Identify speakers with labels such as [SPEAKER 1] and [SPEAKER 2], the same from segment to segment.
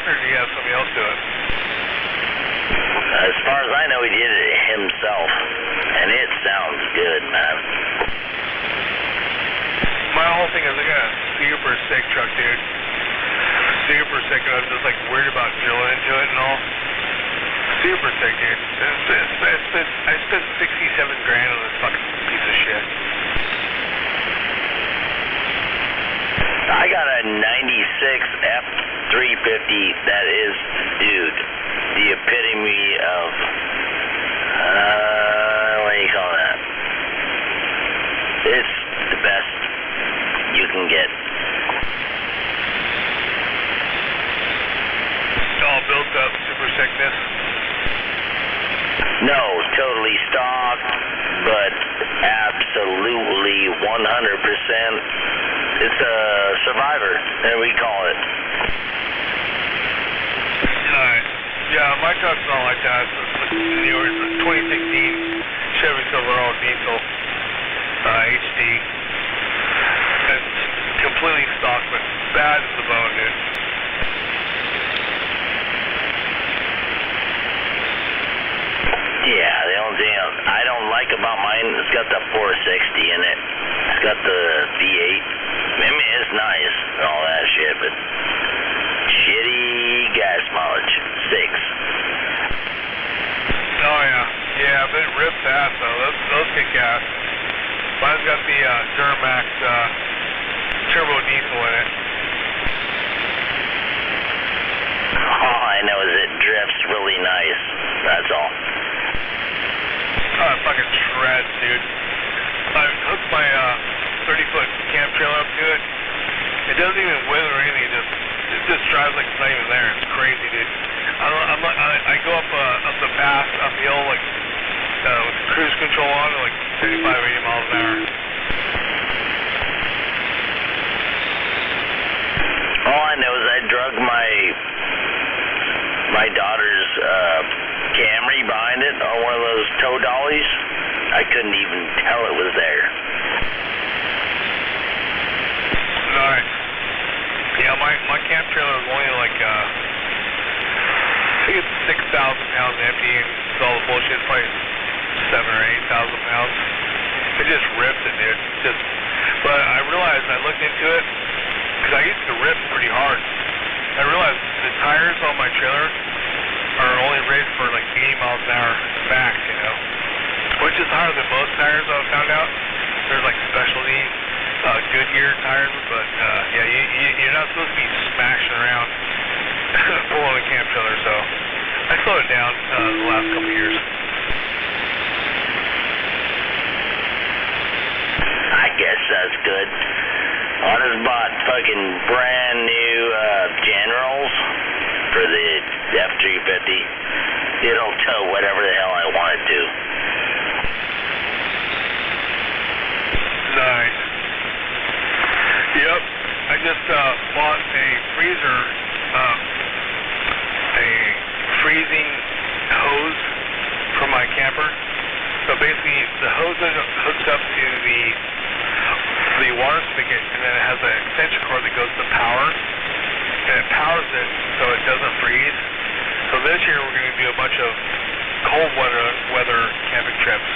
[SPEAKER 1] or do you have somebody else do it?
[SPEAKER 2] As far as I know, he did it himself, and it sounds good, man.
[SPEAKER 1] My whole thing is I got a super sick truck, dude. Super sick, and I was just like worried about drilling into it and all. Super sick, dude. I spent 67 grand on this fucking piece of shit.
[SPEAKER 2] I got a 96 F350 that is, dude, the epitome of, what do you call that? It's the best you can get.
[SPEAKER 1] All built up, super sickness.
[SPEAKER 2] No, totally stock, but absolutely 100%. It's a survivor, that we call it.
[SPEAKER 1] Alright. Yeah, my truck's not like that. It's newer. It's a 2016 Chevy Silverado diesel HD. It's completely stock, but bad as the bone, dude.
[SPEAKER 2] Yeah, the only thing I don't like about mine, it's got the 460 in it. It's got the V8. I mean, it's nice and all that shit, but shitty gas mileage. 6.
[SPEAKER 1] Oh, yeah. Yeah, but it rips ass, though. Those kick ass. Mine's got the Duramax turbo diesel in it.
[SPEAKER 2] All I know is it drifts really nice. That's all.
[SPEAKER 1] Oh, it fucking shreds, dude. I hooked my 30-foot camp trailer up to it. It doesn't even wither or anything. It just drives like it's not even there. It's crazy, dude. I go up the pass, up the hill, like with cruise control on, like 75, 80 miles an hour.
[SPEAKER 2] All I know is I drug my daughter's Camry behind it on one of those tow dollies. I couldn't even tell it was there.
[SPEAKER 1] Nice. Yeah, my camp trailer is only like I think it's 6,000 pounds empty, and with all the bullshit, probably 7,000 or 8,000 pounds. It just rips it, dude. But I realized, I looked into it, because I used to rip pretty hard. I realized the tires on my trailer are only rated for like 80 miles an hour max, you know, which is higher than most tires I've found out. There's like specialty Goodyear tires, but yeah, you're not supposed to be smashing around pulling a camp trailer, so I slowed it down the last couple of years.
[SPEAKER 2] I guess that's good. I just bought fucking brand new Generals for the F350. It'll tow whatever the hell I want it to.
[SPEAKER 1] Nice. Yep. I just bought a freezer, a freezing hose for my camper. So basically, the hose hooks up to the water spigot, and then it has an extension cord that goes to power, and it powers it so it doesn't freeze. So this year we're going to do a bunch of cold weather camping trips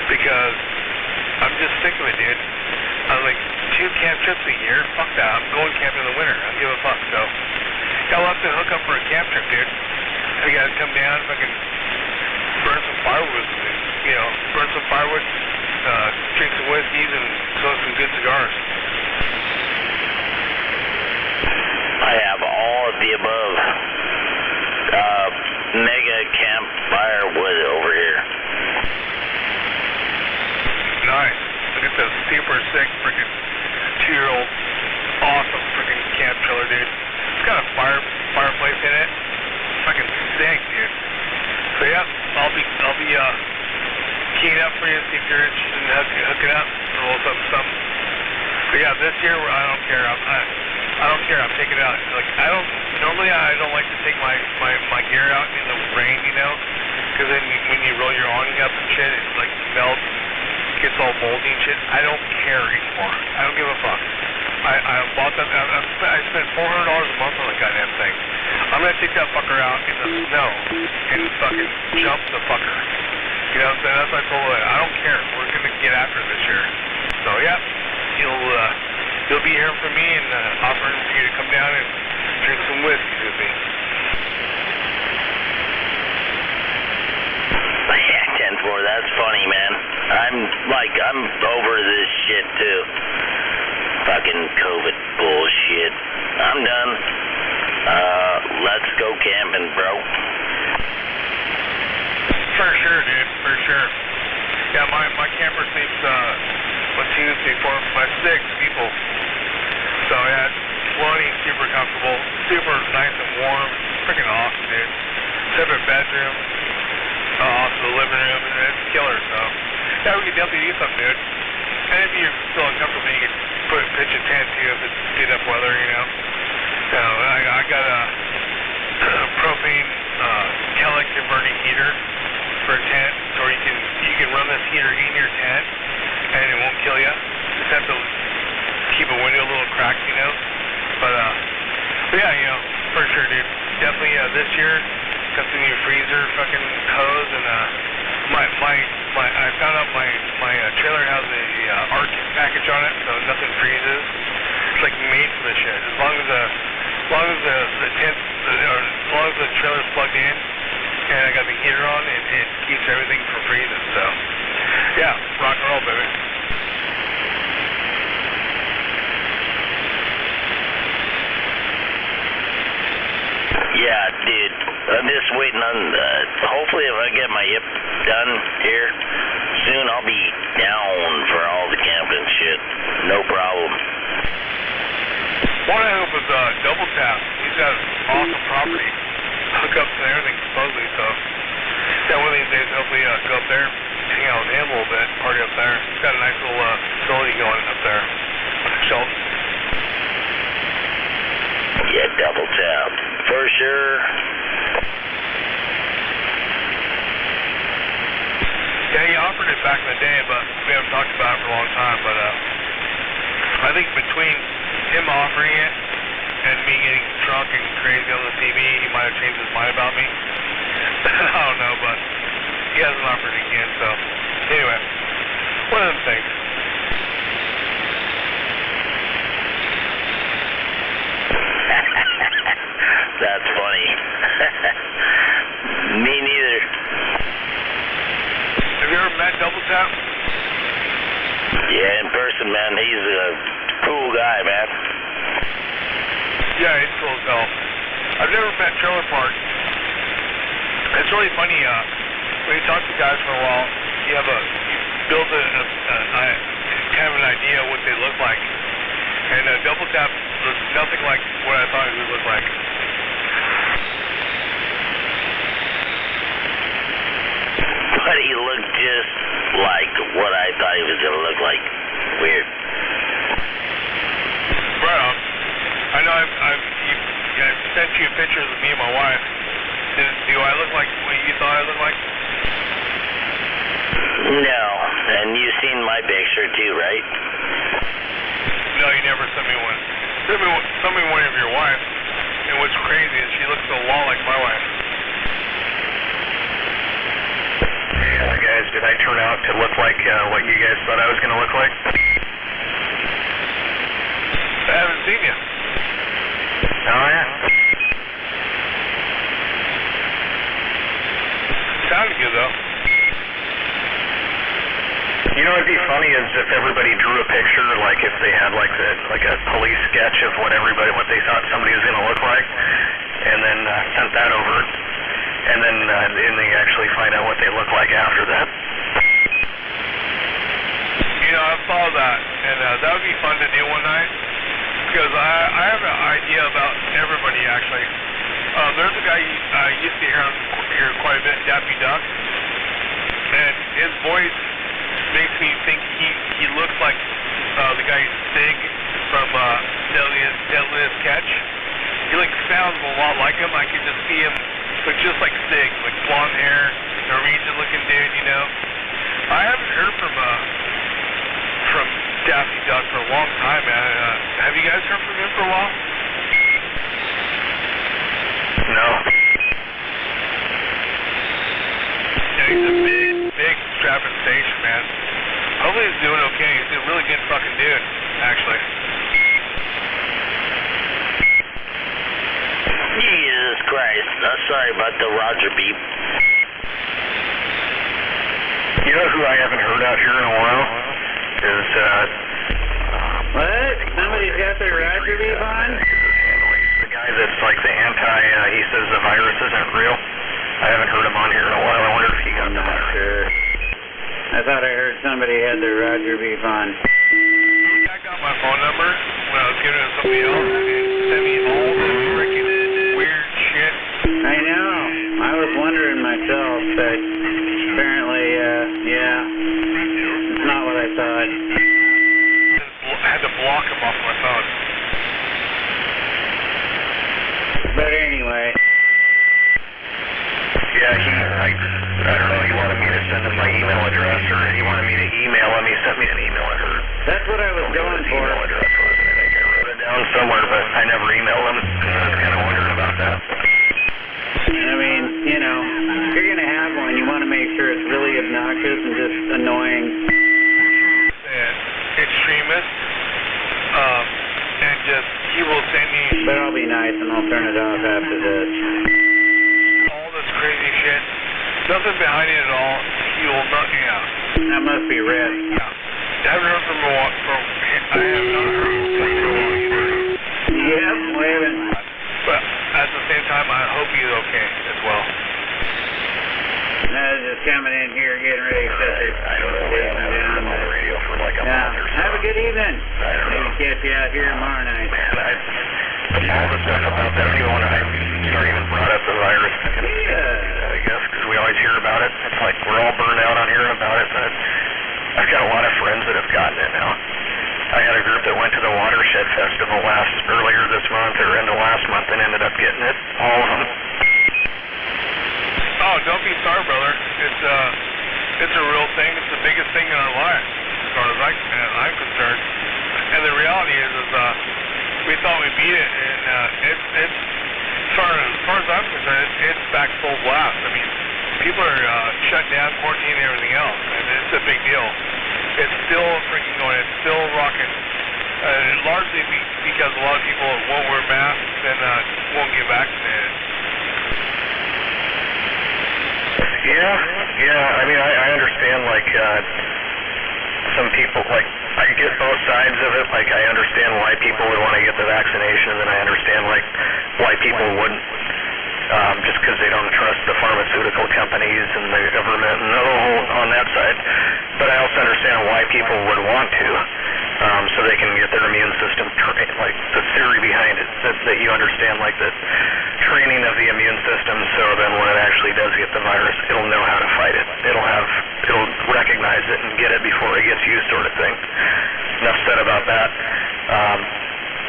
[SPEAKER 1] because I'm just sick of it, dude. I was like, 2 camp trips a year? Fuck that. I'm going camping in the winter. I don't give a fuck. So I'll have to hook up for a camp trip, dude. We got to come down, fucking burn some firewood, you know, burn some firewood, drink some whiskeys, and smoke some good cigars.
[SPEAKER 2] I have all of the above. Mega campfire wood over here.
[SPEAKER 1] Nice. Look at this super sick freaking 2-year-old awesome freaking camp trailer, dude. It's got a fireplace in it. Fucking sick, dude. So yeah, I'll be keying up for you, see if you're interested in hooking up, a little something. But yeah, this year I don't care. I don't care. I'm taking it out. Like normally I don't like to take my gear out in the rain, you know, because then when you roll your awning up and shit, it like melts and gets all moldy and shit. I don't care anymore. I don't give a fuck. I bought that. I spent $400 a month on that goddamn thing. I'm gonna take that fucker out in the snow and fucking jump the fucker. You know what I'm saying? That's what I told her. I don't care. We're gonna get after it this year. So yeah, you'll be hearing from me and offering for you to come down and drink some whiskey with me.
[SPEAKER 2] Yeah, 10-4, that's funny, man. I'm over this shit too. Fucking COVID bullshit. I'm done. Let's go camping, bro.
[SPEAKER 1] For sure, dude. For sure. Yeah, my camper sleeps 1, 2, 3, 4, 5, 6 people. So yeah, it's plenty super comfortable, super nice and warm. Freaking awesome, dude. Separate bedroom, also the living room, and it's killer. So yeah, we could definitely do something, dude. And if you feel uncomfortable, you could pitch a tent too if it's get up weather, you know. So I got a propane Kellic converting heater for a tent, so you can run this heater in your tent and it won't kill you. Just have to keep a window a little cracked, you know. But yeah, you know, for sure, dude. Definitely this year got the new freezer fucking hose, and I found out my trailer has a ARC package on it, so nothing freezes. It's like made for this shit. As long as the tent, or as long as the trailer's plugged in, and I got the heater on, it keeps everything from freezing. So yeah, rock and roll, baby.
[SPEAKER 2] Yeah, dude. I'm just waiting on hopefully if I get my hip done here soon, I'll be down for all the camping shit. No problem.
[SPEAKER 1] One I hope is Double Tap. He's got awesome property, hookups and everything supposedly. So yeah, one of these days hopefully go up there, hang out with him a little bit, party up there. He's got a nice little facility going up there. Shelton.
[SPEAKER 2] Yeah, Double Tap for sure.
[SPEAKER 1] Yeah, he offered it back in the day, but we haven't talked about it for a long time. But I think between him offering it and me getting drunk and crazy on the TV, he might have changed his mind about me. I don't know, but he hasn't offered it again. So anyway, one of them things.
[SPEAKER 2] That's funny. Me neither.
[SPEAKER 1] Have you ever met Double Tap?
[SPEAKER 2] Yeah, in person, man. He's a cool guy, man.
[SPEAKER 1] Yeah, he's cool as hell. I've never met Trailer Park. It's really funny, when you talk to guys for a while, you build a kind of an idea of what they look like. And Double Tap looks nothing like what I thought he would look like.
[SPEAKER 2] But he looked just like what I thought he was going to look like. Weird.
[SPEAKER 1] Right on. I know I've sent you pictures of me and my wife. Do I look like what you thought I looked like?
[SPEAKER 2] No. And you've seen my picture too, right?
[SPEAKER 1] No, you never sent me one. Send me one of your wives. And what's crazy is she looks a lot like my wife.
[SPEAKER 3] Guys, did I turn out to look like what you guys thought I was going to look like?
[SPEAKER 1] I haven't seen you.
[SPEAKER 3] Oh, yeah.
[SPEAKER 1] Sounded good, though.
[SPEAKER 3] You know, it'd be funny is if everybody drew a picture, like if they had like a police sketch of what they thought somebody was going to look like, and then sent that over. And then they actually find out what they look like after that.
[SPEAKER 1] You know, I saw that, and that would be fun to do one night, because I have an idea about everybody, actually. There's a guy I used to hear quite a bit, Daffy Duck, and his voice makes me think he looks like the guy Stig from Deadliest Catch. He sounds a lot like him. I can just see him. Look just like Stig, like blonde hair, Norwegian-looking dude, you know. I haven't heard from Daffy Duck for a long time, man. Have you guys heard from him for a while?
[SPEAKER 3] No.
[SPEAKER 1] Yeah, he's a big strapping station, man. Hopefully he's doing okay. He's a really good fucking dude, actually.
[SPEAKER 2] Jesus Christ. Sorry about the Roger beep.
[SPEAKER 3] You know who I haven't heard out here in a while? Is,
[SPEAKER 4] What? Somebody's got their Roger beep on?
[SPEAKER 3] The guy that's like the he says the virus isn't real. I haven't heard him on here in a while. I wonder if he got the virus.
[SPEAKER 4] Sure. I thought I heard somebody had their Roger beep on.
[SPEAKER 1] I got my phone number when I was giving it to somebody else, and it sent me all the freaking weird shit.
[SPEAKER 4] I know. I was wondering myself, but apparently, yeah, it's not what I thought.
[SPEAKER 1] I had to block him off my phone.
[SPEAKER 4] But anyway.
[SPEAKER 3] Yeah, I don't know, he wanted me to send him my email address, or he wanted me to email him. He sent me an email at her.
[SPEAKER 4] That's what I was going for.
[SPEAKER 3] Email address was, I think I wrote it down somewhere, but I never emailed him. I was kind of wondering about that.
[SPEAKER 4] I mean, you know, if you're going to have one, you want to make sure it's really obnoxious and just annoying.
[SPEAKER 1] Extremist, and just, he will send me
[SPEAKER 4] But I'll be nice and I'll turn it off after this.
[SPEAKER 1] all this crazy shit. Nothing behind it at all. He will not,
[SPEAKER 4] That must be Red.
[SPEAKER 1] I haven't heard from him. I have not heard from him either.
[SPEAKER 4] Yep, we haven't.
[SPEAKER 1] But at the same time, I hope he's okay as well.
[SPEAKER 4] Just coming in here, getting ready to set their
[SPEAKER 3] I don't know,
[SPEAKER 4] station
[SPEAKER 3] I haven't been on the
[SPEAKER 4] down.
[SPEAKER 3] radio for like a month or so.
[SPEAKER 4] Have a good evening.
[SPEAKER 3] I don't know.
[SPEAKER 4] Maybe catch you out here tomorrow night.
[SPEAKER 3] Man, all the stuff about that, you know, I even brought up the virus. I guess, because we always hear about it. It's like we're all burned out on hearing about it, but I've got a lot of friends that have gotten it now. I had a group that went to the Watershed Festival earlier this month, or into last month, and ended up getting it. All of them.
[SPEAKER 1] Oh, don't be sorry, brother. It's a real thing. It's the biggest thing in our lives, as far as I'm concerned. And the reality is we thought we beat it, and it's as far as I'm concerned, it's back full blast. I mean, people are shut down, quarantining, and everything else, and it's a big deal. It's still freaking going. It's still rocking. Largely because a lot of people won't wear masks and won't get vaccinated.
[SPEAKER 3] Yeah. I mean, I understand, like, some people, like, I get both sides of it. Like, I understand why people would want to get the vaccination, and then I understand, like, why people wouldn't. Just because they don't trust the pharmaceutical companies and the government and the whole on that side. But I also understand why people would want to, so they can get their immune system trained, like the theory behind it, that you understand, like the training of the immune system, so then when it actually does get the virus, it'll know how to fight it. It'll recognize it and get it before it gets you, sort of thing. Enough said about that.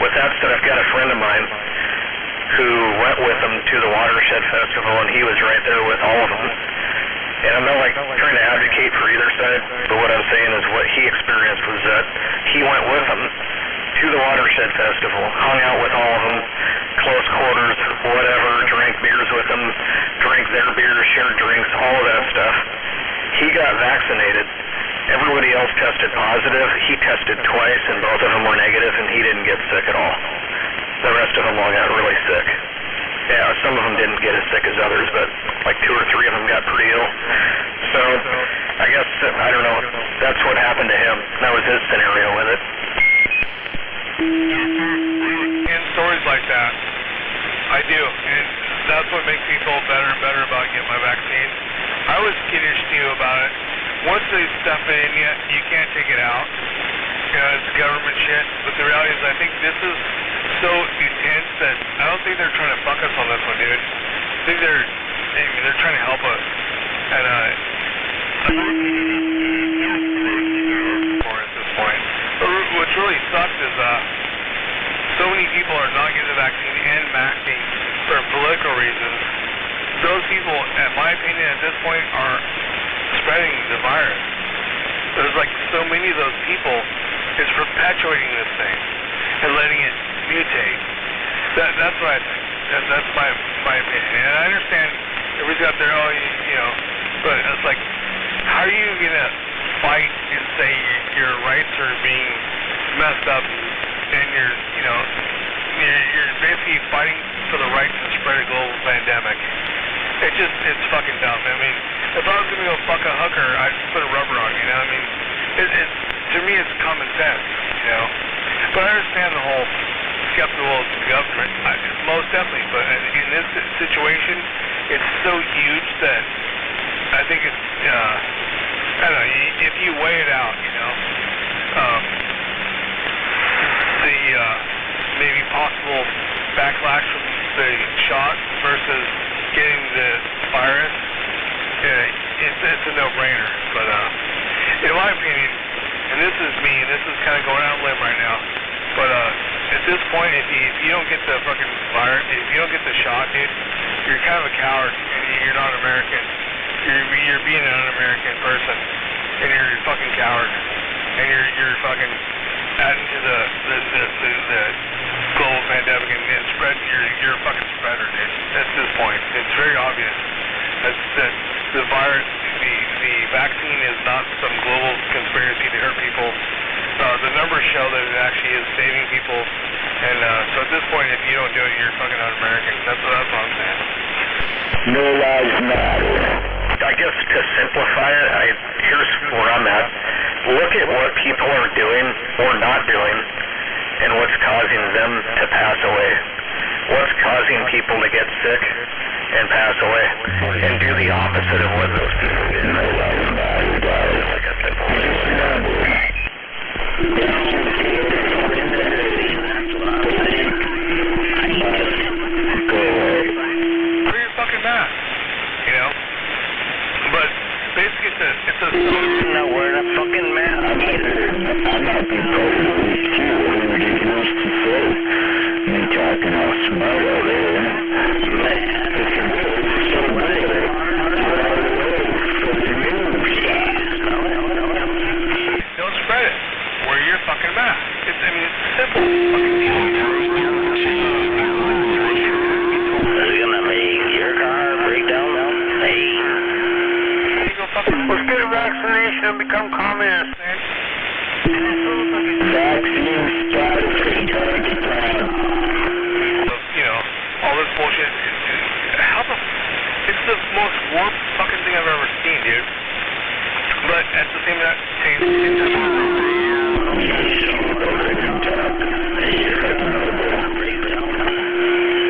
[SPEAKER 3] With that said, I've got a friend of mine who went with them to the Watershed Festival, and he was right there with all of them. And I'm not, like, trying to advocate for either side, but what I'm saying is what he experienced was that he went with them to the Watershed Festival, hung out with all of them, close quarters, whatever, drank beers with them, drank their beers, shared drinks, all of that stuff. He got vaccinated. Everybody else tested positive. He tested twice, and both of them were negative, and he didn't get sick at all. The rest of them all got really sick. Yeah, some of them didn't get as sick as others, but like 2 or 3 of them got pretty ill. So, I guess, I don't know, that's what happened to him. That was his scenario with it.
[SPEAKER 1] And stories like that, I do, and that's what makes me feel better and better about getting my vaccine. I was skittish too about it. Once they stuff it in you can't take it out. You know, it's government shit, but the reality is I think this is so intense that I don't think they're trying to fuck us on this one, dude. I think they're trying to help us. And at this point. What really sucks is so many people are not getting the vaccine and masking for political reasons. Those people, in my opinion, at this point are spreading the virus. There's like so many of those people is perpetuating this thing and letting it mutate. That's what I think. That's my opinion. And I understand everybody's got their own, you know, but it's like, how are you gonna fight and say your rights are being messed up, and you're basically fighting for the right to spread a global pandemic? It's fucking dumb. I mean, if I was gonna go fuck a hooker, I'd put a rubber on, you know? I mean, to me, it's common sense, you know? But I understand the whole skeptical of the government, most definitely. But in this situation, it's so huge that I think it's, I don't know, if you weigh it out, you know, the maybe possible backlash from the shot versus getting the virus, it's a no-brainer. But in my opinion, and this is me, and this is kind of going out on a limb right now, but at this point, if you don't get the fucking virus, if you don't get the shot, dude, you're kind of a coward, and you're not American. You're being an un-American person, and you're a fucking coward, and you're fucking adding to the global pandemic and spread. You're a fucking spreader, dude. At this point, it's very obvious that the virus, the vaccine is not some global conspiracy to hurt people. The numbers show that it actually is saving people, and so at this point, if you don't do it, you're fucking un-American. That's what I'm saying.
[SPEAKER 3] No lives matter. I guess to simplify it, here's where I'm at. Look at what people are doing or not doing, and what's causing them to pass away. What's causing people to get sick and pass away, and do the opposite of what those people do. No lives matter, guys. Like a simple
[SPEAKER 1] Wear your fucking mask, you know? But basically it's a
[SPEAKER 2] No, wear a fucking mask.
[SPEAKER 3] I'm not being totally cute. What are you used to say? Me talking all smart over there.
[SPEAKER 1] Don't spread it. Wear your fucking mask. It's simple. Fucking deal.
[SPEAKER 2] Is it gonna make your car break down now? Hey.
[SPEAKER 1] Let's get a vaccination and become communists, man.
[SPEAKER 3] Vaccine status target plan.
[SPEAKER 1] You know, all this bullshit. It's the most warped fucking thing I've ever seen, dude. But at the same time,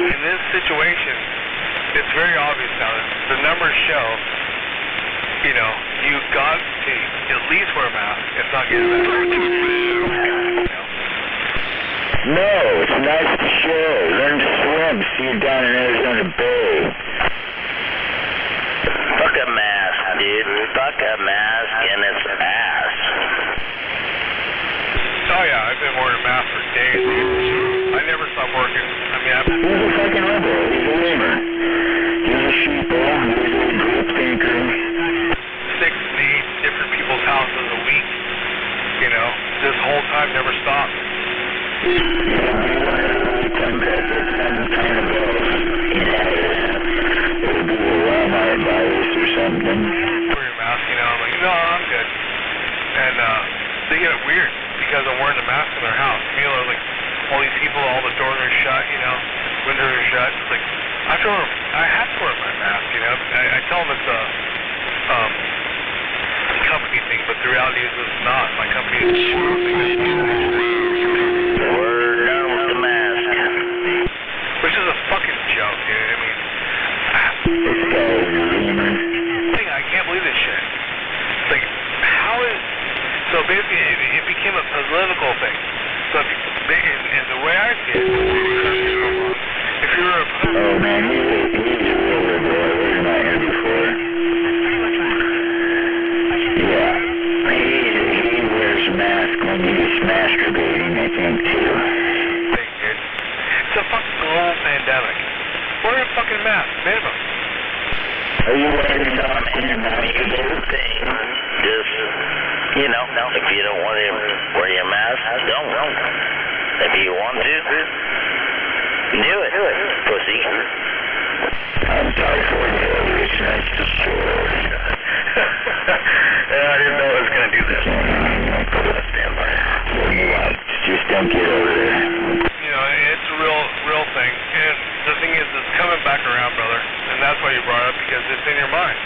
[SPEAKER 1] in this situation, it's very obvious now. The numbers show, you know, you've got to at least wear a mask, if not get a mask.
[SPEAKER 3] No, it's nice to show. Learn to swim. See you down in Arizona Bay.
[SPEAKER 2] Fuck a mask, dude. Fuck a mask and its ass.
[SPEAKER 1] Oh yeah, I've been wearing a mask for days, dude. I never stopped working. I mean,
[SPEAKER 3] He's a fucking rebel. He's a lamer. He's a sheeple. He's a group thinker.
[SPEAKER 1] 6 to 8 different people's houses a week. You know, this whole time never stopped.
[SPEAKER 3] Walmart virus or something.
[SPEAKER 1] Wear your mask, you know. I'm like, no, I'm good. And they get it weird because I'm wearing the mask in their house. You know, like all these people, all the doors are shut, you know, windows are shut. It's like I have to wear my mask, you know. I tell them it's a company thing, but the reality is it's not. My company is
[SPEAKER 2] We're done with the mask.
[SPEAKER 1] which is a fucking joke, dude. I mean, I can't believe this shit. It's like, how is... So basically, it became a political thing. So and the way I see it, if you're a...
[SPEAKER 3] Oh man, he's a real liberal. I was not here before. Yeah, he wears a mask when he's masturbating, I think, too.
[SPEAKER 1] It's a fucking global pandemic. Wear a fucking mask, minimum.
[SPEAKER 3] Are you wearing a mask when you're masturbating?
[SPEAKER 2] Just, you know, if you don't want to wear your mask, don't. If you want to, Do it, pussy.
[SPEAKER 5] I'm California, it's nice to shore.
[SPEAKER 3] Yeah, I didn't know I was going to do this. Stand by.
[SPEAKER 5] What do you want? Just don't get over there.
[SPEAKER 1] You know, it's a real thing. And the thing is, it's coming back around, brother. And that's why you brought it up, because it's in your mind.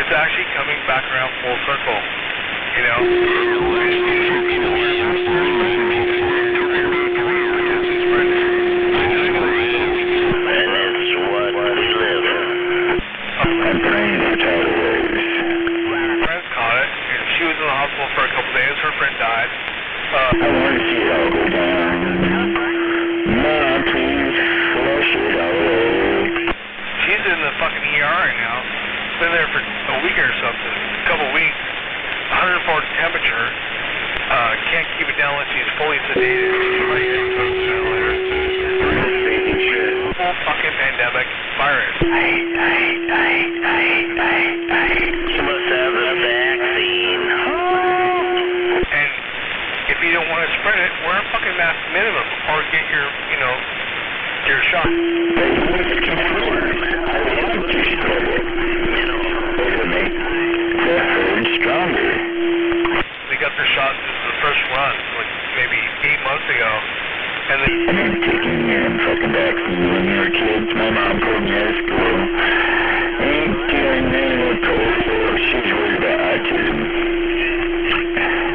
[SPEAKER 1] It's actually coming back around full circle. You know?
[SPEAKER 2] And it's what we live in.
[SPEAKER 5] I'm praying for tidal waves.
[SPEAKER 1] Friends caught it, and she was in the hospital for a couple days. Her friend died.
[SPEAKER 5] I want to see it all go down. Mom, please flush it away.
[SPEAKER 1] She's in the fucking ER right now. Been there for a week or something. A couple weeks. 104 temperature. Can't keep it down unless she's fully sedated. Full fucking pandemic virus.
[SPEAKER 2] You must have the vaccine.
[SPEAKER 1] And if you don't want to spread it, wear a fucking mask minimum, or get your, you know, your shot.
[SPEAKER 5] Stronger.
[SPEAKER 1] They got their shot in the first run, like maybe 8 months ago, and they.
[SPEAKER 5] I've been taking your fucking vaccine when you were kids. My mom put me out of school. Ain't doing nothing with COVID. She's worried about autism.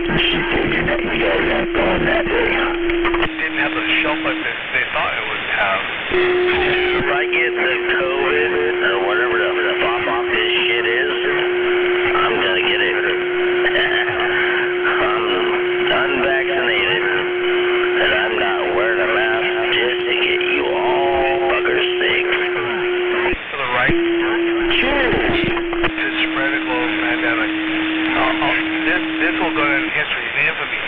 [SPEAKER 5] And she figured that you guys aren't going that day.
[SPEAKER 1] Didn't have the shelf life that they thought it would have.
[SPEAKER 2] If I get the COVID or whatever the pop off this shit is, I'm gonna get it. I'm unvaccinated, and I'm not wearing a mask just to get you all fuckers sick.
[SPEAKER 1] To the right.
[SPEAKER 5] Cheers!
[SPEAKER 1] To spread a global pandemic. This will go down in history, in infamy.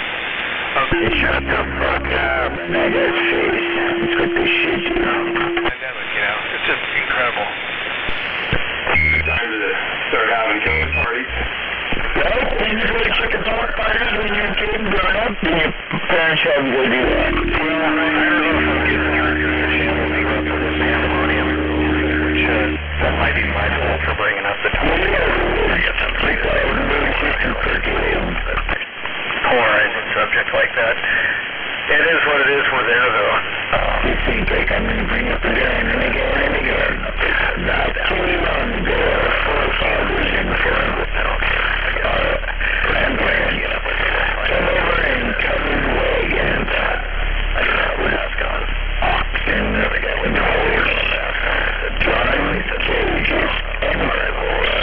[SPEAKER 5] Shut the fuck up. I got face. That's what they should do.
[SPEAKER 1] Pandemic, you know, it's just incredible.
[SPEAKER 6] Time to start having killer parties.
[SPEAKER 5] Well, did you go to chicken pork parties when you were a kid growing up? Did your parents have you go do that?
[SPEAKER 3] Well, I don't know if I'm getting there because the channel we grew up with this pandemonium, which that might be my fault for bringing up the topic. I guess I'm pretty polarizing subject like that. It is what it is. We're there, though.
[SPEAKER 5] You think like I'm going to bring up again and again and again. Not too long ago, 4 or 5 years in front.
[SPEAKER 3] I don't care. I got it.
[SPEAKER 5] I'm playing. Come over and come away again.
[SPEAKER 3] I do have a mask on.
[SPEAKER 5] Oxen.
[SPEAKER 3] There we go. With the whole mask on.
[SPEAKER 5] Drawing cages. And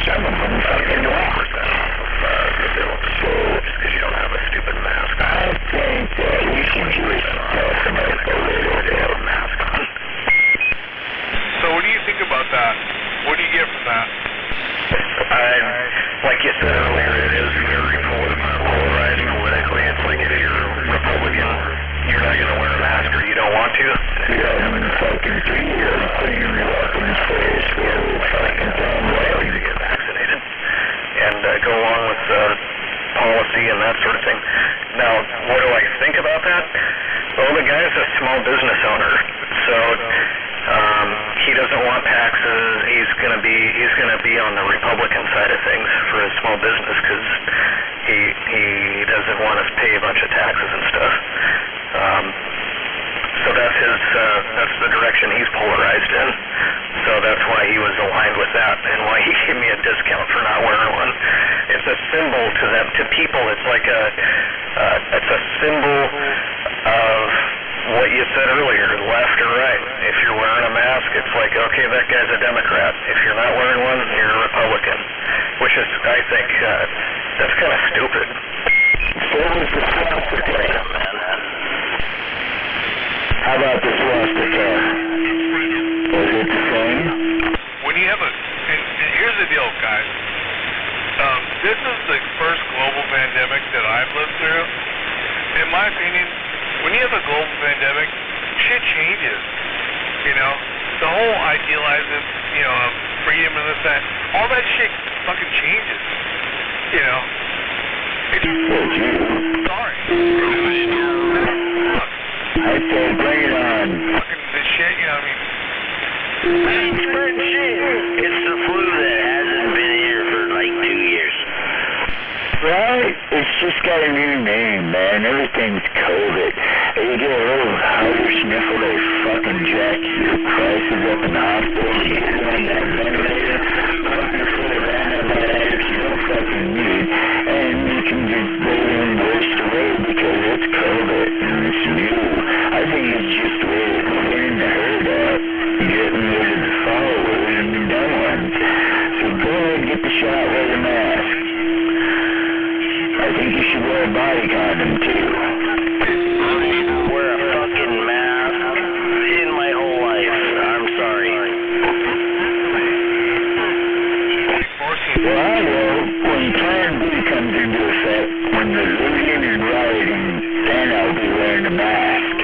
[SPEAKER 5] some of them fucking walk.
[SPEAKER 3] So, just because you don't have a stupid mask on.
[SPEAKER 5] I think that we should just tell somebody to have a mask on.
[SPEAKER 1] So what do you think about that? What do you get from that?
[SPEAKER 3] Like you said earlier, it is very polarizing politically. It's like if you're Republican, you're not going to wear a mask or you don't want to.
[SPEAKER 5] Fucking 3 years put your Republicans face where we fucking done well.
[SPEAKER 3] To get vaccinated and go along with policy and that sort of thing. Now, what do I think about that? Well, the guy's a small business owner, so he doesn't want taxes. He's gonna be on the Republican side of things for his small business because he doesn't want to pay a bunch of taxes and stuff. So that's the direction he's polarized in. So that's why he was aligned with that and why he gave me a discount for not wearing one. It's a symbol to them, to people. It's like it's a symbol of what you said earlier, left or right. If you're wearing a mask, it's like, okay, that guy's a Democrat. If you're not wearing one, you're a Republican. Which is, I think, that's kind of stupid.
[SPEAKER 5] So was the swastika. How about the swastika? Was it the same?
[SPEAKER 1] When you have and here's the deal, guys. This is the first global pandemic that I've lived through. In my opinion, when you have a global pandemic, shit changes. You know, the whole idealizing, you know, of freedom and this, that, all that shit fucking changes. You know, it's sorry.
[SPEAKER 5] I say bring it on.
[SPEAKER 1] Fucking the shit know, I mean,
[SPEAKER 2] I ain't spreading shit. It's the flu that hasn't been here for like 2 years.
[SPEAKER 5] Right? It's just got a new name, man. Everything's COVID. You get a little higher sniffle, they fucking jack your prices up in the hospital. You get on that ventilator, fucking full of antibiotics you don't fucking need, and you can just go in waste away because it's COVID and it's new. I think it's just the way it's clearing the herd out, getting rid of the followers and the dumb ones. So go ahead and get the shot, wear the mask. I think you should wear a body condom too.
[SPEAKER 2] Wear a fucking mask in my whole life. I'm sorry.
[SPEAKER 5] Well, I will. When Plan B comes into effect, when the looting and rioting, then I'll be wearing a mask.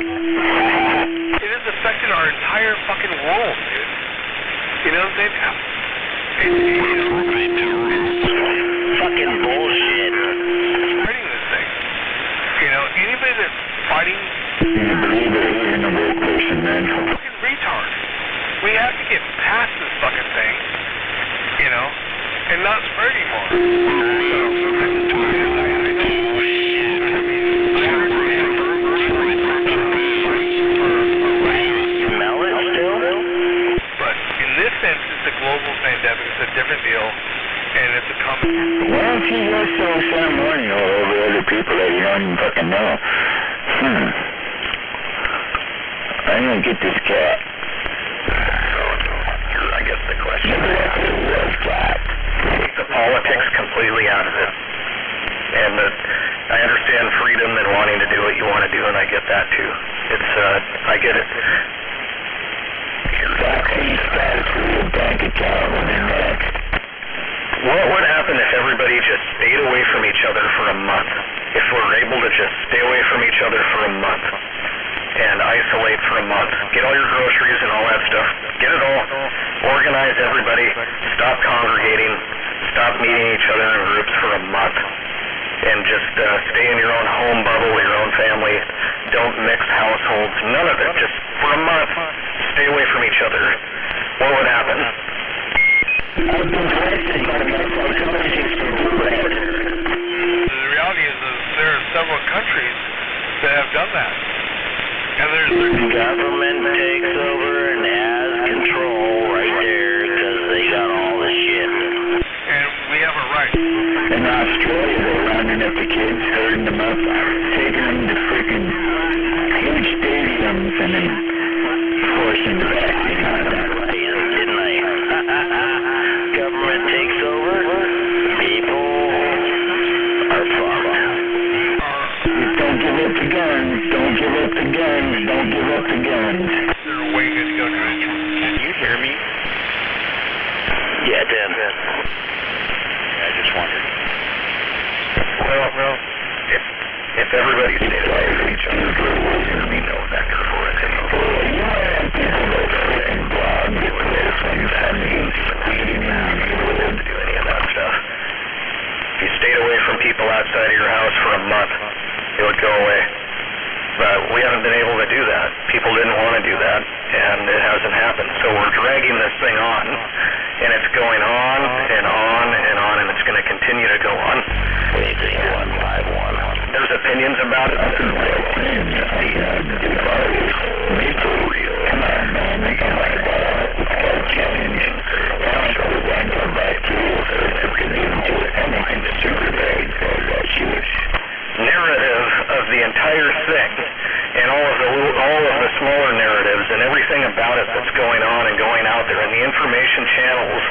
[SPEAKER 1] it has affected our entire fucking world, dude. You know, they've
[SPEAKER 2] Fucking bullshit.
[SPEAKER 1] spreading this thing. You know, anybody that's fighting
[SPEAKER 5] You believe it isn't a woke person, then?
[SPEAKER 1] fucking retard. We have to get past this fucking thing, you know, and not spread anymore.
[SPEAKER 2] You smell it still?
[SPEAKER 1] But in this sense, it's a global pandemic. It's a different deal, and it's a common.
[SPEAKER 5] Why don't you go so ceremonial over other people that you don't even fucking know? I'm gonna get this cat.
[SPEAKER 3] I guess the question is, take the politics completely out of it. And I understand freedom and wanting to do what you want to do, and I get that too. It's, I get it.
[SPEAKER 5] Vaccine status for your bank account when they're next.
[SPEAKER 3] What would happen if everybody just stayed away from each other for a month? If we're able to just stay away from each other for a month and isolate for a month, get all your groceries and all that stuff, get it all, organize everybody, stop congregating, stop meeting each other in groups for a month, and just stay in your own home bubble, your own family, don't mix households, none of it, just for a month, stay away from each other. What would happen?
[SPEAKER 5] I've been arrested by my psychologist for doing that.
[SPEAKER 1] The reality is there are several countries that have done that. And
[SPEAKER 2] The government takes over and has control right there because they got all the shit.
[SPEAKER 1] and we have a right.
[SPEAKER 5] In Australia, they're rounding up the kids, herding them up, taking them to freaking huge stadiums and then forcing the vaccine on them.
[SPEAKER 2] Didn't I? Government takes over. People are fucked.
[SPEAKER 5] Don't give up the guns, don't give up the guns, don't give up the guns.
[SPEAKER 1] There are way good to go to it. Can you hear me?
[SPEAKER 2] Yeah, Tim.
[SPEAKER 1] I just wondered.
[SPEAKER 3] Well, if everybody stayed away from each other, there would be no vector for it anymore.
[SPEAKER 5] People go freaking blog, get rid of things, that means
[SPEAKER 3] To do any of that stuff. If you stayed away from people outside of your house for a month, it would go away. But we haven't been able to do that. People didn't want to do that, and it hasn't happened. So we're dragging this thing on, and it's going on and on and on, and it's going to continue to go on. There's opinions about it. Narrative of the entire thing, and all of the smaller narratives and everything about it that's going on and going out there, and the information channels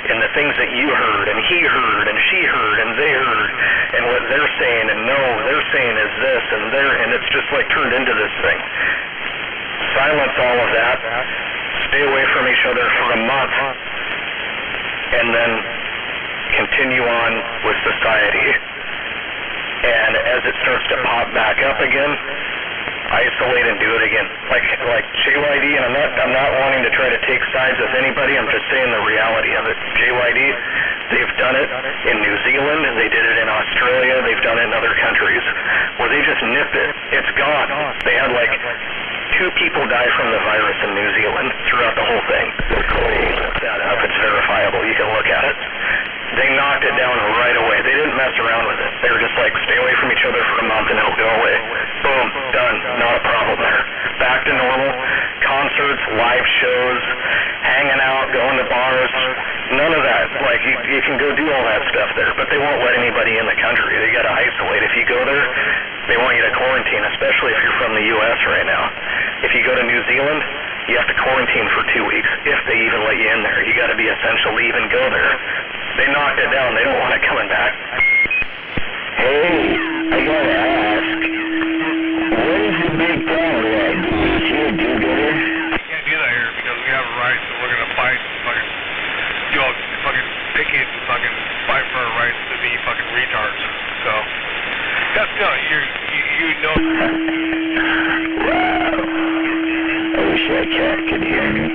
[SPEAKER 3] and the things that you heard and he heard and she heard and they heard, and what they're saying, and no, they're saying is this, and it's just like turned into this thing. Silence all of that, stay away from each other for a month, and then continue on with society. And as it starts to pop back up again, isolate and do it again. Like JYD, and I'm not wanting to try to take sides with anybody, I'm just saying the reality of it. JYD, they've done it in New Zealand, they did it in Australia, they've done it in other countries, where they just nip it. It's gone. They had like 2 people die from the virus in New Zealand throughout the whole thing. Look that up. It's verifiable. You can look at it. They knocked it down right away. They didn't mess around with it. They were just like, stay away from each other for a month and it'll go away. Boom, done. Not a problem there. Back to normal. Concerts, live shows, hanging out, going to bars. None of that. Like, you can go do all that stuff there, but they won't let anybody in the country. They got to isolate. If you go there, they want you to quarantine, especially if you're from the U.S. right now. If you go to New Zealand, you have to quarantine for 2 weeks, if they even let you in there. You got to be essential to even go there. They knocked it down. They don't want it coming back.
[SPEAKER 5] Hey, I gotta ask, what is the big problem with that? Is he a do-gooder?
[SPEAKER 1] We can't do that here because we have a right, so we're gonna fight and fucking, fucking picket and fucking fight for our rights to be fucking retards. So, that's no, you know.
[SPEAKER 5] Wow. I wish that cat could hear me.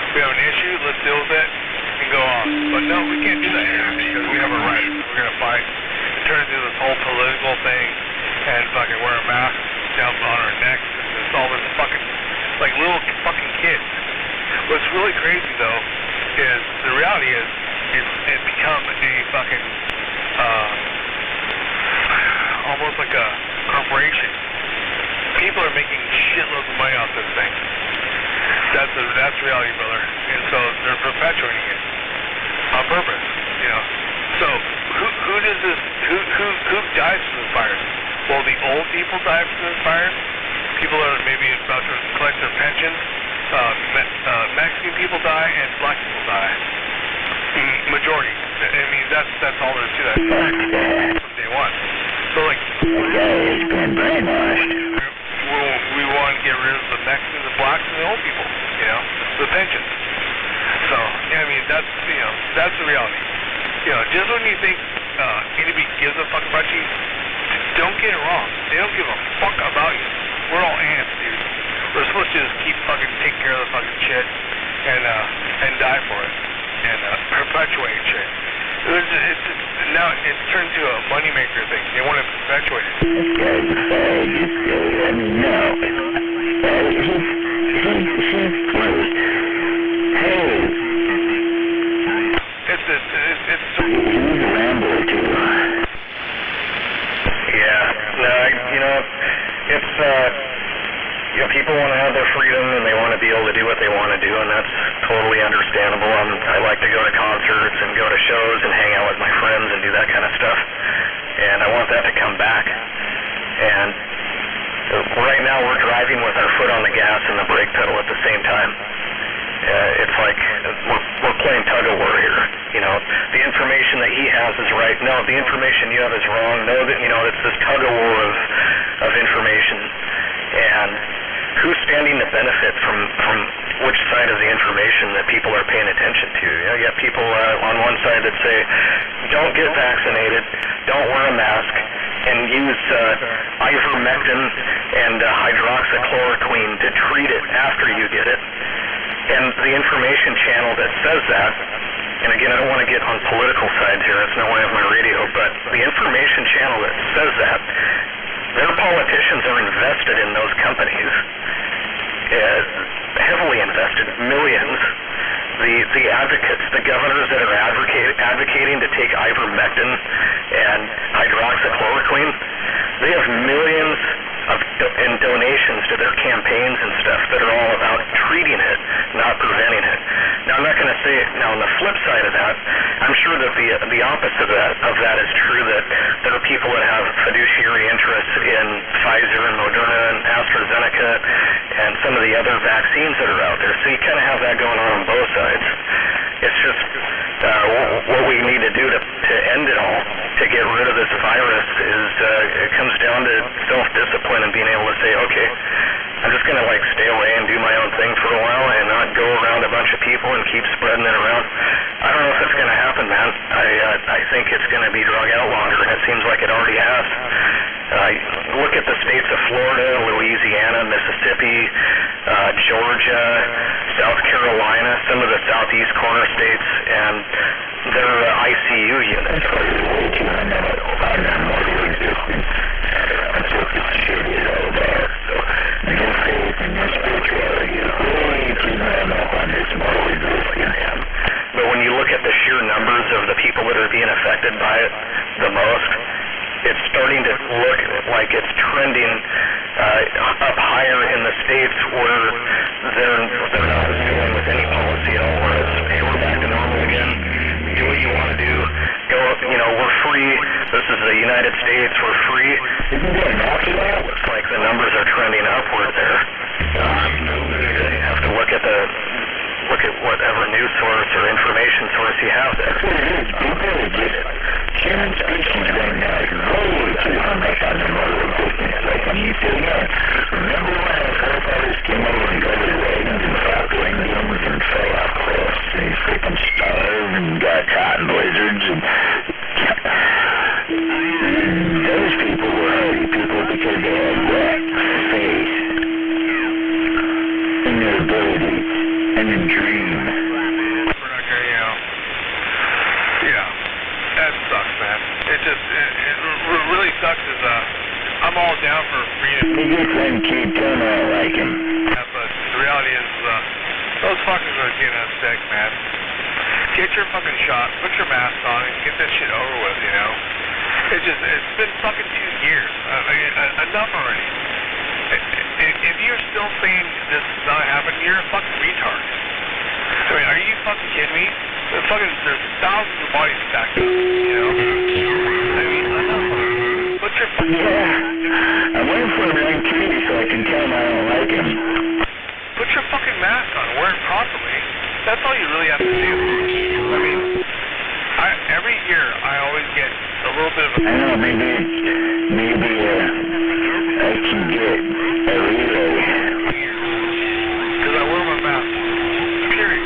[SPEAKER 1] We have an issue, let's deal with it and go on. But no, we can't do that here because we have a right. We're gonna fight and turn into this whole political thing and fucking wear a mask down on our necks and it's all this fucking, like little fucking kids. What's really crazy though is the reality is it's become a fucking almost like a corporation. People are making shitloads of money off this thing. That's reality, brother. And so they're perpetuating it on purpose, you know. So who does this? Who dies from this virus? Well, the old people die from this virus. People are maybe about to collect their pensions. Mexican people die and black people die. Majority. I mean, that's all there is to that. From day one. So like,
[SPEAKER 5] That guy has been brainwashed.
[SPEAKER 1] we want to get rid of the Mexicans, the blacks, and the old people, you know, the pensions. So, I mean, that's the reality. You know, just when you think anybody gives a fuck about you, don't get it wrong. They don't give a fuck about you. We're all ants, dude. We're supposed to just keep fucking taking care of the fucking shit and die for it and perpetuate shit. Now it's turned to a moneymaker thing. They want to perpetuate it.
[SPEAKER 5] This guy's a fag. I mean, no. He's great. Hey.
[SPEAKER 1] It's
[SPEAKER 5] He's a rambler, too.
[SPEAKER 3] Yeah, no, it's, people want to have their freedom and they want to be able to do what they want to do, and that's totally understandable. I like to go to concerts and go to shows and hang out with my friends and do that kind of stuff, and I want that to come back. And right now we're driving with our foot on the gas and the brake pedal at the same time. It's like we're playing tug of war here. You know, the information that he has is right. No, the information you have is wrong. No, it's this tug of war of information. And who's standing to benefit from which side of the information that people are paying attention to? You have people on one side that say, don't get vaccinated, don't wear a mask, and use ivermectin and hydroxychloroquine to treat it after you get it. And the information channel that says that, and again, I don't want to get on political sides here, that's not why I have my radio, but the information channel that says that, their politicians are invested in those companies, heavily invested, millions. The advocates, the governors that are advocating to take ivermectin and hydroxychloroquine, they have millions in donations to their campaigns and stuff that are all about treating it, not preventing it. Now, I'm not going to say it. Now, on the flip side of that, I'm sure that the opposite of that is true, that there are people that have fiduciary interests in Pfizer and Moderna and AstraZeneca and some of the other vaccines that are out there. So you kind of have that going on both sides. It's just what we need to do to end it all, to get rid of this virus, is it comes down to self-discipline and being able to say, okay, I'm just going to stay away and do my own thing for a while and not go around a bunch of people and keep spreading it around. I don't know if it's going to happen, man. I think it's going to be drug out longer, and it seems like it already has. Look at the states of Florida, Louisiana, Mississippi, Georgia, South Carolina, some of the southeast corner states, and their ICU units.
[SPEAKER 5] I know more existence. I'm so serious.
[SPEAKER 3] affected by it the most. It's starting to look like it's trending up higher in the states where they're not dealing with any policy at all, where it's, hey, we're back to normal again, do what you want to do, go, we're free, this is the United States, we're free. Looks like the numbers are trending upward there. You have to look at whatever news source or information source you have there. Remember when our forefathers came over and covered wagons and fought winds and fell off cliffs and they freaking starved and got caught in blizzards and those people were hardy people because they had that faith in their ability and a dream.
[SPEAKER 1] That sucks, man. It what really sucks is I'm all down for freedom.
[SPEAKER 5] He gets them kid tone, I don't like him.
[SPEAKER 1] Yeah, but the reality is those fuckers are getting us sick, man. Get your fucking shot, put your mask on, and get that shit over with, It's been fucking 2 years. Enough already. If you're still saying this is not happening, you're a fucking retard. I mean, are you fucking kidding me? There's thousands of bodies stacked up, I mean, enough. Put your fucking...
[SPEAKER 5] Yeah, I'm waiting for him to unkill me so I can tell him I don't like him.
[SPEAKER 1] Put your fucking mask on, wear it properly. That's all you really have to do. I mean, every year I always get a little bit of a...
[SPEAKER 5] I know, maybe I can get a relay.
[SPEAKER 1] Because I wear my mask. Period,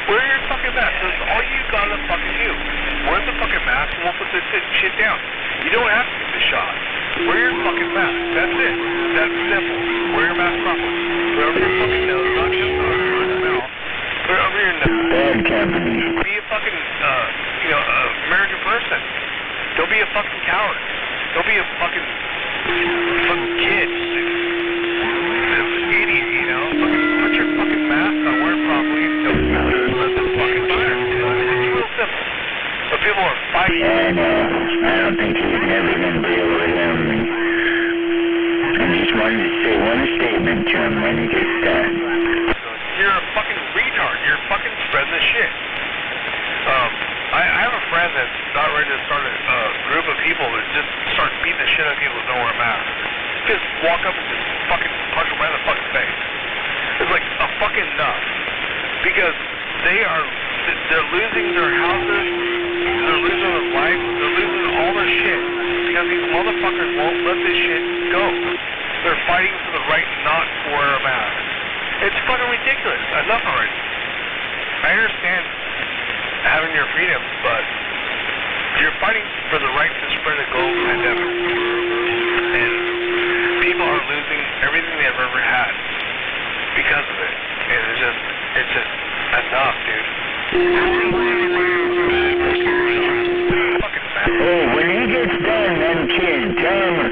[SPEAKER 1] Wear your fucking mask. That's all you gotta fucking do. Wear the fucking mask and we'll put this shit down. You don't have to get the shot. Wear your fucking mask. That's it. That's simple. Wear your mask properly. Put it over your fucking nose, not just over your mouth. Put it over your nose.
[SPEAKER 5] Bad company.
[SPEAKER 1] Be a fucking, American person. Don't be a fucking coward. Don't be a fucking kid. Idiot, Put your fucking mask on, wear it properly, and don't let this fucking fire. It's real simple. But people are fighting.
[SPEAKER 5] I know. I don't think he's never gonna be able to hear me. I just wanted to say one statement to him when he gets done.
[SPEAKER 1] You're a fucking retard. You're fucking spreading the shit. I have a friend that's not ready to start a group of people that just start beating the shit out of people that don't wear masks. Just walk up and just fucking punch them right in the fucking face. It's like a fucking enough. Because they're losing their houses, they're losing their life, they're losing all their shit. Because these motherfuckers won't let this shit go. They're fighting for the right not to wear a mask. It's fucking ridiculous. Enough already. I understand having your freedom, but you're fighting for the right to spread a global pandemic. And people are losing everything they've ever had because of it. And it's just enough, dude.
[SPEAKER 5] Hey, when he gets done, then kid, tell him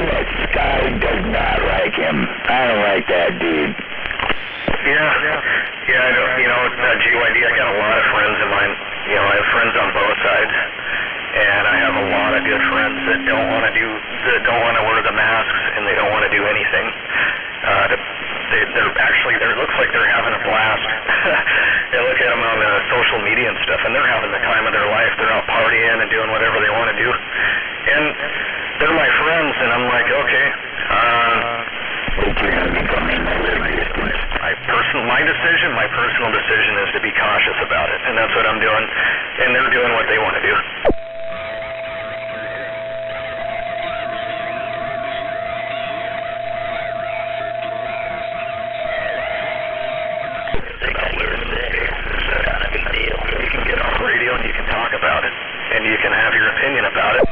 [SPEAKER 5] that Sky does not like him. I don't like that dude.
[SPEAKER 3] Yeah, I don't, GYD, I got a lot of friends of mine, I have friends on both sides, and I have a lot of good friends that don't want to wear the masks, and they don't want to do anything. It looks like they're having a blast. I look at them on social media and stuff, and they're having the time of their life. They're out partying and doing whatever they want to do, and they're my friends, and I'm like, okay, my personal decision is to be cautious about it, and that's what I'm doing, and they're doing what they want to do. You can get on the radio and you can talk about it, and you can have your opinion about it.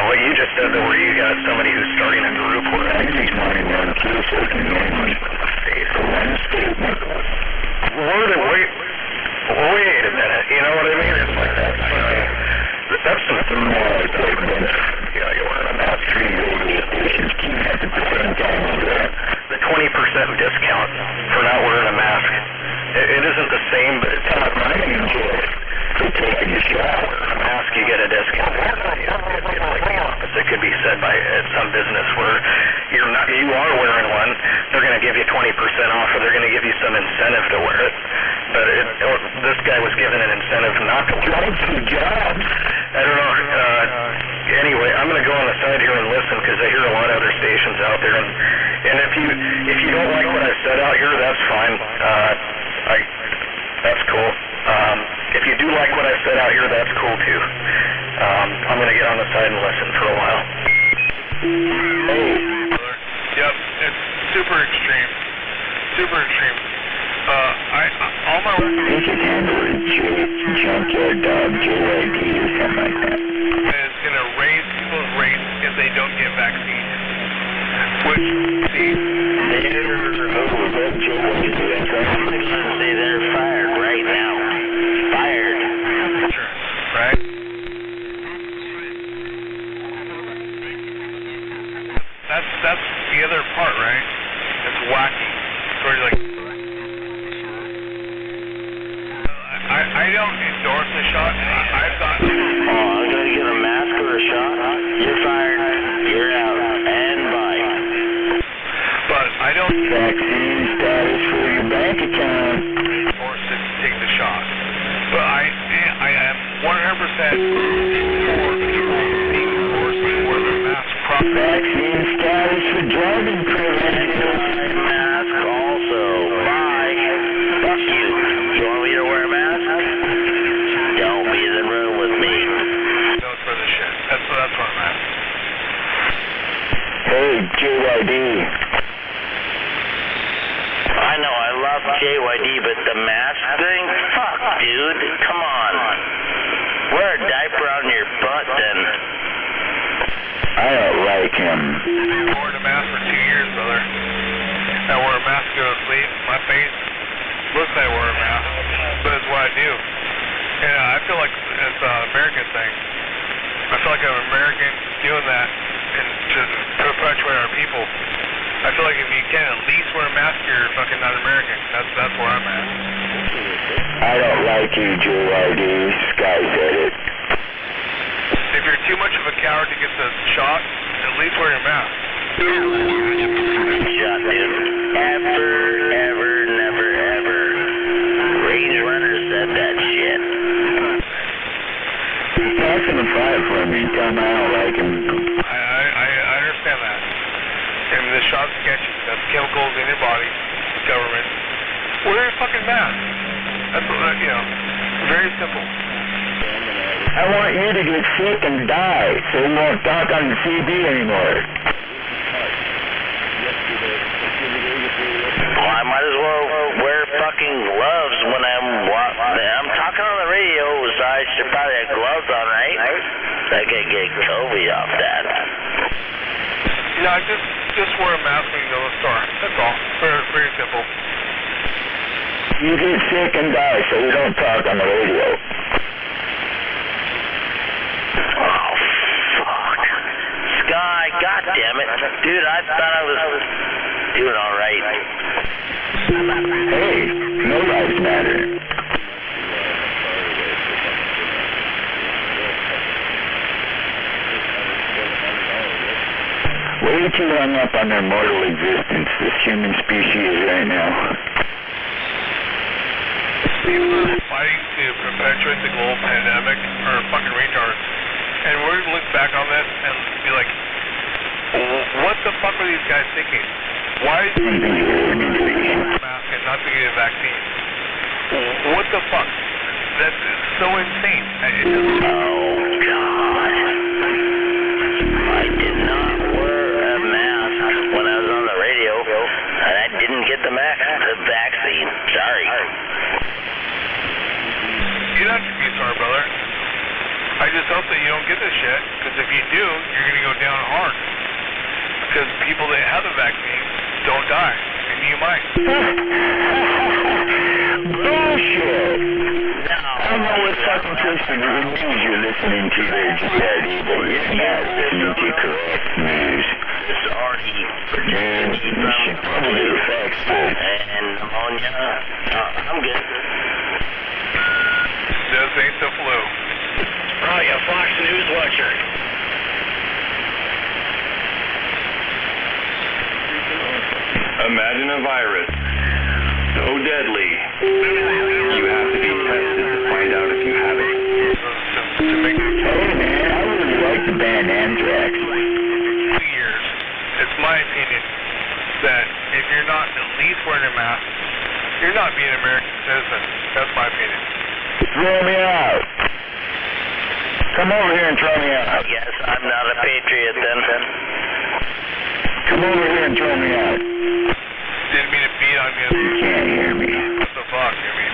[SPEAKER 3] What you just said, where you got somebody who's starting a group where I think he's wanting to kill something going on the face of one statement. Wait a minute, you know what I mean? It's like that's something more like you're wearing a mask, treating your patients, keeping at the same time over there. The 20% discount for not wearing a mask. It isn't the same, but it's not money for taking a shower. A mask, you get a discount. It's like the opposite could be said by some business where you are wearing one, they're going to give you 20% off, or they're going to give you some incentive to wear it. But this guy was given an incentive not to wear it. Jobs. I don't know. Anyway, I'm going to go on the side here and listen because I hear a lot of other stations out there. And if you don't like what I've said out here, that's fine. That's cool. If you do like what I said out here, that's cool too. I'm going to get on the side and listen for a while.
[SPEAKER 1] Yep, it's super extreme. Super extreme. All my work
[SPEAKER 5] They could handle it, junkyard dog, JYD, or something like that.
[SPEAKER 1] is going to raise people's rates if they don't get vaccines. Which, see,
[SPEAKER 2] they're fired right now. Fired.
[SPEAKER 1] right? That's the other part, right? It's wacky. So you're like, I don't endorse the shot. I've got.
[SPEAKER 2] Oh, I'm going to get a mask or a shot. You're fired. You're out. And bye.
[SPEAKER 1] But I don't
[SPEAKER 5] Vaccine status for your bank account.
[SPEAKER 1] force to take the shot. But I am 100% for people being forced to wear their mask properly.
[SPEAKER 5] Vaccine status for driving prevention.
[SPEAKER 2] Mask also. Bye. Fuck you. You want me to wear a mask? Don't be in the room with me.
[SPEAKER 1] Don't for the shit. That's what I'm at.
[SPEAKER 5] Hey, JYD.
[SPEAKER 2] I know, I love JYD, but the mask thing? Fuck, dude. Come on. Wear a diaper on your butt, then.
[SPEAKER 5] I don't like him.
[SPEAKER 1] I've worn a mask for 2 years, brother. I wear a mask to go to sleep. My face looks like I wear a mask, but it's what I do. And I feel like it's an American thing. I feel like I'm American doing that and just perpetuate our people. I feel like if you can at least wear a mask, you're fucking not American. That's where I'm at.
[SPEAKER 5] I don't like you, JYD. Sky said it.
[SPEAKER 1] If you're too much of a coward to get the shot, at least wear your mask.
[SPEAKER 2] Shot, dude. Ever, never, ever. Range Runner said that shit.
[SPEAKER 5] He's passing the fire for me. Tell him I don't like him.
[SPEAKER 1] I understand that. And the shot's sketchy. That's chemicals in your body. Government. Wear your fucking mask. That's what, very simple.
[SPEAKER 5] I want you to get sick and die so you won't talk on the CD anymore.
[SPEAKER 2] Well, I might as well wear fucking gloves when I'm talking on the radio, so I should probably have gloves on, right? So I can get COVID off that.
[SPEAKER 1] No, just wear a mask when you go to the store. That's all. Very simple.
[SPEAKER 5] You get sick and die so we don't talk on the radio.
[SPEAKER 2] Oh, fuck. Sky, goddammit. Dude, I thought I was doing all right.
[SPEAKER 5] Hey, no lives matter. Way too hung up on their mortal existence, this human species right now.
[SPEAKER 1] People that are fighting to perpetuate the global pandemic are fucking retards. And we're going to look back on this and be like, what the fuck are these guys thinking? Why is mask and not to get a vaccine? What the fuck? That's so insane.
[SPEAKER 2] Oh, God. I did not wear a mask when I was on the radio, and I didn't get the vaccine. Sorry.
[SPEAKER 1] You don't have to be sorry, brother. I just hope that you don't get this shit, because if you do, you're going to go down hard. Because people that have the vaccine don't die, and you might.
[SPEAKER 5] Bullshit!
[SPEAKER 2] No.
[SPEAKER 5] I don't know what fucking twisted news you're listening to there, JYD, but you're not listening to correct news.
[SPEAKER 2] virus already protected me from flu and pneumonia. I'm good.
[SPEAKER 1] This ain't the flu.
[SPEAKER 3] Right, a Fox News watcher.
[SPEAKER 6] Imagine a virus so deadly, you have to be tested to find out if you have it.
[SPEAKER 1] To make
[SPEAKER 5] Hey man, I really like the band Anthrax.
[SPEAKER 1] 2 years, it's my opinion that if you're not at least wearing a mask, you're not being an American citizen. That's my opinion.
[SPEAKER 5] Throw me out. Come over here and throw me
[SPEAKER 2] I
[SPEAKER 5] out.
[SPEAKER 2] guess I'm not a patriot then.
[SPEAKER 5] Come over here and throw me out.
[SPEAKER 1] Didn't mean to beat on you.
[SPEAKER 5] You can't hear me.
[SPEAKER 1] What the fuck? I mean,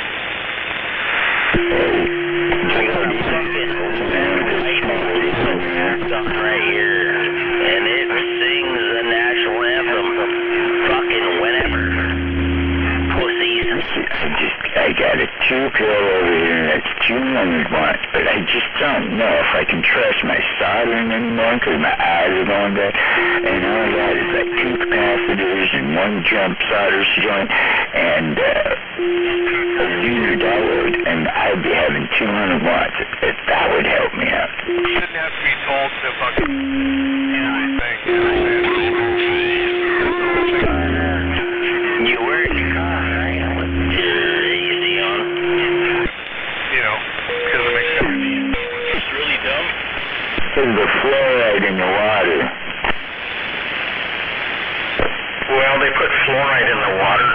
[SPEAKER 2] Something right here, and it sings the national anthem. Fucking whenever. Pussies.
[SPEAKER 5] I got a 2 pill over here that's 200 watts, but I just don't know if I can trust my soldering anymore because my eyes are going bad. And all I got is like 2 capacitors and 1 jump solder joint and a lunar diode, and I'd be having 200 watts. If that would help me out.
[SPEAKER 1] you shouldn't have to be told to fucking thing.
[SPEAKER 2] You were in your car, right? With your AC on.
[SPEAKER 1] You know, because it makes sense.
[SPEAKER 2] It's really dumb.
[SPEAKER 5] There's the fluoride in the water.
[SPEAKER 3] Well, they put fluoride in the water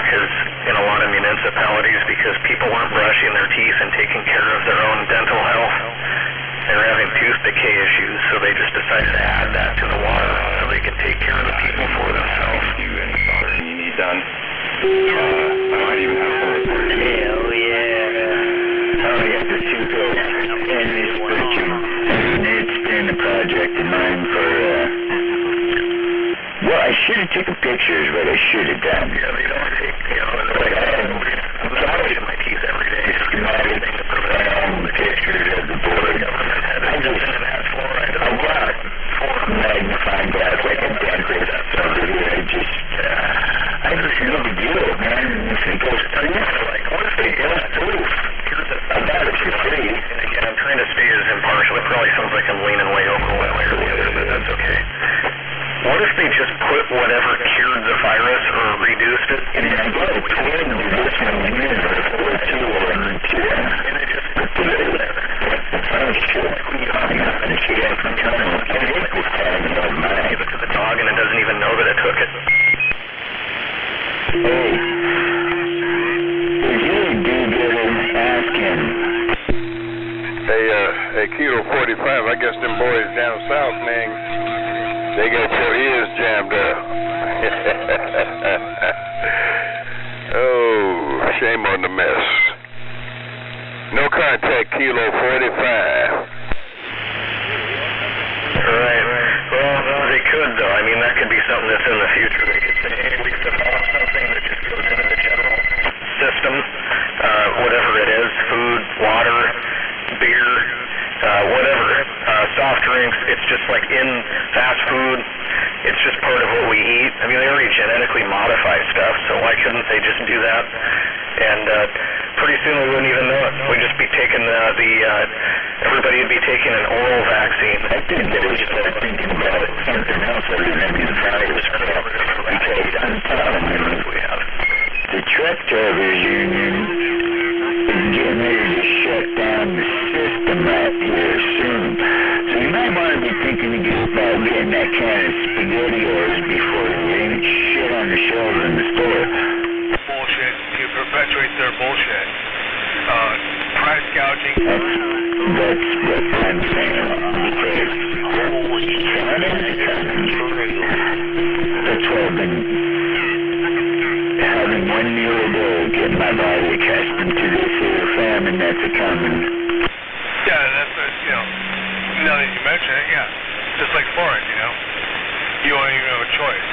[SPEAKER 3] in a lot of municipalities because people weren't brushing their teeth and taking care of their own dental health. They were having tooth decay issues, so they just decided to add that to the water so they could take care of the people for themselves.
[SPEAKER 6] You any soldering you need done. I might even have some reports.
[SPEAKER 2] Hell yeah.
[SPEAKER 5] Oh, yeah, the 2 pills. And this picture. And it's been a project of mine for, well, I should have taken pictures, but I should have done.
[SPEAKER 3] Yeah, they don't take, I'm brushing my teeth every day. Everything to prevent
[SPEAKER 5] Pictures of the board.
[SPEAKER 3] I just didn't have fluoride in the water.
[SPEAKER 5] Magnifying glass like a dentist. So I just need to do it, man. If it goes through,
[SPEAKER 3] Like, what if they get proof?
[SPEAKER 5] I got it for free.
[SPEAKER 3] And again, I'm trying to stay as impartial. It probably sounds like I'm leaning way over one way or the other, but that's okay. What if they just put whatever cured the virus or reduced it?
[SPEAKER 5] And I got a twin of this one here, or 2 or 2.
[SPEAKER 3] And they just put it in there.
[SPEAKER 5] Oh, shit. And she got some kind of chemical pattern of mine.
[SPEAKER 3] Give it to the dog and it doesn't even know that it took it.
[SPEAKER 5] Hey, if you do get him, ask him.
[SPEAKER 7] Hey, Kilo 45, I guess them boys down south, man, they got your ears jammed up. Oh, shame on the mess. No contact, Kilo 45.
[SPEAKER 3] Right. Well, they could, though. I mean, that could be something that's in the future. They could say, hey, we developed something that just goes into the general system, whatever it is, food, water, beer, whatever, soft drinks. It's just like in fast food. It's just part of what we eat. I mean, they already genetically modify stuff, so why couldn't they just do that? And pretty soon we wouldn't even know it. We'd just be taking everybody would be taking an oral vaccine.
[SPEAKER 5] I think they were just thinking about something else other than these virus crap. Because I'm telling you, the truck drivers union is getting ready to shut down the system right here soon. So you might want to be thinking about getting that can of SpaghettiOs before you ain't shit on the shelves in the store.
[SPEAKER 1] Bullshit to perpetuate their bullshit. Price gouging.
[SPEAKER 5] That's what I'm saying. Because that's why I've been having 1 meal a day, getting my body accustomed to this here famine that's a-coming.
[SPEAKER 1] Yeah, that's what, now that you mention it, yeah. Just like foreign, you won't even have a choice.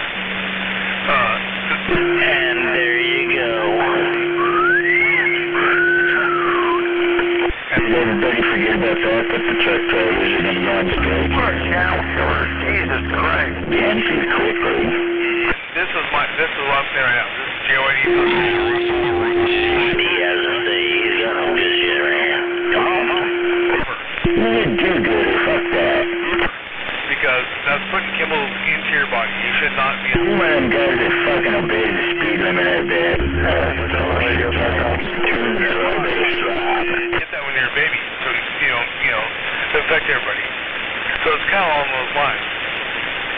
[SPEAKER 2] And there you go.
[SPEAKER 5] Did everybody forget about that? That the truck drivers are going to go on strike?
[SPEAKER 3] Jesus Christ.
[SPEAKER 5] And she's quickly.
[SPEAKER 1] This is what I'm saying right now. This is JYD.
[SPEAKER 2] He has to say he's got no good shit around.
[SPEAKER 5] You didn't do good. Fuck that.
[SPEAKER 1] Because that's putting chemicals into your body. You should not be.
[SPEAKER 5] You one of them guys that fucking obey the speed limit at that.
[SPEAKER 1] Get that when you're a baby, so to affect everybody. So it's kind of along those lines.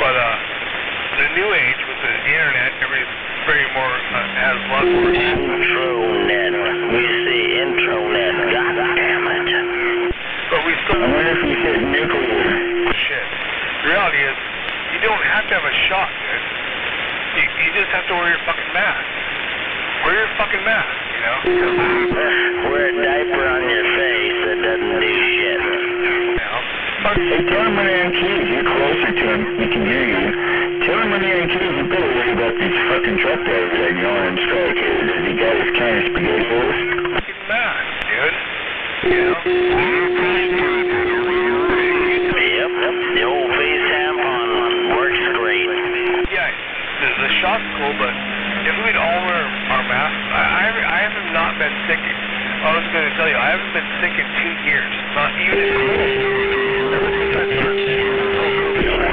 [SPEAKER 1] But the new age with the internet, everybody's very more has a lot more.
[SPEAKER 2] Intronet. We see intronet. God damn it.
[SPEAKER 1] But we still.
[SPEAKER 5] I wonder if we said nuclear.
[SPEAKER 1] Shit. The reality is, you don't have to have a shot, dude. You just have to wear your fucking mask. Wear your fucking mask, you know?
[SPEAKER 2] Wear a diaper on your face that doesn't do shit.
[SPEAKER 5] Hey, tell him when they're in keys. You're closer to him. He can hear you. Tell him when they're in keys. You better worry about these fucking truck drivers that are on strike here. Does he got his can of spaghettios?
[SPEAKER 1] Fucking mask, dude. You know?
[SPEAKER 2] Yep. The old face tampon works great.
[SPEAKER 1] Yeah, the shot's cool, but if we'd all wear our masks, I haven't not been sick. I was going to tell you, I haven't been sick in 2 years. Not even.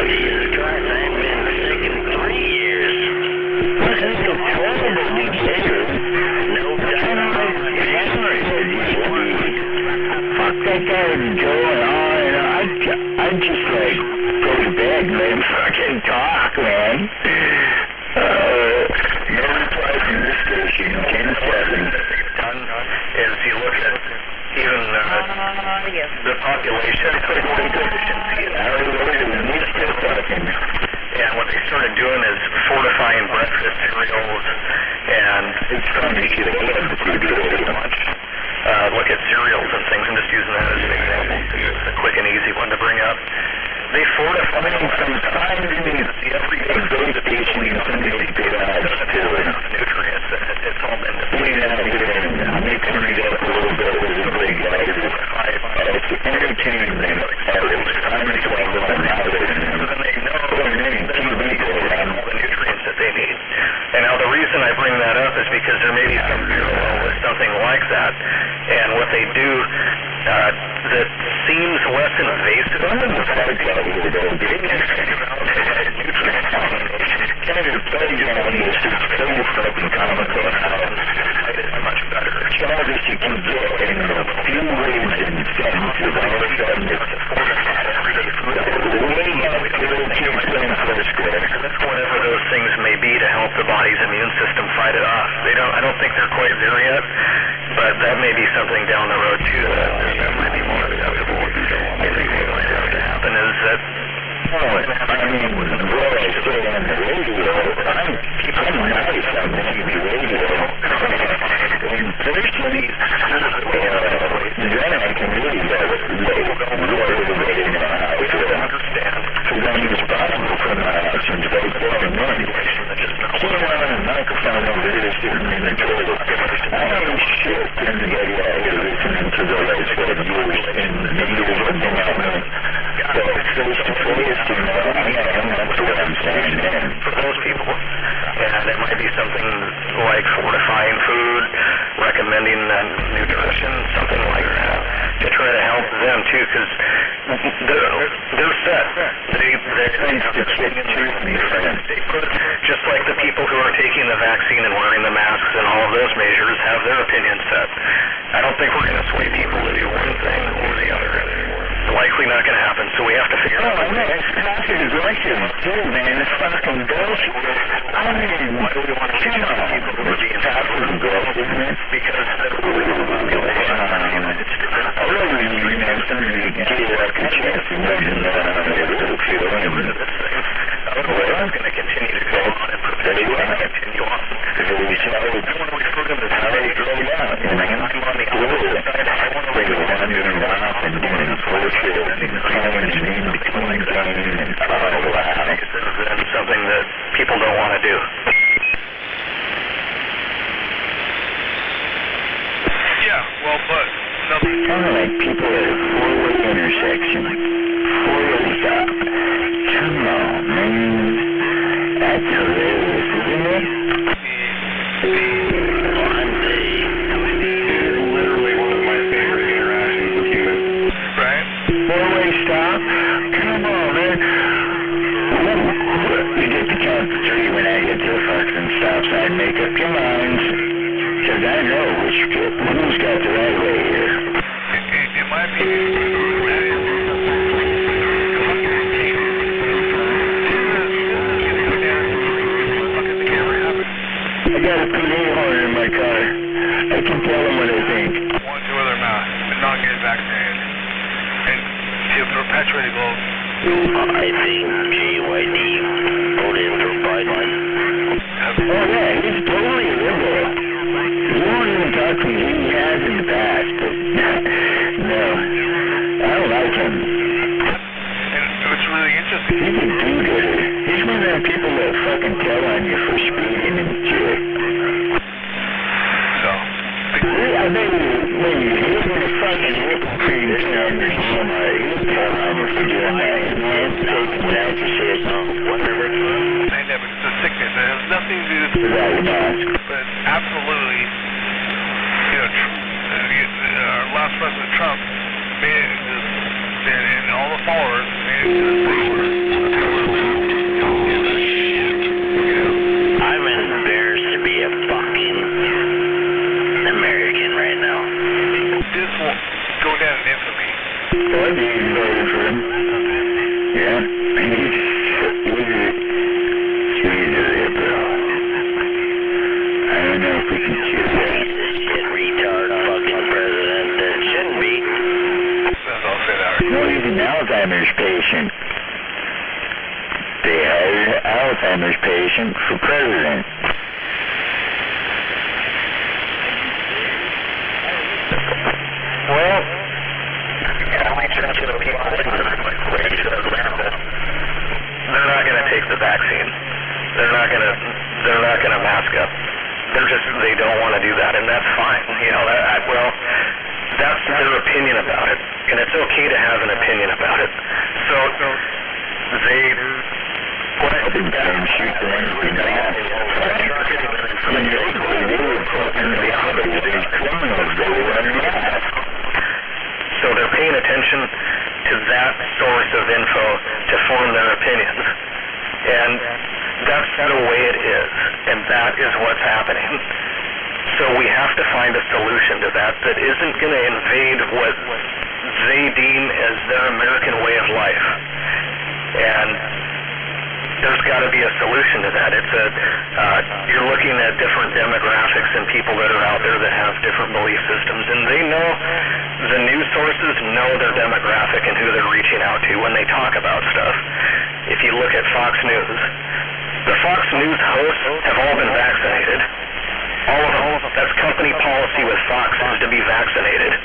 [SPEAKER 2] Jesus Christ, I ain't been sick in 3 years.
[SPEAKER 5] This is a terrible dictator.
[SPEAKER 2] No doubt.
[SPEAKER 5] Fuck that guy with Joe and all, I'd just like go to bed and let him fucking talk, man. No reply from this station, 10-7.
[SPEAKER 3] Is you look at even the population efficiency. And what they started doing is fortifying breakfast cereals, and it's trying to get lunch. Look at cereals and things. I'm just using that as an example. It's a quick and easy one to bring up. They fortify from time to everyday vegetation and nutrients. It's all been
[SPEAKER 5] They turn it up a little bit with a big guy. It's entertainment. It's time to go on how they know all
[SPEAKER 3] the nutrients that they need. And now the reason I bring that up is because there may be some parallel with something like that. And what they do that seems less invasive. Much better.
[SPEAKER 5] Charges you can get in a few ways and sentences all of a sudden it's
[SPEAKER 3] whatever those things may be to help the body's immune system fight it off. I don't think they're quite there yet, but that may be something down the road too that might be more acceptable. I think what might have to happen is that
[SPEAKER 5] I mean, well, I stay on the radio. I'm nice on maybe radio. And personally, then I can really
[SPEAKER 3] understand.
[SPEAKER 5] Because I'm responsible for my actions right there and then. Sitting on a microphone over here sitting in the toilet. I ain't shit anybody out here listening to the last 12 years in the needles of the mountain. So face to face, that's what I'm saying, man.
[SPEAKER 3] For those people, and it might be something like fortifying food, recommending nutrition, something like that, to try to help them too, because they're set. They put, just like the people who are taking the vaccine and wearing the masks and all of those measures have their opinions set. I don't think we're going to sway people to do one thing or the other. Likely not going to happen, so we have to figure out.
[SPEAKER 5] Oh, man, it's passive aggressive too, man. It's fucking bullshit. I mean,
[SPEAKER 3] why do we want to
[SPEAKER 5] come on.
[SPEAKER 3] people who are being
[SPEAKER 5] passive aggressive, man?
[SPEAKER 3] Because the population
[SPEAKER 5] I really mean, man, somebody to get like a chance to mention that little feel
[SPEAKER 3] this thing. Otherwise, it's going to continue to go on and continue on. When we put them as how they go down, I'm on the opposite side. I want to
[SPEAKER 5] and doing bullshit, coming in between games and
[SPEAKER 3] and something that people don't want to do.
[SPEAKER 1] Yeah, well, but nothing.
[SPEAKER 5] Kind of like people at a four-way intersection. Four-way stop. Come on. make up your minds, because I know who's got the right way here.
[SPEAKER 1] In my opinion, that is...
[SPEAKER 5] I got a PA horn in my car. I can tell them what I think.
[SPEAKER 1] One to their mouth and not get vaccinated. And to perpetuate the goal.
[SPEAKER 2] I think JYD voted in for Biden.
[SPEAKER 5] Oh yeah, he's totally a liberal. He won't even talk to me. He has in the past, but no, I don't like him.
[SPEAKER 1] And it's really interesting.
[SPEAKER 5] He's a do-gooder. He's one of them people that fucking tell on you for speeding and shit.
[SPEAKER 1] So,
[SPEAKER 5] I bet when you hit the fucking cream down your Walmart, he'll tell on you for doing that. And taking down for shit. Whatever.
[SPEAKER 1] pandemic, it's a sickness. It has nothing to do with but absolutely, you know, our last president Trump made it into and all the followers made it into this
[SPEAKER 2] I'm embarrassed to be a fucking American right now.
[SPEAKER 1] This will go down in infamy.
[SPEAKER 5] Well, I'd be voting for him. Yeah. He's a liberal. I don't know if we can choose that.
[SPEAKER 2] Shit retard fucking president that shouldn't be.
[SPEAKER 1] I'll say that.
[SPEAKER 5] No, he's an Alzheimer's patient. They hired an Alzheimer's patient for president.
[SPEAKER 3] Well, they're not going to take the vaccine. They're not going to mask up. They don't want to do that, and that's fine. You know, that's their opinion about it, and it's okay to have an opinion about it. So they
[SPEAKER 5] Shoot anything off.
[SPEAKER 3] So they're paying attention to that source of info to form their opinions. And that's the way it is. And that is what's happening. So we have to find a solution to that isn't going to invade what they deem as their American way of life. And there's got to be a solution to that. You're looking at different demographics and people that are out there that have different belief systems, and they know, the news sources know their demographic and who they're reaching out to when they talk about stuff. If you look at Fox News, the Fox News hosts have all been vaccinated. All of them. That's company policy with Fox is to be vaccinated.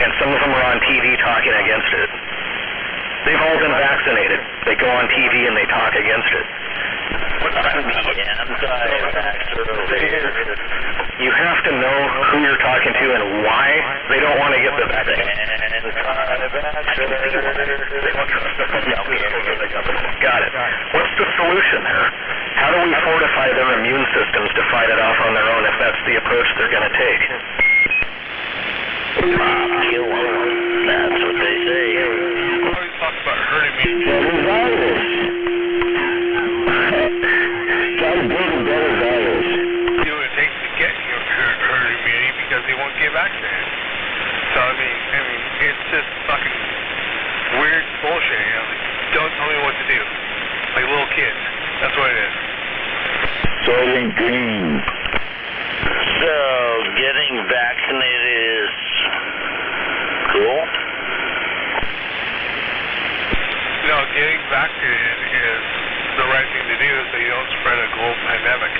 [SPEAKER 3] And some of them are on TV talking against it. They've all been vaccinated. They go on TV and they talk against it. You have to know who you're talking to and why they don't want to get the vaccine. Got it. What's the solution there? How do we fortify their immune systems to fight it off on their own if that's the approach they're going to take?
[SPEAKER 2] Kill one. That's what they say.
[SPEAKER 1] Talk about herd immunity.
[SPEAKER 5] Better virus. Gotta build a better virus.
[SPEAKER 1] See what it takes to get herd immunity because they won't get vaccinated. So I mean, it's just fucking weird bullshit. You know, like, don't tell me what to do. Like little kids. That's what it is.
[SPEAKER 5] Soylent Green.
[SPEAKER 2] So getting vaccinated is cool.
[SPEAKER 1] No, getting vaccinated is the right thing to do so you don't spread a global pandemic.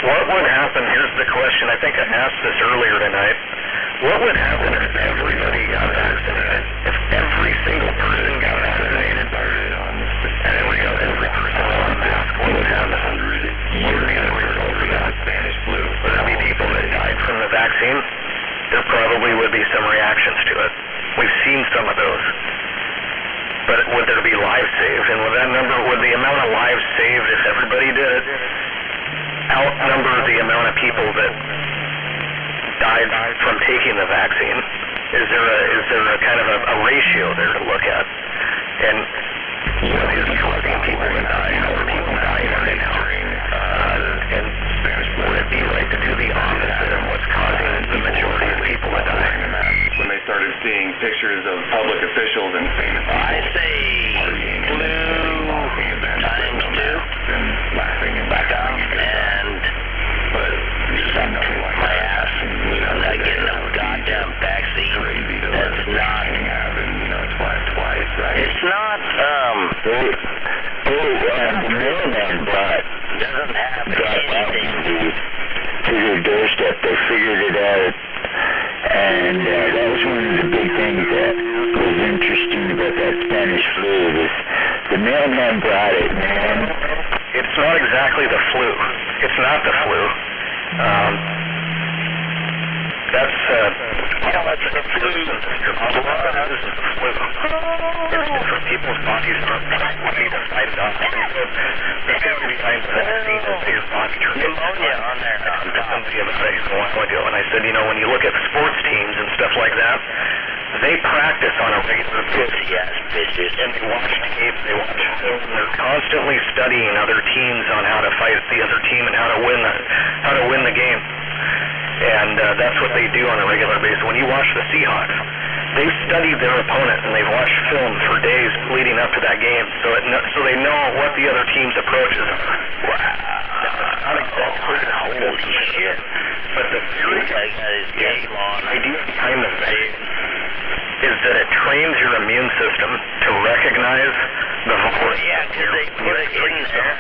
[SPEAKER 3] What would happen, here's the question, I think I asked this earlier tonight. What would happen if everybody got vaccinated? If every single person got vaccinated? And every person wore a mask, what would happen? You're going to work over that Spanish flu. Would there be people that died from the vaccine? There probably would be some reactions to it. We've seen some of those. But would there be lives saved? And would the amount of lives saved if everybody did it outnumber the amount of people that died from taking the vaccine? Is there a kind of a ratio there to look at? And what is causing people to die? How are people dying right now? And would it be right to do the opposite of what's causing the majority of people to die?
[SPEAKER 6] When they started seeing pictures of public officials and famous people,
[SPEAKER 2] I say blue times 2, back up, and suck my ass. I'm not getting a goddamn vaccine. That's not. It's not.
[SPEAKER 5] The mailman brought
[SPEAKER 2] Doesn't have anything.
[SPEAKER 5] to their doorstep. They figured it out. And that was one of the big things that was interesting about that Spanish flu. The mailman brought it, man.
[SPEAKER 3] It's not exactly the flu. It's not the flu. That's the flu. This is the flu. It's different people's bodies are ready to fight it off. The theory behind the vaccine is your body
[SPEAKER 2] Pneumonia on there.
[SPEAKER 3] And I said, when you look at sports teams and stuff like that, they practice on a regular basis.
[SPEAKER 2] Yes, bitches.
[SPEAKER 3] And they watch games, they watch film, and they're constantly studying other teams on how to fight the other team and how to win the game. And that's what they do on a regular basis. When you watch the Seahawks, they've studied their opponent and they've watched film for days leading up to that game, so they know what the other team's approaches are.
[SPEAKER 2] Wow.
[SPEAKER 3] Not exactly.
[SPEAKER 2] Holy shit.
[SPEAKER 3] But the theory idea behind the vaccine is that it trains your immune system to recognize the virus.
[SPEAKER 2] Yeah, because they put it in there.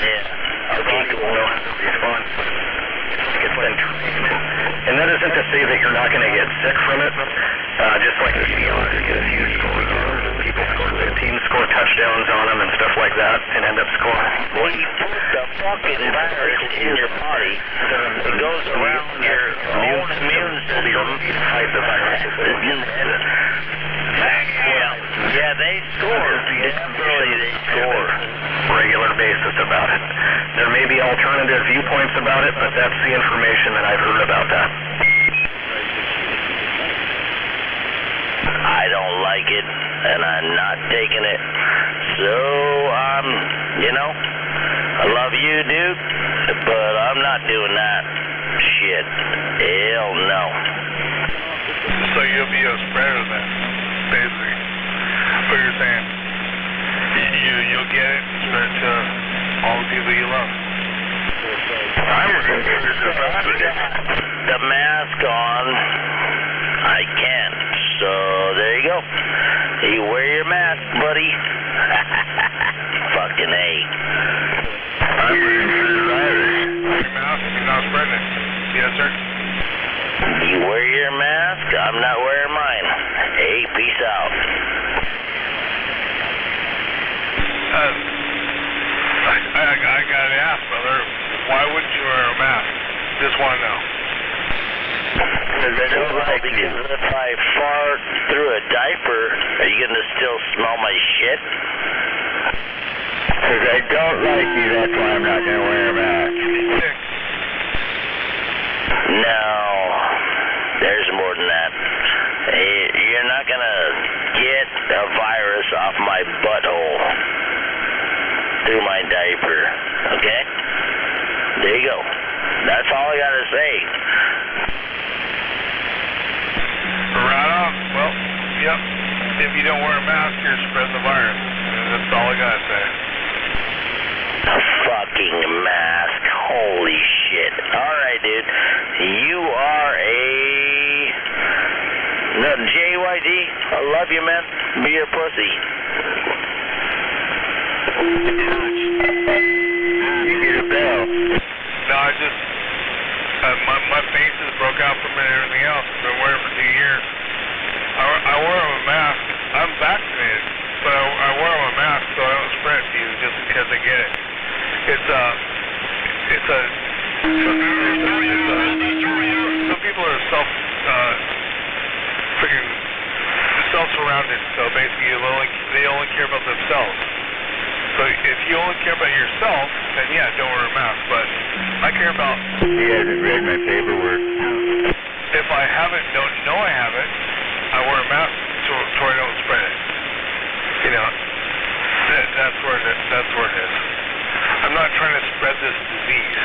[SPEAKER 2] Yeah. Okay, cool.
[SPEAKER 3] Response. It's been trained. And that isn't to say that you're not going to get sick from it. Just like the Seahawks get a few scores on them. People score, the team score touchdowns on them and stuff like that and end up scoring.
[SPEAKER 2] When you put the fucking virus in your body, it goes around your own immune system.
[SPEAKER 3] Fight the virus.
[SPEAKER 2] Yeah, they score. Definitely they score.
[SPEAKER 3] Regular basis about it. There may be alternative viewpoints about it, but that's the information that I've heard about that.
[SPEAKER 2] I don't like it, and I'm not taking it. So, I love you, dude, but I'm not doing that shit. Hell no.
[SPEAKER 1] So you'll be a spreader then, basically. What you're saying. You'll get it and spread it to all the people you love.
[SPEAKER 2] The mask on, I can't. So there you go. You wear your mask, buddy. Fucking A.
[SPEAKER 5] I'm ready for the virus.
[SPEAKER 1] Your mask, you're not spreading it. Yes, sir.
[SPEAKER 2] You wear your mask, I'm not wearing mine. Hey, peace out.
[SPEAKER 1] I gotta ask, brother, why wouldn't you wear a mask? Just want to know.
[SPEAKER 2] Because if I fart through a diaper, are you going to still smell my shit?
[SPEAKER 5] Because I don't like you, that's why I'm not going to wear a mask.
[SPEAKER 2] No, there's more than that. You're not going to get a virus off my butthole through my diaper, okay? There you go. That's all I got to say.
[SPEAKER 1] Right on. Well, yep. If you don't wear a mask, you're spreading the virus. That's all I gotta say.
[SPEAKER 2] A fucking mask. Holy shit. Alright, dude. You are JYD. I love you, man. Be your pussy.
[SPEAKER 5] You get a bell.
[SPEAKER 1] No, I just... my face is broke out from it and everything else. I've been wearing it for 2 years. I wear a mask. I'm vaccinated, but I wear a mask so I don't spread it to you just because I get it. Some people are self-surrounded, so basically they only care about themselves. So if you only care about yourself, then yeah, don't wear a mask, but I care about...
[SPEAKER 5] He hasn't read my paperwork.
[SPEAKER 1] If I don't know I have it, I wear a mask so I don't spread it. You know, that's where it is. I'm not trying to spread this disease.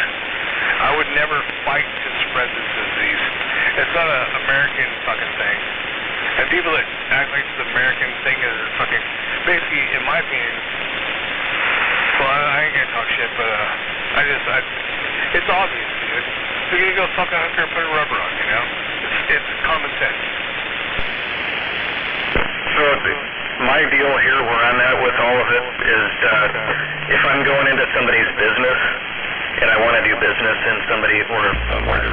[SPEAKER 1] I would never fight to spread this disease. It's not an American fucking thing. And people that act like the American thing is fucking, basically, in my opinion, well, I ain't gonna talk shit, but it's obvious, dude. They're gonna go fuck a hooker and put a rubber on, you know? It's common sense.
[SPEAKER 3] So my deal here where I'm at with all of it is if I'm going into somebody's business and I want to do business in somebody where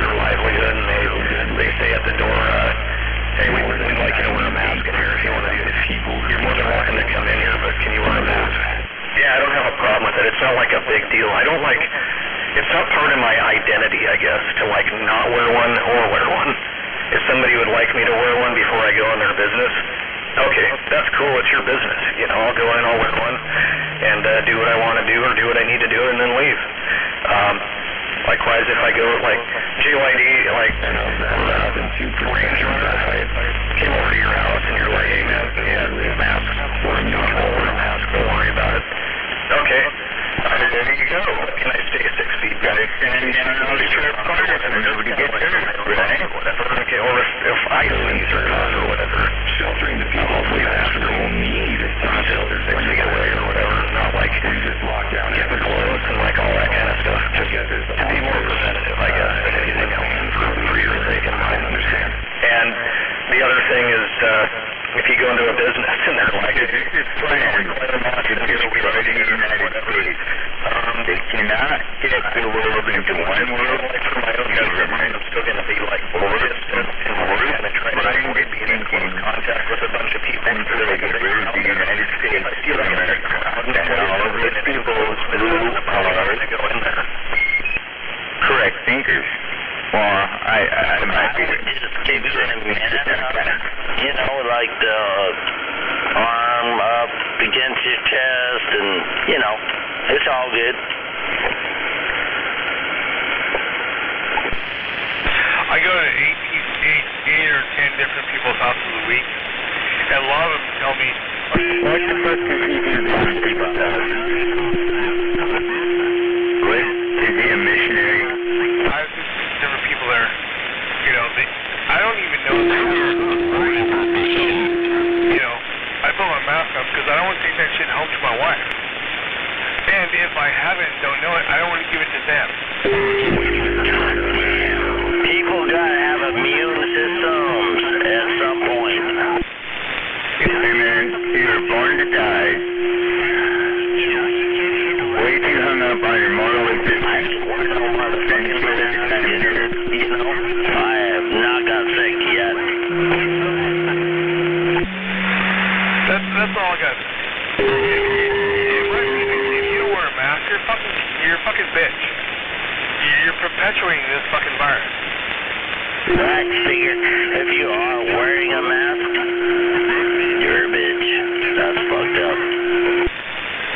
[SPEAKER 3] their livelihood and they say at the door, hey, we'd like you to wear a mask in here if you want to do this. You're more than welcome to come in here, but can you wear a mask? Yeah, I don't have a problem with it. It's not like a big deal. It's not part of my identity, I guess, to like not wear one or wear one. If somebody would like me to wear one before I go in their business, okay, that's cool, it's your business. You know, I'll go in, I'll wear one, and do what I want to do or do what I need to do and then leave. Likewise, if I go like JYD, like, I know that happens to arrangements. If I came over to your house and you're like, hey man, yeah, mask, wear a mask, don't worry about it. Okay, there you go. Can I stay 6 feet back? Gotta stand down on the trip card and nobody gets hurt, right? Whatever. Okay, or if I sneeze or cough or whatever, sheltering the people, hopefully that's what we'll need. It's not shelter 6 feet away or whatever, not like get the clothes and like all that kind of stuff. Just to be more preventative, I guess, than anything else for your sake and mine, understand? And the other thing is, if you go into a business and they're like, it's planned, wear a mask in here, we already in the United States. They cannot get the world into one world. Like for my own government, I'm still going to be like distant and kind of trying to be in close contact with a bunch of people until they get rid of the United States. I feel like I'm and all of the people's blue cars go in there. Correct thinkers. Well, I might be just keep doing you know, like the arm up against your chest and, you know, it's all good.
[SPEAKER 1] I go to 8 or 10 different people's houses a week, and a lot of them tell me, what the fuck did you do to these people's houses? What? To be a missionary? I've just seen different people there, you know, I don't even know if they're you know, I put my mask on because I don't want to take that shit home to my wife. And if I haven't, don't know it, I don't want to give it to them.
[SPEAKER 2] People gotta have immune systems at some point.
[SPEAKER 5] Hey man, you were born to die. Way too hung up on your moral existence.
[SPEAKER 2] You know, I have not got sick yet.
[SPEAKER 1] That's all I got. If you don't wear a mask, you're a fucking bitch. You're perpetuating this fucking virus.
[SPEAKER 2] I figure if you are wearing a mask, you're a bitch. That's fucked up.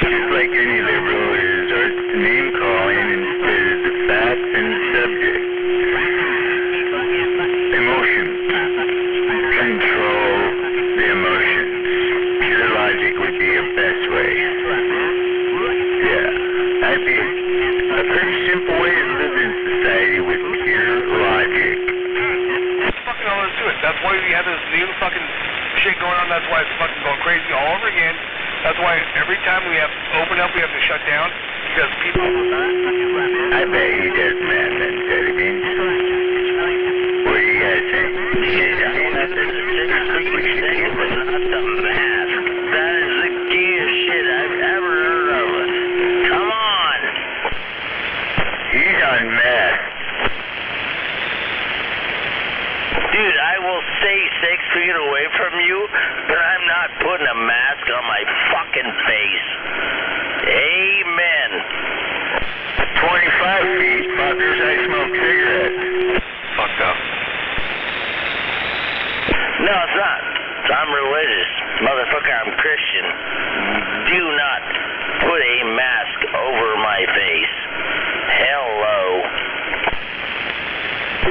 [SPEAKER 5] Just like any liberal resorts to name calling instead of the facts and subject. Emotion. Control the emotions. Pure logic would be your best way. Yeah, that'd be a pretty simple way to live in society with pure logic.
[SPEAKER 1] Fucking all there to it. That's why we have this new fucking shit going on. That's why it's fucking going crazy all over again. That's why every time we have to open up, we have to shut down because people.
[SPEAKER 5] I bet he does methamphetamine. What do you guys think?
[SPEAKER 2] That's not the mask. That is the gayest shit I've ever heard of. Come on.
[SPEAKER 5] He's on meth.
[SPEAKER 2] Dude, I will stay 6 feet away from you, but I'm not putting a mask on my fucking face. Amen.
[SPEAKER 5] 25 feet, fuckers, I smoke cigarettes.
[SPEAKER 1] Fucked up.
[SPEAKER 2] No, it's not. I'm religious. Motherfucker, I'm Christian. Do not put a mask over my face. Hello.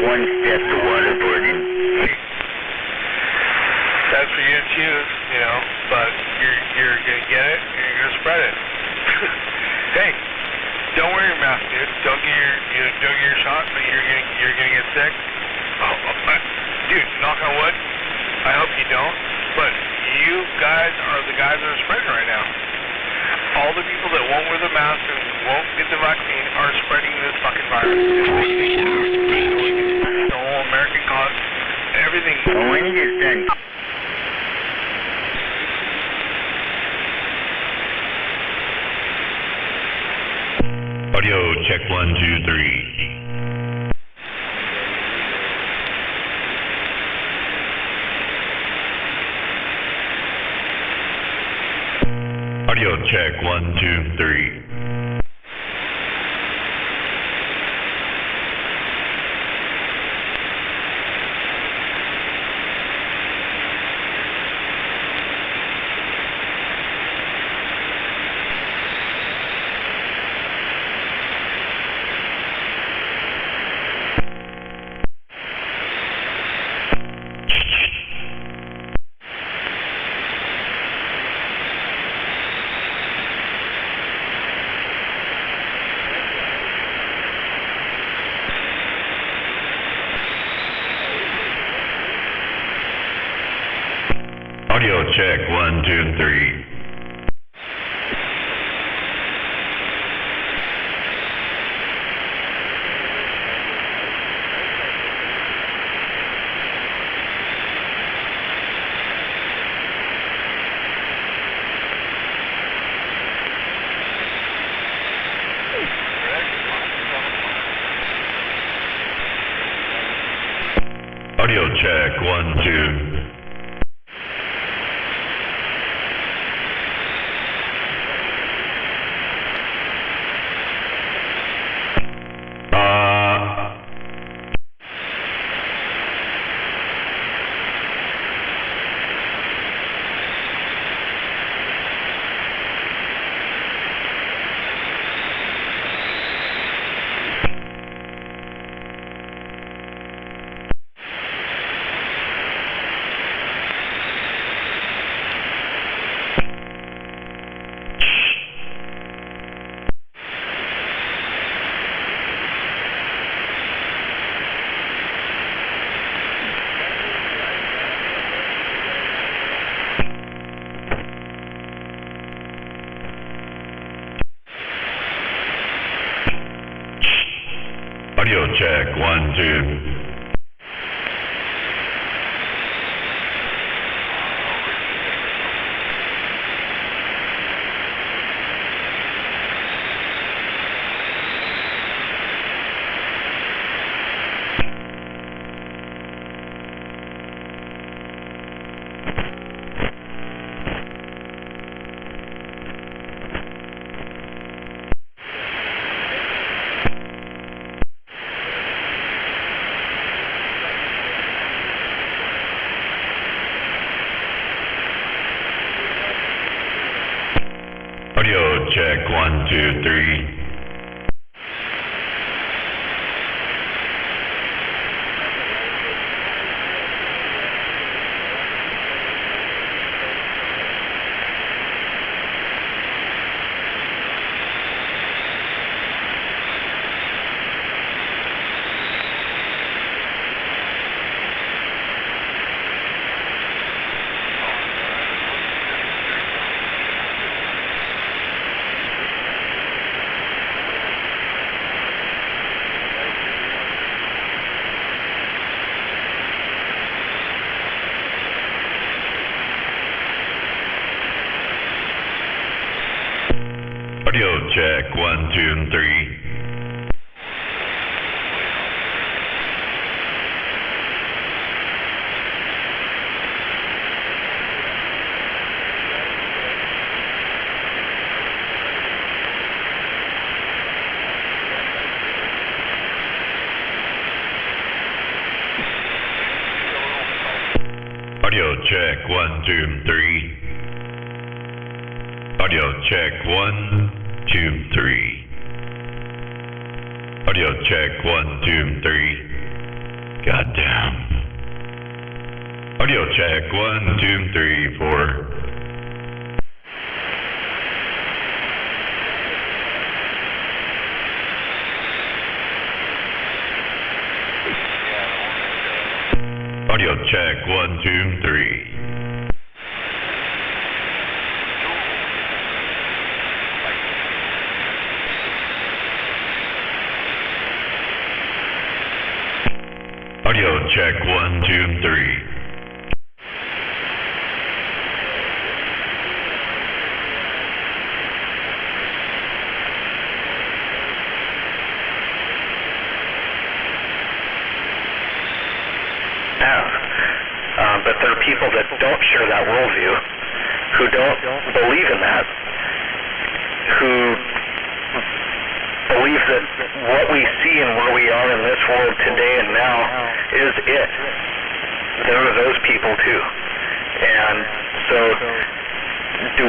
[SPEAKER 5] One step to waterboarding.
[SPEAKER 1] you're gonna get it and you're gonna spread it. Hey, don't wear your mask, dude. Don't get your shot, but you're gonna get sick. Dude, knock on wood. I hope you don't. But you guys are the guys that are spreading right now. All the people that won't wear the mask and won't get the vaccine are spreading this fucking virus. The whole American cause, everything.
[SPEAKER 4] Well, when you get done.
[SPEAKER 8] Audio check 1, 2, 3. Audio check 1, 2, 3. Audio check 1, 2, 3. Audio check 1, 2. Audio check 1, 2. Audio check 1, 2, 3. Audio check 1, 2, 3. Audio check 1, 2, 3. Audio check 1, 2, 3. Audio check 1, 2, 3. Goddamn. Audio check 1, 2, 3, 4. Audio check 1, 2, 3. Audio check 1, 2, 3.
[SPEAKER 3] But there are people that don't share that worldview, who don't believe in that, who believe that what we see and where we are in this world today and now is it. There are those people too. And so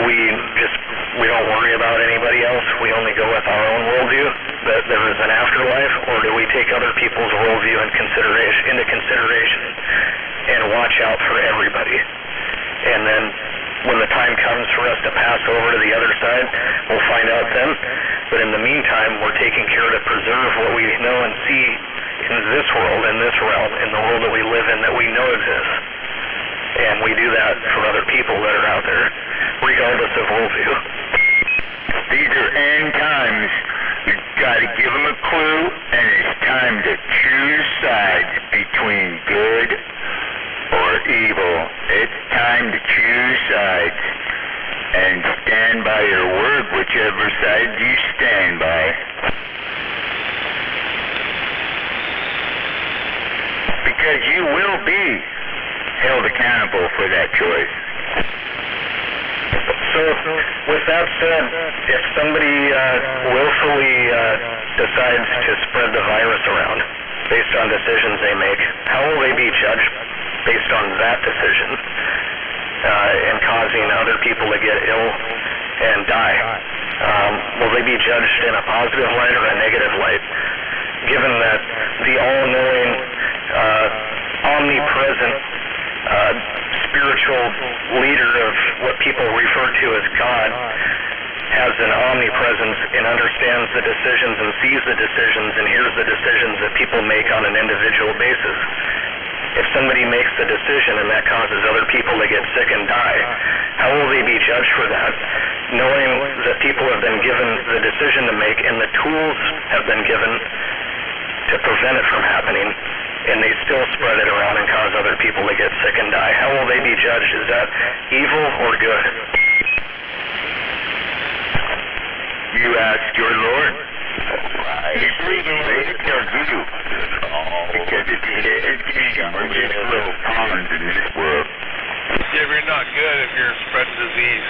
[SPEAKER 3] we don't worry about anybody else, we only go with our own worldview, that there is an afterlife, or do we take other people's worldview into consideration and watch out for everybody? And then when the time comes for us to pass over to the other side, we'll find out then. But in the meantime, we're taking care to preserve what we know and see in this world, in this realm, in the world that we live in, that we know exists. And we do that for other people that are out there, regardless of worldview.
[SPEAKER 5] These are end times. You've got to give them a clue, and it's time to choose sides between good or evil. It's time to choose sides and stand by your word, whichever side you stand by. Because you will be held accountable for that choice.
[SPEAKER 3] So, with that said, if somebody willfully decides to spread the virus around based on decisions they make, how will they be judged based on that decision and causing other people to get ill and die? Will they be judged in a positive light or a negative light? Given that the all-knowing, omnipresent, spiritual leader of what people refer to as God has an omnipresence and understands the decisions and sees the decisions and hears the decisions that people make on an individual basis. If somebody makes the decision and that causes other people to get sick and die, how will they be judged for that, knowing that people have been given the decision to make and the tools have been given to prevent it from happening, and they still spread it around and cause other people to get sick and die? How will they be judged? Is that evil or good?
[SPEAKER 5] You ask your Lord. He tells you. Because it's just little ponds in this world.
[SPEAKER 1] Yeah, if you're not good, if you're spreading disease.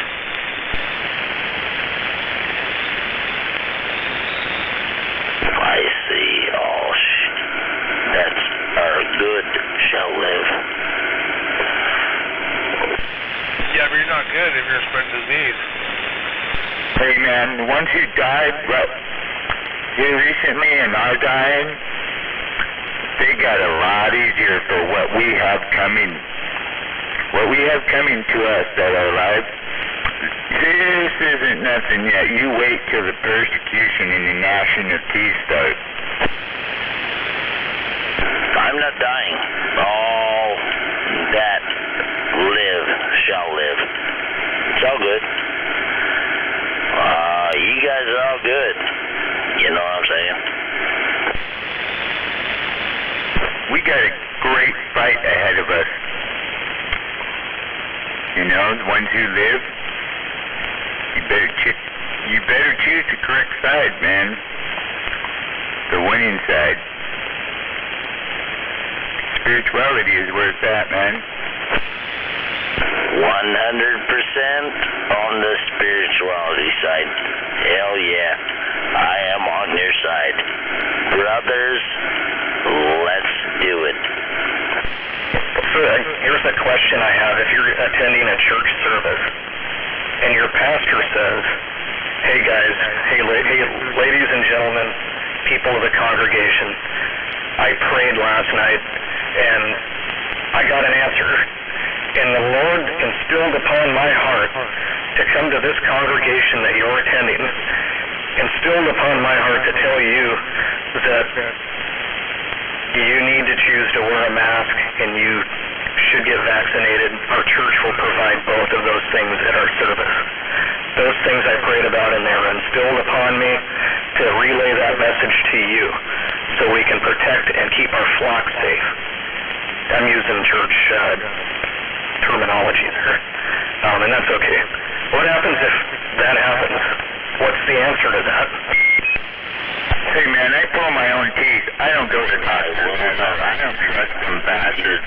[SPEAKER 2] I see. Oh, that's our good shall live.
[SPEAKER 1] Yeah, but you're not good if you're spreading disease.
[SPEAKER 5] Hey man, the ones who died here recently and are dying, they got a lot easier for what we have coming. What we have coming to us that are alive, this isn't nothing yet. You wait till the persecution and the gnashing of teeth start.
[SPEAKER 2] I'm not dying. All that live shall live. It's all good. You guys are all good. You know what I'm saying?
[SPEAKER 5] We got a great fight ahead of us. You know, the ones who live, you better choose the correct side, man. The winning side. Spirituality is where it's at, man.
[SPEAKER 2] 100% on the spirituality side. Hell yeah. I am on your side. Brothers, let's do it.
[SPEAKER 3] So here's a question I have. If you're attending a church service and your pastor says, hey guys, hey ladies and gentlemen, people of the congregation, I prayed last night and I got an answer. And the Lord instilled upon my heart to come to this congregation that you're attending, instilled upon my heart to tell you that you need to choose to wear a mask and you should get vaccinated. Our church will provide both of those things at our service. Those things I prayed about in there instilled upon me to relay that message to you so we can protect and keep our flock safe. I'm using church terminology there, and that's okay. What happens if that happens? What's the answer to that?
[SPEAKER 5] Hey man, I pull my own teeth. I don't go to doctors. I don't trust them bastards.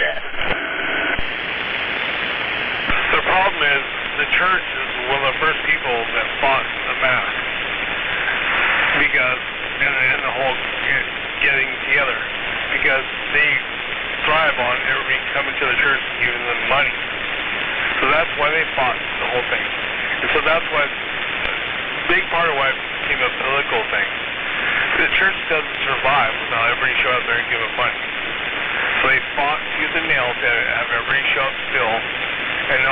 [SPEAKER 1] The problem is the church is one of the first people that fought the mask because, and the whole getting together, because they thrive on everybody coming to the church and giving them money. So that's why they fought the whole thing. And so that's why, a big part of why it became a political thing. The church doesn't survive without everybody showing up there and giving money. So they fought tooth and nail to have everybody show up still. And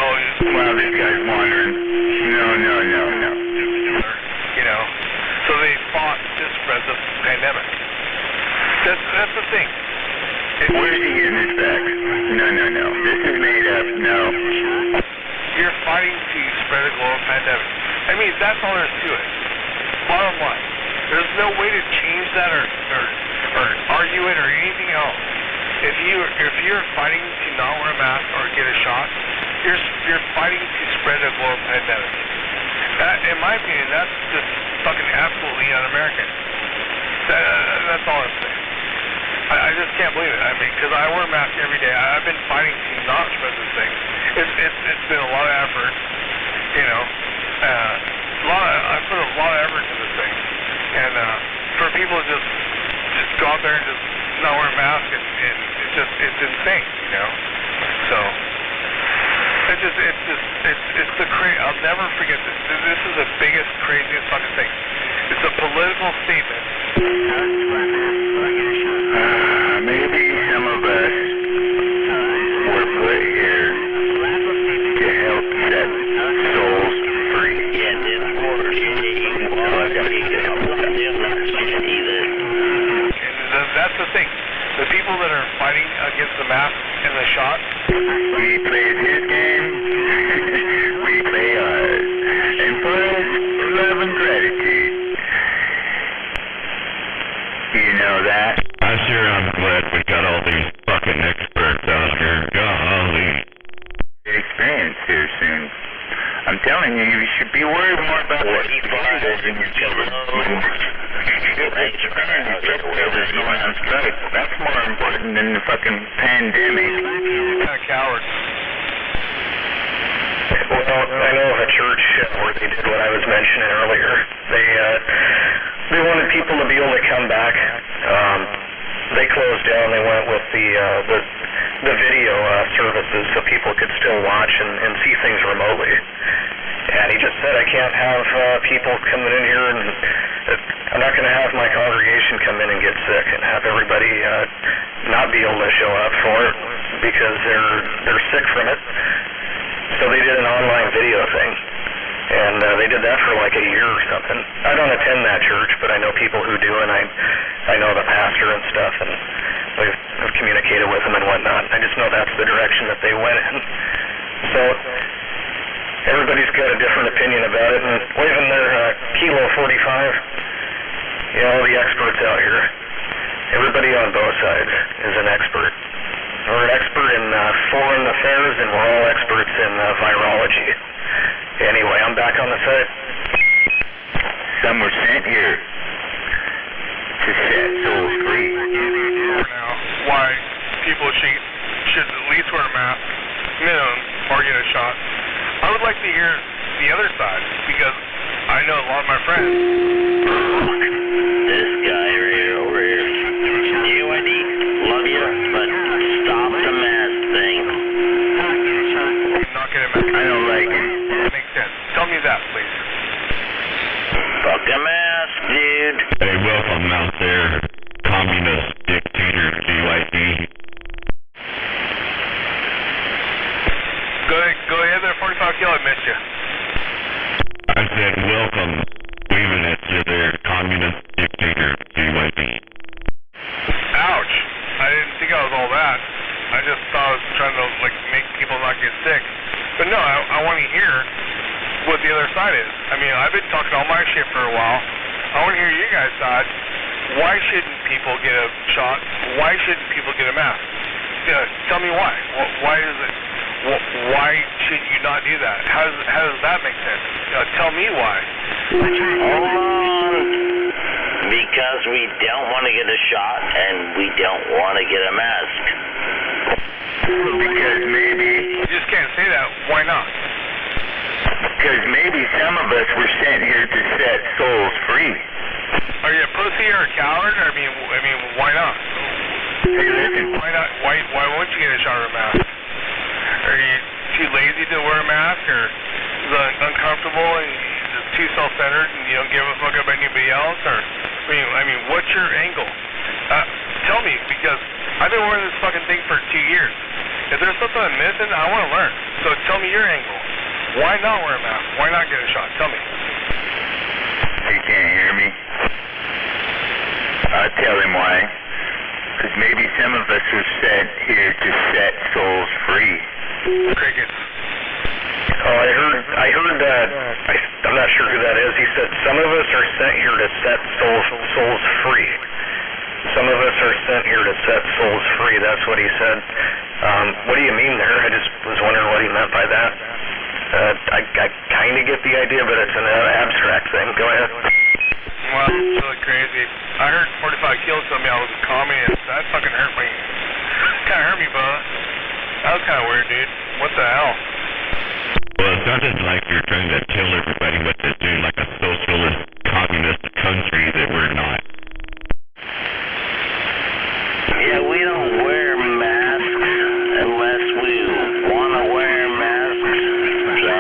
[SPEAKER 5] well, this guy's wandering. No.
[SPEAKER 1] You know, so they fought to spread the pandemic. That's the thing.
[SPEAKER 5] Where's he getting his facts? No. This is made up. No.
[SPEAKER 1] You're fighting to spread a global pandemic. I mean, that's all there is to it. Bottom line. There's no way to change that or argue it or anything else. If you're fighting to not wear a mask or get a shot, you're fighting to spread a global pandemic. That, in my opinion, that's just fucking absolutely un-American. That's all I'm saying. I just can't believe it. I mean, because I wear a mask every day. I've been fighting to not spread this thing. It's been a lot of effort, you know. I put a lot of effort into this thing, and for people to just go out there and just not wear a mask, and it's insane, you know. So it's the I'll never forget this. This is the biggest, craziest fucking thing. It's a political statement.
[SPEAKER 5] Maybe some of us were put here to help set souls free.
[SPEAKER 2] Yeah, this border
[SPEAKER 1] That's the thing. The people that are fighting against the mask and the shot.
[SPEAKER 5] We played his game. We play ours. And for us, love and gratitude. You know that?
[SPEAKER 8] I sure am glad we got all these fucking experts out here. Golly.
[SPEAKER 5] Experience here soon. I'm telling you, you should be worried more about what he finds in your children. That's more important than the fucking pandemic.
[SPEAKER 1] Kind of cowards.
[SPEAKER 3] Well, I know of a church where they did what I was mentioning earlier. They wanted people to be able to come back. They closed down. They went with the video services so people could still watch and see things remotely. And he just said, I can't have people coming in here, and I'm not going to have my congregation come in and get sick and have everybody not be able to show up for it because they're sick from it. So they did an online video thing, and they did that for like a year or something. I don't attend that church, but I know people who do, and I know the pastor and stuff, and I've communicated with them and whatnot. I just know that's the direction that they went in. So everybody's got a different opinion about it, and waving their Kilo 45, you know, the experts out here, everybody on both sides is an expert. We're an expert in foreign affairs, and we're all experts in virology. Anyway, I'm back on the site.
[SPEAKER 5] Some were sent here to set souls free.
[SPEAKER 1] Now, why people should at least wear a mask, minimum, or get a shot. I would like to hear the other side, because I know a lot of my friends.
[SPEAKER 2] This guy right here, over here. You, Wendy, love you, but stop the mask thing.
[SPEAKER 1] Not get a mask.
[SPEAKER 5] I don't like it.
[SPEAKER 1] That makes sense. Tell me that, please.
[SPEAKER 2] Fuck the mask, dude.
[SPEAKER 8] Hey, welcome out there, communist dictator BYD.
[SPEAKER 1] Go ahead there, 45 kilo, I missed you.
[SPEAKER 8] I said welcome, waving at you there, communist dictator BYD.
[SPEAKER 1] Ouch. I didn't think I was all that. I just thought I was trying to like make people not get sick. But no, I want to hear what the other side is. I mean, I've been talking all my shit for a while. I want to hear you guys' side. Why shouldn't people get a shot? Why shouldn't people get a mask? Tell me why. Why is it? Why should you not do that? How does that make sense? Tell me why.
[SPEAKER 2] Hold on. Because we don't want to get a shot and we don't want to get a mask.
[SPEAKER 5] Because maybe,
[SPEAKER 1] You just can't say that. Why not?
[SPEAKER 5] because maybe some of us were sent here to set souls free.
[SPEAKER 1] Are you a pussy or a coward? I mean, why not?
[SPEAKER 5] Hey, listen,
[SPEAKER 1] Why not? Why won't you get a shot or a mask? Are you too lazy to wear a mask, or is it uncomfortable and you're too self-centered and you don't give a fuck about anybody else? Or I mean, what's your angle? Tell me, because I've been wearing this fucking thing for 2 years. If there's something I'm missing, I want to learn. So tell me your angle. Why not wear a mask? Why not get a shot? Tell me.
[SPEAKER 5] you can't hear me. I'll tell him why. Because maybe some of us were sent here to set souls free.
[SPEAKER 1] Crickets.
[SPEAKER 3] Oh, I heard that. I'm not sure who that is. He said some of us are sent here to set souls free. Some of us are sent here to set souls free. That's what he said. What do you mean there? I just was wondering what he meant by that. I kind of get the idea, but it's an abstract thing. Go ahead.
[SPEAKER 1] Well, it's really crazy. I heard 45 Kills tell me I was a communist. That fucking hurt me. Kind of hurt me, bud. That was kind of weird, dude. What the hell?
[SPEAKER 8] Well, it sounded like you're trying to tell everybody what to do, like a socialist, communist country that we're not.
[SPEAKER 2] Yeah, we don't wear masks unless we want to wear masks. So,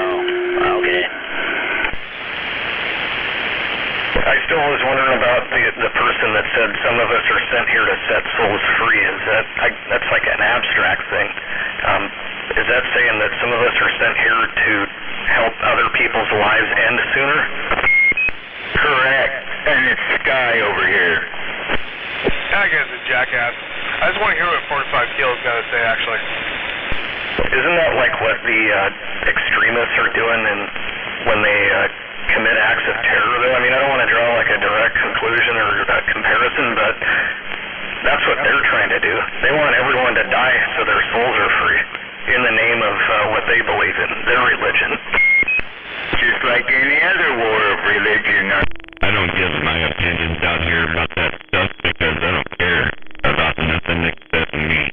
[SPEAKER 2] okay.
[SPEAKER 3] I still was wondering about the person that said some of us are sent here to set souls free. Is that's like an abstract thing? Is that saying that some of us are sent here to help other people's lives end sooner?
[SPEAKER 5] Correct. And it's Sky over here.
[SPEAKER 1] That guy's a jackass. I just want to hear what 45 Kills got to say, actually.
[SPEAKER 3] Isn't that like what the extremists are doing when they commit acts of terror, though? I mean, I don't want to draw like a direct conclusion or a comparison, but that's what they're trying to do. They want everyone to die so their souls are free in the name of what they believe in, their religion.
[SPEAKER 5] Just like any other war of religion.
[SPEAKER 8] I don't give my opinions out here about that stuff because I don't care about nothing except me.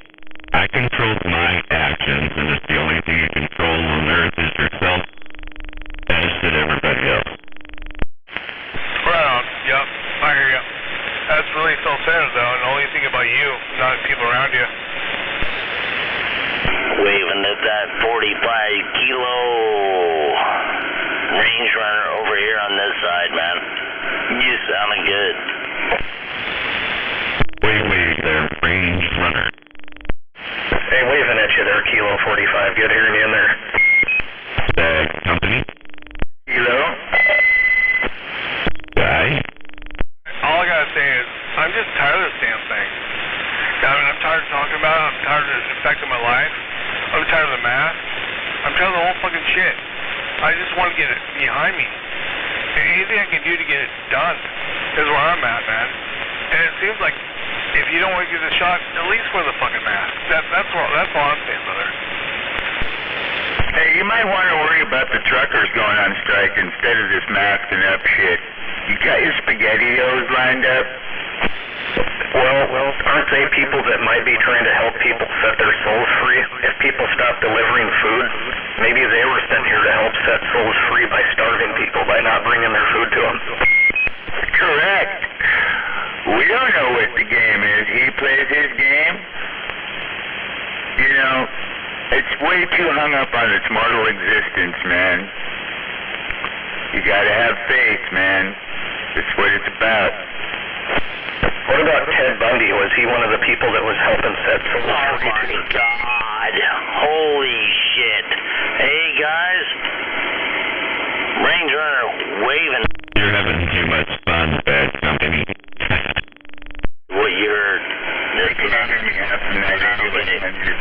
[SPEAKER 8] I control my actions, and it's the only thing you control on earth is yourself, as did everybody else.
[SPEAKER 1] Right on. Yep. I hear you. That's really self-centered, though, and only think about you, not people around you.
[SPEAKER 2] Waving at that 45 kilo Range Runner over here on this side, man. You sounding good.
[SPEAKER 8] Wait there, Range Runner.
[SPEAKER 3] Hey, waving at you there, Kilo 45. Good hearing you in there.
[SPEAKER 8] The company?
[SPEAKER 5] Hello?
[SPEAKER 8] Guy?
[SPEAKER 1] All I gotta say is, I'm just tired of this damn thing. I'm tired of talking about it. I'm tired of it affecting my life. I'm tired of the mask. I'm tired of the whole fucking shit. I just want to get it behind me. Anything I can do to get it done is where I'm at, man. And it seems like if you don't want to get the shot, at least wear the fucking mask. That's all I'm saying, brother.
[SPEAKER 5] Hey, you might want to worry about the truckers going on strike instead of this masking up shit. You got your SpaghettiOs lined up?
[SPEAKER 3] Well, aren't they people that might be trying to help people set their souls free? If people stop delivering food, maybe they were sent here to help set souls free by starving people, by not bringing their food to them.
[SPEAKER 5] Correct. We don't know what the game is. He plays his game. You know, it's way too hung up on its mortal existence, man. You gotta have faith, man. That's what it's about.
[SPEAKER 3] What about Ted Bundy? Was he one of the people that was helping set souls
[SPEAKER 2] Oh
[SPEAKER 3] free?
[SPEAKER 2] my God. Holy shit. Hey guys. Range Runner waving.
[SPEAKER 8] You're having too much fun, bad company.
[SPEAKER 2] What you heard.
[SPEAKER 5] You're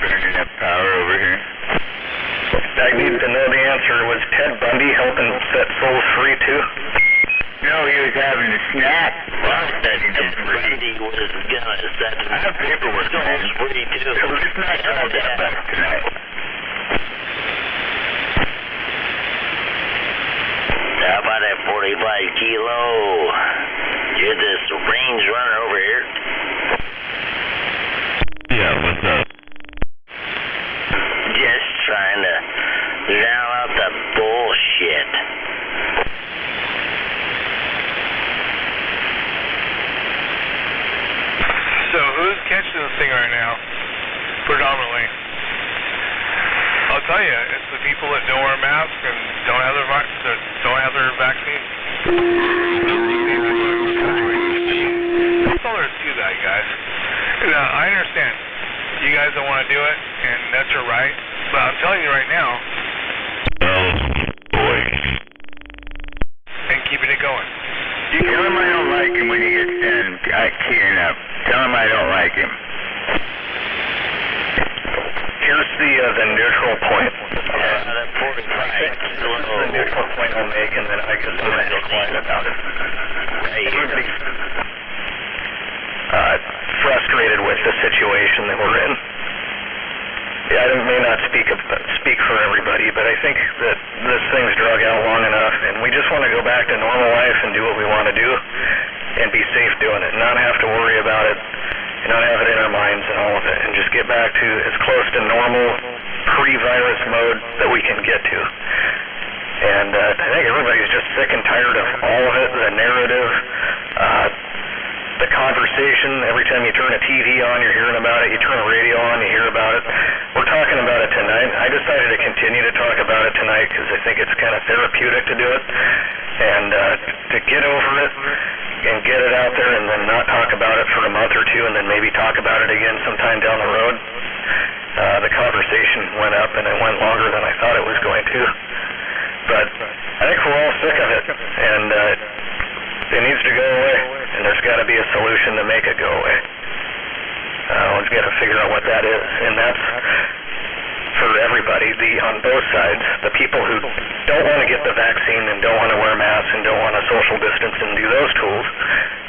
[SPEAKER 5] burning up power know he was having a snack.
[SPEAKER 2] Well, that Randy was gonna set
[SPEAKER 5] I have paperwork, man.
[SPEAKER 2] free too.
[SPEAKER 5] So let's not talk about it tonight.
[SPEAKER 2] How about that 45 kilo? You're this range runner over here.
[SPEAKER 8] Yeah, what's up?
[SPEAKER 2] Just trying to drown out the bullshit.
[SPEAKER 1] So who's catching this thing right now? Predominantly. I'll tell you, it's the people that don't wear masks and don't have their vaccine. That's all there is to that, guys. Now, I understand you guys don't want to do it, and that's your right. But I'm telling you right now,
[SPEAKER 8] Oh, boy.
[SPEAKER 1] and keeping it going.
[SPEAKER 5] Tell him I don't like him when he gets done keying up. Tell him I don't like him.
[SPEAKER 3] Here's the neutral point.
[SPEAKER 2] That 45 kilo.
[SPEAKER 3] This is the neutral point I'll make, and then I guess I'm going to go quiet about it. Everybody's frustrated with the situation that we're in. Yeah, I may not speak for everybody, but I think that this thing's drug out long enough, and we just want to go back to normal life and do what we want to do, and be safe doing it, not have to worry about it, and not have it in our minds and all of it, and just get back to as close to normal pre-virus mode that we can get to. And I think everybody's just sick and tired of all of it, the narrative, the conversation. Every time you turn a TV on, you're hearing about it. You turn a radio on, you hear about it. We're talking about it tonight. I decided to continue to talk about it tonight because I think it's kind of therapeutic to do it. And to get over it and get it out there and then not talk about it for a month or two and then maybe talk about it again sometime down the road. The conversation went up and it went longer than I thought it was going to. But I think we're all sick of it. And it needs to go away. And there's got to be a solution to make it go away. We've got to figure out what that is. And that's for everybody, on both sides. The people who don't want to get the vaccine and don't want to wear masks and don't want to social distance and do those tools,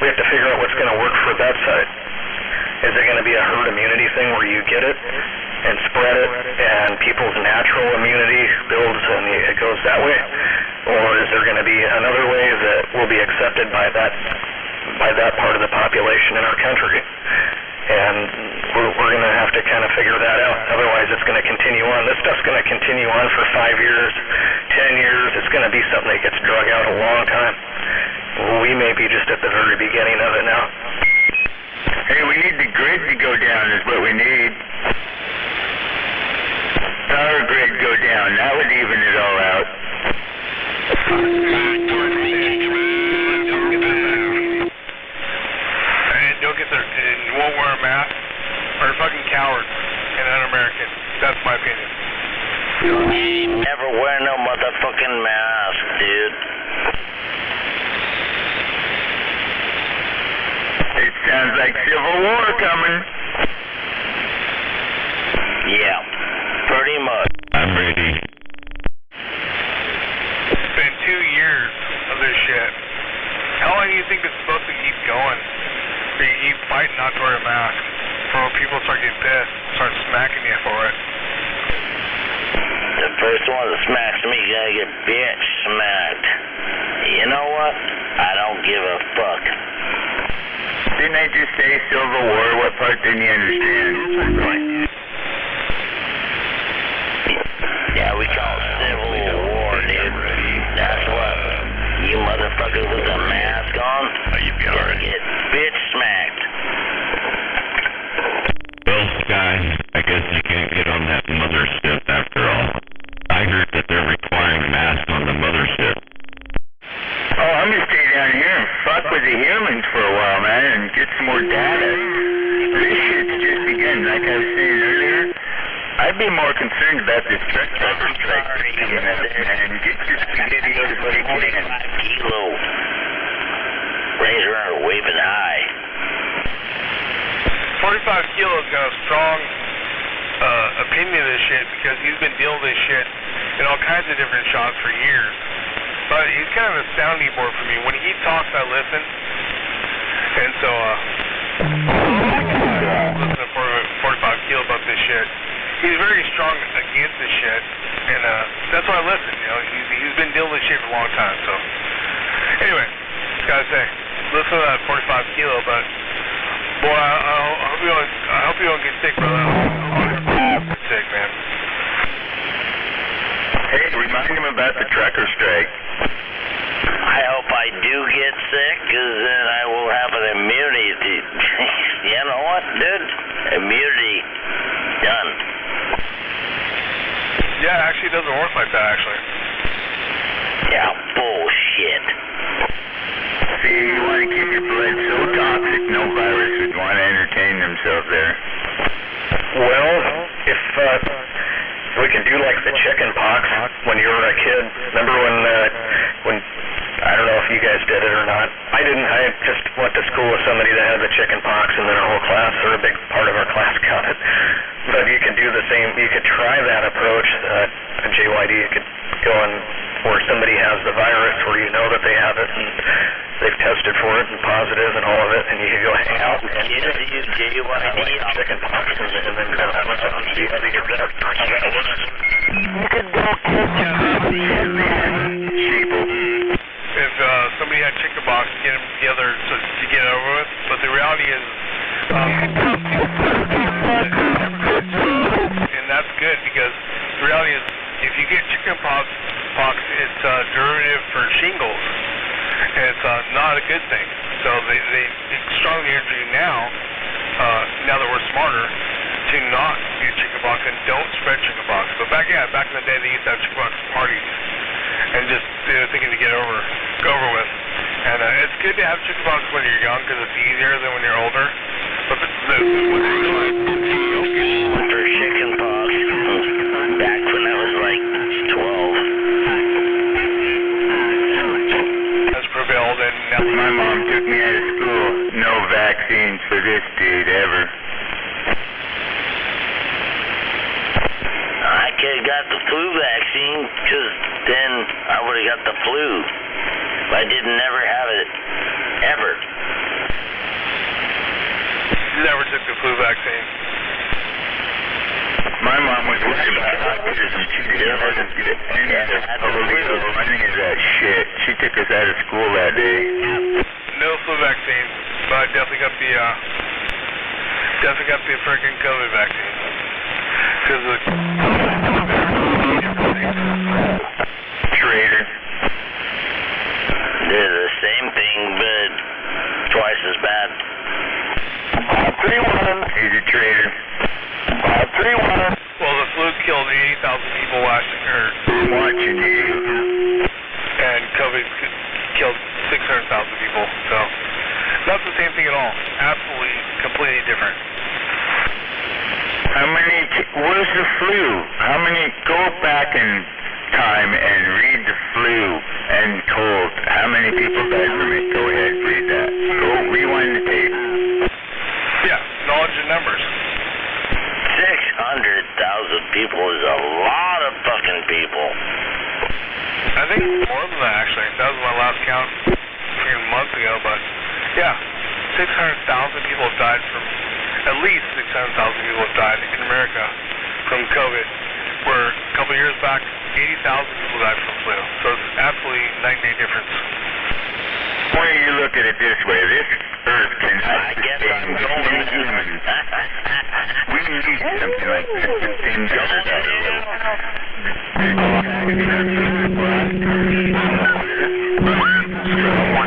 [SPEAKER 3] we have to figure out what's going to work for that side. Is it going to be a herd immunity thing where you get it and spread it and people's natural immunity builds and it goes that way? Or is there going to be another way that will be accepted by that part of the population in our country? And we're going to have to kind of figure that out. Otherwise, it's going to continue on. This stuff's going to continue on for 5 years, 10 years. It's going to be something that gets drug out a long time. We may be just at the very beginning of it now.
[SPEAKER 5] Hey, we need the grid to go down is what we need. Power grid go down. That would even it all out.
[SPEAKER 1] And don't get there and won't wear a mask are fucking cowards and un-American. That's my opinion.
[SPEAKER 2] Never wear no motherfucking mask, dude.
[SPEAKER 5] It sounds like Civil War coming.
[SPEAKER 2] Yeah, pretty much.
[SPEAKER 8] I'm ready.
[SPEAKER 1] It's been 2 years of this shit. How long do you think it's supposed to keep going? Or you keep fighting not to wear a mask? For when people start getting pissed, start smacking you for it.
[SPEAKER 2] The first one that smacks me gonna get bitch smacked. You know what? I don't give a fuck.
[SPEAKER 5] Didn't I just say Civil War? What part didn't you understand?
[SPEAKER 2] Yeah, we call it Civil War, dude. That's what. You motherfuckers with a mask on, gonna get bitch smacked.
[SPEAKER 8] Well, Sky, I guess you can't get on that mothership after all. I heard that they're requiring masks on the mothership.
[SPEAKER 5] Oh, I'm gonna stay down here and fuck with the humans for a while, man, and get some more data. This shit's just begun, like I was saying earlier. I'd be more concerned about this truck driver strike picking up, man. Get your spaghetti out of the
[SPEAKER 2] 45 kilo. Razor are waving high.
[SPEAKER 1] 45 kilos got a strong opinion of this shit because he's been dealing with this shit in all kinds of different shots for years. But he's kind of a sounding board for me. When he talks, I listen. And so, listen to 45 Kilo about this shit. He's very strong against this shit. And that's why I listen. You know, he's been dealing with this shit for a long time. So, anyway, just gotta say, listen to that 45 Kilo. But, boy, I hope you don't get sick, brother. I hope you get sick, man.
[SPEAKER 5] Hey, remind him about the trucker strike.
[SPEAKER 2] I hope I do get sick, because then I will have an immunity. You know what, dude? Immunity. Done.
[SPEAKER 1] Yeah, it actually doesn't work like that, actually.
[SPEAKER 2] Yeah, bullshit.
[SPEAKER 5] See, you want to keep your blood so toxic, no virus would want to entertain themselves there.
[SPEAKER 3] Well, if we could do like the chicken pox when you were a kid. Remember when I don't know if you guys did it or not. I didn't. I just went to school with somebody that had the chicken pox, and then our whole class, or a big part of our class, got it. But you could do the same. You could try that approach. JYD, you could go on where somebody has the virus, where you know that they have it, and they've tested for it and positive and all of it, and you can go hang out and chicken pox, and then kind of see how they get that.
[SPEAKER 5] You could go
[SPEAKER 1] If somebody had chickenpox, get them together to get it over with. But the reality is, and that's good, because the reality is, if you get chickenpox, it's a derivative for shingles, and it's not a good thing. So they strongly urge you now that we're smarter, to not get chickenpox and don't spread chickenpox. But back in the day, they used to have chickenpox parties, and just thinking to get over with. And it's good to have chickenpox when you're young, because it's easier than when you're older. But for
[SPEAKER 2] chickenpox, back when I was like 12.
[SPEAKER 1] has prevailed, and now
[SPEAKER 5] My mom took me out of school. No vaccines for this dude ever.
[SPEAKER 2] I could have got the flu vaccine, because then I would have got the flu. I didn't never have it, ever.
[SPEAKER 1] never took the flu vaccine.
[SPEAKER 5] My mom was worried about autism. She didn't get any of that shit. She took us out of school that day.
[SPEAKER 1] No flu vaccine, but I definitely got the freaking COVID vaccine. Because
[SPEAKER 5] Traitor.
[SPEAKER 2] They're the same thing, but twice as bad.
[SPEAKER 5] 3-1. He's a traitor. 3-1.
[SPEAKER 1] well, the flu killed 80,000 people last year,
[SPEAKER 5] I'm watching you.
[SPEAKER 1] and COVID killed 600,000 people. So, not the same thing at all. Absolutely, completely different.
[SPEAKER 5] How many, where's the flu? How many, go back in time and read the flu and cold. How many people died from it? Go ahead, read that. Go rewind the tape.
[SPEAKER 1] Yeah, knowledge and numbers.
[SPEAKER 2] 600,000 people is a lot of fucking people.
[SPEAKER 1] I think more than that, actually. That was my last count a few months ago, but yeah, 600,000 people have died from, at least 600,000 people have died in America from COVID, where a couple of years back, 80,000 people died from flu. So it's absolutely night and day difference.
[SPEAKER 5] Why don't you look at it this way? This earth can
[SPEAKER 2] I guess I'm going to.
[SPEAKER 5] We need something like this to send us out a little.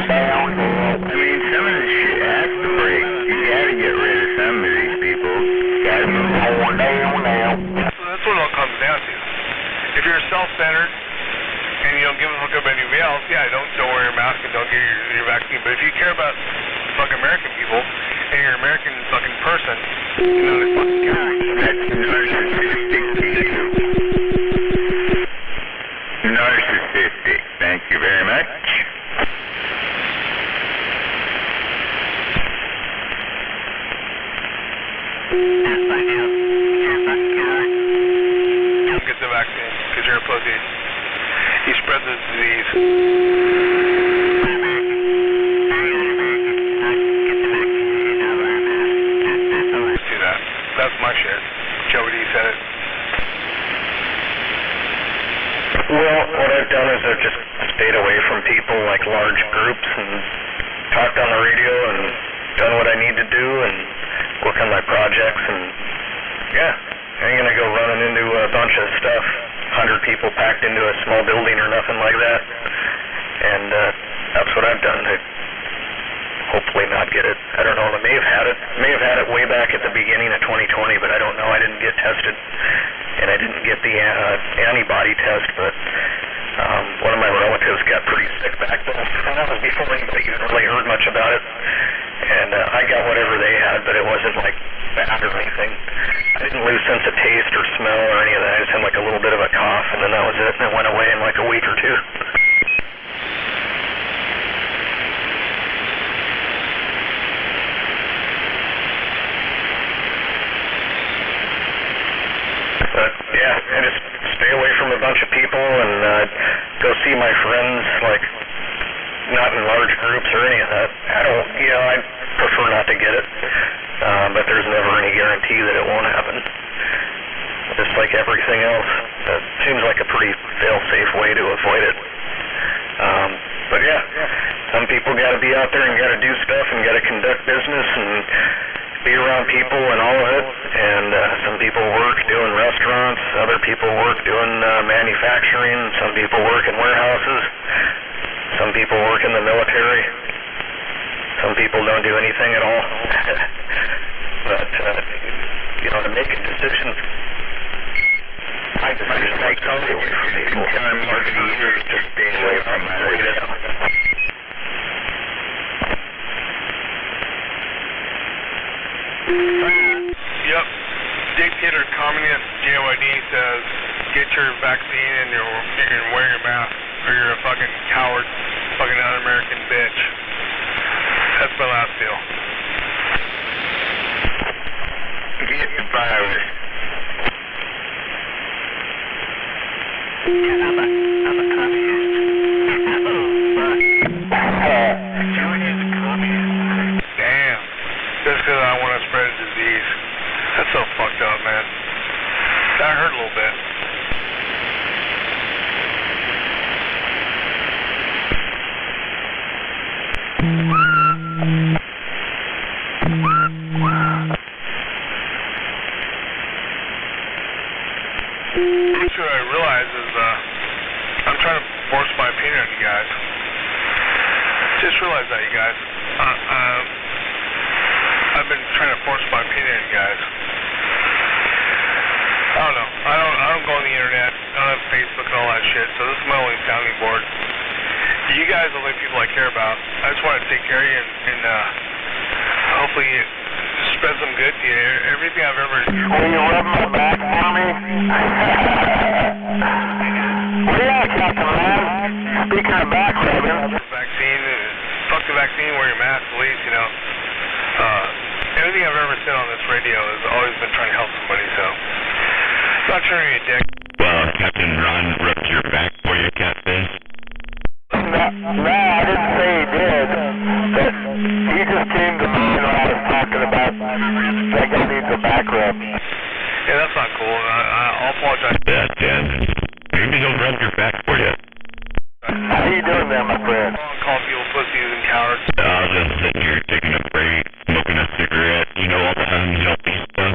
[SPEAKER 5] I mean, some of this shit has to break. You gotta get rid of some of these people. Gotta move on down now.
[SPEAKER 1] So that's what it all comes down to. If you're self-centered and you don't give a fuck about anybody else, yeah, don't wear your mask and don't get your vaccine. But if you care about fucking American people and you're an American fucking person, you know to fucking care.
[SPEAKER 5] That's narcissistic to you. Narcissistic. Thank you very much.
[SPEAKER 1] Don't get the vaccine because you're a pussy. You spread the disease. Do that. That's my shit. Joey D said it.
[SPEAKER 3] Well, what I've done is I've just stayed away from people like large groups and talked on the radio and done what I need to do and work on my projects and yeah, I ain't gonna go running into a bunch of stuff, 100 people packed into a small building or nothing like that. And that's what I've done to hopefully not get it. I don't know, I may have had it way back at the beginning of 2020, but I don't know. I didn't get tested and I didn't get the antibody test, but one of my relatives got pretty sick back then, and that was before anybody even really heard much about it. And I got whatever they had, but it wasn't like bad or anything. I didn't lose sense of taste or smell or any of that. I just had like a little bit of a cough, and then that was it, and it went away in like a week or two. But yeah, I just stay away from a bunch of people and go see my friends, like not in large groups or any of that. I prefer not to get it, but there's never any guarantee that it won't happen. Just like everything else, it seems like a pretty fail-safe way to avoid it. But yeah, some people got to be out there and got to do stuff and got to conduct business and be around people and all of it. And some people work doing restaurants, other people work doing manufacturing, some people work in warehouses, some people work in the military, some people don't do anything at all. But to make a decision, I just like to stay away from people. Just stay away from that.
[SPEAKER 1] Yep. Dictator Communist JYD says, get your vaccine and wear your mask, or you're a fucking coward, fucking un-American bitch. That's my last deal.
[SPEAKER 5] Get the virus. I'm a communist. Joey is a communist.
[SPEAKER 1] Damn. Just because I want to spread a disease. That's so fucked up, man. That hurt a little bit. What I realize is I'm trying to force my opinion on you guys. Just realize that, you guys. I've been trying to force my opinion on you guys. I don't know. I don't go on the internet. I don't have Facebook and all that shit, so this is my only sounding board. You guys are the only people I care about. I just want to take care of you and hopefully spread some good to you. Everything I've ever...
[SPEAKER 5] Will you rub my back for me? Yeah, Captain Lamb. Speaking of back rubbing.
[SPEAKER 1] Vaccine, fuck the vaccine, wear your mask, at least, anything I've ever said on this radio has always been trying to help somebody, so... Not turning you a dick.
[SPEAKER 8] Well, Captain Ron rubbed your back for you, Captain.
[SPEAKER 5] No, I didn't say he did. But he just came to me and I was talking about that guy needs a back rub.
[SPEAKER 1] Yeah, that's not cool. I'll apologize.
[SPEAKER 8] Yeah. Maybe he'll rub your back for you.
[SPEAKER 5] How you doing there, my friend?
[SPEAKER 1] Call people pussies and cowards.
[SPEAKER 8] I was just sitting here taking a break, smoking a cigarette, all the unhealthy stuff.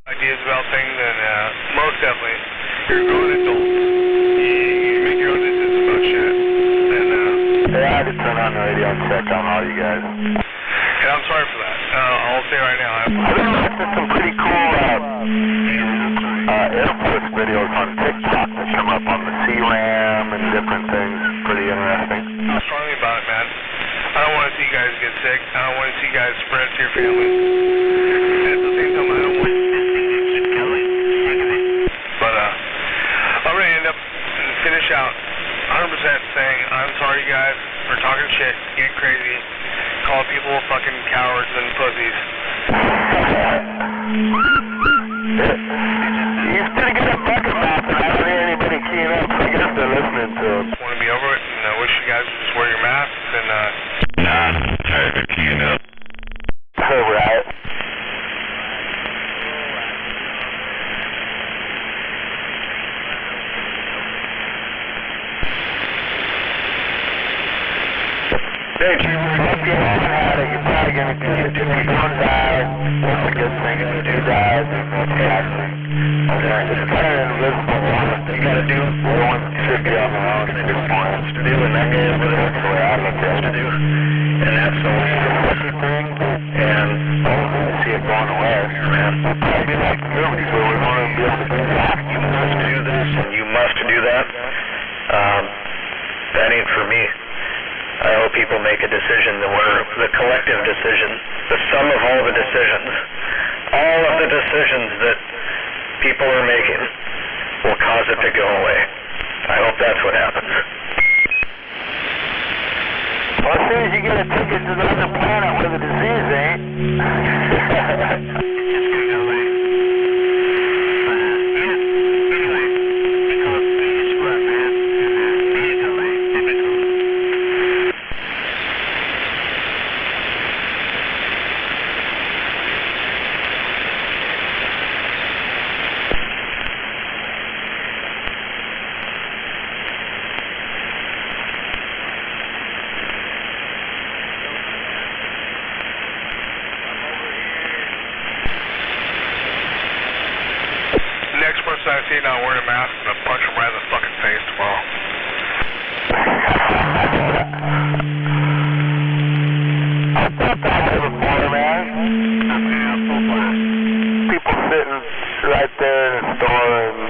[SPEAKER 1] Ideas about things, and most definitely, you're a grown adult. You make your own decisions about shit. And,
[SPEAKER 5] yeah, I just turned on the radio and checked on all you guys.
[SPEAKER 1] and I'm sorry for that. I'll say right now,
[SPEAKER 5] I've been watching some pretty cool airport videos on TikTok that come up on the C-RAM and different things. Pretty interesting.
[SPEAKER 1] I'm strongly about it, man. I don't want to see you guys get sick. I don't want to see you guys spread it to your families. And at the same time, I don't want But I'm going to end up and finish out 100% saying I'm sorry, you guys, for talking shit, getting crazy, calling people fucking cowards and pussies.
[SPEAKER 5] He's pretty good at bucket math, and I don't hear anybody keying up. I guess they're listening to him.
[SPEAKER 1] Want to be over it? wish you guys would just wear your masks and,
[SPEAKER 8] Nah, I'm tired of queuing up.
[SPEAKER 5] Right. Hey, Jim, if you're at it, you're probably going to get it. If you don't die, that's a good thing. If you do die, then that's taxing. It's kind of invisible. You got to do what should be on their own at this point. To do, and that's the way I look at it. And that's the way thing. And I see it going away, man. It'd be like the movies where we want to be able to do that. You must do this, and you must do that. That ain't for me. I hope people make a decision where the collective decision, the sum of all the decisions that people are making will cause it to go away. I hope that's what happens. Well, as soon as you get a ticket to the other planet where the disease ain't,
[SPEAKER 1] I see not wearing a mask, I'm gonna punch him right in the fucking face tomorrow.
[SPEAKER 5] I thought that was a water mask. People sitting right there in the store and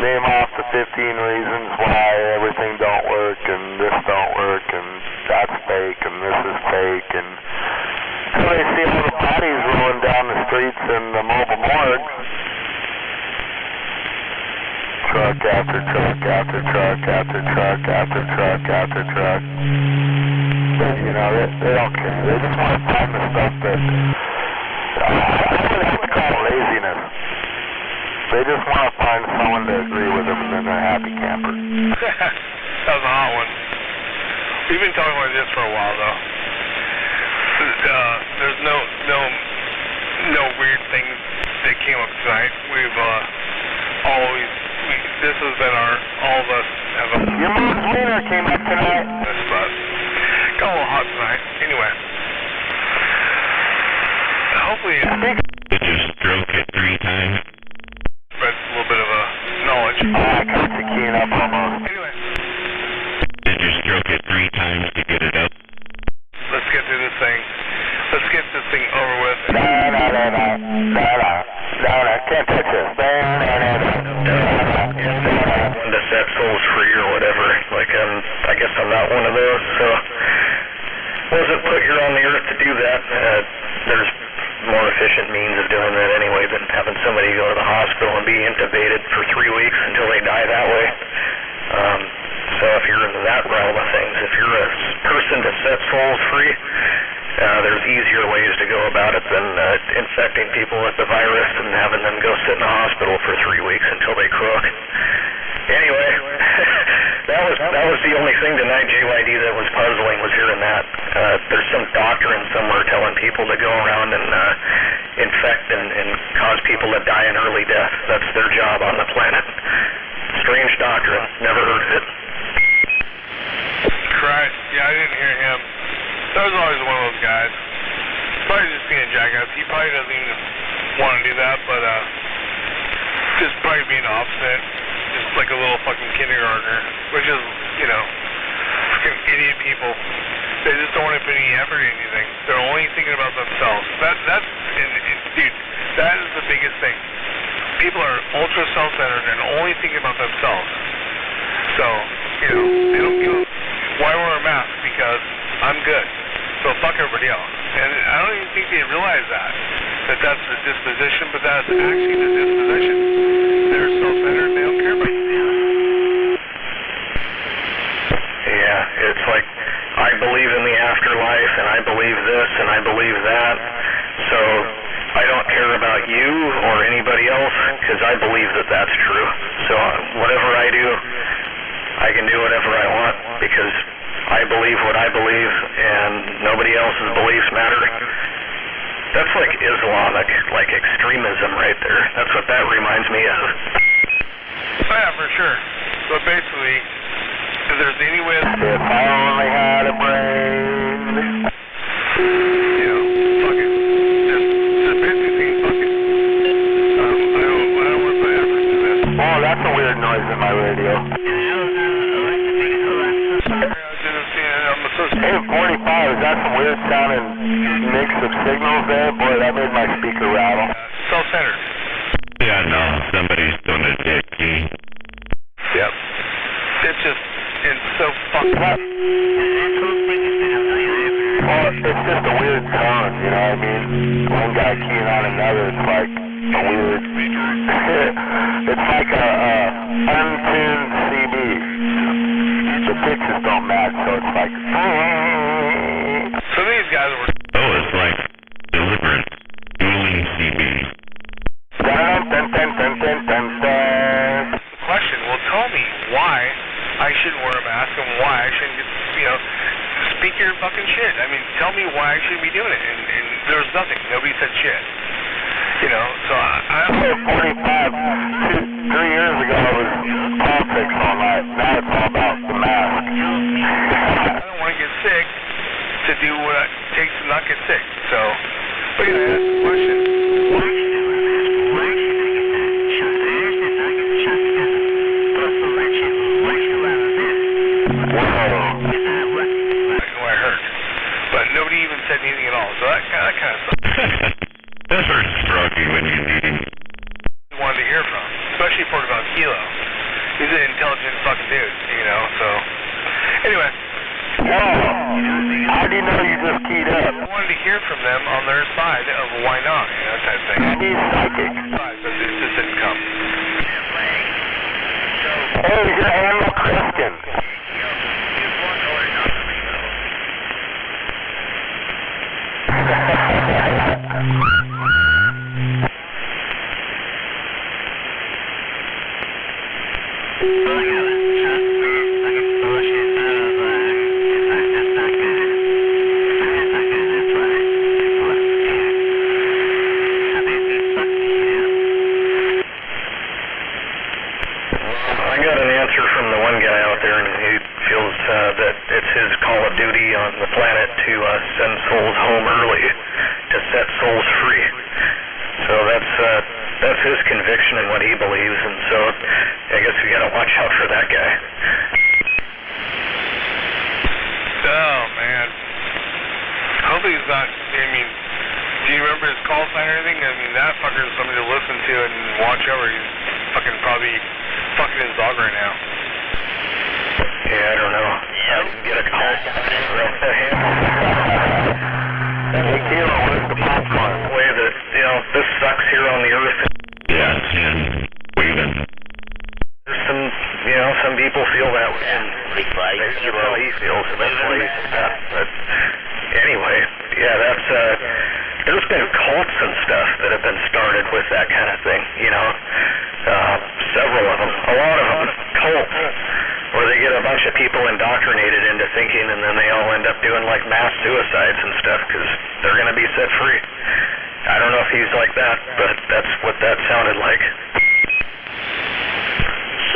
[SPEAKER 5] name off the 15 reasons why everything don't work and this don't work and that's fake and this is fake, and so they see all the bodies rolling down the streets in the mobile morgue. Truck after truck after truck after truck after truck after truck. You know, they don't care. They just want to find the stuff that I would have to call laziness. They just want to find someone to agree with them, and then they're happy campers.
[SPEAKER 1] That was a hot one. We've been talking about this for a while, though. There's no weird things that came up tonight. We've always. This has been all of us have a...
[SPEAKER 5] Your mom's winner came up tonight.
[SPEAKER 1] That's fun. Got a little hot tonight. Anyway. Hopefully...
[SPEAKER 8] Did you stroke it 3 times?
[SPEAKER 1] That's a little bit of a knowledge.
[SPEAKER 5] I got you keying up almost.
[SPEAKER 1] Anyway.
[SPEAKER 8] Did you stroke it 3 times to get it up?
[SPEAKER 1] Let's get through this thing. Let's get this thing over with.
[SPEAKER 5] No, can't touch this.
[SPEAKER 3] One to set souls free or whatever. Like, I guess I'm not one of those, so wasn't put here on the earth to do that. There's more efficient means of doing that anyway than having somebody go to the hospital and be intubated for 3 weeks until they die that way. So if you're in that realm of things, if you're a person to set souls free, there's easier ways to go about it than infecting people with the virus and having them go sit in a hospital for 3 weeks until they croak. Anyway, that was the only thing tonight, JYD, that was puzzling, was hearing that. There's some doctrine somewhere telling people to go around and infect and cause people to die an early death. That's their job on the planet. Strange doctrine. Never heard of it.
[SPEAKER 1] Christ. Yeah, I didn't hear him. That was always one of those guys. Probably just being a jackass. He probably doesn't even want to do that, but just probably being obstinate. Just like a little fucking kindergartner. Which is, you know, freaking idiot people. They just don't want to put any effort into anything. They're only thinking about themselves. Dude, that is the biggest thing. People are ultra self-centered and only thinking about themselves. So, you know, they don't give a... Why wear a mask? Because I'm good. So fuck everybody else. And I don't even think they realize that that's the disposition, but that's actually the disposition. They're self-centered and they don't care about you.
[SPEAKER 3] Yeah, it's like, I believe in the afterlife, and I believe this, and I believe that, so I don't care about you or anybody else, because I believe that that's true. So whatever I do, I can do whatever I want, because I believe what I believe, and nobody else's beliefs matter. That's like Islamic, like extremism right there. That's what that reminds me of.
[SPEAKER 1] Yeah, for sure. But basically, if there's any way...
[SPEAKER 7] If I only had a brain...
[SPEAKER 1] Fuck it. Just basically fuck it. I don't want to put effort into this.
[SPEAKER 7] Oh, that's a weird noise in my radio. Hey, 45, is that some weird sounding mix of signals there? Boy, that made my speaker rattle.
[SPEAKER 1] Self-centered.
[SPEAKER 8] Yeah, no, somebody's doing a dick key.
[SPEAKER 1] Yep. It's so fucked up.
[SPEAKER 7] Well, it's just a weird tone, you know what I mean? One guy keying on another, it's like a weird... it's like a untuned CD. The pitches don't match, so it's like...
[SPEAKER 1] Some of these guys were...
[SPEAKER 8] Oh, it's like Deliverance, dueling CBs.
[SPEAKER 1] Question, well, tell me why I shouldn't wear a mask and why I shouldn't get, speak your fucking shit. I mean, tell me why I shouldn't be doing it. And there was nothing. Nobody said shit. So I
[SPEAKER 7] 45, 3 years ago it was politics all night. Now it's all about the mask.
[SPEAKER 1] I don't want to get sick to do what it takes to not get sick. So, but yeah, that's the question. I heard. But nobody even said anything at all. So that kind of sucks.
[SPEAKER 8] That hurts Froggy when you need him.
[SPEAKER 1] Wanted to hear from, especially for about Kilo. He's an intelligent fucking dude, so. Anyway.
[SPEAKER 7] Whoa! How do you know you just keyed up?
[SPEAKER 1] I wanted to hear from them on their side of why not, that type of thing.
[SPEAKER 7] He's psychic.
[SPEAKER 1] But it just didn't come.
[SPEAKER 7] Hey, you're Animal Christian.
[SPEAKER 3] I got an answer from the one guy out there, and he feels that it's his call of duty on the planet to send souls home early, to set souls free. So that's his conviction and what he believes, and so I guess we gotta watch out for that guy.
[SPEAKER 1] Oh, man. Hopefully he's not, do you remember his call sign or anything? That fucker is somebody to listen to and watch over. He's fucking probably fucking his dog right now.
[SPEAKER 3] Yeah, I don't know.
[SPEAKER 2] Yeah.
[SPEAKER 3] I can get a call.
[SPEAKER 7] Hey, Kilo, where's the popcorn?
[SPEAKER 3] The way that, this sucks here on the earth.
[SPEAKER 8] Yeah, and waving.
[SPEAKER 3] There's some people feel that way.
[SPEAKER 2] Big bite.
[SPEAKER 3] Maybe that's how he feels, and that's why he's that. But anyway, yeah, there's been cults and stuff that have been started with that kind of thing, several of them, a lot of them, cults, where they get a bunch of people indoctrinated into thinking, and then they all end up doing like mass suicides and stuff because they're going to be set free. I don't know if he's like that, but that's what that sounded like.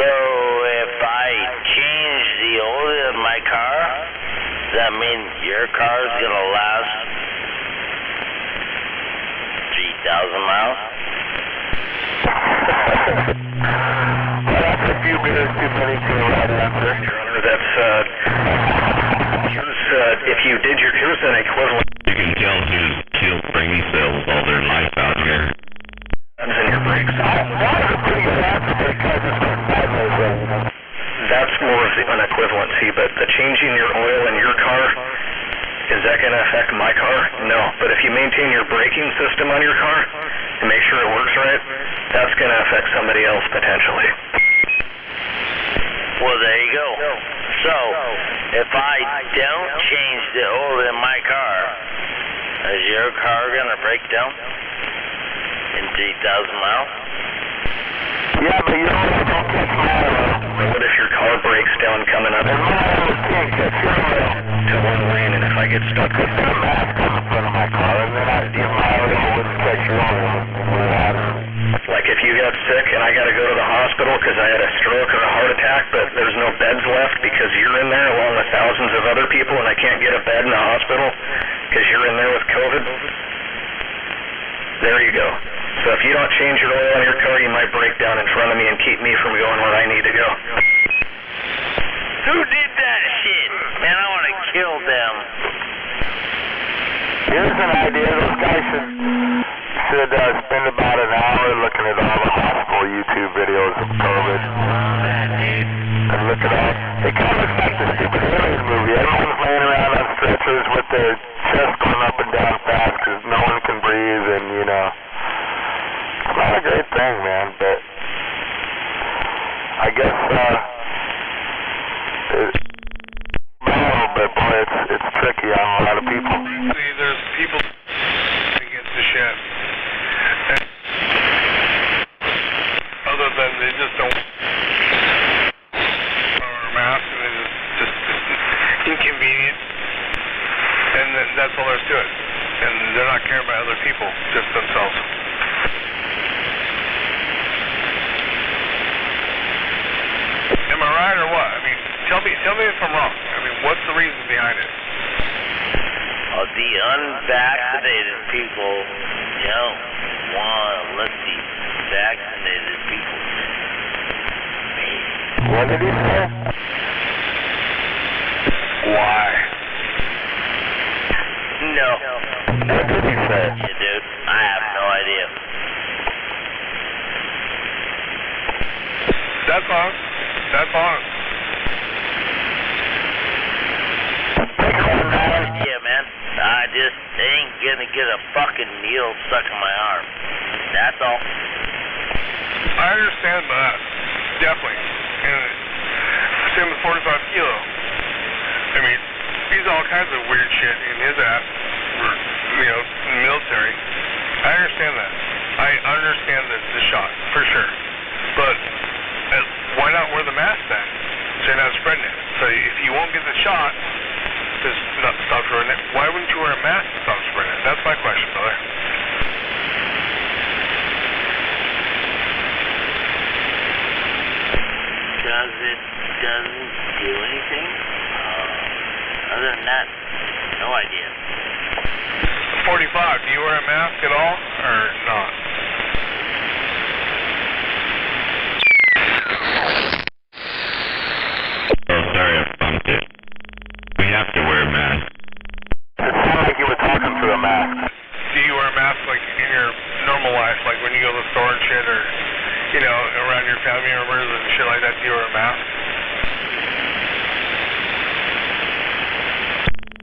[SPEAKER 2] So if I change the oil in my car, does that mean your car's gonna last 3,000 miles?
[SPEAKER 7] Well, that's a few minutes too many to the right answer.
[SPEAKER 3] Your Honor, that's here's an equivalent.
[SPEAKER 8] You can tell who's killed brain cells all their life out here.
[SPEAKER 3] That's in your brakes.
[SPEAKER 7] That's a pretty good answer because it's
[SPEAKER 3] That's more of an equivalency, but the changing your oil in your car, is that going to affect my car? No, but if you maintain your braking system on your car and make sure it works right, that's going to affect somebody else potentially.
[SPEAKER 2] Well, there you go. So, if I don't change the oil in my car, is your car gonna break down in 3,000 miles?
[SPEAKER 7] Yeah, but you don't catch my
[SPEAKER 3] What if your car breaks down coming up.
[SPEAKER 7] And when I was king, get fuel oil.
[SPEAKER 3] To one lane, and if I get stuck,
[SPEAKER 7] Put a mask on the front of my car, and then I'd give my oil wouldn't catch fuel oil.
[SPEAKER 3] like if you got sick and I got to go to the hospital because I had a stroke or a heart attack, but there's no beds left because you're in there along with thousands of other people, and I can't get a bed in the hospital because you're in there with COVID. There you go. So if you don't change your oil in your car, you might break down in front of me and keep me from going where I need to go.
[SPEAKER 2] Who did that shit? Man, I want to kill them.
[SPEAKER 7] Here's an idea. Those guys should spend about an hour looking at all the hospital YouTube videos of COVID. And look at all. It kind of looks like the stupid Aliens movie. Everyone's laying around on stretchers with their chest going up and down fast because no one can breathe, and you know. It's not a great thing, man, but I guess but boy, it's tricky on a lot of people.
[SPEAKER 1] See, there's people against the shit. And other than they just don't wear masks, and it's just inconvenient, and that's all there is to it. And they're not caring about other people, just themselves. Am I right or what? I mean, tell me if I'm wrong. I mean, what's the reason behind it?
[SPEAKER 2] The unvaccinated people, you know, want to let the vaccinated people.
[SPEAKER 7] What did he say?
[SPEAKER 1] Why?
[SPEAKER 2] No.
[SPEAKER 7] What did he say?
[SPEAKER 2] Yeah, dude, I have no idea.
[SPEAKER 1] That's honest. That's honest.
[SPEAKER 2] Yeah, man. I just ain't gonna get a fucking needle stuck in my arm. That's all.
[SPEAKER 1] I understand that. Definitely. And same with 45 Kilo. I mean, he's all kinds of weird shit in his ass, you know, in the military. I understand that. I understand the shot, for sure. But why not wear the mask then? So you're not spreading it. So if you won't get the shot, just not stop spreading it. Why wouldn't you wear a mask to stop spreading it? That's my question, brother.
[SPEAKER 2] Because it doesn't do anything? Other than that, no idea.
[SPEAKER 1] 45, do you wear a mask at all, or not?
[SPEAKER 8] Oh, sorry, I bumped it. We have to wear a mask.
[SPEAKER 7] It sounded like you were talking through a mask.
[SPEAKER 1] Do you wear a mask, like, in your normal life, like when you go to the store and shit, or, you know, around your family members and shit like that? Do you wear a mask?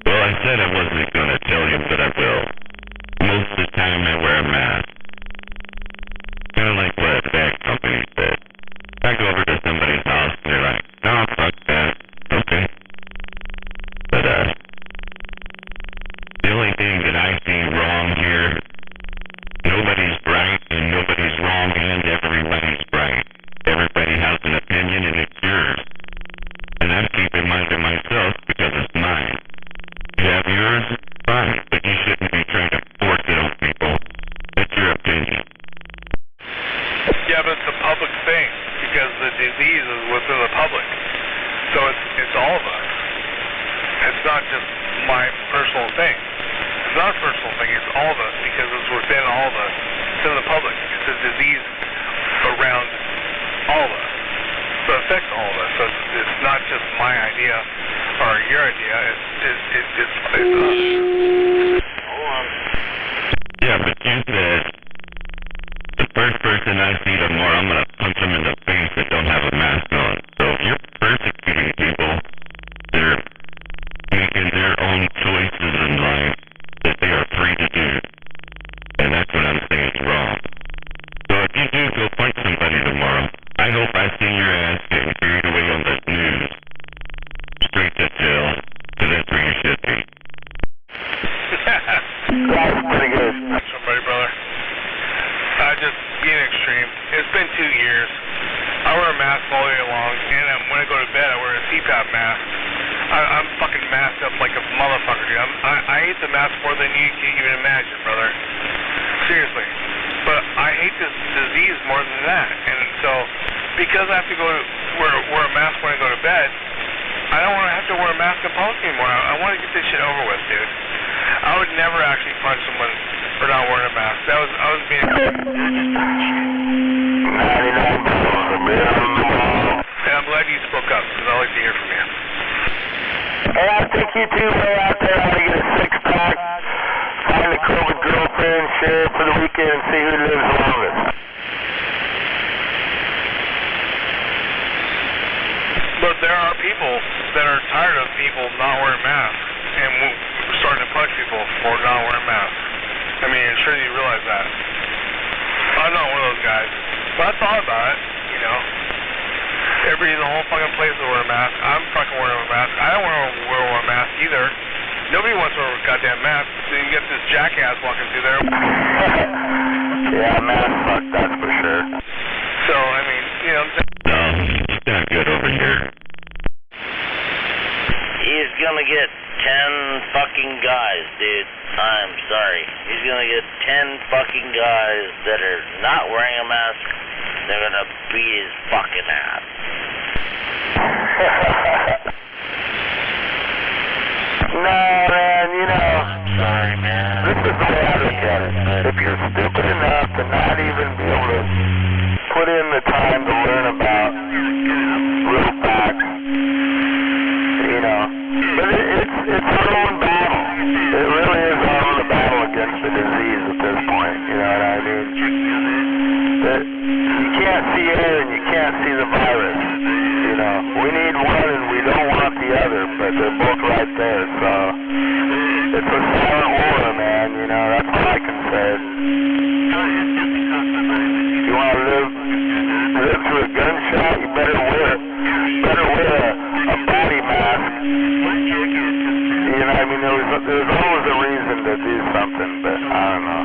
[SPEAKER 8] Well, I said I wasn't going to tell you, but I will. Most of the time I wear a mask. Kind of like what a bag company said. I go over to somebody's house and they're like, no, fuck that. Okay. But, the only thing that I see wrong here, nobody's right and nobody's wrong and everybody's right. Everybody has an opinion and it's yours. And I'm keeping mine to myself because it's mine. You have yours, fine, but you shouldn't be trying to force it on people. That's your opinion.
[SPEAKER 1] Yeah, but it's a public thing, because the disease is within the public. So it's all of us. It's not just my personal thing. It's not a personal thing, it's all of us, because it's within all of us. It's in the public. It's a disease around all of us. So it affects all of us. So it's not just my idea or your idea. It's us.
[SPEAKER 8] Yeah, but you said the first person I see tomorrow, I'm going to punch them in the face that don't have a mask on. So you're persecuting people. They're making their own choices in life that they are free to do. And that's what I'm saying is wrong. So if you do go punch somebody tomorrow, I hope I see your ass getting carried away on the news. Straight to jail, because that's where you should be.
[SPEAKER 1] motherfucker, dude. I hate the mask more than you can even imagine, brother. Seriously. But I hate this disease more than that. And so, because I have to wear a mask when I go to bed, I don't want to have to wear a mask in public anymore. I want to get this shit over with, dude. I would never actually punch someone for not wearing a mask. I was being...
[SPEAKER 7] 99 balls, a man on the wall.
[SPEAKER 1] And I'm glad you spoke up, because I like to hear from you.
[SPEAKER 7] Hey, I think you two go out there and get a six-pack, find a COVID girlfriend, share it for the weekend, and see who lives the longest.
[SPEAKER 1] But there are people that are tired of people not wearing masks and starting to punch people for not wearing masks. I mean, I'm sure you realize that. I'm not one of those guys. But I thought about it, you know. Everybody in the whole fucking place will wear a mask. I'm fucking wearing a mask. I don't want to wear a mask either. Nobody wants to wear a goddamn mask. Then you get this jackass walking through there.
[SPEAKER 7] Yeah, mask fuck, that's for sure.
[SPEAKER 1] So, I mean, you know,
[SPEAKER 8] No, it's not good over here.
[SPEAKER 2] He's gonna get 10 fucking guys, dude. I'm sorry. He's gonna get 10 fucking guys that are not wearing a mask. They're gonna beat his fucking ass.
[SPEAKER 7] No, man, you know,
[SPEAKER 8] Sorry, man.
[SPEAKER 7] this is the way I look at it. If you're stupid enough to not even be able to put in the time to learn about real facts, you know, but it's our own battle. It really is our own battle against the disease at this point, you know what I mean? That you can't see air and you can't see the virus, you know. We need one and we don't want the other, but they're both right there, so it's a silent war, man, you know, that's all I can say. If you want to live through a gunshot, you better wear a body mask. You know, I mean, there's always a reason to do something, but I don't know.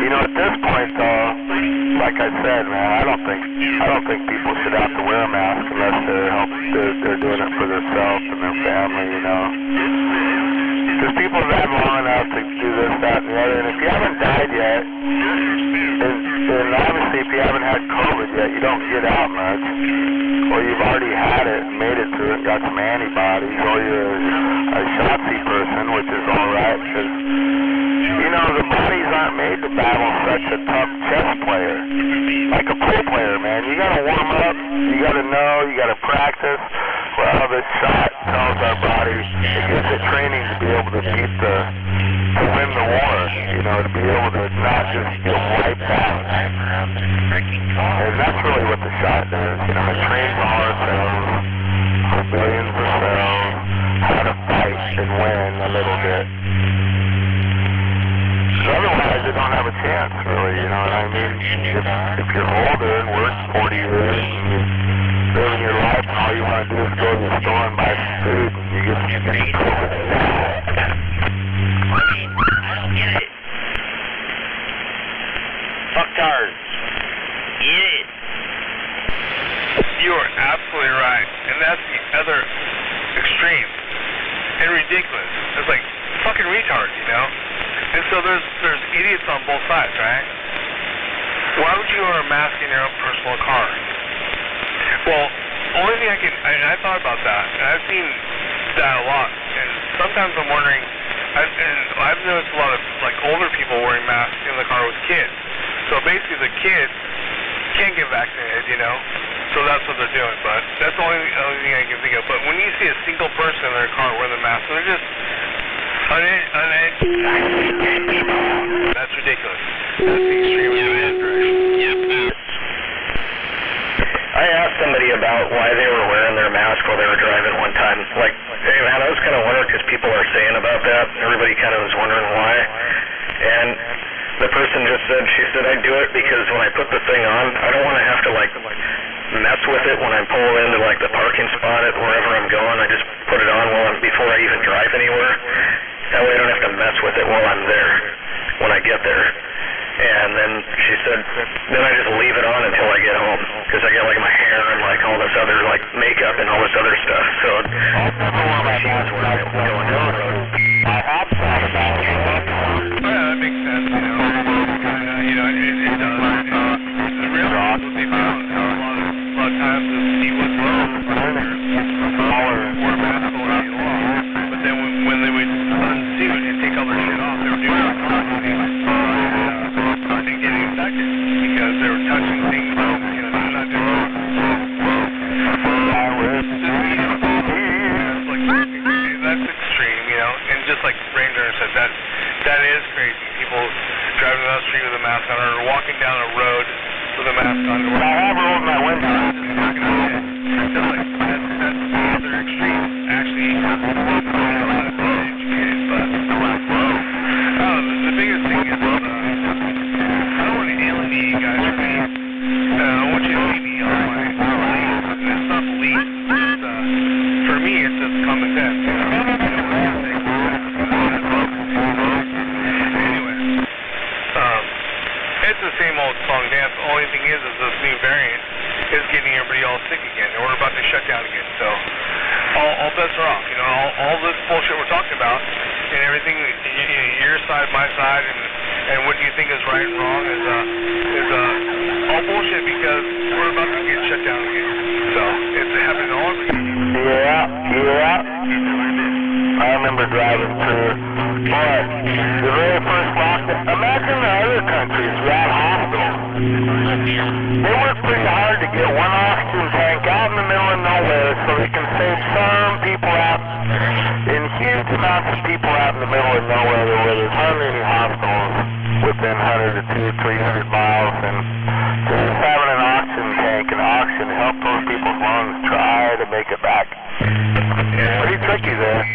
[SPEAKER 7] You know, at this point, though, like I said, man, I don't think people should have to wear a mask unless they're doing it for themselves and their family, you know. Because people have had long enough to do this, that, and the other, and if you haven't died yet, and obviously if you haven't had COVID yet, you don't get out much, or you've already had it and made it through it and got some antibodies, or you're a Shotzi person, which is alright, because, you know, the bodies aren't made to battle such a tough chess player. Like a pool player, man. You gotta warm up, you gotta know, you gotta practice. Well, this shot tells our body, it gives it training to be able to win the war, you know, to be able to not just get wiped out. And that's really what the shot does, you know, it trains all our cells, for billions of cells, how to fight and win a little bit. Otherwise, they don't have a chance, really, you know what I mean? If you're older and worked 40 years and you're living your life and all you want to do is go to the store and buy some food and you get COVID.
[SPEAKER 2] I don't get it. Fucktards. Get it.
[SPEAKER 1] you are absolutely right. And that's the other extreme. And ridiculous. It's like fucking retards, you know? And so there's idiots on both sides, right? Why would you wear a mask in your own personal car? Well, only thing I thought about that, and I've seen that a lot, and sometimes I'm wondering, I've noticed a lot of like older people wearing masks in the car with kids. So basically the kids can't get vaccinated, you know? So that's what they're doing, but that's the only thing I can think of. But when you see a single person in their car wearing the mask, they're just that's ridiculous. That's the extreme direction.
[SPEAKER 3] I asked somebody about why they were wearing their mask while they were driving one time. Like, hey man, I was kind of wondering because people are saying about that. Everybody kind of was wondering why. And the person just said, she said, I do it because when I put the thing on, I don't want to have to like mess with it when I pull into like the parking spot at wherever I'm going. I just put it on before I even drive anywhere. That way I don't have to mess with it while I'm there, when I get there. And then she said, then I just leave it on until I get home. because I get like my hair and like all this other like makeup and all this other stuff. So all my machines were going down the road.
[SPEAKER 7] I have thought about it.
[SPEAKER 1] Yeah, that makes sense, you know. You know, it does. The real what they found a lot of times is he was low for wore a mask all day long. But then when they would unsuit and take all their shit off, they were doing it and getting infected because they were touching things, you know, they're not doing it. That's extreme, you know, and just like Ranger said, that is crazy. People driving down the street with a mask on or walking down a road with a mask on.
[SPEAKER 7] I have rolled my window.
[SPEAKER 1] That's another extreme. Actually, the biggest thing is, I don't want to alienate you guys from me. I want you to see me on my beliefs. And it's not beliefs. It's, for me, it's just common sense. You know? Anyway, it's the same old song dance. The only thing is this new variant is getting everybody all sick again, and we're about to shut down again. So all bets are off. You know, all this bullshit we're talking about, and everything, your side, my side, and what you think is right and wrong is all bullshit because we're about to get shut down again. So it's happening all over again.
[SPEAKER 7] Yeah. I remember driving through. Boy, the very first lockdown. Imagine the other countries without hospitals. They work pretty hard to get one oxygen tank out in the middle of nowhere so they can save some people out, in huge amounts of people out in the middle of nowhere where there's hardly any hospitals within 100 to 200, 300 miles. And just having an oxygen tank and oxygen help those people's lungs try to make it back. It's pretty tricky there.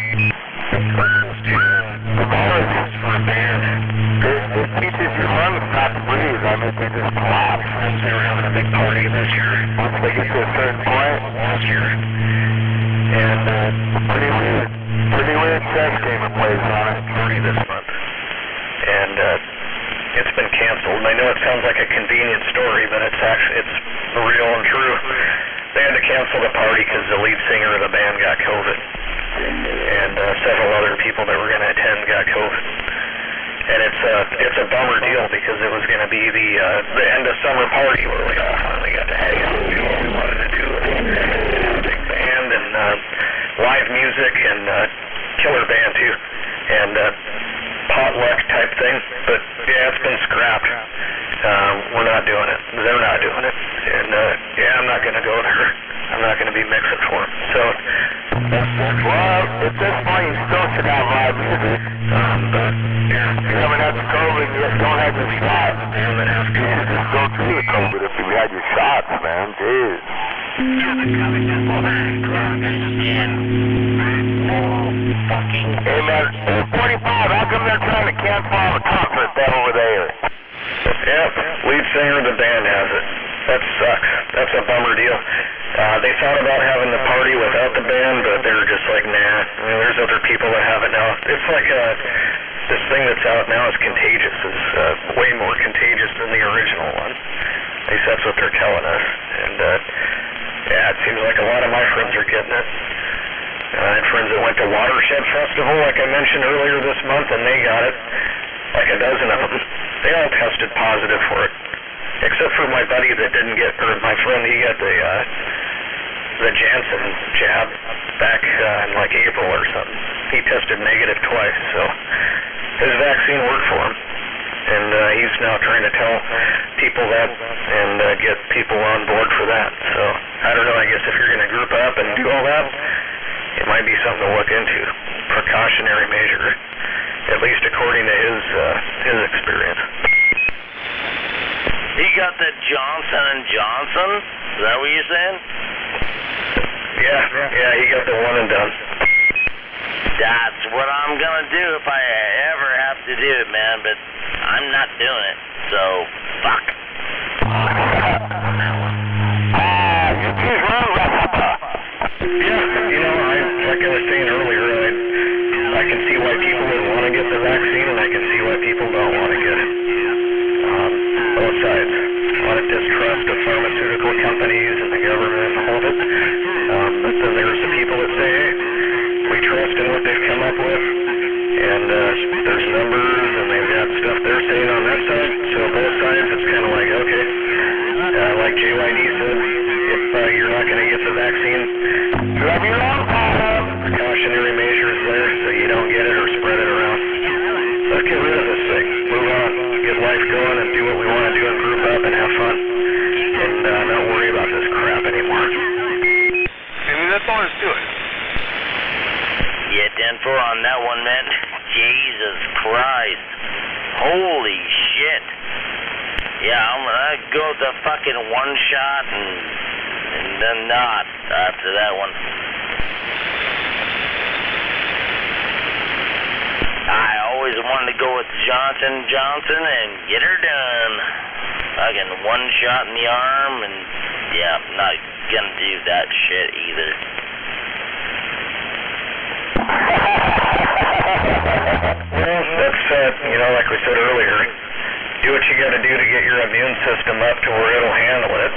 [SPEAKER 7] It teaches your lungs not to breathe. I mean, they just collapse.
[SPEAKER 3] They were having a big party this year.
[SPEAKER 7] Once they get to a certain point.
[SPEAKER 3] Last year.
[SPEAKER 7] And pretty weird chess game it plays on it.
[SPEAKER 3] Party this month. And it's been canceled. And I know it sounds like a convenient story, but it's real and true. They had to cancel the party because the lead singer of the band got COVID. And several other people that were going to attend got COVID. And it's a bummer deal because it was going to be the end of summer party where we all finally got to hang out and do what we wanted to do. And have a big band and live music and killer band too. And potluck type thing. But yeah, it's been scrapped. We're not doing it. They're not doing it. And I'm not going to go there. I'm not going to be mixing for them. So,
[SPEAKER 7] well, at this point, you still should have live music. But you haven't had the COVID, you don't have your shot. You should just go through the COVID if you had your shots, man. Jeez. Hey, man, 45, how come they're trying to cancel all the concerts that over there?
[SPEAKER 3] Yep, lead singer of the band has it. That sucks. That's a bummer deal. They thought about having the party without the band, but they were just like, nah. I mean, there's other people that have it now. It's like this thing that's out now is contagious. It's way more contagious than the original one. At least that's what they're telling us. And it seems like a lot of my friends are getting it. I had friends that went to Watershed Festival, like I mentioned earlier this month, and they got it. Like a dozen of them. They all tested positive for it. Except for my buddy that didn't get, or my friend, he got the Janssen jab back in like April or something. He tested negative twice, so his vaccine worked for him. And he's now trying to tell people that and get people on board for that. So, I don't know, I guess if you're going to group up and do all that, it might be something to look into. Precautionary measure, at least according to his experience.
[SPEAKER 2] He got the Johnson & Johnson? Is that what you're saying?
[SPEAKER 3] Yeah, he got the one and done.
[SPEAKER 2] That's what I'm gonna do if I ever have to do it, man, but I'm not doing it, so fuck.
[SPEAKER 3] Like I was saying earlier, I can see why people would want to get the vaccine, and I can see why people don't want to get it. Both sides. A lot of distrust of pharmaceutical companies. numbers, and they've got stuff they're saying on that side. So both sides, it's kind of like, okay, like JYD said, if you're not going to get the vaccine, grab your own precautionary measures there so you don't get it or spread it around. Let's get rid of this thing. Move on, get life going, and do what we want to do and group up and have fun, and not worry about this crap anymore.
[SPEAKER 1] I mean, that's all there's to it.
[SPEAKER 2] Yeah, 10-4 on that one, man. Jesus Christ. Holy shit. Yeah, I'm gonna go with the fucking one shot and then not after that one. I always wanted to go with Johnson & Johnson and get her done. Fucking one shot in the arm, and yeah, I'm not gonna do that shit either.
[SPEAKER 3] Well, that's, like we said earlier, do what you got to do to get your immune system up to where it'll handle it.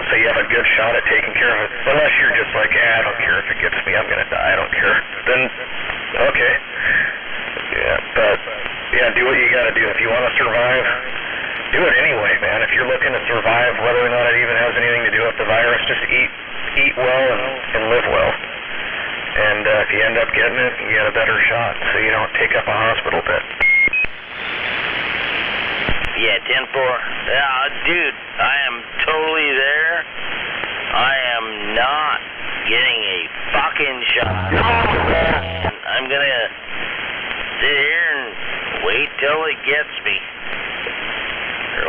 [SPEAKER 3] So you have a good shot at taking care of it. Unless you're just like, I don't care if it gets me, I'm going to die, I don't care. Then, okay. Yeah, but, do what you got to do. If you want to survive, do it anyway, man. If you're looking to survive, whether or not it even has anything to do with the virus, just eat well and live well. And if you end up getting it, you get a better shot, so you don't take up a hospital bed.
[SPEAKER 2] Yeah, 10-4. Yeah, dude, I am totally there. I am not getting a fucking shot. And I'm gonna sit here and wait till it gets me.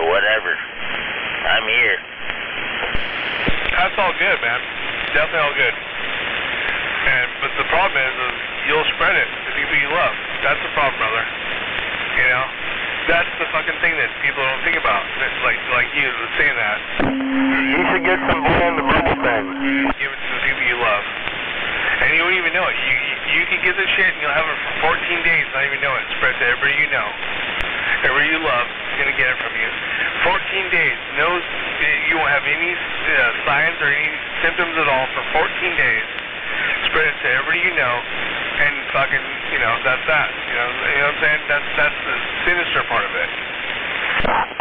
[SPEAKER 2] Or whatever. I'm here.
[SPEAKER 1] That's all good, man. Definitely all good. But the problem is you'll spread it to people you love. That's the problem, brother. You know? That's the fucking thing that people don't think about. Like you saying that.
[SPEAKER 7] You should get some boy in the bubble thing.
[SPEAKER 1] Give it to the people you love. And you won't even know it. You can get this shit and you'll have it for 14 days, not even know it. Spread to everybody you know. Everybody you love is going to get it from you. 14 days. You won't have any signs or any symptoms at all for 14 days. Spread it to everybody you know, and fucking, that's that. You know what I'm saying? That's the sinister part of it.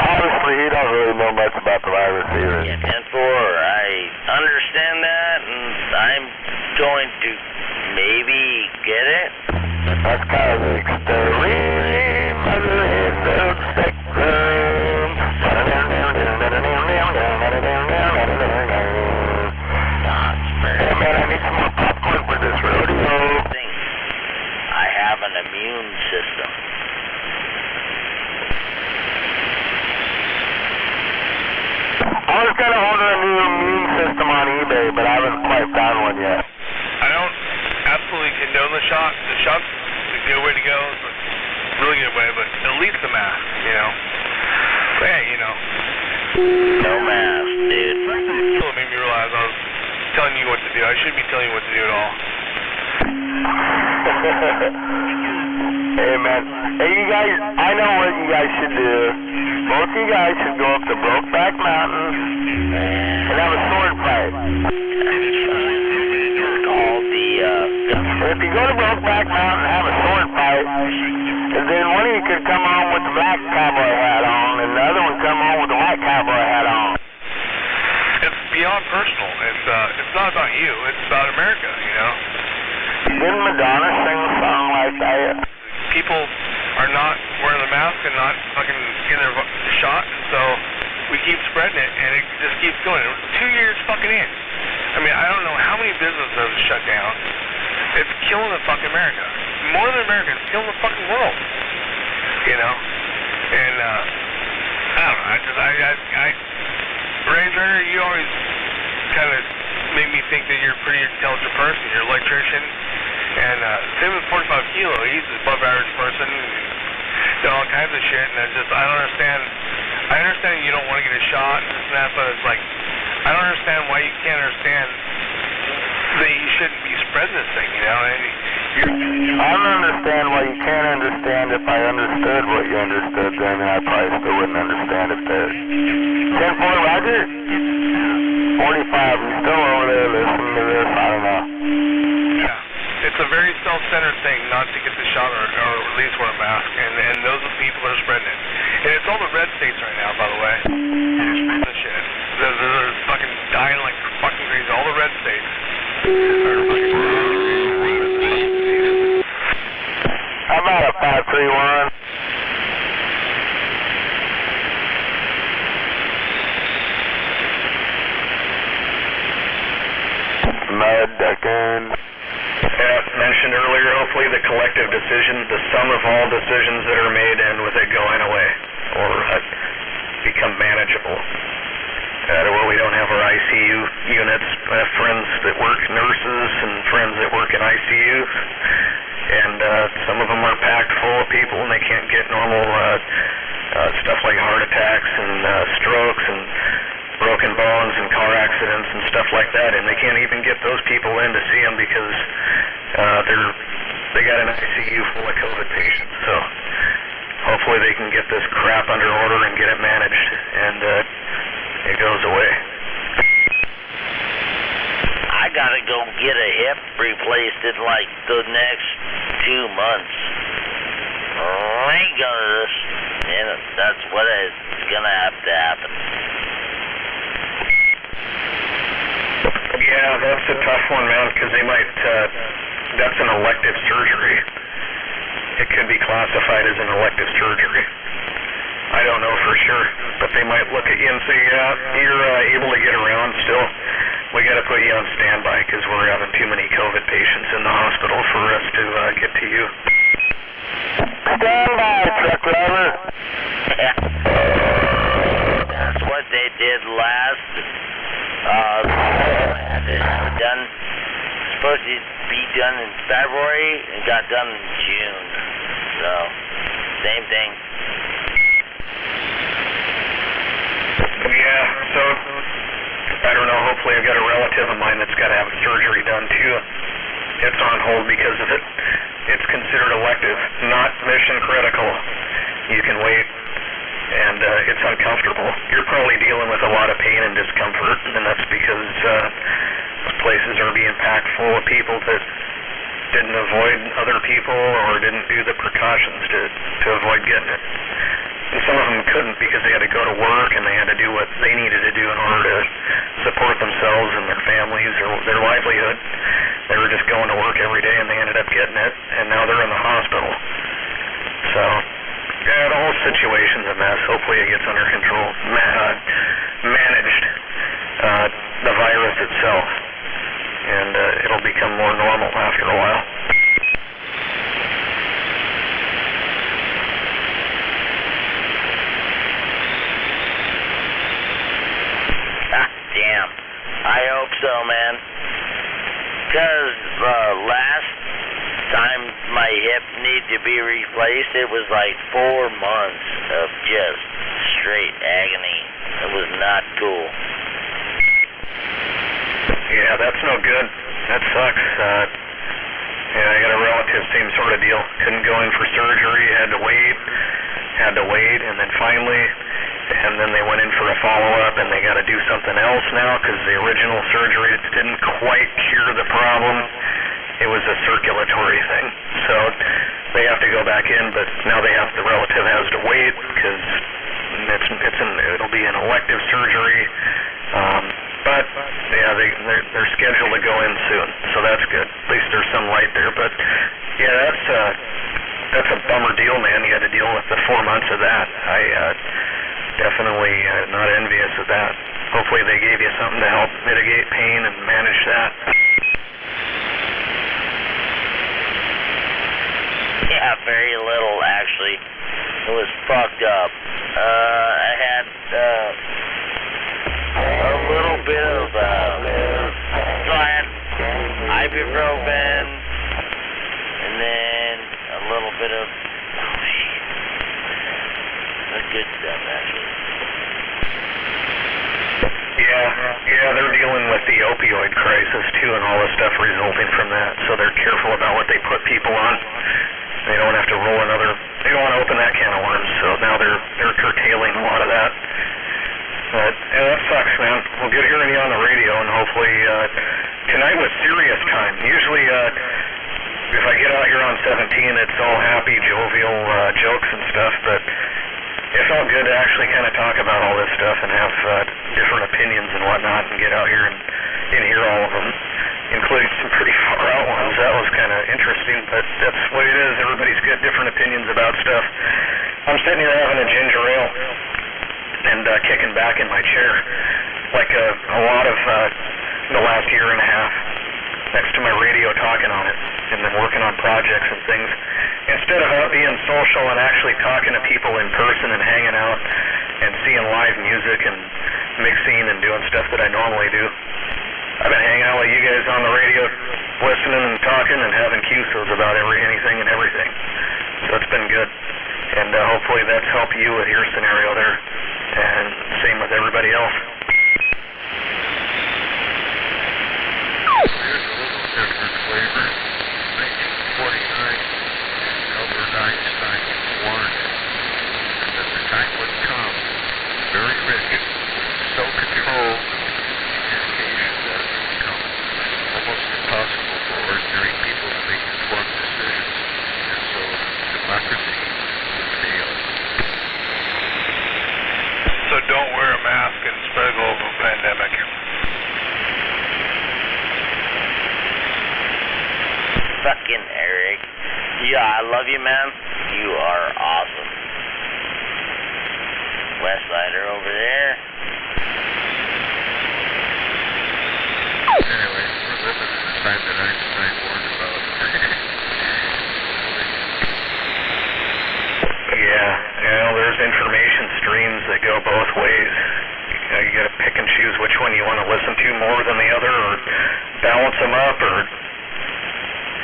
[SPEAKER 7] Honestly, he don't really know much about the virus either.
[SPEAKER 2] Yeah, 10-4. I understand that, and I'm going to maybe get it.
[SPEAKER 7] That's kind of the extreme other end of the spectrum. Hey man, I need some more popcorn for this rodeo.
[SPEAKER 2] I have an immune system.
[SPEAKER 7] I was going to order a new immune system on eBay, but I haven't quite found one yet.
[SPEAKER 1] I don't absolutely condone the shot. The shot's a good way to go. It's a really good way, but at least the mask, But hey,
[SPEAKER 2] No mask, dude.
[SPEAKER 1] It made me realize I was telling you what to do. I shouldn't be telling you what to do at all.
[SPEAKER 7] Hey man, hey you guys, I know what you guys should do. Both of you guys should go up to Brokeback Mountain and have a sword fight. If you go to Brokeback Mountain and have a sword fight, and then one of you could come on with the black cowboy hat on, and the other one come on with the white cowboy hat on.
[SPEAKER 1] It's beyond personal. It's not about you. It's about America,
[SPEAKER 7] Didn't Madonna sing a song like that?
[SPEAKER 1] People are not wearing the mask and not fucking getting their shot, and so we keep spreading it, and it just keeps going. 2 years fucking in. I mean, I don't know how many businesses have shut down. It's killing the fucking America. More than America, it's killing the fucking world. And, I don't know, Razor, you always kind of make me think that you're a pretty intelligent person. You're an electrician. And same with 45 Kilo. He's an above average person. Done all kinds of shit. And I don't understand. I understand you don't want to get a shot and this and that, but it's like, I don't understand why you can't understand that you shouldn't be spreading this thing, And
[SPEAKER 7] I don't understand why you can't understand. If I understood what you understood, then I probably still wouldn't understand it there. 10-4, Roger? 45, you still over there listening to this? I don't know.
[SPEAKER 1] Yeah. It's a very self-centered thing not to get the shot or at least wear a mask, and those are the people that are spreading it. And it's all the red states right now, by the way. They're spreading the shit. They're fucking dying like fucking crazy. All the red states are fucking
[SPEAKER 7] How about a 531? Mud ducking.
[SPEAKER 3] Yeah, mentioned earlier, hopefully the collective decision, the sum of all decisions that are made end with it going away or become manageable. Where we don't have our ICU units. I have friends that work nurses and friends that work in ICUs, and some of them are packed full of people and they can't get normal stuff like heart attacks and strokes and broken bones and car accidents and stuff like that, and they can't even get those people in to see them because they got an ICU full of COVID patients. So hopefully they can get this crap under order and get it managed, and it goes away.
[SPEAKER 2] I gotta go get a hip replaced in like the next 2 months. Rigorous. And that's what is gonna have to happen.
[SPEAKER 3] Yeah, that's a tough one, man, because they might, that's an elective surgery. It could be classified as an elective surgery. I don't know for sure, but they might look at you and say, yeah, you're able to get around still. We got to put you on standby because we're having too many COVID patients in the hospital for us to get to you.
[SPEAKER 7] Stand by, truck driver.
[SPEAKER 2] That's what they did last. Supposed to be done in February and got done in June. So, same thing.
[SPEAKER 3] Yeah, so I don't know, hopefully I've got a relative of mine that's got to have surgery done too. It's on hold because of it. It's considered elective, not mission critical. You can wait, and it's uncomfortable. You're probably dealing with a lot of pain and discomfort, and that's because places are being packed full of people that didn't avoid other people or didn't do the precautions to avoid getting it. And some of them couldn't because they had to go to work and they had to do what they needed to do in order to support themselves and their families or their livelihood. They were just going to work every day and they ended up getting it, and now they're in the hospital. So, yeah, the whole situation's a mess. Hopefully it gets under control, managed, the virus itself, and it'll become more normal after a while.
[SPEAKER 2] Damn. I hope so, man. Because last time my hip needed to be replaced, it was like 4 months of just straight agony. It was not cool.
[SPEAKER 3] Yeah, that's no good. That sucks. Yeah, I got a relative, same sort of deal. Couldn't go in for surgery, had to wait, and then finally, and then they went in for a follow-up, and they got to do something else now because the original surgery didn't quite cure the problem. It was a circulatory thing, so they have to go back in, but now the relative has to wait because it'll be an elective surgery. But yeah, they're scheduled to go in soon, so that's good. At least there's some light there. But yeah, that's a bummer deal, man. You had to deal with the 4 months of that. I definitely not envious of that. Hopefully they gave you something to help mitigate pain and manage that.
[SPEAKER 2] Yeah, very little actually. It was fucked up. I had a little bit of so I had ibuprofen and then a little bit of that's good stuff actually.
[SPEAKER 3] Yeah, they're dealing with the opioid crisis too and all the stuff resulting from that, so they're careful about what they put people on. They don't have to they don't want to open that can of worms, so now they're curtailing a lot of that. But yeah, that sucks, man. We'll get hearing you on the radio, and hopefully tonight was serious time. Usually if I get out here on 17, it's all happy, jovial jokes and stuff, but it felt good to actually kind of talk about all this stuff and have different opinions and whatnot and get out here and hear all of them, including some pretty far out ones. That was kind of interesting, but that's what it is. Everybody's got different opinions about stuff. I'm sitting here having a ginger ale and kicking back in my chair like a lot of the last year and a half next to my radio talking on it and then working on projects and things. Instead of out being social and actually talking to people in person and hanging out and seeing live music and mixing and doing stuff that I normally do, I've been hanging out with you guys on the radio, listening and talking and having QSOs about anything and everything. So it's been good. And hopefully that's helped you with your scenario there. And same with everybody else.
[SPEAKER 9] Here's a little different flavor. 1949, Albert Einstein warned that the time would come, very rich, so controlled communication that it would become almost impossible for ordinary people to make informed decisions, and so democracy would fail.
[SPEAKER 1] So don't wear a mask and spread a global pandemic.
[SPEAKER 2] Fucking Eric. Yeah, I love you, man. You are awesome. Westsider over there.
[SPEAKER 9] Anyway, we're living in the time that Einstein warned about.
[SPEAKER 3] Yeah, there's information streams that go both ways. You gotta pick and choose which one you want to listen to more than the other, or balance them up, or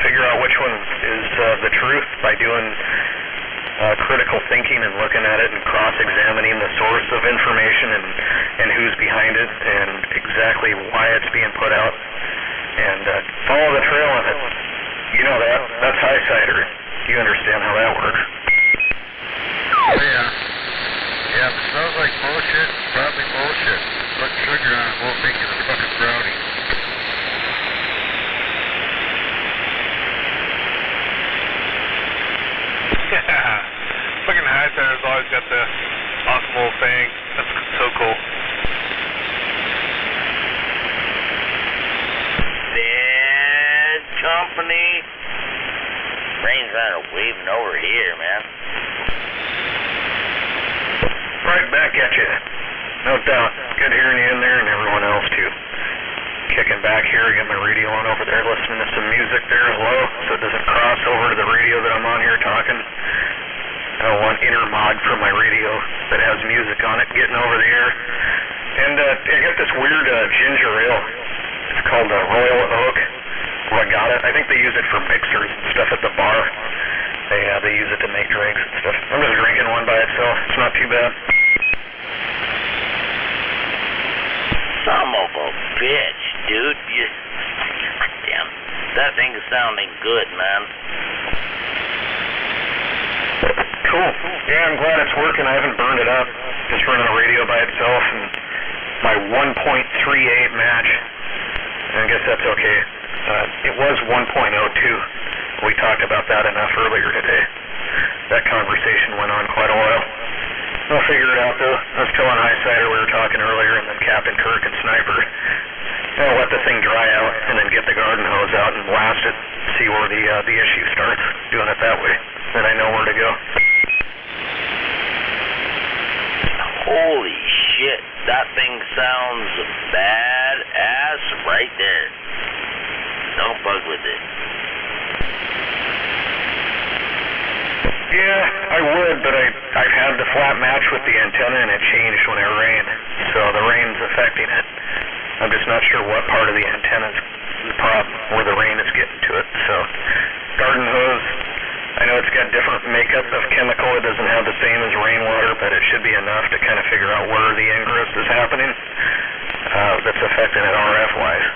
[SPEAKER 3] figure out which one is the truth by doing critical thinking and looking at it and cross-examining the source of information and who's behind it and exactly why it's being put out, and follow the trail on it. You know that. That's Highsider. You understand how that works.
[SPEAKER 9] Oh, yeah. Yeah, if it smells like bullshit, it's probably bullshit. Put sugar on it won't make it a fucking brownie.
[SPEAKER 1] Yeah. Fucking Highsider's always got the awesome little thing. That's so cool.
[SPEAKER 2] Bad company. Rain's kind of waving over here, man.
[SPEAKER 3] Right back at you. No doubt. Good hearing you in there and everyone else too. Kicking back here, get my radio on over there, listening to some music there low so it doesn't cross over to the radio that I'm on here talking. I don't want intermod from my radio that has music on it getting over the air. And I got this weird ginger ale. It's called Royal Oak. Well, I got it. I think they use it for mixers and stuff at the bar. They use it to make drinks and stuff. I'm just drinking one by itself. It's not too bad.
[SPEAKER 2] Son of a bitch, dude. Damn. That thing is sounding good, man.
[SPEAKER 3] Cool. Yeah, I'm glad it's working. I haven't burned it up. Just running the radio by itself and my 1.38 match. I guess that's okay. It was 1.02. We talked about that enough earlier today. That conversation went on quite a while. I'll figure it out though. I was telling Highsider we were talking earlier, and then Captain Kirk and Sniper. I'll let the thing dry out and then get the garden hose out and blast it. See where the issue starts. Doing it that way. Then I know where to go.
[SPEAKER 2] Holy shit, that thing sounds badass right there. Don't bug with it.
[SPEAKER 3] Yeah, I would, but I've had the flat match with the antenna and it changed when it rained. So the rain's affecting it. I'm just not sure what part of the antenna's the problem, where the rain is getting to it. So garden hose, I know it's got different makeup of chemical. It doesn't have the same as rainwater, but it should be enough to kind of figure out where the ingress is happening that's affecting it RF-wise.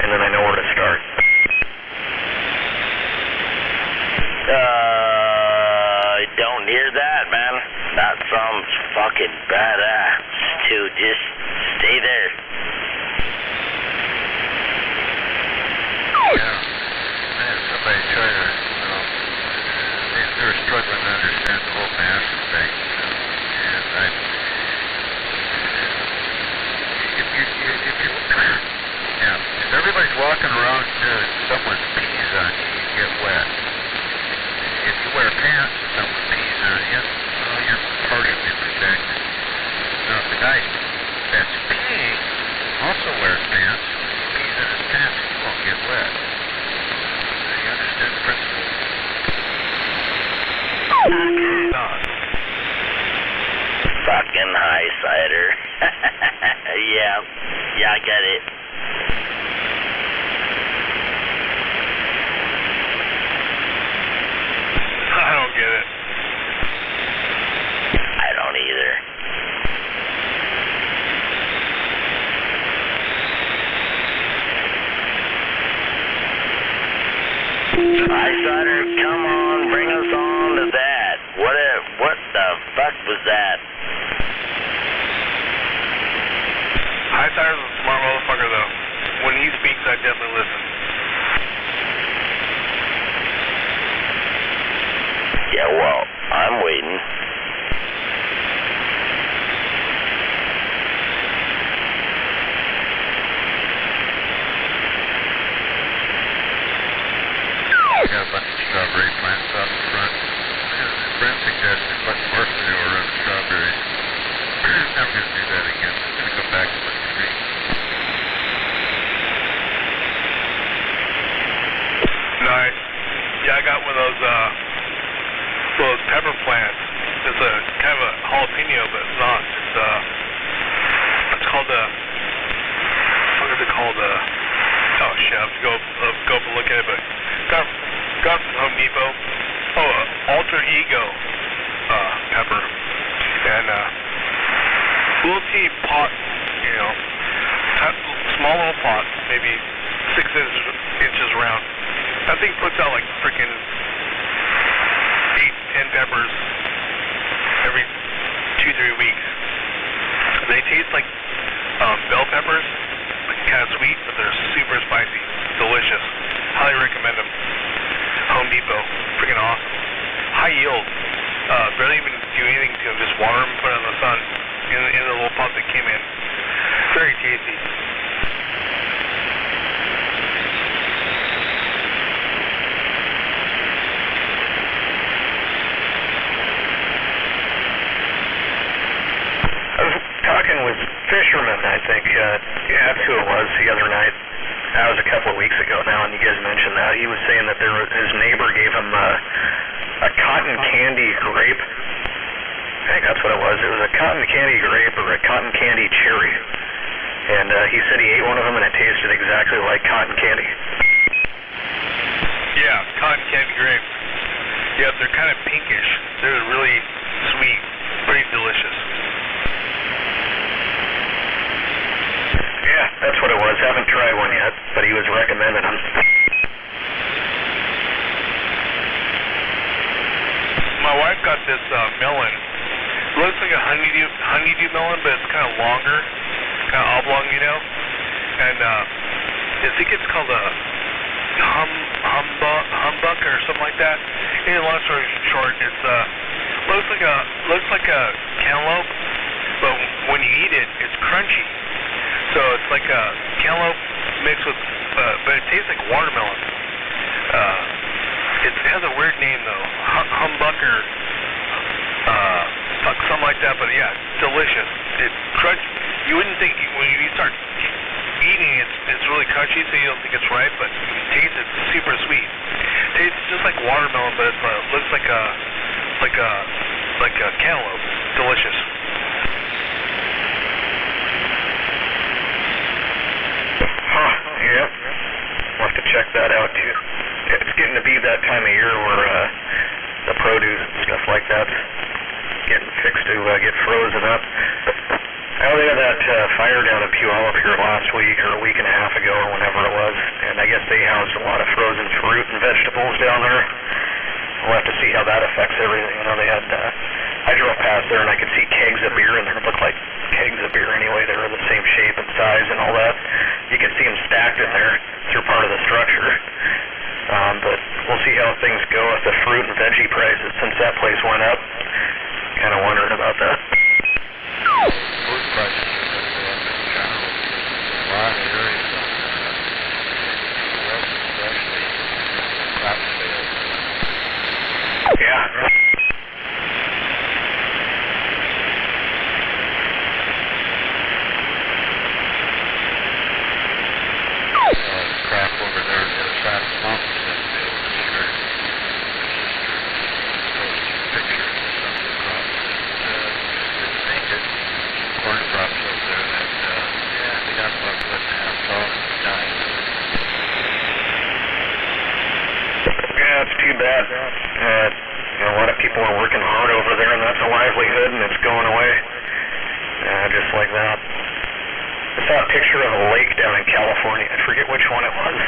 [SPEAKER 3] And then I know where to start.
[SPEAKER 2] Don't hear that, man. That sounds fucking badass, too. Just stay there.
[SPEAKER 9] Yeah. Man, somebody tried to
[SPEAKER 1] Not.
[SPEAKER 2] Fucking high cider. Yeah, I got it.
[SPEAKER 1] I don't get it.
[SPEAKER 2] I don't either. High cider, come on, bring us on to that. What the fuck was that?
[SPEAKER 1] High Cider's a smart motherfucker, though. When he speaks, I definitely listen.
[SPEAKER 2] Yeah, well, I'm waiting.
[SPEAKER 9] I got a bunch of strawberry plants out in front. Brent suggested putting horse manure around the strawberries. I'm going to do that again. I'm going to go back to the tree.
[SPEAKER 1] Nice. Yeah, I got one of those pepper plants. It's a kind of a jalapeno, but it's not. It's called what is it called? Oh shit, I have to go up and look at it, but got from Home Depot. Alter Ego pepper, and little teeny pot, small little pot, maybe 6 inches around. That thing puts out like freaking 8-10 peppers every 2-3 weeks. They taste like bell peppers, kind of sweet, but they're super spicy, delicious. Highly recommend them. Home Depot, freaking awesome. High yield. Barely even do anything to them, just water them, put it in the sun in the little pot that came in. Very tasty.
[SPEAKER 3] I was talking with Fisherman, I think. That's who it was the other night. That was a couple of weeks ago now, and you guys mentioned that. He was saying that his neighbor gave him a cotton candy grape. I think that's what it was. It was a cotton candy grape or a cotton candy cherry. And he said he ate one of them and it tasted exactly like cotton candy.
[SPEAKER 1] Yeah, cotton candy grapes. Yeah, they're kind of pinkish. They're really sweet, pretty delicious.
[SPEAKER 3] Yeah, that's what it was. Haven't tried one yet, but he was recommending them.
[SPEAKER 1] My wife got this melon. It looks like a honeydew melon, but it's kind of longer, kind of oblong, And I think it's called a humbuck or something like that. Anyway, long story short, it's looks like a cantaloupe, but when you eat it, it's crunchy. So it's like a cantaloupe mixed with, but it tastes like watermelon. It has a weird name though, humbucker, something like that. But yeah, delicious. It's crunch. You wouldn't think when you start eating it's really crunchy, so you don't think it's ripe, but when you taste it, it's super sweet. Tastes just like watermelon, but it looks like a cantaloupe. Delicious.
[SPEAKER 3] Huh, yep. We'll have to check that out too. It's getting to be that time of year where the produce and stuff like that's getting fixed to get frozen up. Oh, they had that fire down in Puyallup here last week or a week and a half ago or whenever it was, and I guess they housed a lot of frozen fruit and vegetables down there. We'll have to see how that affects everything. They had, I drove past there and I could see kegs of beer in there. It looked like kegs of beer anyway. They were the same shape and size and all that. You could see them stacked in there through part of the structure. But we'll see how things go with the fruit and veggie prices since that place went up. Kind of wondering about that.
[SPEAKER 9] Food prices are going to go up in general. A lot of areas on the west, especially crop sales.
[SPEAKER 3] Yeah.
[SPEAKER 9] Crap over there on the other side of the mountains that they overshirt. Sister coast.
[SPEAKER 3] people are working hard over there, and that's a livelihood, and it's going away. Just like that. I saw a picture of a lake down in California. I forget which one it was.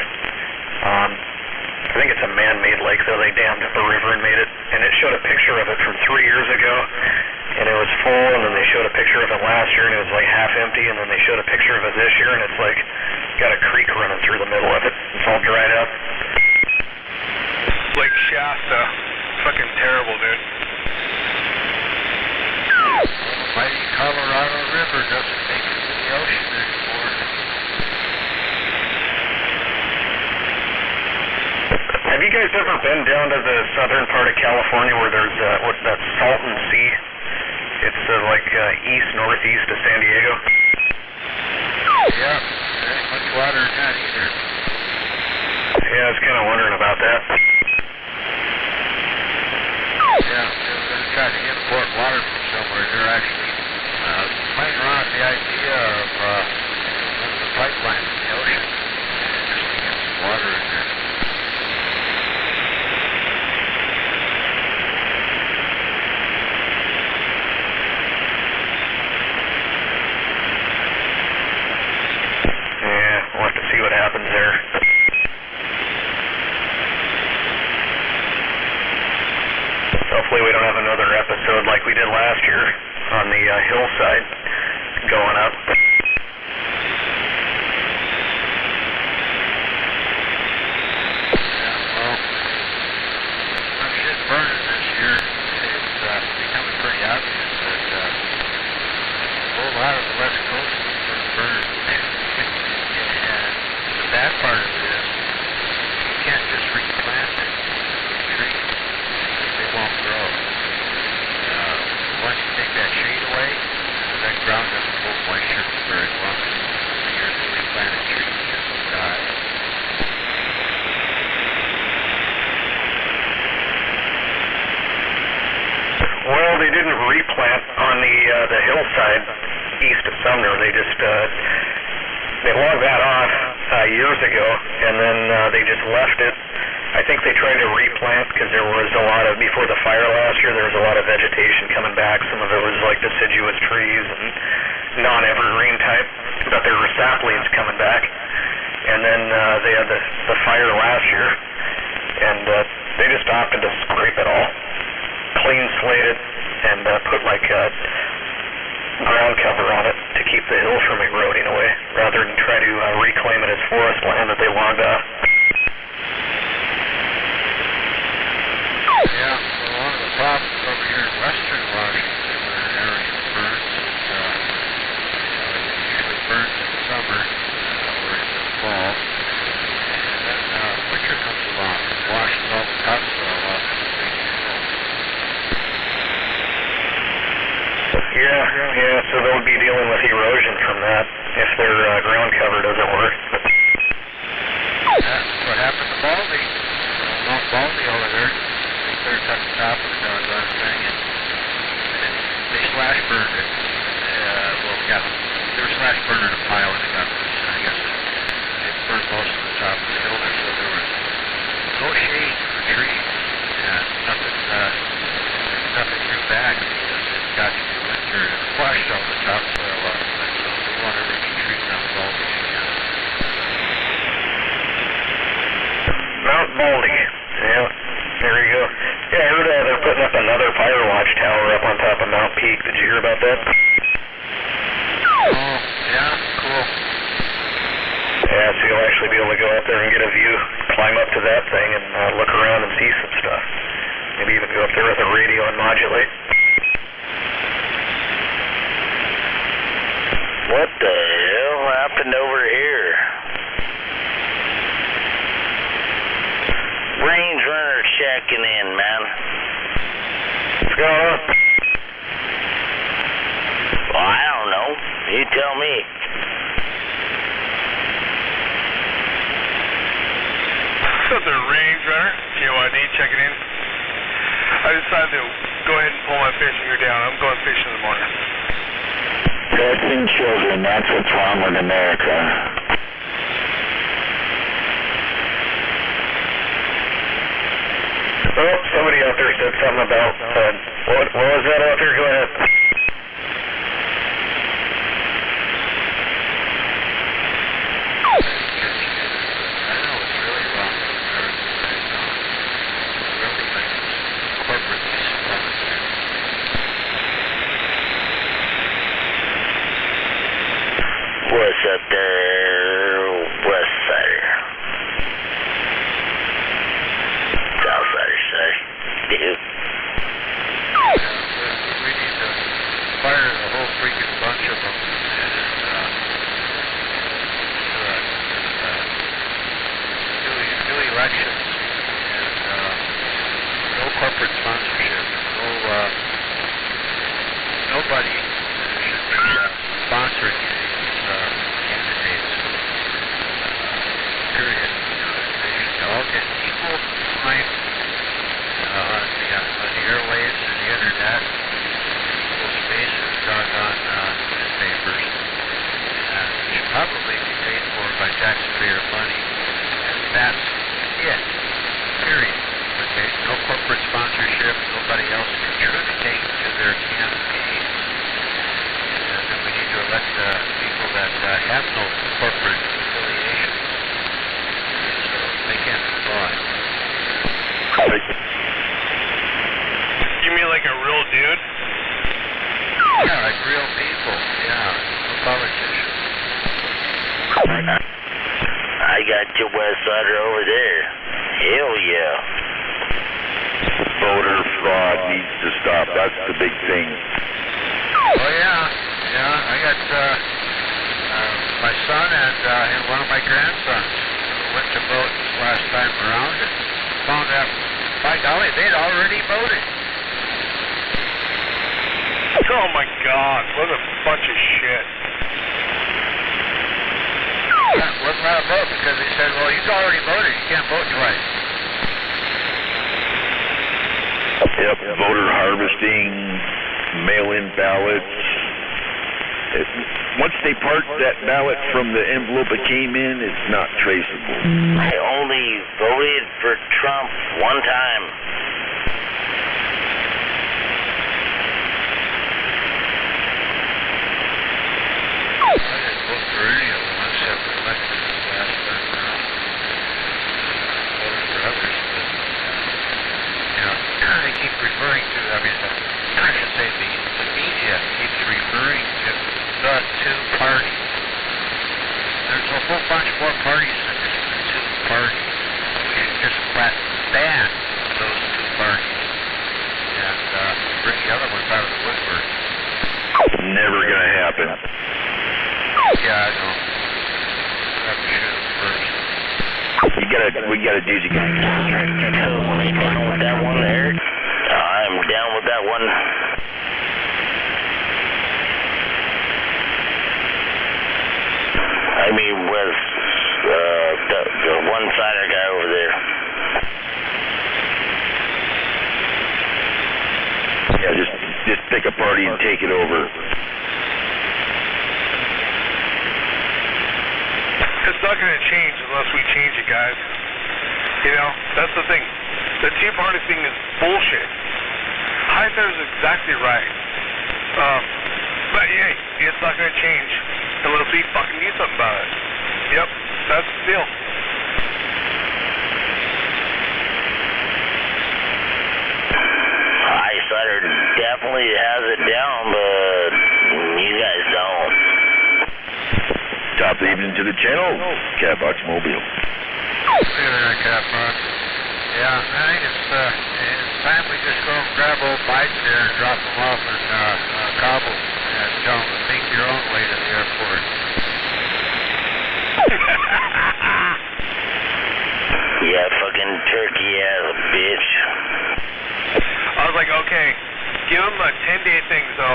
[SPEAKER 3] I think it's a man-made lake, though. They dammed up a river and made it. And it showed a picture of it from 3 years ago, and it was full, and then they showed a picture of it last year, and it was like half empty, and then they showed a picture of it this year, and it's like got a creek running through the middle of it. It's all dried up.
[SPEAKER 1] Lake Shasta. Fucking terrible, dude.
[SPEAKER 9] Mighty Colorado River doesn't make it to the ocean anymore.
[SPEAKER 3] Have you guys ever been down to the southern part of California where there's that Salton Sea? It's northeast of San Diego.
[SPEAKER 9] Yeah, there ain't much water in that either.
[SPEAKER 3] Yeah, I was kind of wondering about that.
[SPEAKER 9] Yeah, they were going to try to import water from somewhere. They're actually playing around with the idea of running the pipeline in the ocean just to get some water in there.
[SPEAKER 3] Yeah, we'll have to see what happens there. Hopefully we don't have another episode like we did last year on the hillside going up.
[SPEAKER 9] Yeah, well, some shit burning this year. It's becoming pretty obvious that a whole lot of the West Coast is burned. And the bad part of it is you can't just replant trees. They won't grow. Once you take that shade away, that ground doesn't hold moisture for very long. Your newly planted trees just die.
[SPEAKER 3] Well, they didn't replant on the hillside east of Sumner. They just they logged that off years ago, and then they just left it. I think they tried to replant because there was a lot of, before the fire last year, there was a lot of vegetation coming back. Some of it was like deciduous trees and non-evergreen type, but there were saplings coming back. And then they had the fire last year, and they just opted to scrape it all, clean slate it, and put like ground cover on it to keep the hill from eroding away, rather than try to reclaim it as forest land that they logged off.
[SPEAKER 9] Yeah, well, one of the problems over here in western Washington where an area burns is it usually burns in the summer or in the fall, and then winter comes along and washes all the topsoil off the big hill.
[SPEAKER 3] Yeah, so they'll be dealing with erosion from that if their ground cover doesn't work.
[SPEAKER 9] That's what happened to Baldy. Mount Baldy over there. They clear cut the top of the doggone thing and they slash burned it. They were slash burning a pile and it got loose, and I guess it burned most of the top of the hill there, so there was no shade for trees and nothing grew back because it got to be winter and it washed all the topsoil off of it, so we won't ever be treating Mount Baldy again.
[SPEAKER 3] Mount Baldy. Yeah, there you go. Yeah, I heard they're putting up another fire watch tower up on top of Mount Peak. Did you hear about that?
[SPEAKER 9] Oh, yeah, cool.
[SPEAKER 3] Yeah, so you'll actually be able to go up there and get a view, climb up to that thing and look around and see some stuff. Maybe even go up there with a radio and modulate.
[SPEAKER 2] What the hell happened over here? Range runner checking in, man.
[SPEAKER 3] What's going on?
[SPEAKER 2] Well, I don't know. You tell me.
[SPEAKER 1] What's up there, Range Runner? KYD checking in. I decided to go ahead and pull my fishing gear down. I'm going fishing in the morning.
[SPEAKER 5] Pets and children, that's what's wrong with America.
[SPEAKER 3] Oh, somebody out there said something about, what was that out there? Go ahead.
[SPEAKER 9] I know it's really wrong with American corporate
[SPEAKER 2] What's up there, West Sider? South Sider, sorry. Dude.
[SPEAKER 9] We need to fire the whole freaking bunch of them and do elections and no corporate sponsorship. Nobody should be sponsoring these candidates. Period. They should all get equal time on the airwaves and the internet, equal space in the doggone newspapers, and it should probably be paid for by taxpayer money. And that's it. Period. Okay? No corporate sponsorship, nobody else contributing to their campaign. And then we need to elect people that have no corporate affiliation. So they can't be bought.
[SPEAKER 1] You mean like a real dude?
[SPEAKER 9] Yeah, like real people. Yeah, no politicians.
[SPEAKER 2] I got your West Sider over there. Hell yeah.
[SPEAKER 7] Voter fraud needs to stop. That's the big thing.
[SPEAKER 9] Oh yeah, I got my son and one of my grandsons went to vote this last time around and found out, by golly, they'd already voted.
[SPEAKER 1] Oh my God, what a bunch of shit.
[SPEAKER 9] Wasn't allowed to vote because they said, well, you've already voted, you can't vote twice.
[SPEAKER 7] Yep, voter harvesting, mail-in ballots. Once they part that ballot from the envelope it came in, it's not traceable.
[SPEAKER 2] I only voted for Trump one time.
[SPEAKER 9] I didn't vote for any of them except for elected last time around. I voted for others, but they keep referring to, I should say the media keeps referring to the two parties. There's a whole bunch more parties than just the two parties. We should just flat ban those two parties and bring the other ones out of the woodwork.
[SPEAKER 7] Never gonna happen.
[SPEAKER 9] Yeah, I know. Have to shoot them first.
[SPEAKER 7] We gotta do together.
[SPEAKER 2] Down with that one there. I'm down with that one. I mean, with the one-sider guy over there.
[SPEAKER 7] Yeah, just pick a party and take it over.
[SPEAKER 1] It's not going to change unless we change it, guys. You know, that's the thing. The Tea Party thing is bullshit. Highsider's exactly right. But hey, it's not going to change unless we fucking do something about it. Yep, that's the deal.
[SPEAKER 2] Highsider definitely has it down, but you guys don't.
[SPEAKER 7] Top evening to the channel, Catbox Mobile.
[SPEAKER 9] Hey there, Catbox. Yeah, I think it's time we just go and grab old Biden there and drop him off in Kabul and tell him to think your own way to the airport.
[SPEAKER 2] Yeah, fucking turkey ass bitch.
[SPEAKER 1] I was like, okay, give him a 10-day thing, so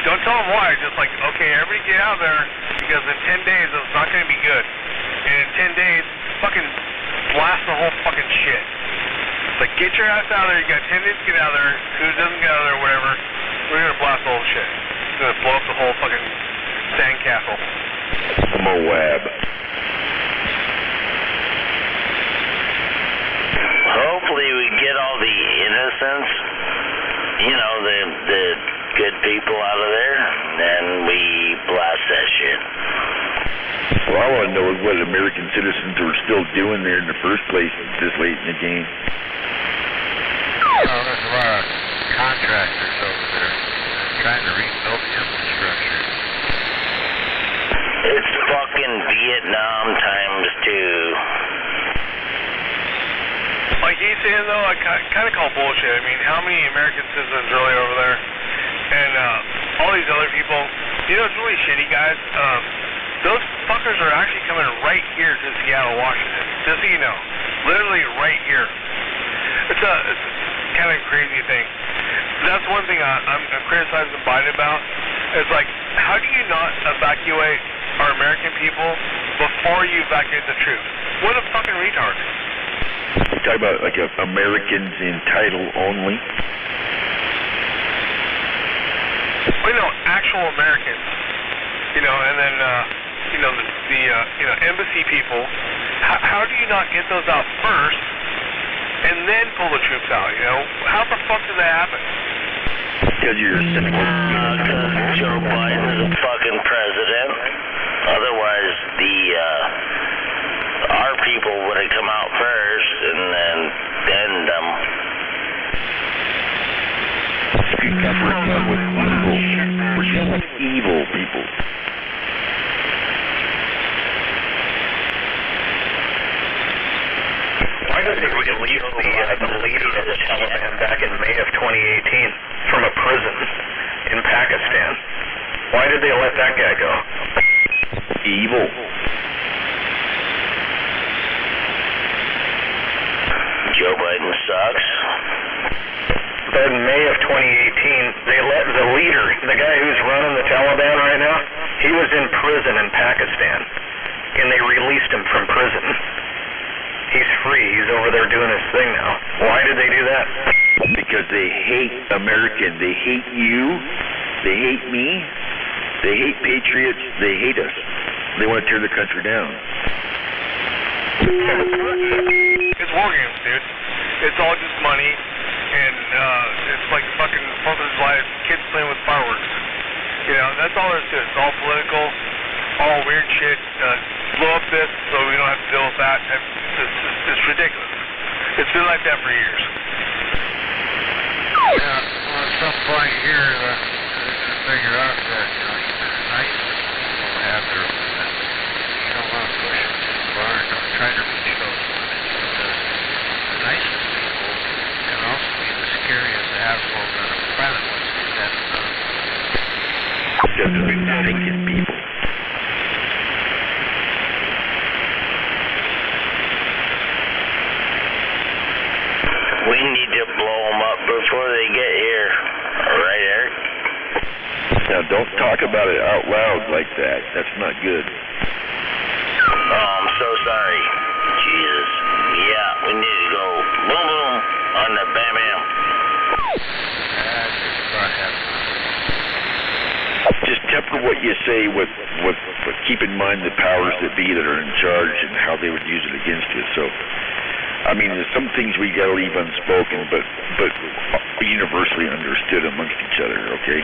[SPEAKER 1] don't tell him why. Just like, okay, everybody get out of there, because in 10 days it's not going to be good. And in 10 days, fucking blast the whole fucking shit. Like, get your ass out of there. You got 10 days to get out of there. Who doesn't get out of there, whatever. We're going to blast the whole shit. We're going to blow up the whole fucking sandcastle.
[SPEAKER 7] Moab.
[SPEAKER 2] Hopefully we get all the citizens, you know, the good people out of there, then we blast that shit.
[SPEAKER 5] Well, I want to know what American citizens are still doing there in the first place this late in the game.
[SPEAKER 9] Well, there's a lot of contractors over there trying to rebuild the infrastructure.
[SPEAKER 2] It's fucking Vietnam times 2.
[SPEAKER 1] Like he's saying though, I kind of call bullshit. I mean, how many American citizens really over there? And all these other people, you know, it's really shitty, guys. Those fuckers are actually coming right here to Seattle, Washington. Just so you know, literally right here. It's kind of crazy thing. That's one thing I'm criticizing Biden about. It's like, how do you not evacuate our American people before you evacuate the troops? What a fucking retard.
[SPEAKER 5] You talk about like Americans in title only.
[SPEAKER 1] Well, you know, actual Americans. You know, and then you know the you know, embassy people. How do you not get those out first and then pull the troops out? You know, how the fuck did that happen?
[SPEAKER 5] Because you're
[SPEAKER 2] Because Joe Biden is a fucking president. Otherwise, our people would have come out first and then them.
[SPEAKER 5] We're done with evil. We're done with evil people.
[SPEAKER 3] Why did they release the leader of the Taliban back in May of 2018 from a prison in Pakistan? Why did they let that guy go?
[SPEAKER 5] Evil.
[SPEAKER 2] Joe Biden sucks.
[SPEAKER 3] But in May of 2018, they let the leader, the guy who's running the Taliban right now, he was in prison in Pakistan, and they released him from prison. He's free. He's over there doing his thing now. Why did they do that?
[SPEAKER 5] Because they hate America. They hate you. They hate me. They hate patriots. They hate us. They want to tear the country down.
[SPEAKER 1] It's war games, dude. It's all just money, and it's like fucking 4th of July kids playing with fireworks. You know, that's all there is to it. It's all political, all weird shit. Blow up this so we don't have to deal with that. It's ridiculous. It's been like that for years.
[SPEAKER 9] Yeah, well, at some point here, they're going to figure out that, you know, even the nicest people have their limits. You don't want to push them too far. Don't try to reach those limits, because the nicest people can also be the scariest assholes on the planet once they set it up.
[SPEAKER 5] Definitely thinking people.
[SPEAKER 2] We need to blow them up before they get here. Right, Eric?
[SPEAKER 5] Now, don't talk about it out loud like that. That's not good.
[SPEAKER 2] Oh, I'm so sorry. Jesus. Yeah, we need to go boom boom on the bam bam.
[SPEAKER 9] Just about have
[SPEAKER 5] Just temper what you say with keep in mind the powers that be that are in charge and how they would use it against you. So, I mean, there's some things we gotta leave unspoken, but universally understood amongst each other. Okay.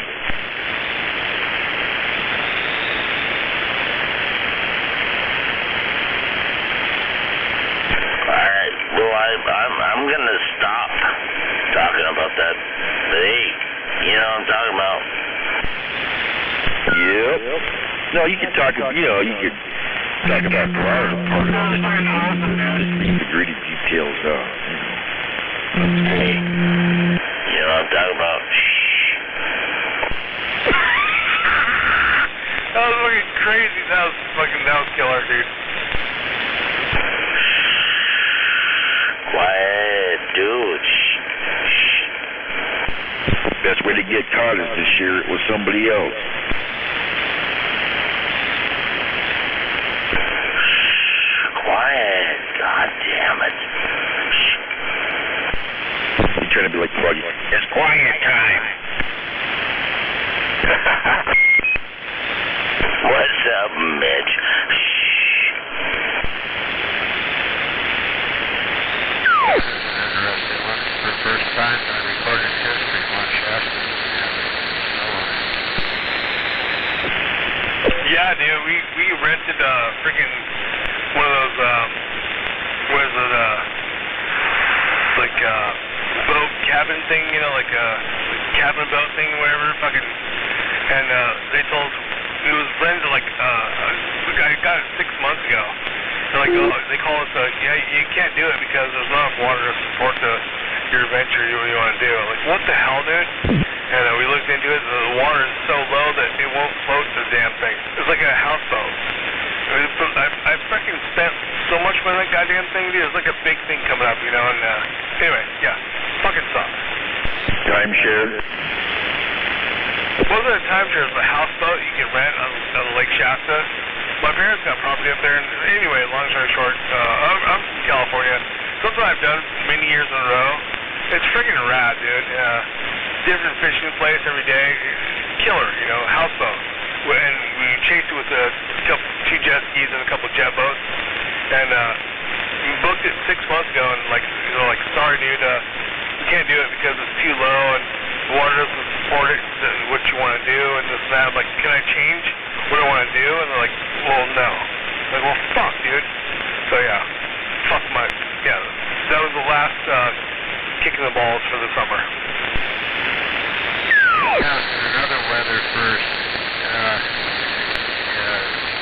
[SPEAKER 2] All right. Well, I'm gonna stop talking about that. But hey, you know what I'm talking about.
[SPEAKER 5] Yep. No, you can talk. You know, you could talk about part of it. Just leave the gritty details out.
[SPEAKER 2] Hey, you know what I'm talking about.
[SPEAKER 1] That was fucking crazy. That was killer, dude.
[SPEAKER 2] Quiet, dude.
[SPEAKER 5] Best way to get caught is to share it with somebody else.
[SPEAKER 2] Quiet. God damn it.
[SPEAKER 5] You're trying to be like Froggy. It's quiet time.
[SPEAKER 2] What's up, Mitch?
[SPEAKER 9] an interesting one. For the first time,
[SPEAKER 1] Yeah, dude, we rented freaking one of those what is it, like boat cabin thing, you know, like a cabin boat thing, whatever, fucking, and they told us it was rented like the guy got it 6 months ago. They're like, oh, they call us, yeah, you can't do it because there's not enough water to support your venture you want to do. Like, what the hell, dude? And we looked into it, the water is so low that it won't float the damn thing. It's like a houseboat. I freaking spent so much money on that goddamn thing, dude. It's like a big thing coming up, you know, and anyway, yeah, fucking sucks.
[SPEAKER 5] Timeshare?
[SPEAKER 1] It wasn't a timeshare, it was a houseboat you can rent on Lake Shasta. My parents got property up there, and anyway, long story short, I'm from California. Something I've done many years in a row. It's freaking rad, dude. Different fishing place every day. Killer, you know, houseboat. And we chased it with two jet skis and a couple jet boats. And we booked it 6 months ago, and like, sorry, dude, you can't do it because it's too low and the water doesn't support it, what you want to do, and this and that. I'm like, can I change what I want to do? And they're like, well, no. I'm like, well, fuck, dude. So yeah, that was the last kicking the balls for the summer.
[SPEAKER 9] Yeah, another weather first.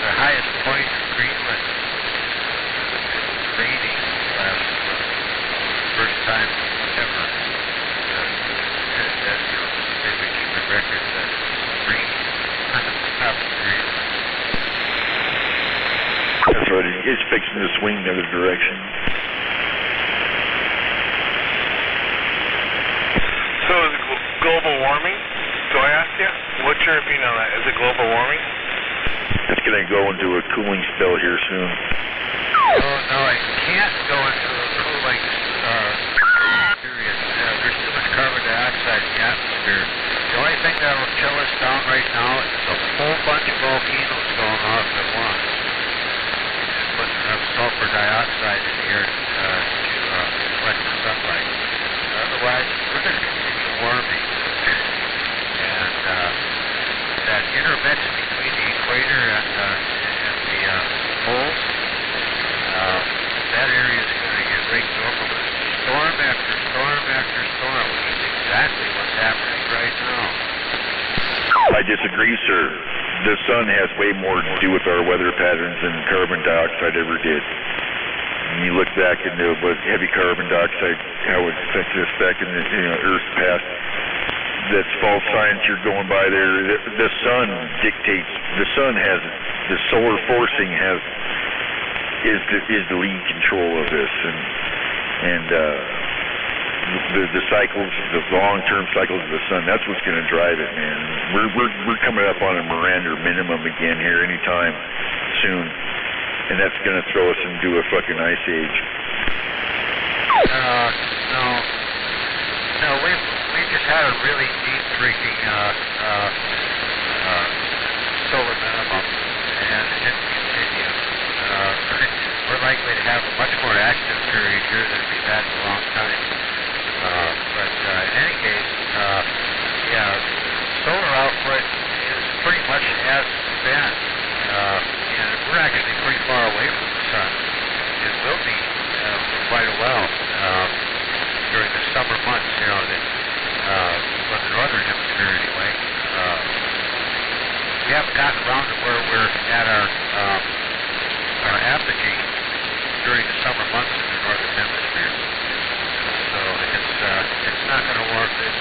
[SPEAKER 9] The highest point in Greenland is raining last first time ever. They would keep a record that it's raining up in Greenland.
[SPEAKER 5] That's right. It's fixing to swing the other direction.
[SPEAKER 1] So is it global warming? So I ask you, what's your opinion on that? Is it global warming?
[SPEAKER 5] It's going to go into a cooling spell here soon.
[SPEAKER 9] No, it can't go into a cooling period. There's too much carbon dioxide in the atmosphere. The only thing that will chill us down right now is a whole bunch of volcanoes going off at once. Just putting enough sulfur dioxide in the air to reflect the sunlight. Otherwise, we're going to continue warming. And that intermix between the equator and the poles, that area is going to get raked over with storm after storm after storm, which is exactly what's happening right now.
[SPEAKER 5] I disagree, sir. The sun has way more to do with our weather patterns than carbon dioxide ever did. When you look back into what heavy carbon dioxide, how it affected us back in the Earth's past, that's false science you're going by there. The sun dictates. The sun has the solar forcing is the lead control of this, and the cycles, the long-term cycles of the sun. That's what's going to drive it, man. We're coming up on a Miranda minimum again here anytime soon, and that's going to throw us into a fucking ice age.
[SPEAKER 9] No, we just had a really deep drinking solar minimum, and it continues. We're likely to have a much more active period here than we've had in a long time. But in any case, solar output is pretty much as it's been, and we're actually pretty far away from the sun. It will be for quite a while during the summer months, for the northern hemisphere anyway. We haven't gotten around to where we're at our apogee during the summer months in the northern hemisphere. So it's not going to work. It's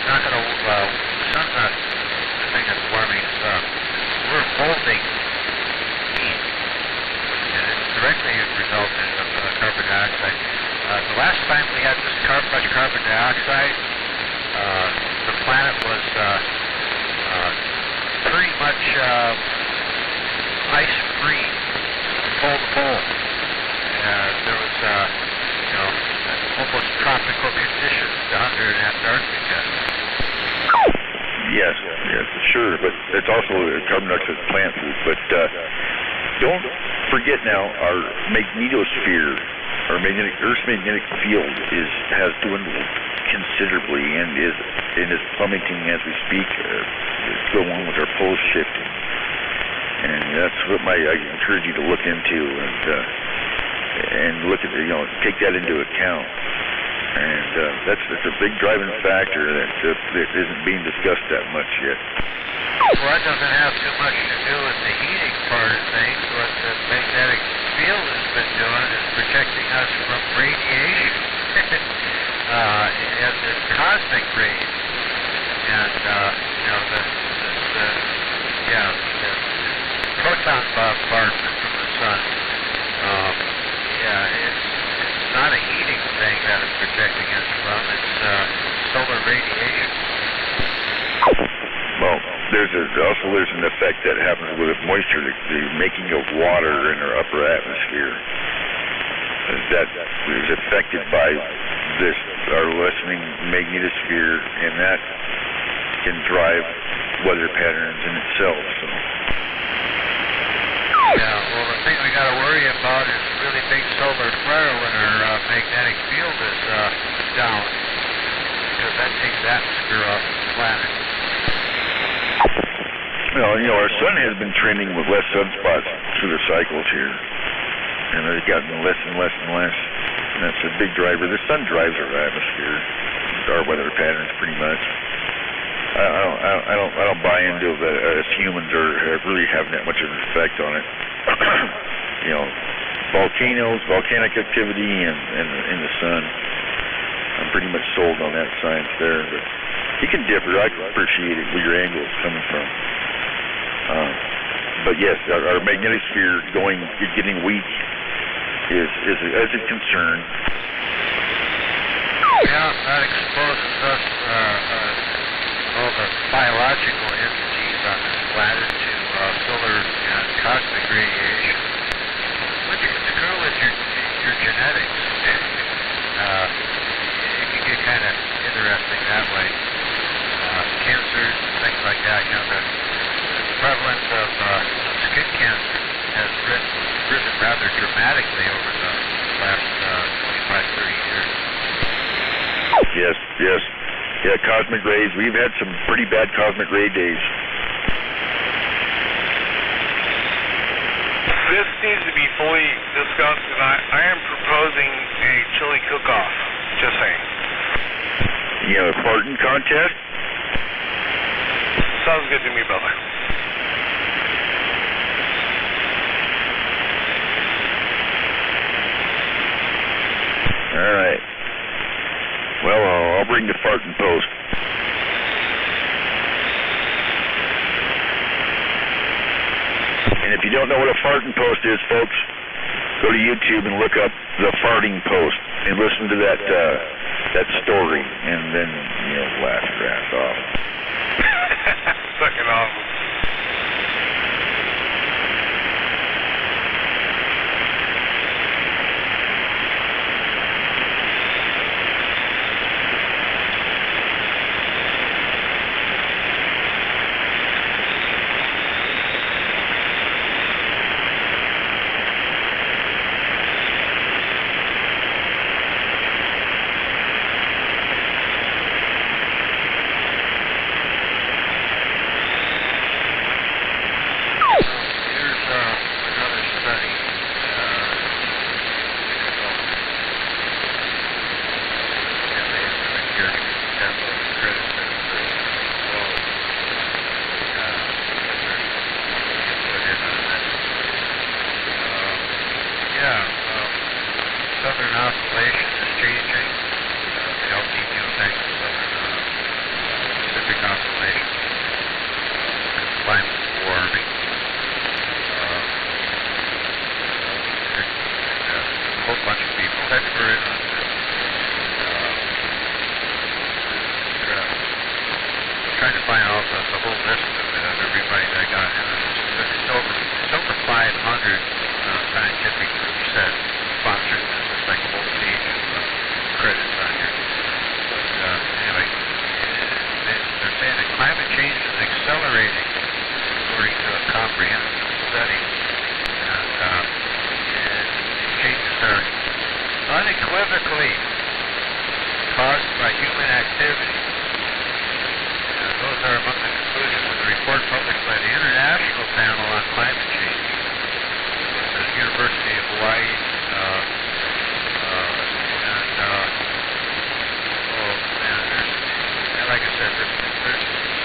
[SPEAKER 9] not going to. The sun's not the thing that's warming us up. We're holding heat, and it's directly a result of carbon dioxide. The last time we had this much carbon dioxide, the planet was pretty much ice-free, pole to pole. There was, almost tropical conditions down there in Antarctica.
[SPEAKER 5] Yes, sure, but it's also carbon dioxide plant food. But don't forget now, our magnetosphere, our Earth's magnetic field has dwindled considerably and is plummeting as we speak. Go along with our poles shifting.
[SPEAKER 10] And that's what I encourage you to look into and look at, take that into account. And that's a big driving factor that isn't being discussed that much yet.
[SPEAKER 9] Well, that doesn't have too much to do with the heating part of things. What the magnetic field has been doing is protecting us from radiation. And this cosmic rays. And, the proton bombardment from the sun. It's not a heating thing that is protecting us from. It's solar radiation.
[SPEAKER 10] Well, there's an effect that happens with moisture, the making of water in our upper atmosphere. That is affected by our lessening magnetosphere, and that can drive weather patterns in itself. So.
[SPEAKER 9] Yeah, well, the thing we got to worry about is a really big solar flare when our magnetic field is down, because that takes the atmosphere off the planet.
[SPEAKER 10] Well, our sun has been trending with less sunspots through the cycles here, and they've gotten less and less and less. And that's a big driver. The sun drives our atmosphere, our weather patterns, pretty much. I don't buy into that as humans are really having that much of an effect on it. Volcanoes, volcanic activity, and the sun. I'm pretty much sold on that science there. But you can differ. I can appreciate it where your angle is coming from. But yes, our magnetic sphere getting weak is a concern.
[SPEAKER 9] Yeah, that exposes us, all the biological entities on this planet to solar and cosmic radiation, which can screw with your genetics. It can get kind of interesting that way. Cancers and things like that. The prevalence of skin cancer has risen rather dramatically over the last 25, 30 years.
[SPEAKER 10] Yes. Yeah, cosmic rays. We've had some pretty bad cosmic ray days.
[SPEAKER 1] This needs to be fully discussed, and I am proposing a chili cook-off. Just saying.
[SPEAKER 10] A farting contest?
[SPEAKER 1] Sounds good to me, brother.
[SPEAKER 10] All right. Well, I'll bring the farting post. And if you don't know what a farting post is, folks, go to YouTube and look up the farting post and listen to that story, and then laugh your ass off.
[SPEAKER 1] Fucking awesome. Southern oscillation is changing. The El Nino thing, Pacific oscillation, climate warming. A whole bunch of people that were in on this. Trying to find out the whole list of everybody that got in. It's over 500 scientific groups that sponsored this. It's like a whole page of credits on here. But anyway, they're saying that climate change is accelerating according to a comprehensive study. And these changes are unequivocally caused by human activity. Those are among the conclusions of the report published by the International Panel on Climate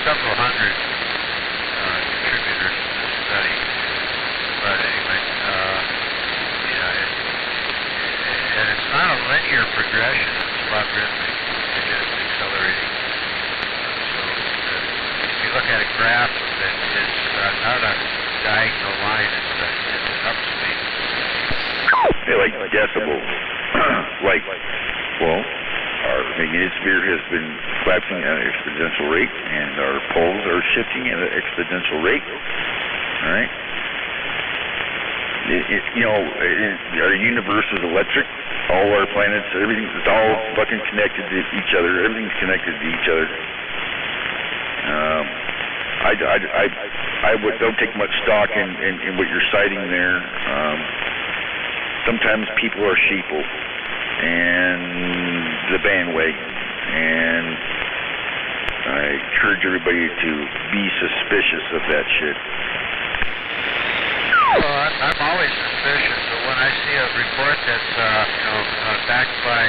[SPEAKER 9] several hundred contributors to this study. But anyway, and it's not a linear progression, it's logarithmic. It is accelerating. So if you look at a graph of it, it's not a diagonal line, it's an upswing.
[SPEAKER 10] Hey, like decibels. Our magnetosphere has been collapsing at an exponential rate, and our poles are shifting at an exponential rate. All right. Our universe is electric. All our planets, everything, it's all fucking connected to each other. Everything's connected to each other. Don't take much stock in what you're citing there. Sometimes people are sheeple and the bandwagon, and I encourage everybody to be suspicious of that shit.
[SPEAKER 9] Well, I'm always suspicious, but when I see a report that's backed by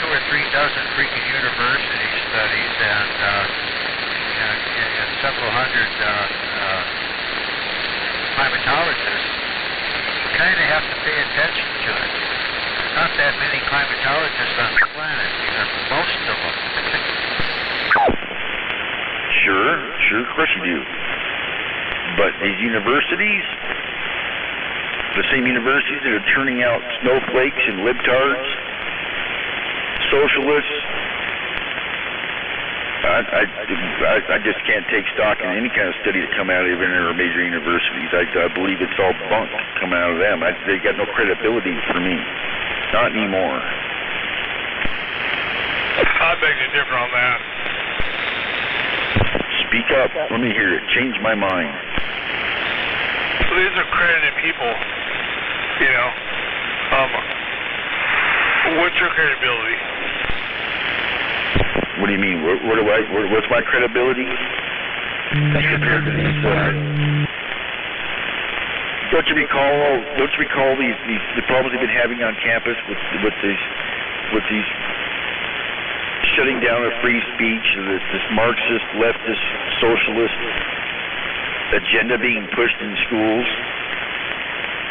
[SPEAKER 9] 2 or 3 dozen freaking university studies and several hundred climatologists, you kind of have to pay attention to it. There's not that many climatologists on the planet, most of them.
[SPEAKER 10] Sure, of course you do. But these universities, the same universities that are turning out snowflakes and libtards, socialists, I just can't take stock in any kind of study that come out of any of our major universities. I believe it's all bunk coming out of them. They got no credibility for me. Not anymore.
[SPEAKER 1] I beg to differ on that.
[SPEAKER 10] Speak up. Let me hear it. Change my mind.
[SPEAKER 1] So these are credited people, what's your credibility?
[SPEAKER 10] What do you mean? What's my credibility? Compared to these, don't you recall the problems they've been having on campus with these shutting down of free speech, this Marxist, leftist, socialist agenda being pushed in schools?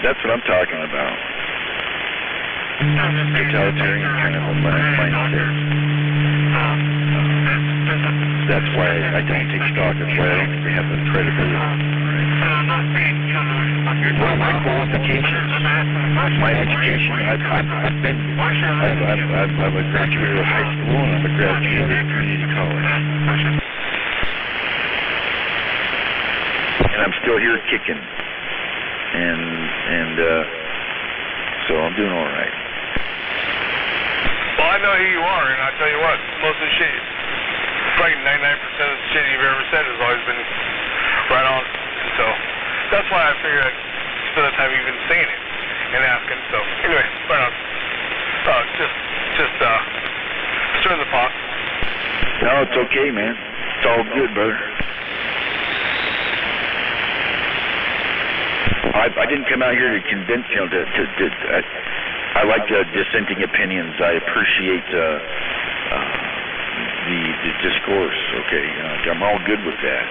[SPEAKER 10] That's what I'm talking about. Totalitarian kind of mindset. That's why I don't take stock. That's why I don't think they have the credibility. What are my qualifications? My education. I've a graduate of high school and I'm a graduate of community college. And I'm still here kicking. And so I'm doing all right.
[SPEAKER 1] Well, I know who you are, and I tell you what, most of the shit, probably 99% of the shit you've ever said has always been right on. And so that's why I figured I'd spend the time even saying it and asking. So anyway, right on. Just stir the pot.
[SPEAKER 10] No, it's okay, man. It's all good, brother. I didn't come out here to convince you. I like dissenting opinions. I appreciate the discourse. Okay, I'm all good with that.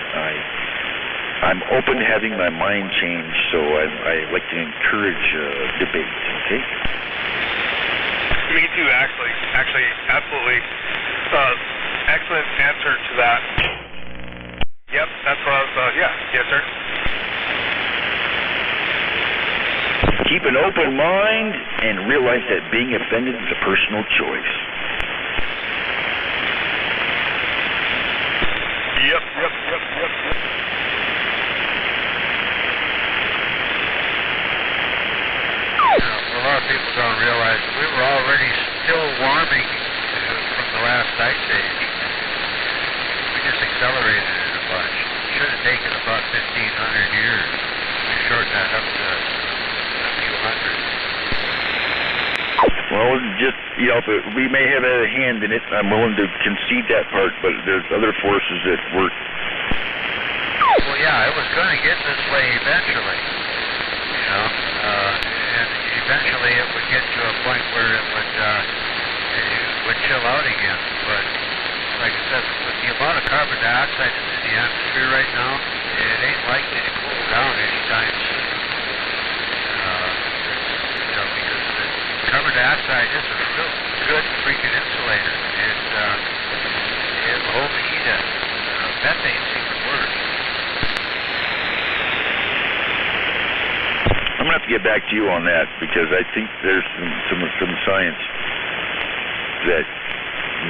[SPEAKER 10] I'm open to having my mind changed, so I like to encourage debate. Okay.
[SPEAKER 1] Me too, actually, absolutely. Excellent answer to that. Yep, that's what I was. Yes, sir.
[SPEAKER 10] Keep an open mind and realize that being offended is a personal choice.
[SPEAKER 1] Yep.
[SPEAKER 9] A lot of people don't realize we were already still warming from the last ice age. We just accelerated it a bunch. It should have taken about 1,500 years. We shortened that up to a few hundred.
[SPEAKER 10] Well, just, we may have had a hand in it. I'm willing to concede that part, but there's other forces at work.
[SPEAKER 9] Well, yeah, it was going to get this way eventually, and eventually it would get to a point where it would chill out again. But like I said, with the amount of carbon dioxide that's in the atmosphere right now, it ain't likely to cool down anytime soon. Because the carbon dioxide is a real good freaking insulator, and it'll hold the heat in. Methane's even worse.
[SPEAKER 10] I'm gonna have to get back to you on that because I think there's some science that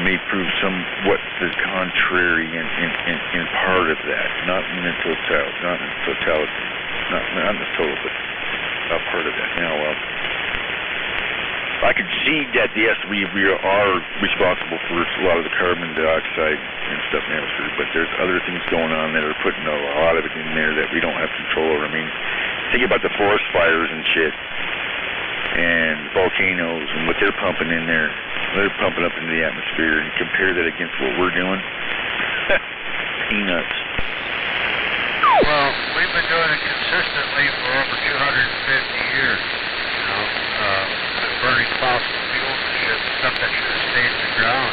[SPEAKER 10] may prove somewhat the contrary in part of that, not in the totality, not the total, but a part of that. Now, I could see that yes, we are responsible for a lot of the carbon dioxide and stuff in the atmosphere, but there's other things going on that are putting a lot of it in there that we don't have control over. I mean, think about the forest fires and shit, and volcanoes and what they're pumping in there. They're pumping up into the atmosphere, and compare that against what we're doing. Peanuts.
[SPEAKER 9] Well, we've been doing it consistently for over 250 years. Burning fossil fuels and shit, stuff that should have stayed in the ground.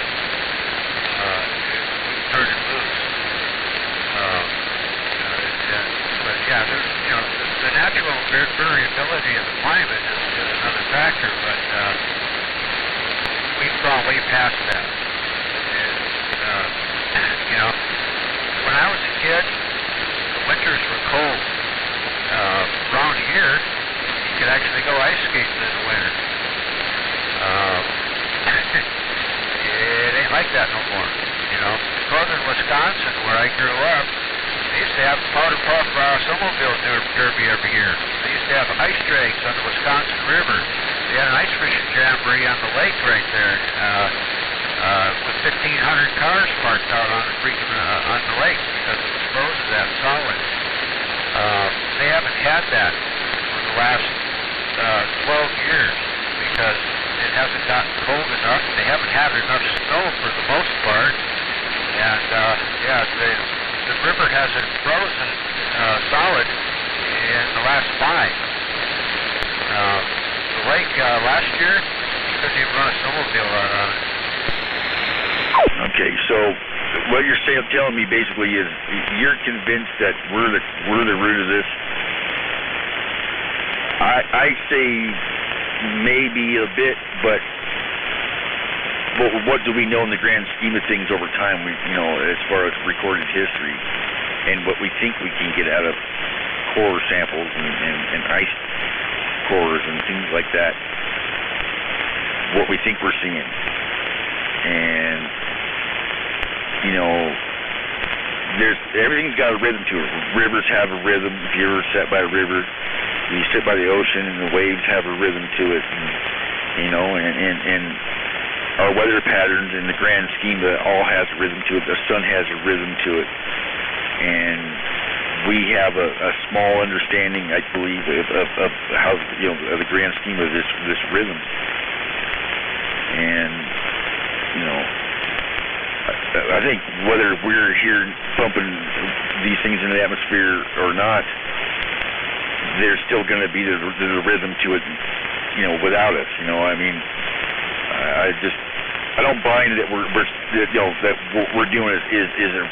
[SPEAKER 9] Turned it loose. But yeah, there's, the natural variability of the climate is another factor, but we've gone way past that. And, when I was a kid, the winters were cold. Around here, you could actually go ice skating in the winter. It ain't like that no more. Northern Wisconsin, where I grew up, they used to have powder puff snowmobile derby every year. They used to have ice drags on the Wisconsin River. They had an ice fishing jamboree on the lake right there, with 1,500 cars parked out on the on the lake because it was frozen that solid. They haven't had that for the last 12 years because it hasn't gotten cold enough. They haven't had enough snow for the most part, and the river hasn't frozen solid in the last 5. The lake last year, you couldn't even run a snowmobile on it.
[SPEAKER 10] Okay, so what you're telling me basically is you're convinced that we're the root of this. I say maybe a bit, but what do we know in the grand scheme of things over time? As far as recorded history and what we think we can get out of core samples and ice cores and things like that, what we think we're seeing, and everything's got a rhythm to it. Rivers have a rhythm. If you ever sat by a river, you sit by the ocean, and the waves have a rhythm to it. And our weather patterns in the grand scheme of it all has a rhythm to it. The sun has a rhythm to it, and we have a small understanding, I believe, of how of the grand scheme of this rhythm. And I think whether we're here pumping these things into the atmosphere or not, there's still going to be the rhythm to it, without us. I don't buy into that that what we're doing is a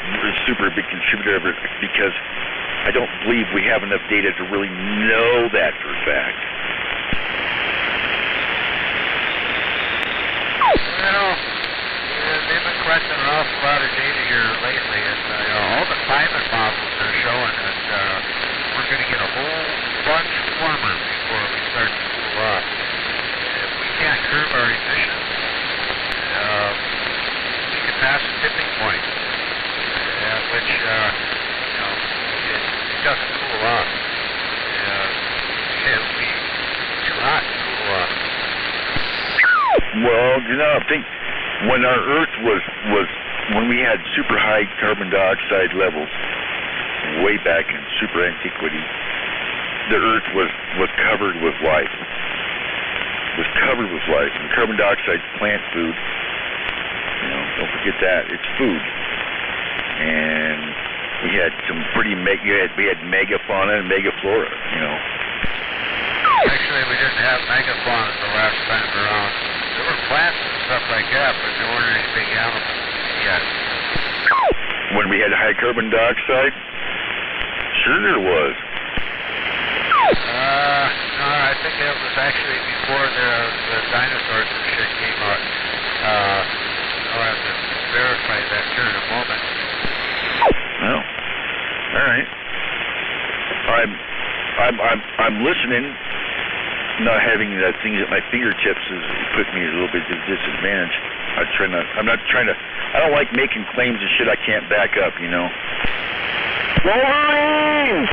[SPEAKER 10] super big contributor of it, because I don't believe we have enough data to really know that for a fact.
[SPEAKER 9] They've been collecting an awful lot of data here lately, and all the climate models are showing that we're going to get a whole bunch warmer before we start to cool off. If we can't curb our emissions, we can pass a tipping point, at which it doesn't cool off. It'll be too hot to cool off.
[SPEAKER 10] Well, I think when our Earth was when we had super high carbon dioxide levels way back in super antiquity, the Earth was covered with life. Was covered with life, and carbon dioxide is plant food. Don't forget that, it's food. And we had some pretty we had megafauna and megaflora.
[SPEAKER 9] Actually, we didn't have megafauna the last time around. There were plants and stuff like that, but there weren't any big animals yet.
[SPEAKER 10] when we had high carbon dioxide? Sure there was.
[SPEAKER 9] No, I think that was actually before the dinosaurs and shit came out. I'll have to verify that here in a moment.
[SPEAKER 10] Oh, all right. I'm listening. Not having things at my fingertips has put me a little bit at a disadvantage. I don't like making claims and shit I can't back up, you know.
[SPEAKER 7] Wolverine!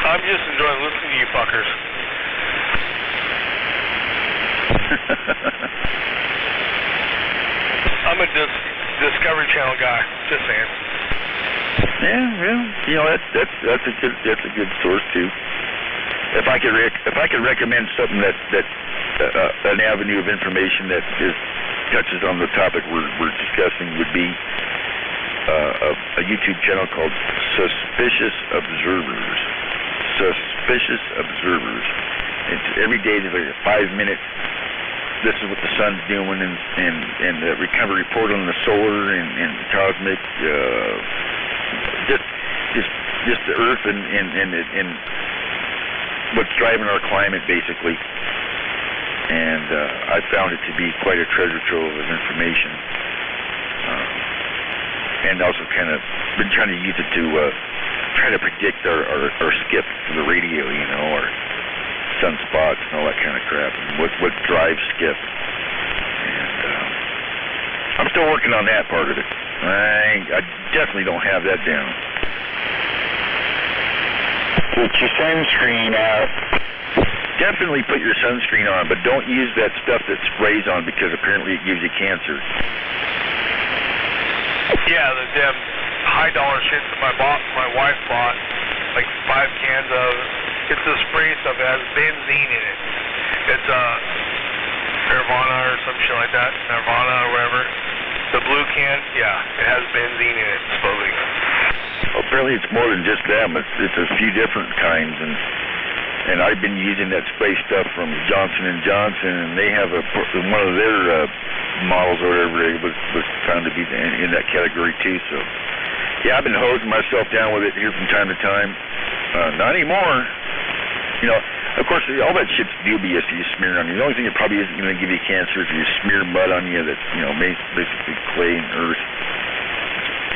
[SPEAKER 1] I'm just enjoying listening to you fuckers. I'm a Discovery Channel guy. Just saying.
[SPEAKER 10] Yeah, you know that's a good source too. If I could recommend something that an avenue of information that touches on the topic we're discussing would be a YouTube channel called Suspicious Observers. Suspicious Observers. It's every day there's like a 5-minute. This is what the sun's doing, and the recovery report on the solar and cosmic, just the Earth and what's driving our climate, basically. And I found it to be quite a treasure trove of information, and also kind of been trying to use it to try to predict our skip for the radio, you know, our sunspots and all that kind of crap, and what drives skip. And I'm still working on that part of it. I definitely don't have that down.
[SPEAKER 7] Get your sunscreen out.
[SPEAKER 10] Definitely put your sunscreen on, but don't use that stuff that sprays on because apparently it gives you cancer.
[SPEAKER 1] Yeah, the damn high dollar shit that my wife bought, like 5 cans of. It's a spray stuff. It has benzene in it. It's Nirvana or some shit like that. Nirvana or whatever. The blue can, yeah, it has benzene in it, supposedly.
[SPEAKER 10] Apparently it's more than just them. It's a few different kinds, and I've been using that spray stuff from Johnson & Johnson, and they have one of their models or whatever was found to be in that category too. So yeah, I've been hosing myself down with it here from time to time. Not anymore. You know, of course, all that shit's dubious that you smear on you. The only thing that probably isn't going to give you cancer is if you smear mud on you that's, you know, basically clay and earth.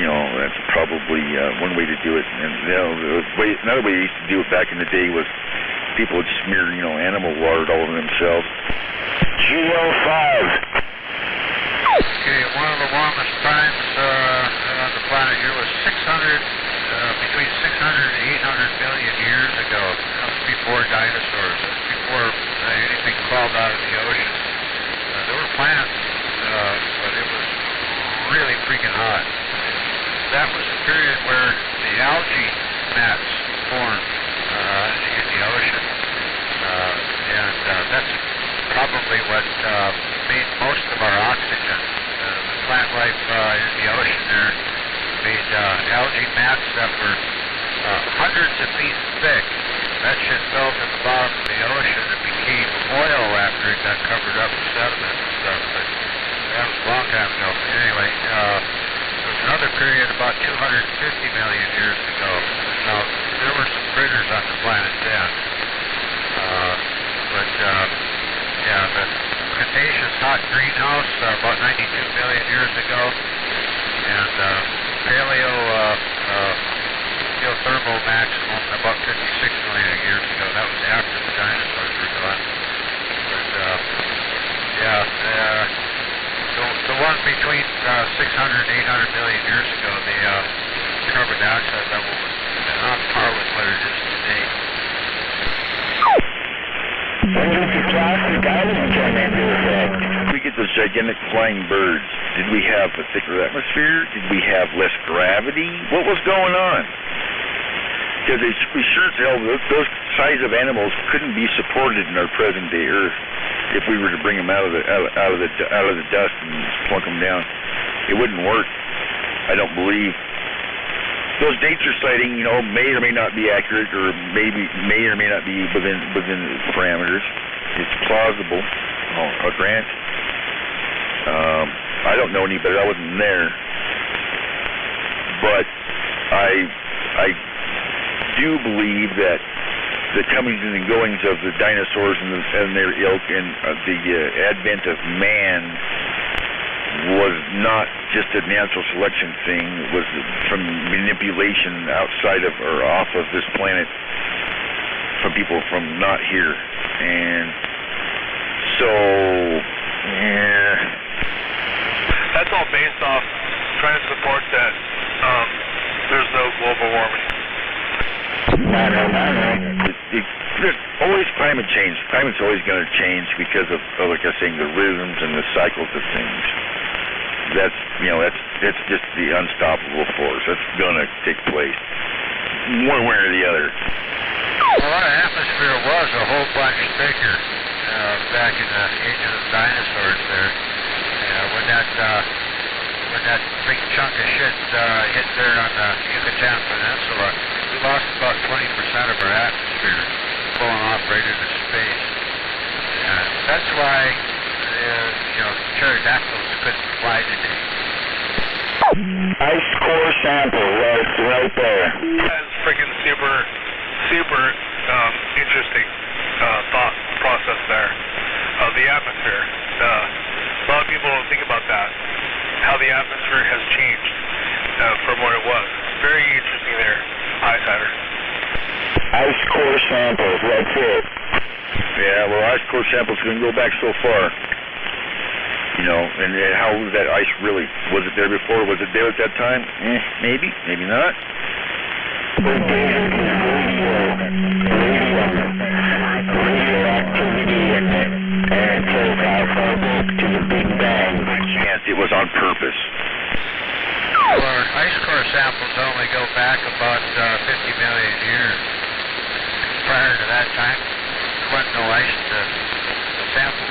[SPEAKER 10] You know, that's probably one way to do it. And, you know, another way they used to do it back in the day was people would smear, you know, animal water all over themselves.
[SPEAKER 7] GO5.
[SPEAKER 9] Okay, one of the longest times on the planet here was between 600 and 800 million years ago. That was before dinosaurs. That was before anything crawled out of the ocean. There were plants, but it was really freaking hot. That was the period where the algae mats formed in the ocean. And that's probably what made most of our oxygen. The plant life in the ocean there made algae mats that were hundreds of feet thick. That shit fell to the bottom of the ocean and became oil after it got covered up with sediment and stuff. But that was a long time ago. Anyway, there was another period about 250 million years ago. Now, there were some critters on the planet then. Yeah, the Cretaceous hot greenhouse about 92 million years ago, and geothermal maximum about 56 million years ago. That was after the dinosaurs were gone. But the one between 600 and 800 million years ago, the carbon dioxide level was on par with what it is today.
[SPEAKER 7] When did the plastic island come into effect?
[SPEAKER 10] We get those gigantic flying birds. Did we have a thicker atmosphere? Did we have less gravity? What was going on? Because we sure as hell, those size of animals couldn't be supported in our present day Earth if we were to bring them out of the dust and plunk them down. It wouldn't work. I don't believe. Those dates you're citing, you know, may or may not be accurate, or may or may not be within the parameters. It's plausible. I'll grant. I don't know any better. I wasn't there. but I do believe that the comings and the goings of the dinosaurs and their ilk and the advent of man was not just a natural selection thing. It was from manipulation outside of or off of this planet from people from not here. And so, yeah.
[SPEAKER 1] That's all based off trying to support that there's no global warming.
[SPEAKER 10] There's always climate change. Climate's always going to change because of, like I was saying, the rhythms and the cycles of things. That's just the unstoppable force. That's going to take place one way or the other.
[SPEAKER 9] Well, our atmosphere was a whole bunch thicker back in the age of the dinosaurs there. When that big chunk of shit hit there on the Yucatan Peninsula, we lost about 20% of our atmosphere, pulling off right into space. And that's why, pterodactyls couldn't fly today.
[SPEAKER 5] Ice core sample right there.
[SPEAKER 1] That's freaking super interesting thought process there of the atmosphere. A lot of people don't think about that, how the atmosphere has changed from what it was. Very interesting there, Highsider.
[SPEAKER 5] Ice core samples, that's it.
[SPEAKER 10] Yeah, well, ice core samples can go back so far. And how was that ice really? Was it there before? Was it there at that time? Maybe, maybe not.
[SPEAKER 5] Radioactivity in it, and it says how far back to the Big Bang.
[SPEAKER 10] Chance it was on purpose.
[SPEAKER 9] Well, ice core samples only go back about 50 million years. Prior to that time, there wasn't no ice to sample.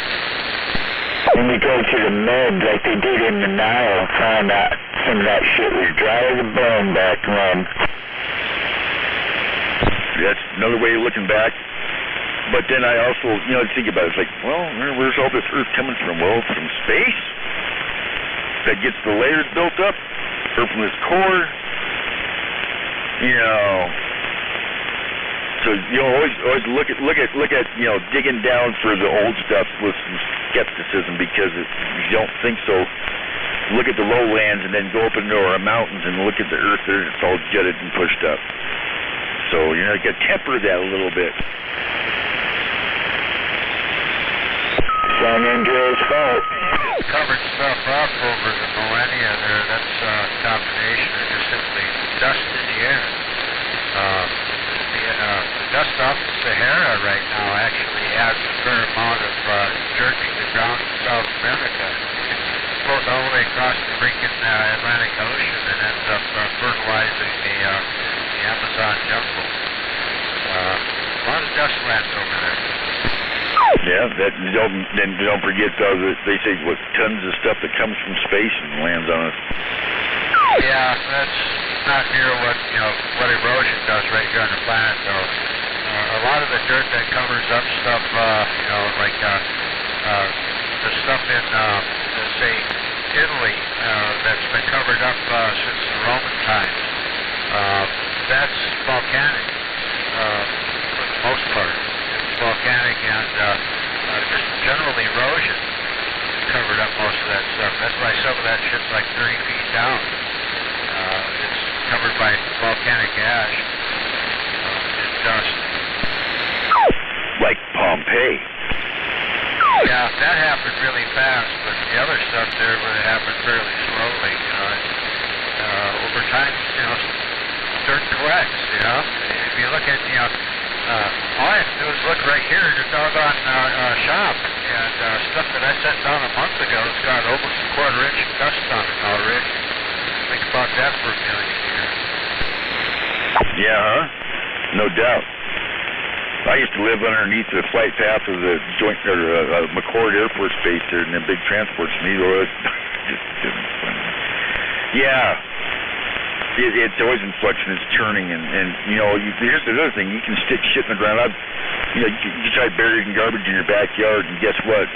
[SPEAKER 5] When we go to the mud like they did in the Nile, found out some of that shit was dry as a bone back then.
[SPEAKER 10] That's another way of looking back. But then I also, think about it. It's like, well, where's all this Earth coming from? Well, from space. That gets the layers built up, or from this core. So always look at digging down for the old stuff with some skepticism, because if you don't think so, look at the lowlands and then go up into our mountains and look at the Earth there. It's all jutted and pushed up. So you got to temper that a little bit.
[SPEAKER 5] San Andreas Fault.
[SPEAKER 9] Covered stuff up over the millennia there. That's a combination of just simply dust in the air. The dust off the Sahara right now actually adds a fair amount of dirt to the ground in South America. It flows all the way across the freaking Atlantic Ocean and ends up fertilizing the Amazon jungle. A lot of dust lands over there.
[SPEAKER 10] Yeah, don't forget they say tons of stuff that comes from space and lands on us.
[SPEAKER 9] Yeah, that's not near what erosion does right here on the planet, though. A lot of the dirt that covers up stuff, like the stuff in, say, Italy, that's been covered up since the Roman times. That's volcanic, for the most part. It's volcanic and just general erosion covered up most of that stuff. That's why some of that shit's like 30 feet down. It's covered by volcanic ash and dust.
[SPEAKER 10] Like Pompeii.
[SPEAKER 9] Yeah, that happened really fast, but the other stuff there would happen fairly slowly. Over time, dirt collects. If you look at, all I have to do is look right here at the doggone shop, and stuff that I sent down a month ago has got almost a quarter-inch of dust on it already. Think about that for a million years.
[SPEAKER 10] Yeah, huh? No doubt. I used to live underneath the flight path of the McCord Air Force Base there, and the big transports meet. Yeah. It's always in flux and it's churning, and here's the other thing: you can stick shit in the ground. You can try burying garbage in your backyard, and guess what?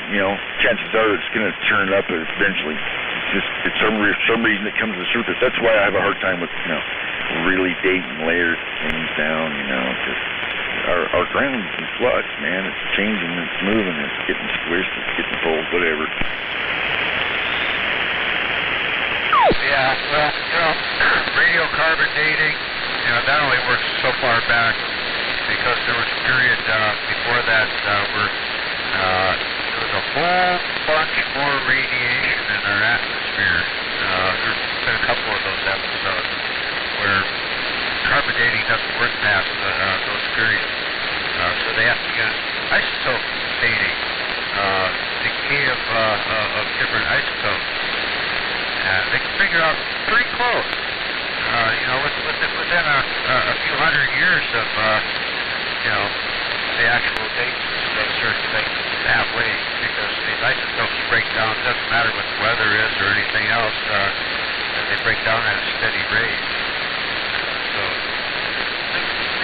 [SPEAKER 10] Chances are it's going to churn up eventually. just for some reason it comes to the surface. That's why I have a hard time with, really dating layer things down, just our ground's in flux, man. It's changing, it's moving, it's getting squished, it's getting pulled, whatever.
[SPEAKER 9] Yeah, well, radiocarbon dating, that only works so far back because there was a period before that where there was a whole bunch more radiation in our atmosphere. There's been a couple of those episodes where carbon dating doesn't work past those periods. So they have to use isotope dating, decay of different isotopes. They can figure out pretty close, within a few hundred years of, the actual dates of certain things halfway, because these isotopes break down. It doesn't matter what the weather is or anything else, they break down at a steady rate. So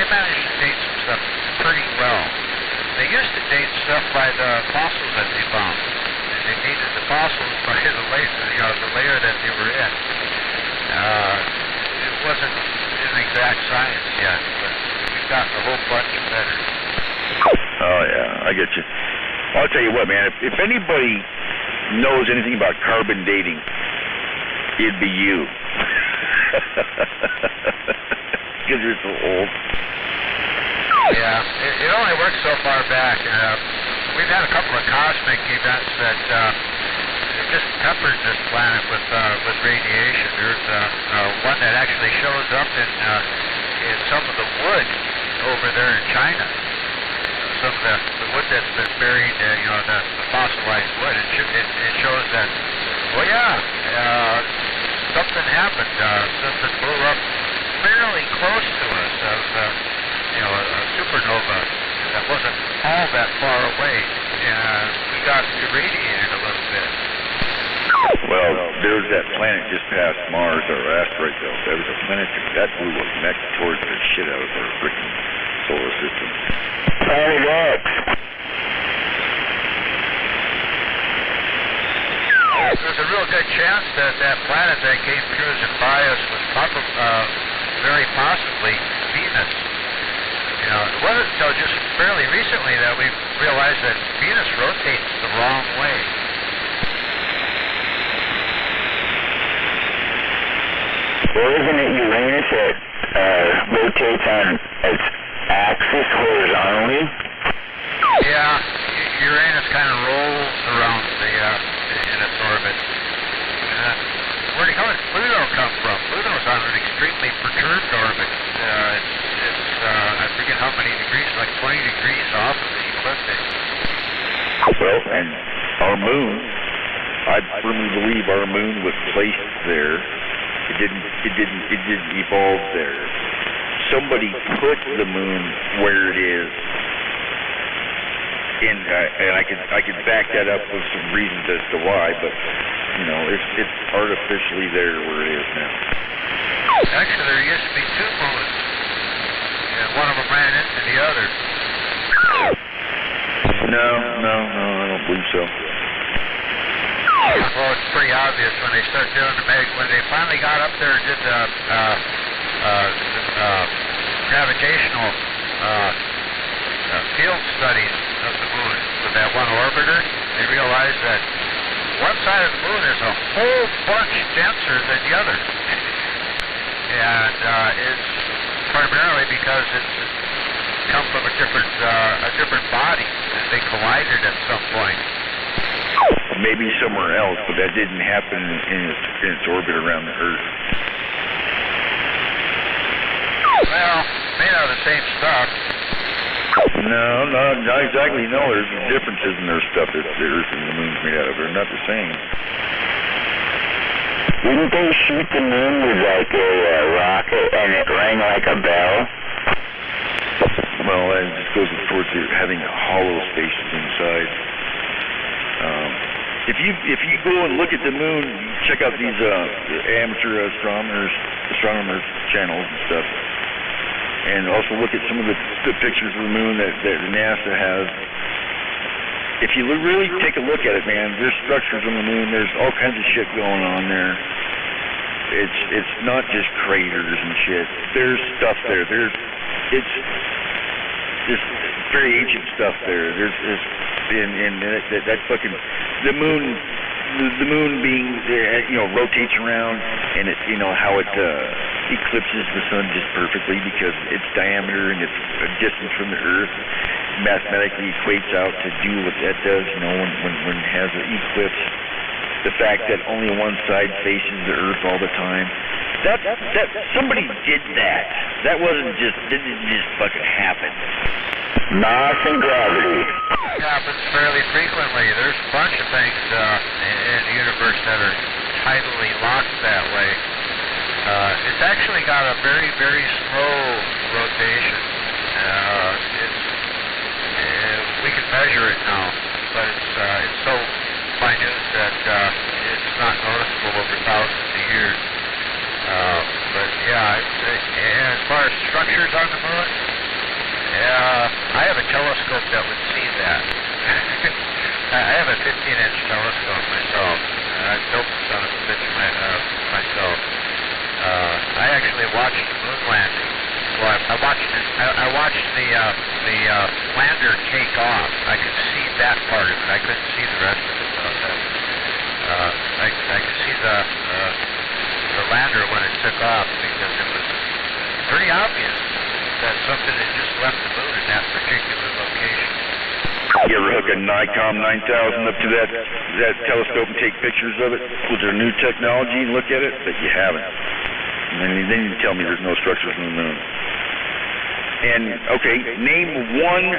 [SPEAKER 9] they managed to date some stuff pretty well. They used to date stuff by the fossils that they found. They dated the fossils by the layer that they were in. It wasn't an exact science yet, but we've gotten a whole bunch better.
[SPEAKER 10] Oh, yeah, I get you. I'll tell you what, man, if anybody knows anything about carbon dating, it'd be you. Because you're so old.
[SPEAKER 9] Yeah, it only works so far back. We've had a couple of cosmic events that just peppered this planet with radiation. There's one that actually shows up in some of the wood over there in China. Some of the wood that's been buried, the fossilized wood. It shows that, something happened. Something blew up fairly close to us. A supernova that wasn't all that far away, and we got irradiated a little bit.
[SPEAKER 10] Well, there's that planet just past Mars, our asteroid belt. That was a planet that blew a neck towards the shit out of our freaking solar system.
[SPEAKER 5] Planet X.
[SPEAKER 9] There's a real good chance that that planet that came cruising by us was very possibly Venus. It wasn't until just fairly recently that we realized that Venus rotates the wrong way.
[SPEAKER 5] Well, isn't it Uranus that rotates on its axis horizontally?
[SPEAKER 9] Yeah, Uranus kind of rolls around in its orbit. Where did Pluto come from? Pluto's on an extremely perturbed orbit. I forget how many degrees, like 20 degrees off of the ecliptic.
[SPEAKER 10] Well, and our moon, I firmly believe our moon was placed there. It didn't evolve there. Somebody put the moon where it is, and I could back that up with some reasons as to why, but it's artificially there where it is now.
[SPEAKER 9] Actually, there used to be two moons, and one of them ran into the other.
[SPEAKER 10] No, I don't believe so.
[SPEAKER 9] Well, it's pretty obvious when they start doing when they finally got up there and did the gravitational field studies of the moon with that one orbiter. They realized that one side of the moon is a whole bunch denser than the other, and it's primarily because it's come from a different body, and they collided at some point.
[SPEAKER 10] Maybe somewhere else, but that didn't happen in its orbit around the Earth.
[SPEAKER 9] Well, made out of the same stuff.
[SPEAKER 10] No, not exactly. No, there's differences in their stuff that the Earth and the Moon's made out of. They're not the same.
[SPEAKER 5] Didn't they shoot the moon with like a rocket and it rang like a bell?
[SPEAKER 10] Well, it just goes towards having hollow spaces inside. If you go and look at the moon, check out these amateur astronomers channels and stuff, and also look at some of the pictures of the moon that NASA has. if you really take a look at it, man, there's structures on the moon. There's all kinds of shit going on there. It's not just craters and shit. There's stuff there. It's very ancient stuff there. That fucking the moon being rotates around, and it how it eclipses the sun just perfectly because its diameter and its distance from the Earth mathematically equates out to do what that does. When it has an eclipse, the fact that only one side faces the Earth all the time. That somebody did that. That didn't just fucking happen.
[SPEAKER 5] Mass and gravity.
[SPEAKER 9] It happens fairly frequently. There's a bunch of things in the universe that are tidally locked that way. It's actually got a very, very slow rotation. We can measure it now, but it's so minute that it's not noticeable over thousands of years. But yeah, and as far as structures on the moon, I have a telescope that would see that. I have a 15-inch telescope myself. I built the son of a bitch myself. I actually watched the moon landing. Well, I watched the lander take off. I could see that part of it. I couldn't see the rest of it. I could see the lander when it took off because it was pretty obvious that something had just left the moon in that particular location.
[SPEAKER 10] You ever hook a Nikon 9000 up to that telescope and take pictures of it with their new technology and look at it? But you haven't. And then you tell me there's no structures on the moon. And, okay, name one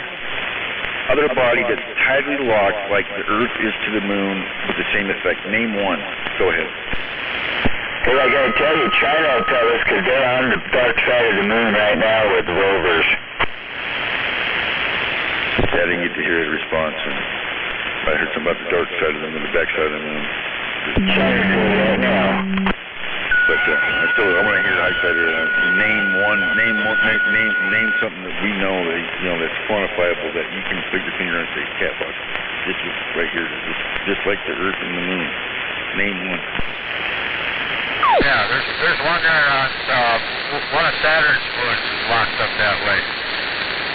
[SPEAKER 10] other body that's tidally locked like the Earth is to the moon with the same effect. Name one. Go ahead.
[SPEAKER 5] Hey, I gotta tell you, China will tell us because they're on the dark side of the moon right now with rovers.
[SPEAKER 10] I didn't get to hear his response, and I heard something about the dark side of the moon, the back side of the moon.
[SPEAKER 5] China's doing it right now.
[SPEAKER 10] But I want to hear the high side of it. Name something that we know that's quantifiable that you can put your finger on and say, Catbox, this is right here, just like the Earth and the moon. Name one.
[SPEAKER 9] Yeah, there's one there on one of Saturn's moons is locked up that way.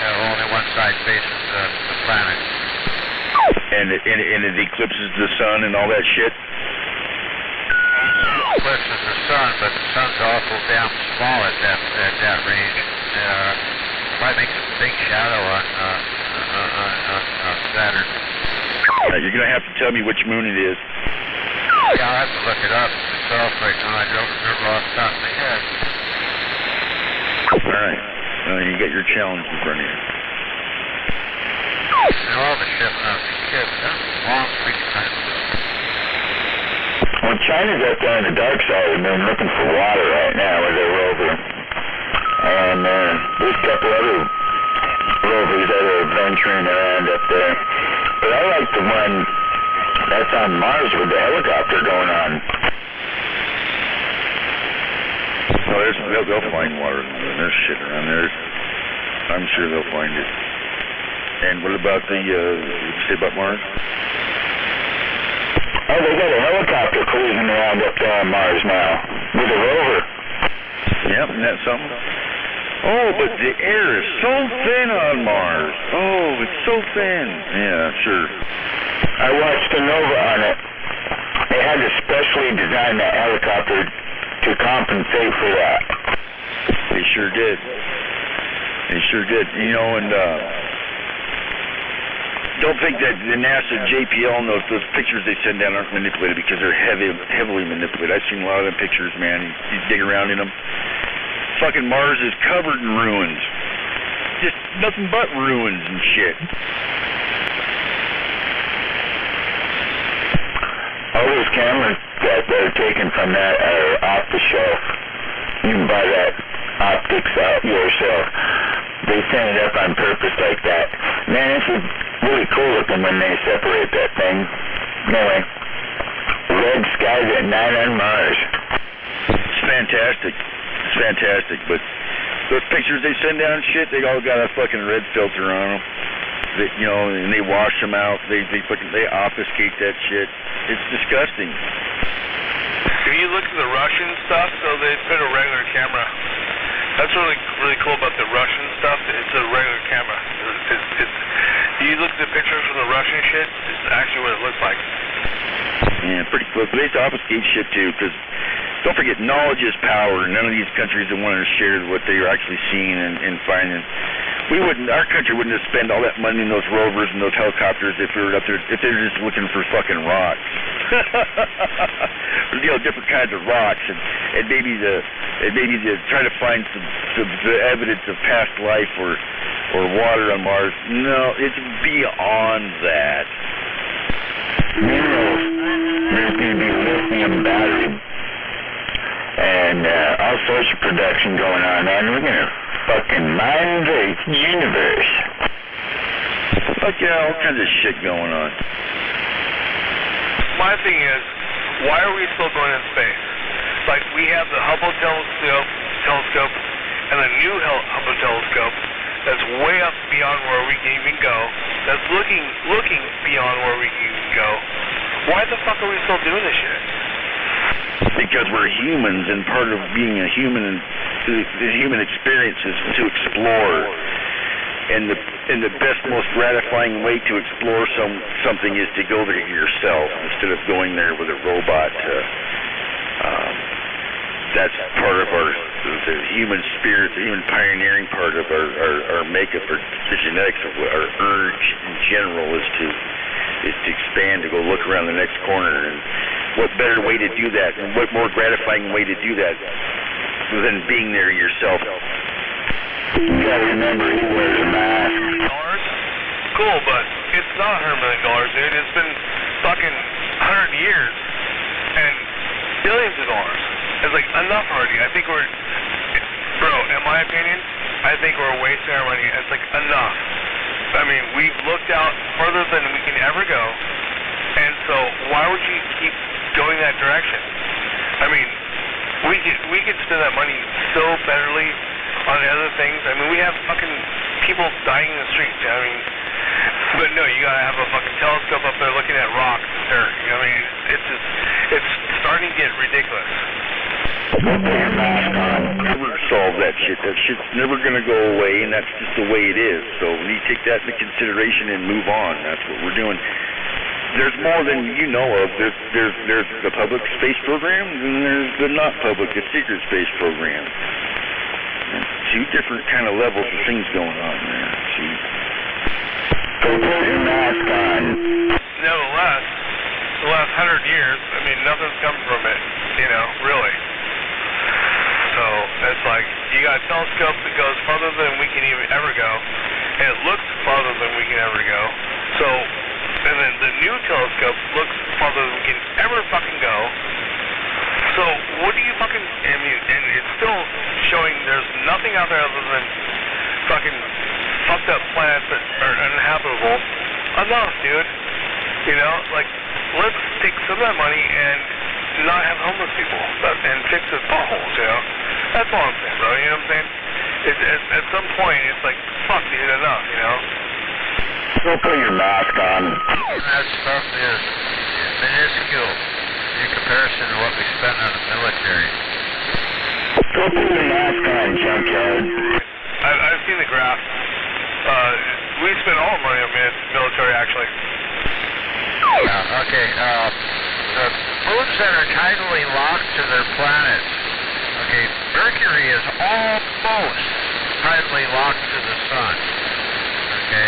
[SPEAKER 9] Only one side faces the planet.
[SPEAKER 10] And it eclipses the sun and all that shit?
[SPEAKER 9] Eclipses the sun, but the sun's awful damn small at that range. Probably makes a big shadow on Saturn.
[SPEAKER 10] You're going to have to tell me which moon it is.
[SPEAKER 9] Yeah, I'll have to look it up myself right now. I don't remember off the top of my head.
[SPEAKER 10] All right. You got your challenge in front of you.
[SPEAKER 9] All the shit when I was a kid, but that was a long freaking time ago.
[SPEAKER 5] Well, China's up there on the dark side of the moon looking for water right now with their rover. And there's a couple other rovers that are venturing around up there. But I like the one that's on Mars with the helicopter going on.
[SPEAKER 10] Well, they'll find water. There's shit around there. I'm sure they'll find it. And what about what did you say about Mars?
[SPEAKER 5] Oh, they got a helicopter cruising around up there on Mars now with a rover.
[SPEAKER 10] Yep, isn't that something? Oh, but the air is so thin on Mars. Oh, it's so thin. Yeah, sure.
[SPEAKER 5] I watched the Nova on it. They had to specially design that helicopter to compensate for that.
[SPEAKER 10] They sure did. They sure did. And don't think that the NASA JPL knows those pictures they send down aren't manipulated because they're heavily manipulated. I've seen a lot of them pictures, man. You dig around in them. Fucking Mars is covered in ruins. Just nothing but ruins and shit.
[SPEAKER 5] All those cameras that are taken from that are off the shelf. You can buy that optics out yourself. They send it up on purpose like that. Man, it's really cool looking when they separate that thing. Anyway, red skies at night on Mars.
[SPEAKER 10] It's fantastic. It's fantastic, but those pictures they send down and shit, they all got a fucking red filter on them. That, you know, and they wash them out. They obfuscate that shit. It's disgusting.
[SPEAKER 1] If you look at the Russian stuff, so they put a regular camera. That's really cool about the Russian stuff. It's a regular camera. You look at the pictures from the Russian shit, it's actually what it looks like.
[SPEAKER 10] Yeah, pretty cool. But they obfuscate shit too, because don't forget, knowledge is power. None of these countries that want to share what they are actually seeing and finding. Our country wouldn't have spent all that money in those rovers and those helicopters if we were up there, if they were just looking for fucking rocks. You know, different kinds of rocks, and maybe to try to find some evidence of past life or water on Mars. No, it's beyond that.
[SPEAKER 5] Minerals, there's going to be lithium battery and all sorts of production going on, man. We're going to fucking mine the universe.
[SPEAKER 10] Fuck yeah, all kinds of shit going on.
[SPEAKER 1] My thing is, why are we still going in space? Like, we have the Hubble telescope and the new Hubble telescope that's way up beyond where we can even go, that's looking beyond where we can even go. Why the fuck are we still doing this shit?
[SPEAKER 10] Because we're humans, and part of being a human, the human experience is to explore. And the best, most gratifying way to explore something is to go there yourself instead of going there with a robot. That's part of the human spirit, the human pioneering part of our makeup, or the genetics of our urge in general is to expand, to go look around the next corner. And what better way to do that, and what more gratifying way to do that than being there yourself?
[SPEAKER 5] You gotta remember, he wears a mask.
[SPEAKER 1] Cool, but it's not $100 million, dude. It's been fucking 100 years and billions of dollars. It's like enough already. I think bro, in my opinion, I think we're wasting our money. It's like enough. I mean, we've looked out further than we can ever go, and so why would you keep going that direction? I mean, we could spend that money so betterly on other things. I mean, we have fucking people dying in the streets. I mean, but no, you gotta have a fucking telescope up there looking at rocks and dirt. You know what I mean? It's starting to get ridiculous.
[SPEAKER 10] Never solve that shit. That shit's never gonna go away, and that's just the way it is. So we need to take that into consideration and move on. That's what we're doing. There's more than you know of. There's the public space program, and there's the not public, the secret space program. Two different kind of levels of things going on there. See?
[SPEAKER 5] Go put your mask on.
[SPEAKER 1] Nevertheless, the last 100 years, I mean, nothing's come from it, you know, really. So it's like you got a telescope that goes farther than we can even ever go, and it looks farther than we can ever go. So, and then the new telescope looks farther than we can ever fucking go. So what do you fucking? I mean, and it's still showing there's nothing out there other than fucking fucked up planets that are uninhabitable. Enough, dude. You know, like, let's take some of that money and not have homeless people and fix the potholes. You know, that's all I'm saying, bro. You know what I'm saying? At some point, it's like, fuck, dude, enough. You know.
[SPEAKER 5] Go put your mask on.
[SPEAKER 9] That stuff is minuscule in comparison to what we spend on the military.
[SPEAKER 5] Go put your mask on, junkyard.
[SPEAKER 1] I've seen the graph. We spend all the money on military, actually.
[SPEAKER 9] Okay, the moons that are tidally locked to their planets. Okay, Mercury is almost tidally locked to the sun. Okay,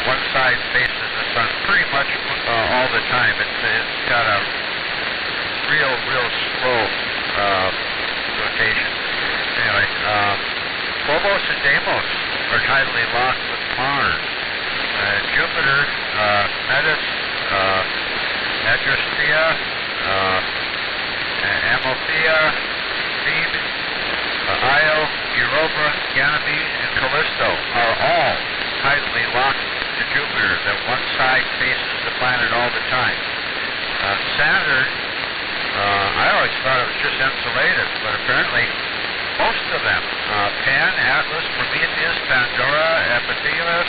[SPEAKER 9] one side faces the sun pretty much all the time. It's got a real slow rotation. Anyway, Phobos and Deimos are tidally locked with Mars. Jupiter, Metis, Adrastea, Amalthea, Thebes, Io, Europa, Ganymede, and Callisto are all tidally locked to Jupiter. That one side faces the planet all the time. Saturn, I always thought it was just Enceladus, but apparently most of them, Pan, Atlas, Prometheus, Pandora, Epiphanes,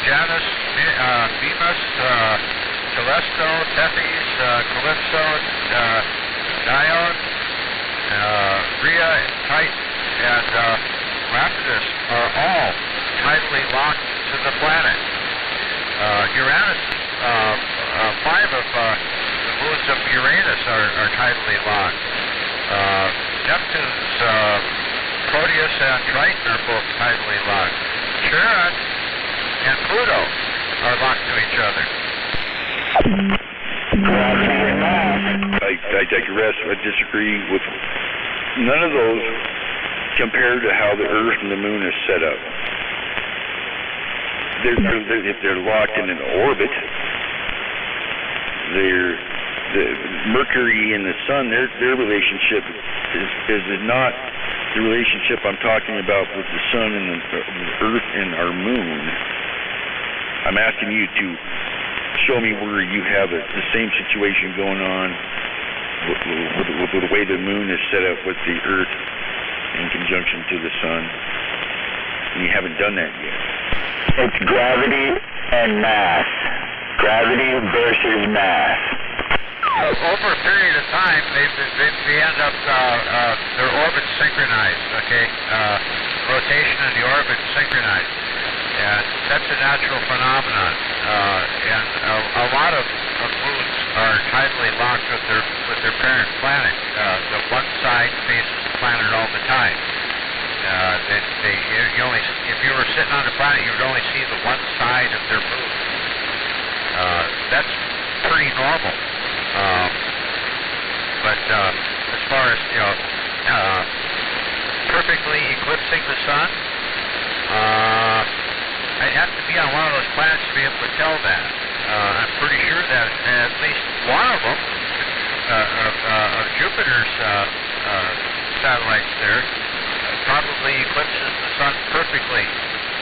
[SPEAKER 9] Janus, Mimas, Callisto, Tethys, Calypso, Dione, Rhea, Titan, and Lapidus are all tidally locked to the planet. Uranus, 5 of the moons of Uranus are tidally locked. Neptune's Proteus and Triton are both tidally locked. Charon and Pluto are locked to each other.
[SPEAKER 10] I digress. I disagree with none of those compared to how the Earth and the Moon is set up. If they're locked in an orbit, the Mercury and the Sun, their relationship is not the relationship I'm talking about with the Sun and the Earth and our Moon. I'm asking you to show me where you have the same situation going on with the way the Moon is set up with the Earth in conjunction to the Sun. And you haven't done that yet.
[SPEAKER 5] It's gravity and mass. Gravity versus mass.
[SPEAKER 9] Over a period of time, they end up, their orbits synchronized, okay? Rotation and the orbit synchronized. And that's a natural phenomenon. And a lot of moons are tidally locked with their parent planet. The one side faces the planet all the time. If you were sitting on the planet, you would only see the one side of their moon. That's pretty normal. But as far as, perfectly eclipsing the sun, I'd have to be on one of those planets to be able to tell that. I'm pretty sure that at least one of them, of Jupiter's satellites there, probably eclipses the sun perfectly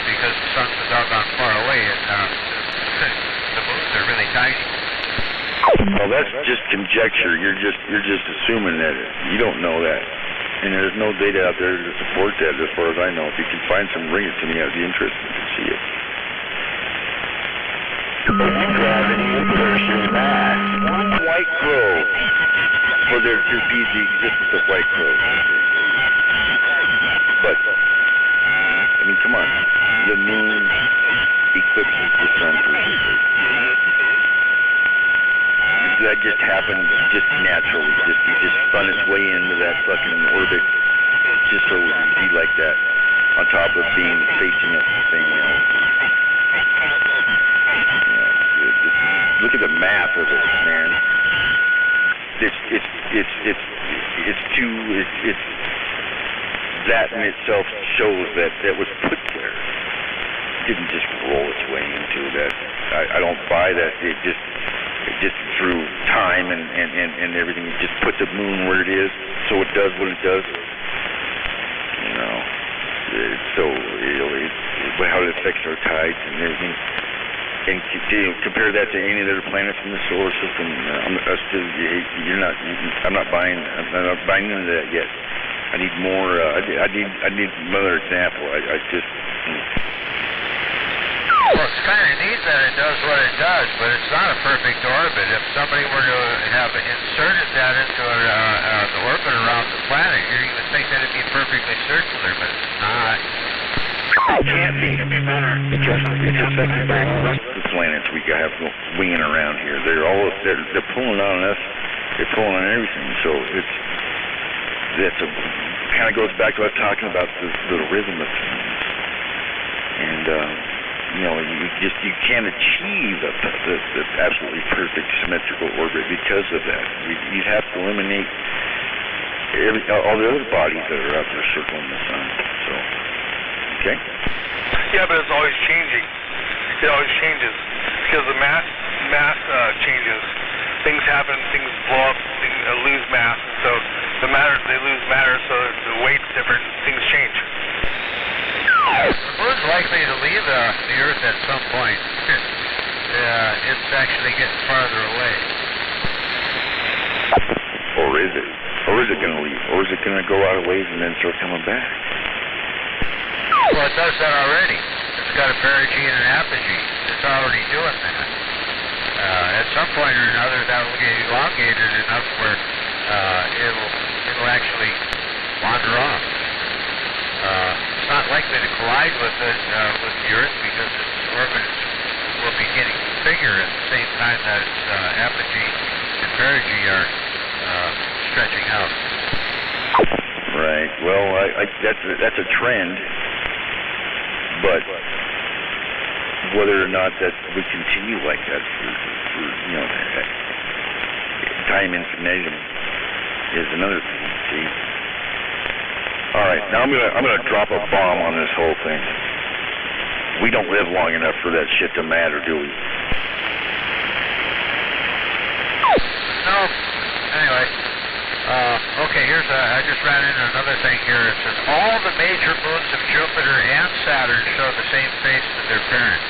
[SPEAKER 9] because the sun's so doggone far away and the moons are really tiny.
[SPEAKER 10] Well, that's just conjecture. You're just assuming that you don't know that, and there's no data out there to support that, as far as I know. If you can find some, bring it to me. I'd be interested to see it.
[SPEAKER 5] Gravity versus mass.
[SPEAKER 10] White crow. Well, there could be the existence of white crows, but I mean, come on. The moon eclipses the sun perfectly. That just happened just naturally. It just spun its way into that fucking orbit just so it would be like that, on top of being facing up the thing, look at the math of it, man. That in itself shows that was put there. It didn't just roll its way into that. I don't buy that. It just through time and everything, it just put the moon where it is, so it does what it does. How it affects our tides and everything. And compare that to any other planets in the solar system. I'm not buying into that yet. I need more. I need another example.
[SPEAKER 9] Well, it's kind of neat that it does what it does, but it's not a perfect orbit. If somebody were to have inserted that into the orbit around the planet, you would think that it'd be perfectly circular, but it's not.
[SPEAKER 10] It can't be. Because it's affected by the planets we have winging around here. They're pulling on us. They're pulling on everything. So kind of goes back to what I was talking about, the rhythm of things. And you can't achieve the absolutely perfect symmetrical orbit because of that. You have to eliminate all the other bodies that are out there circling the sun. So, okay.
[SPEAKER 1] Yeah, but it's always changing. It always changes because the mass changes. Things happen. Things blow up. Things lose mass. So they lose matter. So the weight's different. Things change.
[SPEAKER 9] The moon's likely to leave the Earth at some point. It's actually getting farther away.
[SPEAKER 10] Or is it? Or is it going to leave? Or is it going to go out of ways and then start coming back?
[SPEAKER 9] Well, it does that already. It's it's got a perigee and an apogee. It's already doing that. At some point or another, that will get elongated enough where it'll actually wander off. It's not likely to collide with the Earth because its orbit will be getting bigger at the same time that its apogee and perigee are stretching out.
[SPEAKER 10] Right. Well, that's a trend, but whether or not that would continue like that for time infinitum is another thing. See. All right. Now I'm gonna drop a bomb on this whole thing. We don't live long enough for that shit to matter, do we?
[SPEAKER 9] No. Anyway. Okay, I just ran into another thing here. It says all the major moons of Jupiter and Saturn show the same face to their parent.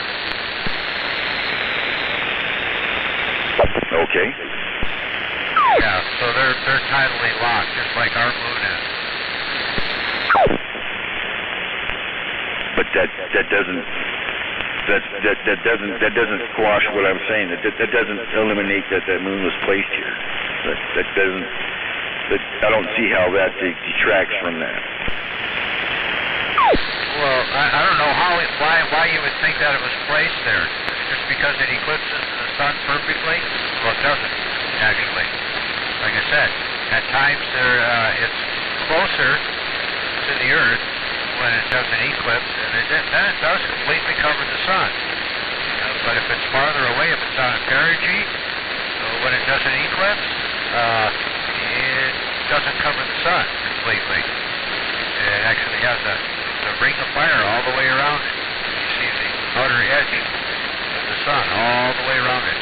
[SPEAKER 10] Okay.
[SPEAKER 9] Yeah, so they're tidally locked, just like our moon is.
[SPEAKER 10] But that doesn't squash what I'm saying. That doesn't eliminate that moon was placed here. That doesn't. I don't see how that detracts from that.
[SPEAKER 9] Well, I don't know why you would think that it was placed there. Just because it eclipses the sun perfectly? Well, it doesn't, actually. Like I said, at times it's closer to the Earth when it does an eclipse, and then it does completely cover the sun. But if it's farther away, if it's on a perigee, so when it does an eclipse, it doesn't cover the sun completely. It actually has a ring of fire all the way around it. You see the outer edge of the sun all the way around it.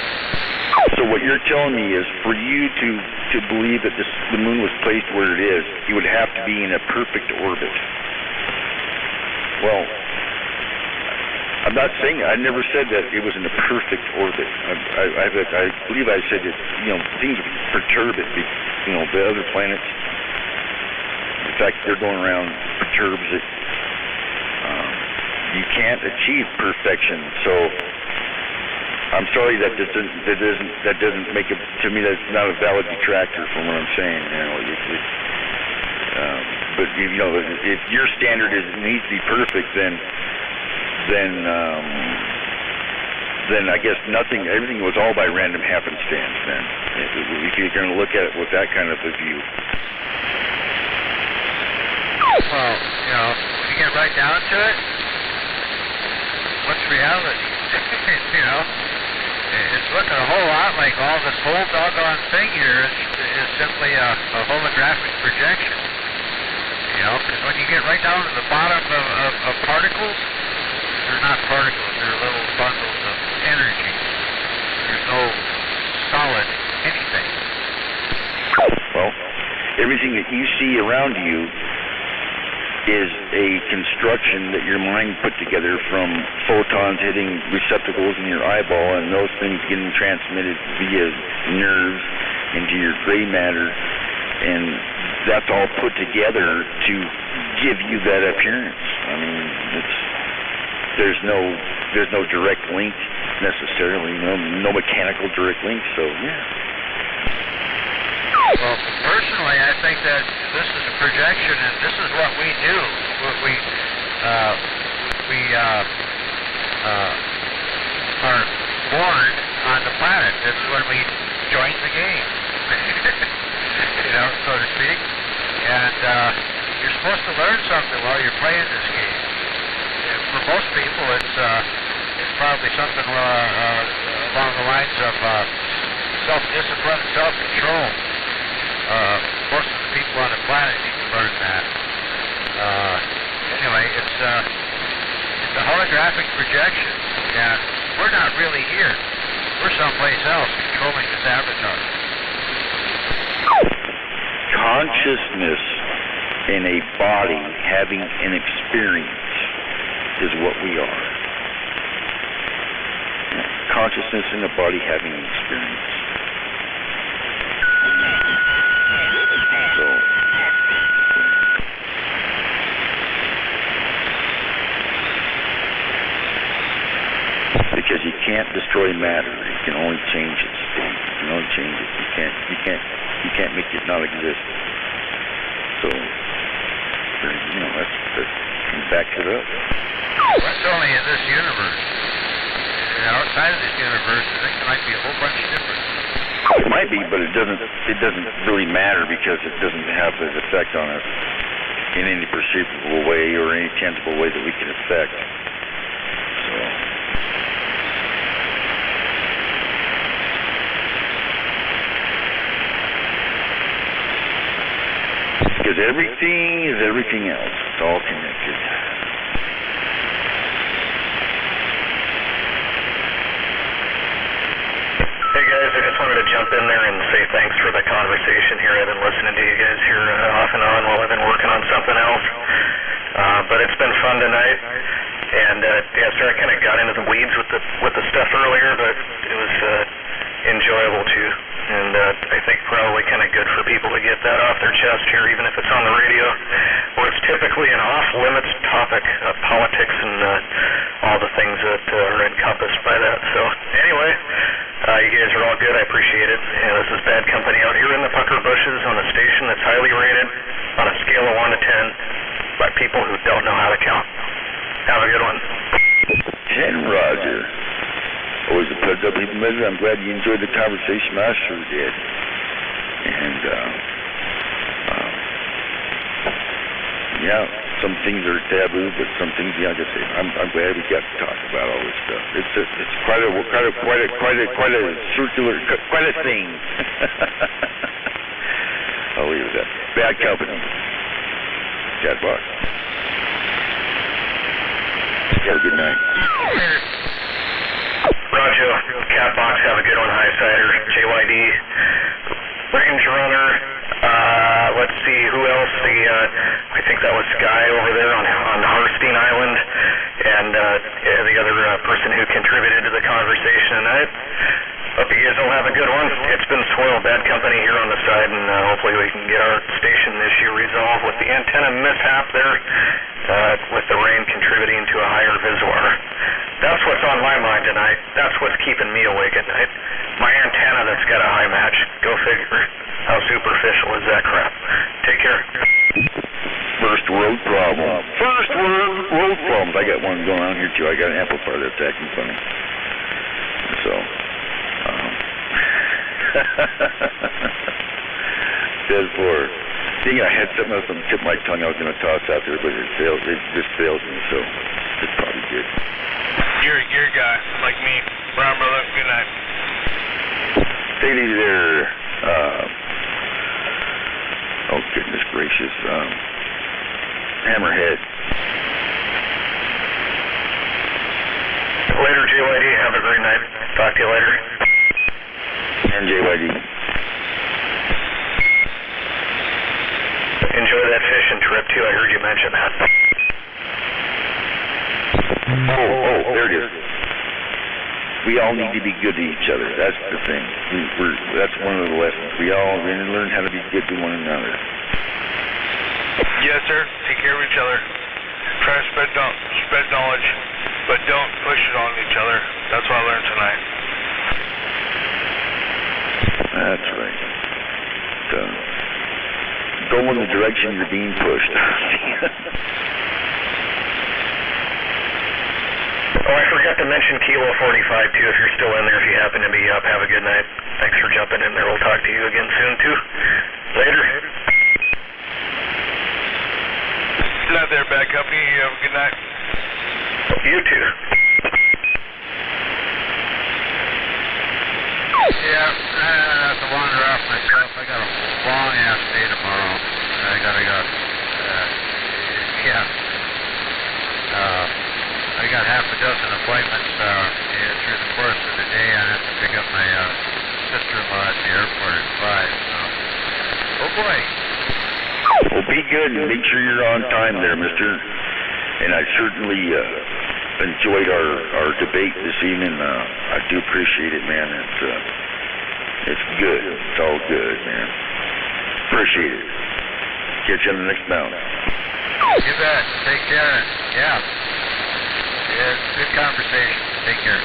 [SPEAKER 10] So what you're telling me is for you to believe that the moon was placed where it is, you would have to be in a perfect orbit. Well, I'm not saying, I never said that it was in a perfect orbit. I believe I said that, things perturb it, the other planets. In fact, they're going around perturbs it. You can't achieve perfection, so I'm sorry that doesn't make it, to me, that's not a valid detractor from what I'm saying. But if your standard needs to be perfect, then I guess everything was all by random happenstance. Then, if you're going to look at it with that kind of a view.
[SPEAKER 9] Well, when you get right down to it, what's reality? It's looking a whole lot like all this whole doggone thing here is simply a holographic projection. Because when you get right down to the bottom of particles, they're not particles, they're little bundles of energy. There's no solid anything.
[SPEAKER 10] Well, everything that you see around you is a construction that your mind put together from photons hitting receptacles in your eyeball, and those things getting transmitted via nerves into your gray matter, and that's all put together to give you that appearance. I mean, there's no direct link necessarily, no mechanical direct link. So yeah.
[SPEAKER 9] Well, personally, I think that this is a projection, and this is what we do. We are born on the planet. That's when we join the game, so to speak. And you're supposed to learn something while you're playing this game. And for most people, it's probably something along the lines of self-discipline, self-control. Most of the people on the planet need to learn that. Anyway, it's a holographic projection, and we're not really here. We're someplace else controlling this avatar.
[SPEAKER 10] Consciousness in a body having an experience is what we are. Consciousness in a body having an experience. destroy matter. You can only change its state. You can only change it. You can't make it not exist. So, you know, that's backs it up.
[SPEAKER 9] That's only in this universe. And outside of this universe, I think there might be a whole bunch different.
[SPEAKER 10] It might be, but it doesn't really matter because it doesn't have an effect on us in any perceivable way or any tangible way that we can affect. So. Because everything is everything else. It's all connected.
[SPEAKER 3] Hey guys, I just wanted to jump in there and say thanks for the conversation here. I've been listening to you guys here off and on while I've been working on something else. But it's been fun tonight. And yeah, sorry I kind of got into the weeds with the stuff earlier, but it was enjoyable too. And I think probably kind of good for people to get that off their chest here, even if it's on the radio, where it's typically an off-limits topic, politics and all the things that are encompassed by that. So anyway, you guys are all good. I appreciate it. And this is Bad Company out here in the pucker bushes on a station that's highly rated on a scale of 1 to 10 by people who don't know how to count. Have a good one.
[SPEAKER 10] 10, Roger. Always a pleasure, I'm glad you enjoyed the conversation. I sure did. And, yeah, some things are taboo, but some things, yeah, like I say, I'm glad we got to talk about all this stuff. It's quite a circular, quite a thing. I'll leave it at that. Bad Company. Chad Box. Have a good night.
[SPEAKER 3] Roger, Catbox, have a good one. High Sider, JYD, Range Runner. Let's see who else. I think that was Sky over there on Harstein Island, and the other person who contributed to the conversation tonight. Hope you guys all have a good one. It's been Swirl, Bad Company here on the side, and hopefully we can get our station issue resolved with the antenna mishap there, with the rain contributing to a higher visuar. That's what's on my mind tonight. That's what's keeping me awake at night. My antenna that's got a high match. Go figure. How superficial is that crap? Take care.
[SPEAKER 10] First world problem. First world problems. I got one going on here too. I got an amplifier that's acting funny. So, says for seeing I had something else on the tip of my tongue I was going to toss out there, but it just fails me, so it's probably good.
[SPEAKER 1] You're a guy, like me. Brown brother, good night.
[SPEAKER 10] Take it easy there. Oh, goodness gracious. Hammerhead.
[SPEAKER 3] Later, JYD. Have a great night. Talk to you later.
[SPEAKER 10] And JYD.
[SPEAKER 3] Enjoy that fishing trip, too. I heard you mention that.
[SPEAKER 10] Oh, there it is. We all need to be good to each other. That's the thing. That's one of the lessons. We all learn how to be good to one another.
[SPEAKER 1] Yes, sir. Take care of each other. Try to spread knowledge, but don't push it on each other. That's what I learned tonight.
[SPEAKER 10] That's right. Go in the direction you're being pushed.
[SPEAKER 3] Oh, I forgot to mention Kilo 45, too, if you're still in there. If you happen to be up, have a good night. Thanks for jumping in there. We'll talk to you again soon, too. Later.
[SPEAKER 1] Good night there, Bad Company. You have a good night.
[SPEAKER 3] You too.
[SPEAKER 9] Yeah, I have to wander off myself. I got a long-ass day tomorrow. I got half a dozen appointments through the course of the day. I have to pick up my sister-in-law at the airport at 5. Oh boy.
[SPEAKER 10] Well, be good and make sure you're on time there, mister. And I certainly enjoyed our debate this evening. I do appreciate it, man. It's good. It's all good, man. Appreciate it. Catch you on the next bounce.
[SPEAKER 9] You bet. Take care. Yeah. Yeah, good conversation. Take care.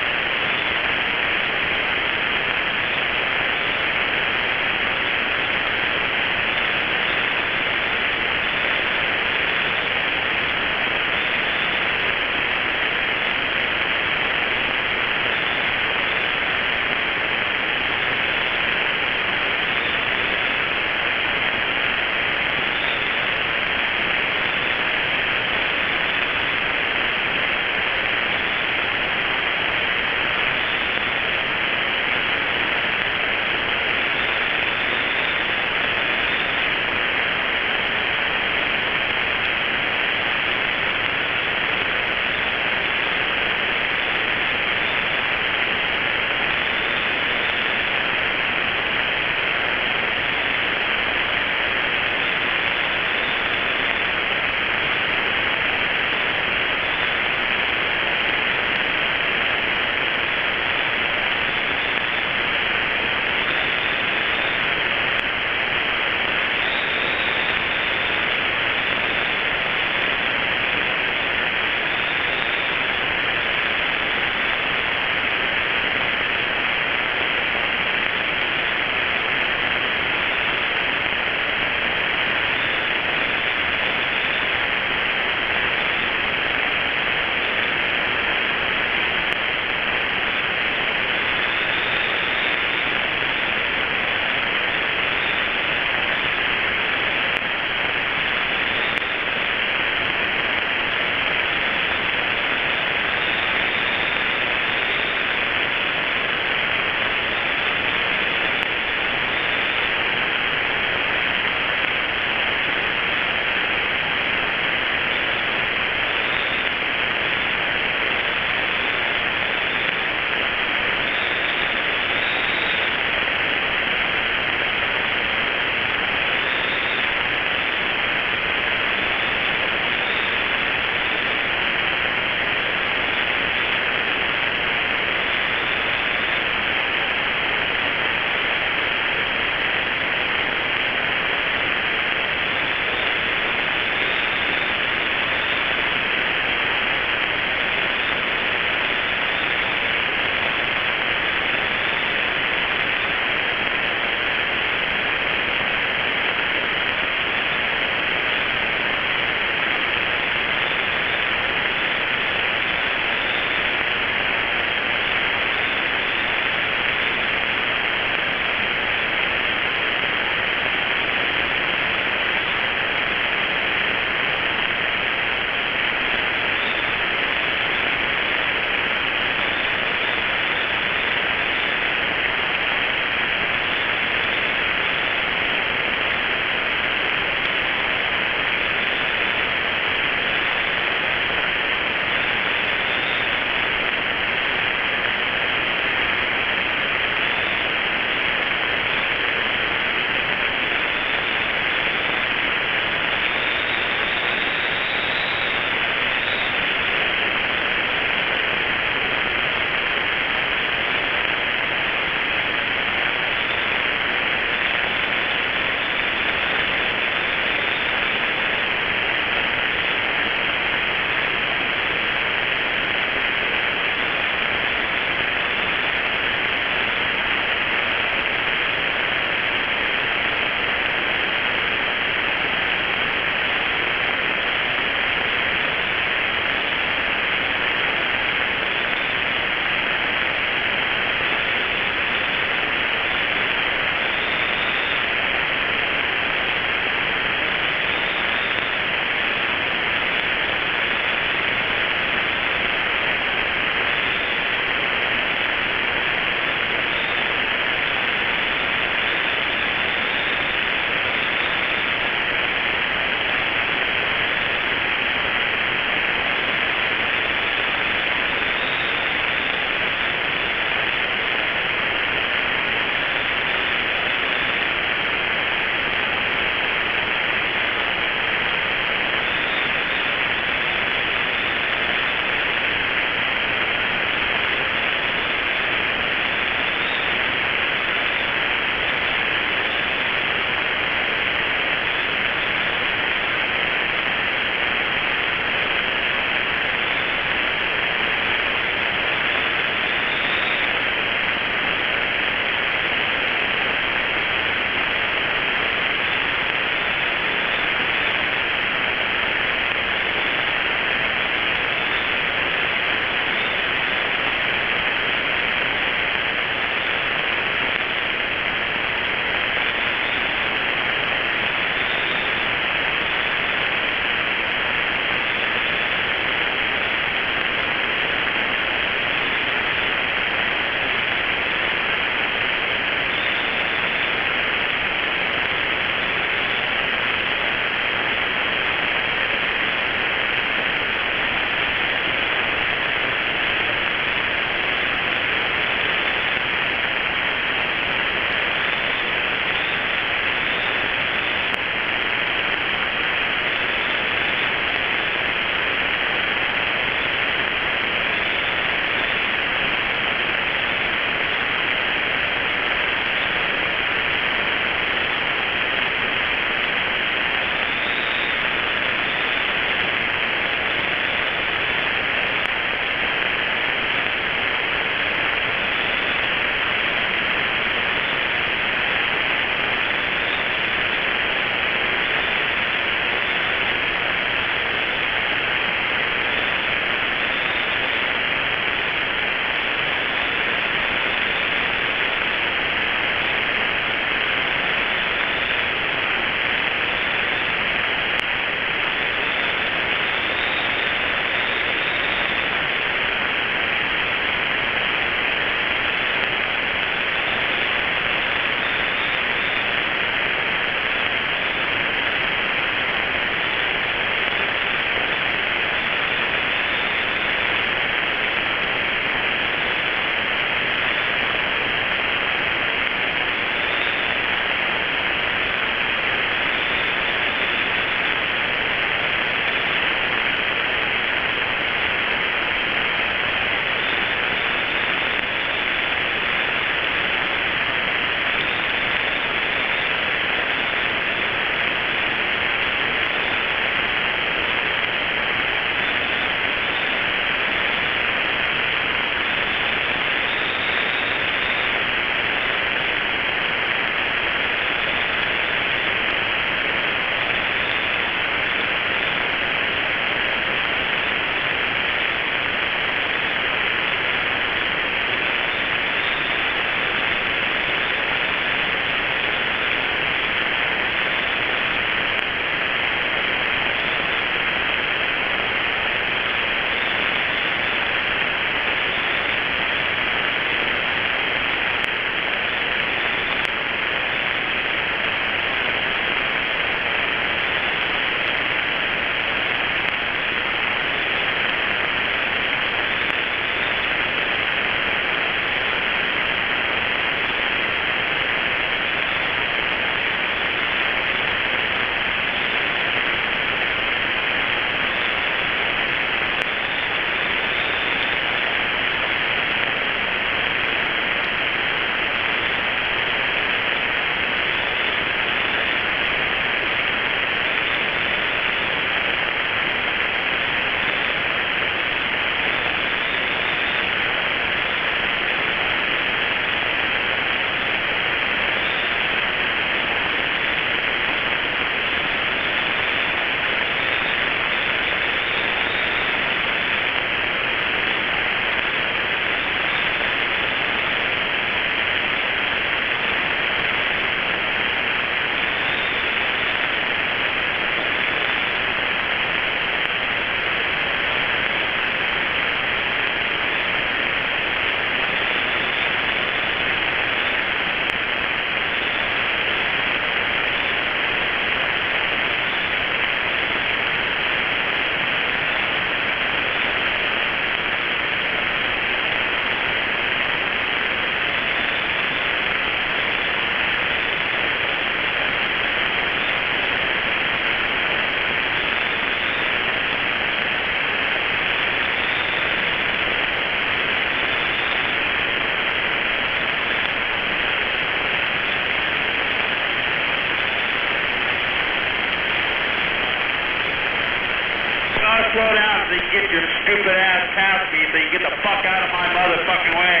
[SPEAKER 4] slow down so you can get your stupid ass past me so you can get the fuck out of my motherfucking way.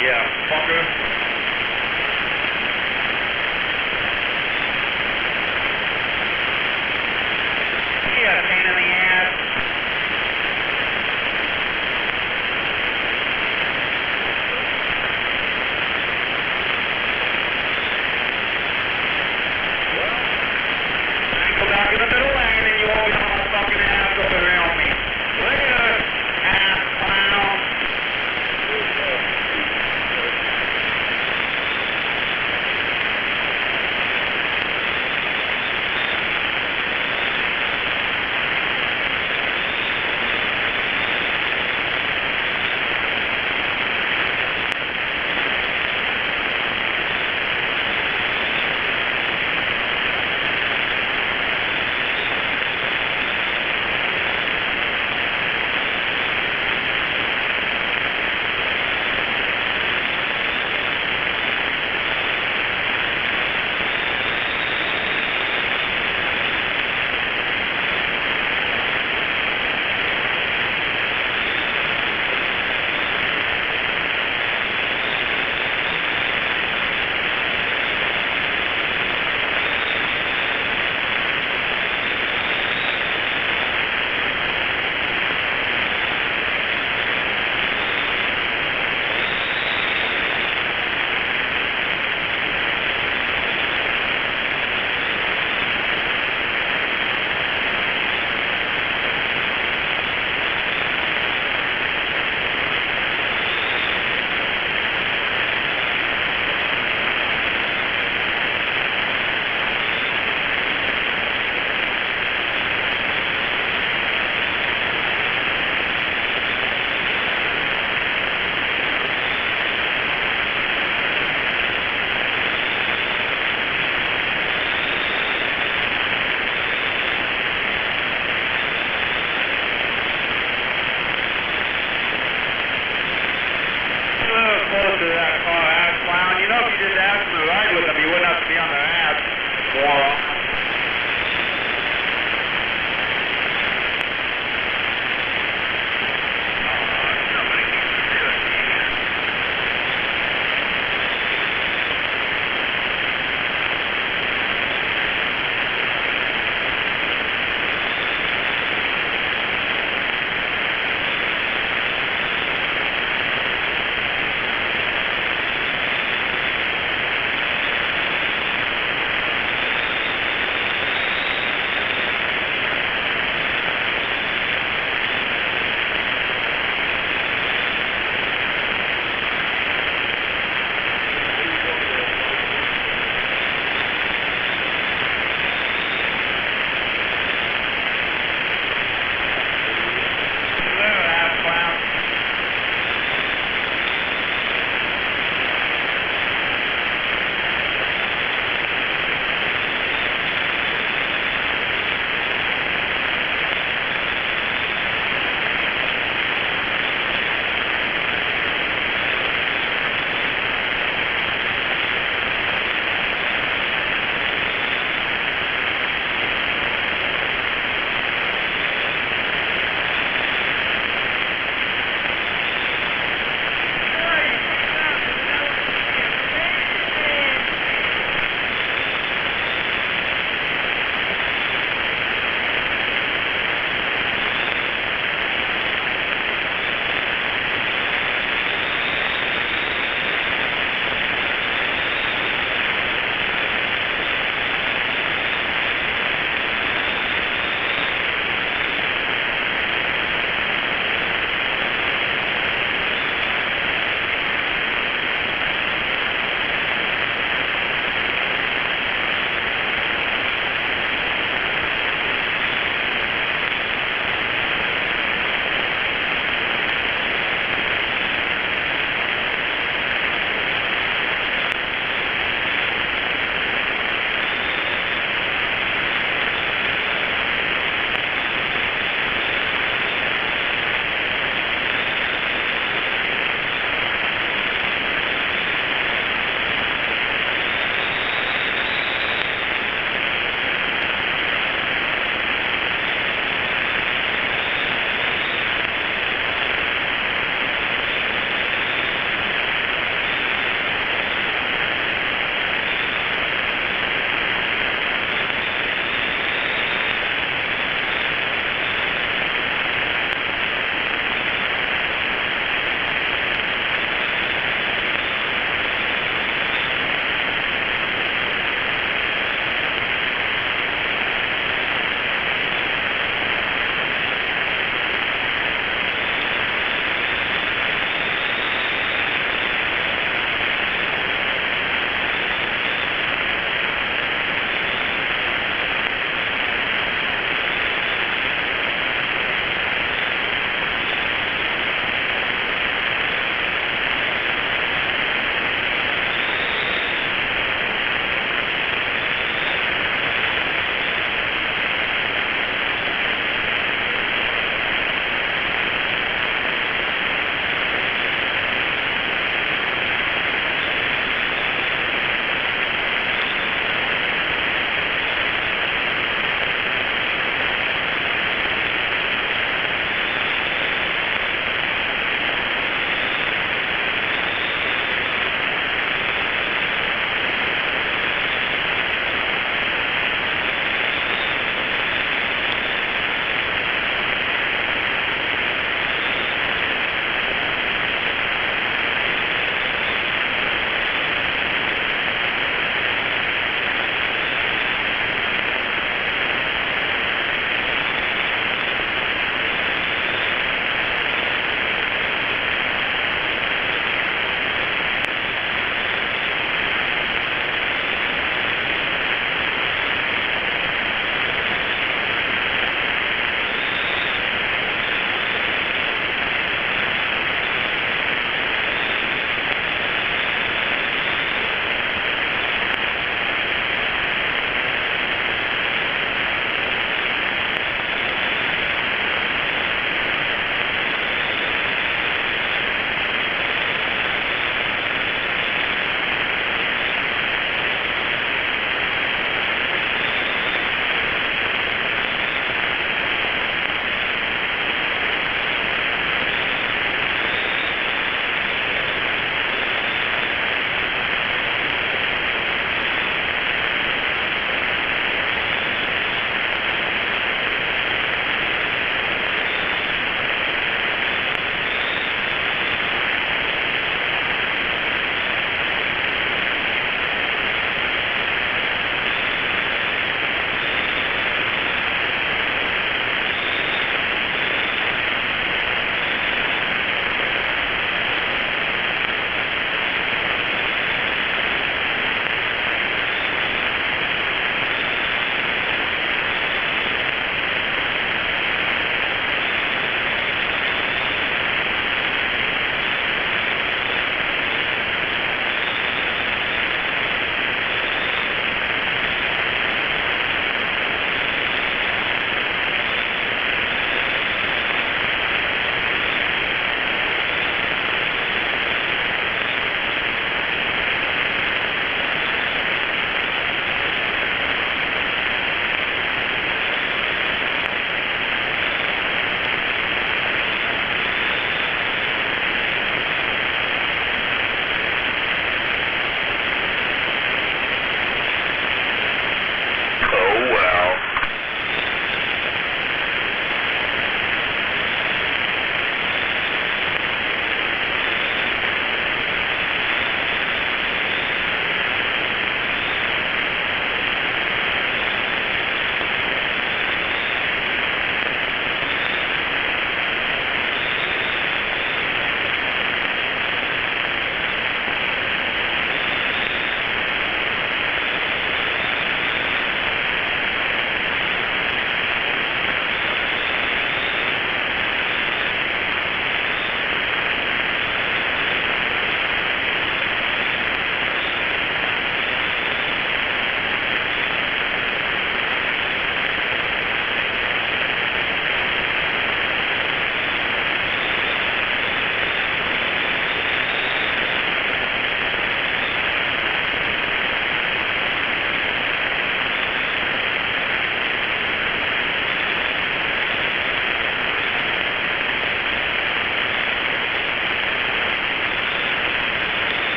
[SPEAKER 4] Yeah, fucker. Yeah, pain in the ass. Go back in the middle lane and you always have my fucking ass over around me. Later, ass clown.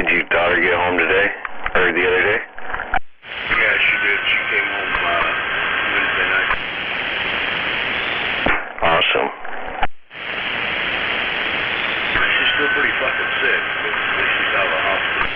[SPEAKER 6] Did your daughter get home today? Or the other day?
[SPEAKER 9] Yeah, she did. She came home Wednesday night.
[SPEAKER 6] Awesome.
[SPEAKER 9] She's still pretty fucking sick, but she's out of the hospital.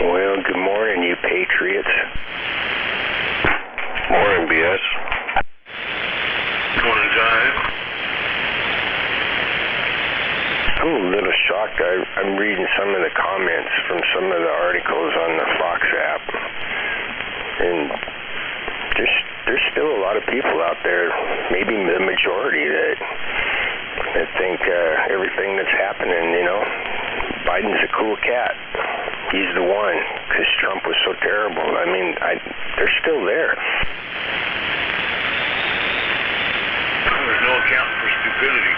[SPEAKER 6] Well, good morning, you patriots. Morning, BS.
[SPEAKER 9] Morning, Giant.
[SPEAKER 6] I'm a little shocked. I'm reading some of the comments from some of the articles on the Fox app. And there's still a lot of people out there, maybe the majority, that think everything that's happening, you know, Biden's a cool cat. He's the one, because Trump was so terrible. I mean, they're still there.
[SPEAKER 9] There's no accounting for stupidity.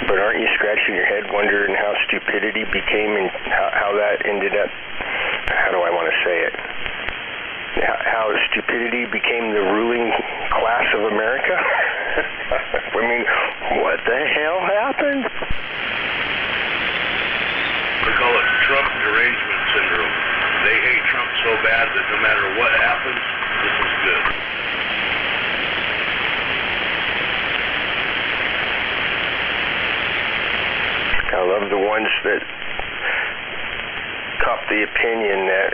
[SPEAKER 6] But aren't you scratching your head wondering how stupidity became and how that ended up, how do I want to say it? How stupidity became the ruling class of America? I mean, what the hell happened?
[SPEAKER 9] They call it Trump derangement syndrome. They hate Trump so bad that no matter what happens, this is good.
[SPEAKER 6] I love the ones that cop the opinion that,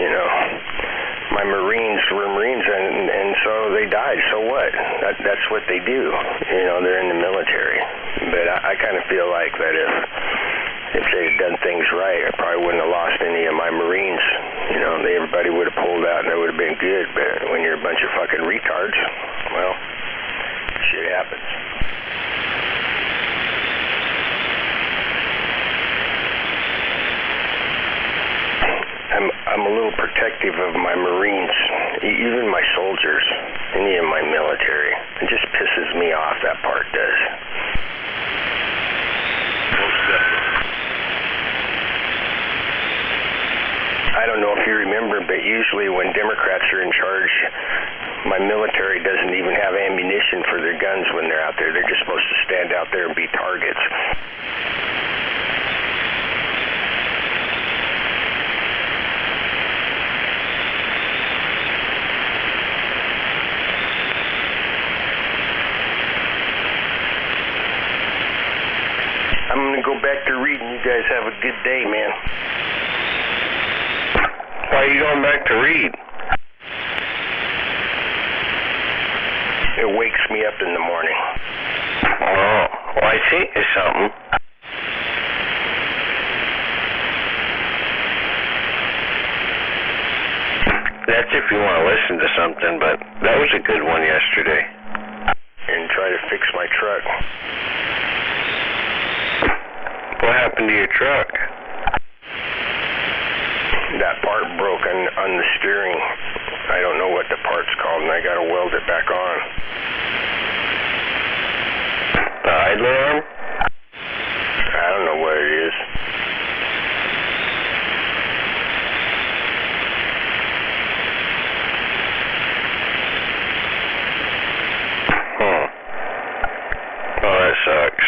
[SPEAKER 6] you know, my Marines were Marines and so they died. So what? That's what they do. You know, they're in the military. But I kind of feel like that if they had done things right, I probably wouldn't have lost any of my Marines. You know, everybody would have pulled out and it would have been good. But when you're a bunch of fucking retards, well, shit happens. I'm a little protective of my Marines, even my soldiers, any of my military. It just pisses me off, that part does.
[SPEAKER 9] Most definitely.
[SPEAKER 6] I don't know if you remember, but usually when Democrats are in charge, my military doesn't even have ammunition for their guns when they're out there. They're just supposed to stand out there and be targets. I'm going to go back to reading. You guys have a good day, man. Why are you going back to read? It wakes me up in the morning. Oh, well, I think it's something. That's if you want to listen to something, but that was a good one yesterday. And try to fix my truck. What happened to your truck? That part broke on the steering I don't know what the part's called, and I gotta weld it back on.
[SPEAKER 2] The idler arm?
[SPEAKER 6] I don't know what it is.
[SPEAKER 2] Oh, that sucks.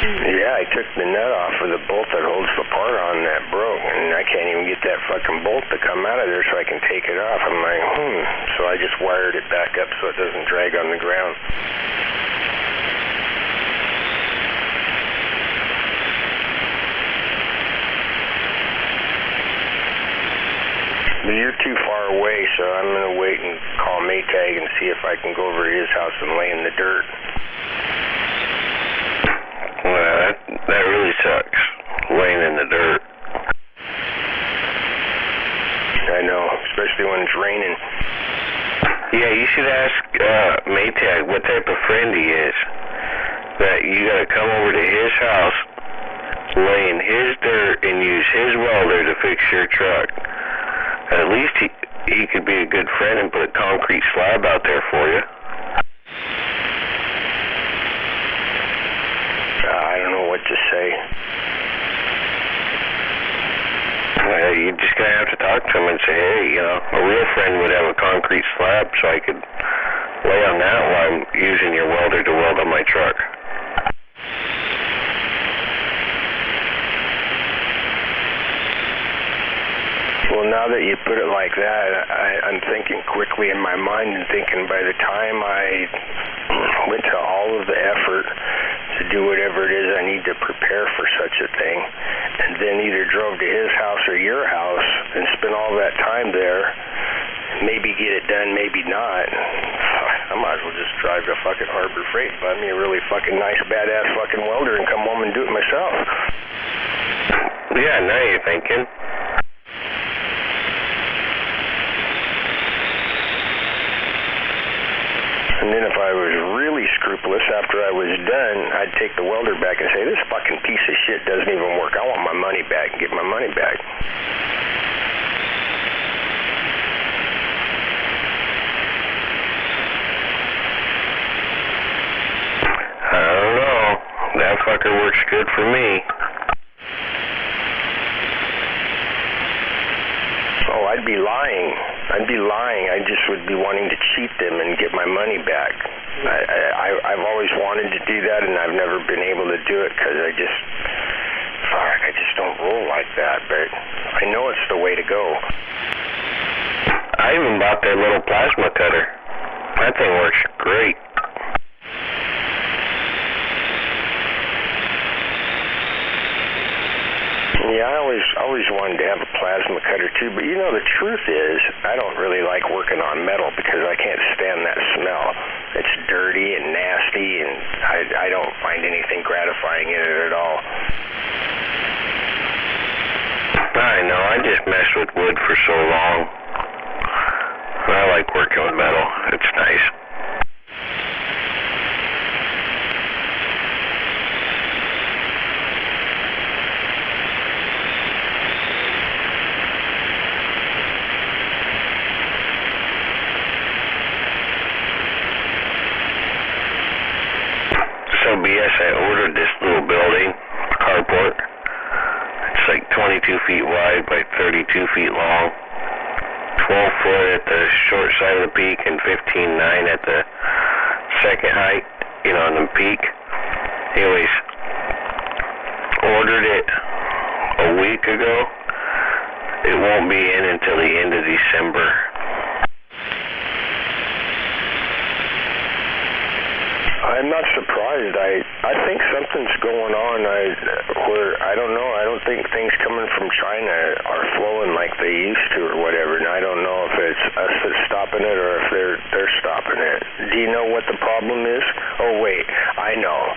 [SPEAKER 6] Yeah, I took the nut off of the bolt that holds the part on that broke, and I can't even get that fucking bolt to come out of there so I can take it off. I'm like, So I just wired it back up so it doesn't drag on the ground. But you're too far away, so I'm going to wait and call Maytag and see if I can go over to his house and lay in the dirt.
[SPEAKER 2] Well, that really sucks, laying in the dirt.
[SPEAKER 6] I know, especially when it's raining.
[SPEAKER 2] Yeah, you should ask Maytag what type of friend he is. That you gotta come over to his house, lay in his dirt, and use his welder to fix your truck. At least he could be a good friend and put a concrete slab out there for you.
[SPEAKER 6] I don't know what to say.
[SPEAKER 2] Well, you just gonna have to talk to him and say, hey, a real friend would have a concrete slab so I could lay on that while I'm using your welder to weld on my truck.
[SPEAKER 6] Well, now that you put it like that, I'm thinking quickly in my mind and thinking by the time I went to all of the effort to do whatever it is I need to prepare for such a thing, and then either drove to his house or your house and spent all that time there, maybe get it done, maybe not, I might as well just drive to fucking Harbor Freight, buy me a really fucking nice, badass fucking welder and come home and do it myself.
[SPEAKER 2] Yeah, now you're thinking.
[SPEAKER 6] And then if I was really scrupulous after I was done, I'd take the welder back and say, this fucking piece of shit doesn't even work. I want my money back and get my money back.
[SPEAKER 2] I don't know. That fucker works good for me.
[SPEAKER 6] Oh, I'd be lying. I just would be wanting to cheat them and get my money back. I've always wanted to do that, and I've never been able to do it because I just don't roll like that. But I know it's the way to go.
[SPEAKER 2] I even bought that little plasma cutter. That thing works great.
[SPEAKER 6] Yeah, I always wanted to have a plasma cutter too, but the truth is, I don't really like working on metal because I can't stand that smell. It's dirty and nasty, and I don't find anything gratifying in it at all.
[SPEAKER 2] I know, I just messed with wood for so long. I like working with metal. It's nice. So BS, I ordered this little building, carport. It's like 22 feet wide by 32 feet long, 12 foot at the short side of the peak and 15.9 at the second height, on the peak. Anyways, ordered it a week ago. It won't be in until the end of December.
[SPEAKER 6] I'm not surprised. I think something's going on where, I don't know, I don't think things coming from China are flowing like they used to or whatever, and I don't know if it's us that's stopping it or if they're stopping it. Do you know what the problem is? Oh, wait, I know.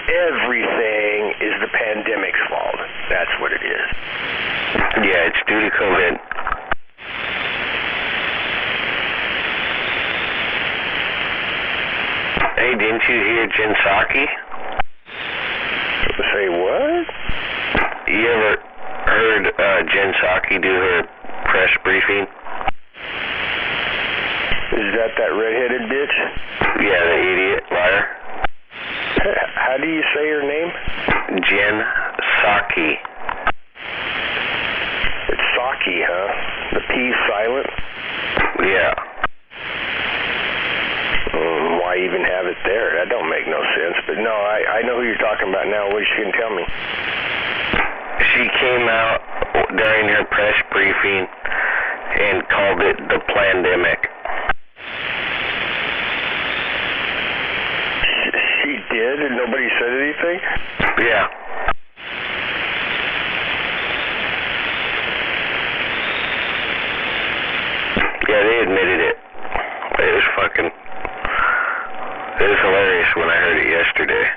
[SPEAKER 6] Everything is the pandemic's fault. That's what it is.
[SPEAKER 2] Yeah, it's due to COVID. Hey, didn't you hear Jen Psaki?
[SPEAKER 6] Say what?
[SPEAKER 2] You ever heard Jen Psaki do her press briefing?
[SPEAKER 6] Is that redheaded bitch?
[SPEAKER 2] Yeah, the idiot liar.
[SPEAKER 6] How do you say her name?
[SPEAKER 2] Jen Psaki.
[SPEAKER 6] It's Psaki, huh? The P's silent?
[SPEAKER 2] Yeah.
[SPEAKER 6] Why even have it there? That don't make no sense. But no, I know who you're talking about now. What is she going to tell me?
[SPEAKER 2] She came out during her press briefing and called it the plandemic.
[SPEAKER 6] She did, and nobody said anything?
[SPEAKER 2] Yeah. Yeah, they admitted it. It was fucking... It was hilarious when I heard it yesterday.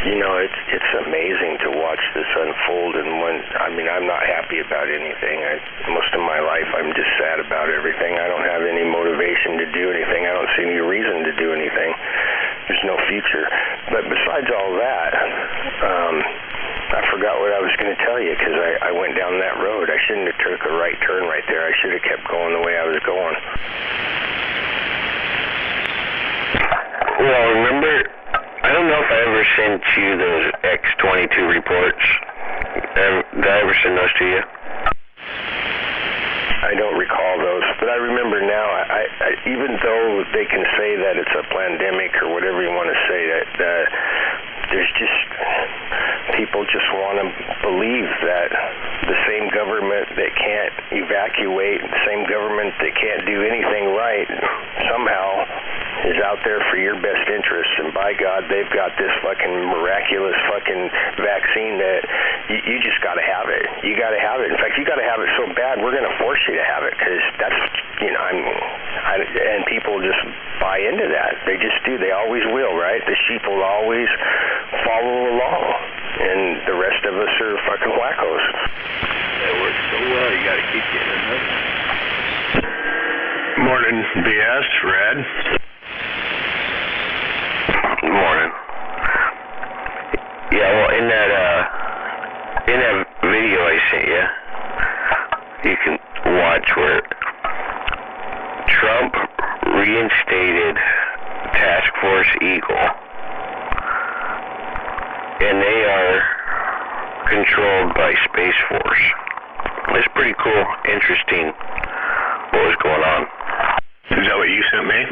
[SPEAKER 6] You know, it's amazing to watch this unfold, and I'm not happy about anything. Most of my life I'm just sad about everything. I don't have any motivation to do anything. I don't see any reason to do anything. There's no future. But besides all that, I forgot what I was going to tell you because I went down that road. I shouldn't have took a right turn right there. I should have kept going the way I was going.
[SPEAKER 2] Well, remember, I don't know if I ever sent you those X-22 reports. Did I ever send those to you?
[SPEAKER 6] I don't recall those, but I remember now, I even though they can say that it's a pandemic or whatever you want to say, that there's just, people just want to believe that the same government that can't evacuate, the same government that can't do anything right, somehow is out there for your best interests, and by God, they've got this fucking miraculous fucking vaccine that you just got to have it. You got to have it. In fact, you got to have it so bad, we're going to force you to have it, because that's, and people just buy into that. They just do. They always will, right? The sheep will always follow along, and the rest of us are fucking wackos.
[SPEAKER 10] That works so well, you got to keep getting another one.
[SPEAKER 3] Morning, BS, Red.
[SPEAKER 2] Morning. Yeah, well, in that video I sent you can watch where Trump reinstated Task Force Eagle, and they are controlled by Space Force. It's pretty cool, interesting what was going on.
[SPEAKER 3] Is that what you sent me?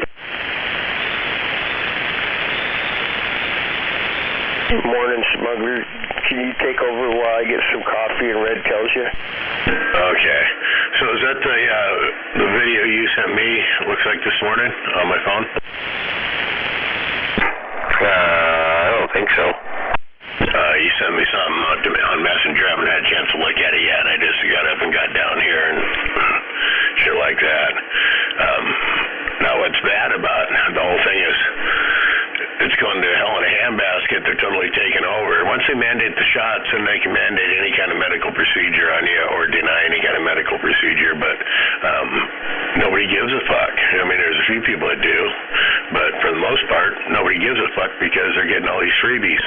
[SPEAKER 6] Morning, smuggler. Can you take over while I get some coffee and Red tells you?
[SPEAKER 3] Okay. So is that the video you sent me, looks like this morning, on my phone?
[SPEAKER 2] I don't think so.
[SPEAKER 3] You sent me something on Messenger. I haven't had a chance to look at it yet. I just got up and got down here and shit like that. Now what's bad about the whole thing is it's going to hell in a handbasket. They're totally taking over. Once they mandate the shots, then they can mandate any kind of medical procedure on you or deny any kind of medical procedure, but nobody gives a fuck. I mean, there's a few people that do, but for the most part, nobody gives a fuck because they're getting all these freebies.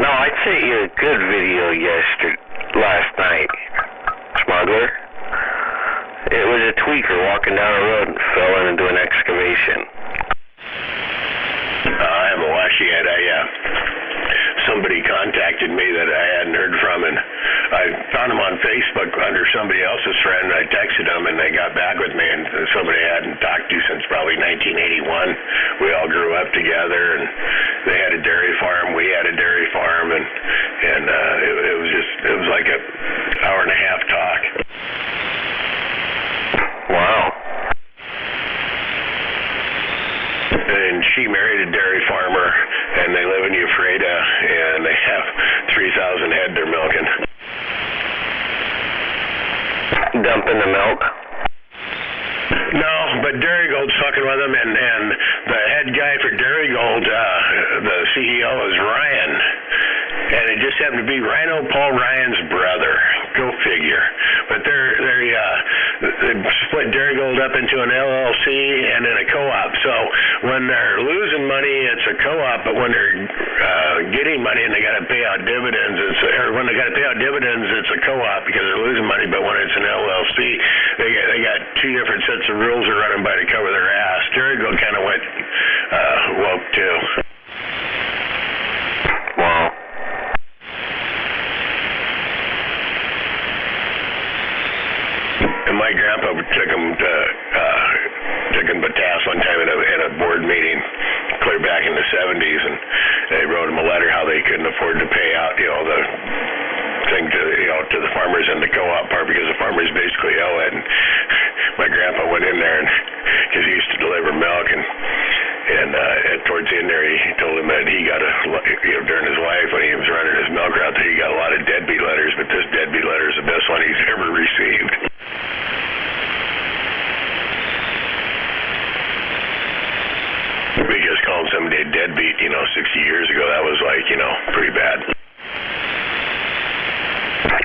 [SPEAKER 2] No, I sent you a good video last night, smuggler. It was a tweaker walking down the road and fell into an excavation.
[SPEAKER 3] I haven't watched it yet. Somebody contacted me that I hadn't heard from, and I found them on Facebook under somebody else's friend. I texted them, and they got back with me, and somebody I hadn't talked to since probably 1981. We all grew up together, and they had a dairy farm. We had a dairy farm, and it was like an hour and a half talk.
[SPEAKER 2] Wow.
[SPEAKER 3] And she married a dairy farmer, and they live in Ephrata, and they have 3,000 head they're milking.
[SPEAKER 2] Dumping the milk?
[SPEAKER 3] No, but Dairygold's fucking with them, and the head guy for Dairygold, the CEO, is Ryan. And it just happened to be Rhino Paul Ryan's brother. Go figure. But they split Dairygold
[SPEAKER 6] build up into an LLC and then a co-op. So when they're losing money, it's a co-op, but when they're getting money and they got to pay out dividends, when they got to pay out dividends, it's a co-op because they're losing money. But when it's an LLC, they got two different sets of rules they're running by to cover their ass. Jericho kind of went woke too.
[SPEAKER 7] Wow.
[SPEAKER 6] And my grandpa took him to task one time in a board meeting clear back in the 70s, and they wrote him a letter how they couldn't afford to pay out, the thing to the farmers and the co-op part because the farmers basically owe it. And my grandpa went in there, and because he used to deliver milk, and towards the end there, he told him that he got during his life when he was running his milk route, that he got a lot of deadbeat letters, but this deadbeat letter is the best one he's ever received. Because calling somebody a deadbeat, 60 years ago, that was like, pretty bad.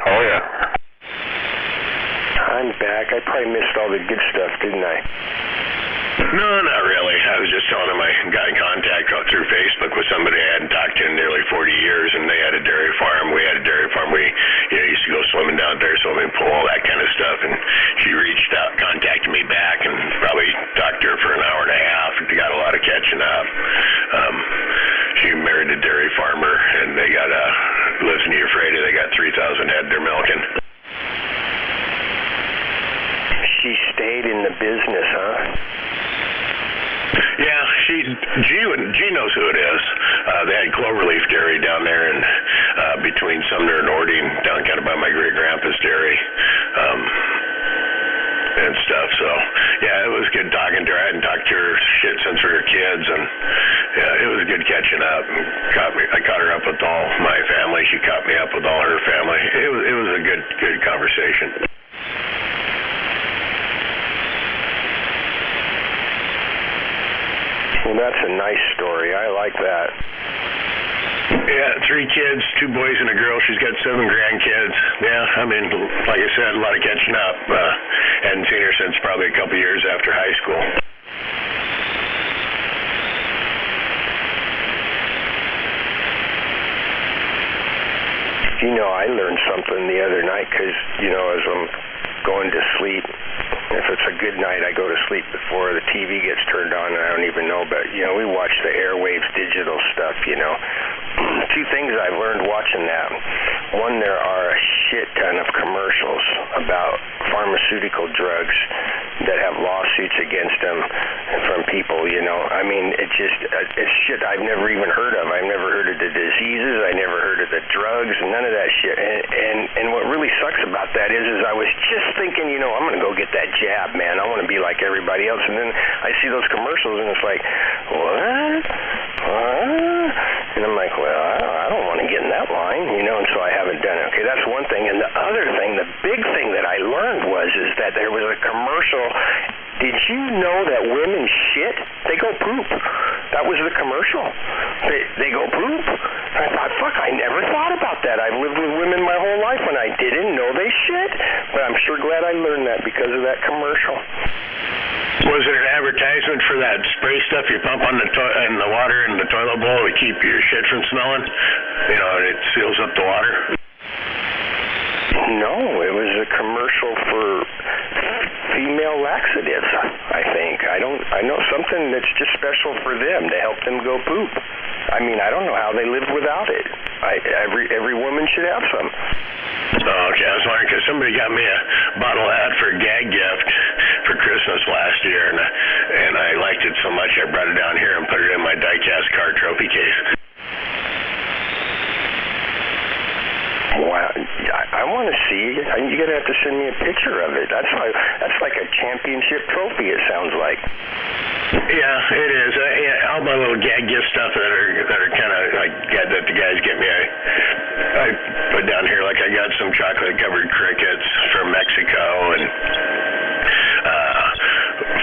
[SPEAKER 7] Oh, yeah.
[SPEAKER 6] I'm back. I probably missed all the good stuff, didn't I? No, not really. I was just telling him I got in contact through Facebook with somebody I hadn't talked to in nearly 40 years, and they had a dairy farm. We had a dairy farm. We used to go swimming down there, swimming pool, all that kind of stuff. And she reached out, contacted me back, and probably talked to her for an hour and a half. And got a lot of catching up. She married a dairy farmer, and they got lives in Euphrates. They got 3,000 head they're milking. She stayed in the business, huh? Yeah, G knows who it is. They had Cloverleaf Dairy down there and between Sumner and Ording, down kind of by my great-grandpa's dairy and stuff. So, yeah, it was good talking to her. I hadn't talked to her shit since we were kids, and yeah, it was good catching up. I caught her up with all my family. She caught me up with all her family. It was a good conversation. Well, that's a nice story. I like that. Yeah, 3 kids, 2 boys and a girl. She's got 7 grandkids. Yeah, I mean, like I said, a lot of catching up. Hadn't seen her since probably a couple years after high school. I learned something the other night because, as I'm going to sleep, if it's a good night, I go to sleep before the TV gets turned on, and I don't even know, but, we watch the airwaves digital stuff, 2 things I've learned watching that. One, there are a shit ton of commercials about pharmaceutical drugs that have lawsuits against them from people, I mean, it's shit I've never even heard of. I've never heard of the diseases. I never heard of the drugs, none of that shit. And what really sucks about that is I was just thinking, I'm going to go get that jab, man. I want to be like everybody else. And then I see those commercials, and it's like, what? And I'm like, well, I don't want to get in that line, and so I haven't done it. Okay, that's one thing. And the other thing, the big thing that I learned is that there was a commercial. Did you know that women shit? They go poop. That was the commercial. They go poop. I thought, fuck, I never thought about that. I've lived with women my whole life, and I didn't know they shit. But I'm sure glad I learned that because of that commercial. Was it an advertisement for that spray stuff you pump on in the water in the toilet bowl to keep your shit from smelling? And it seals up the water? No, it was a commercial for female laxatives, I think. I know something that's just special for them to help them go poop. I mean, I don't know how they live without it. Every woman should have some. Oh, okay, I was wondering because somebody got me a bottle of that for a gag gift for Christmas last year, and I liked it so much I brought it down here and put it in my die-cast car trophy case. Wow, I want to see it. You're going to have to send me a picture of it. That's like a championship trophy, it sounds like. Yeah, it is. All my little gag gift stuff that are kind of like that the guys get me, I put down here. Like I got some chocolate-covered crickets from Mexico, and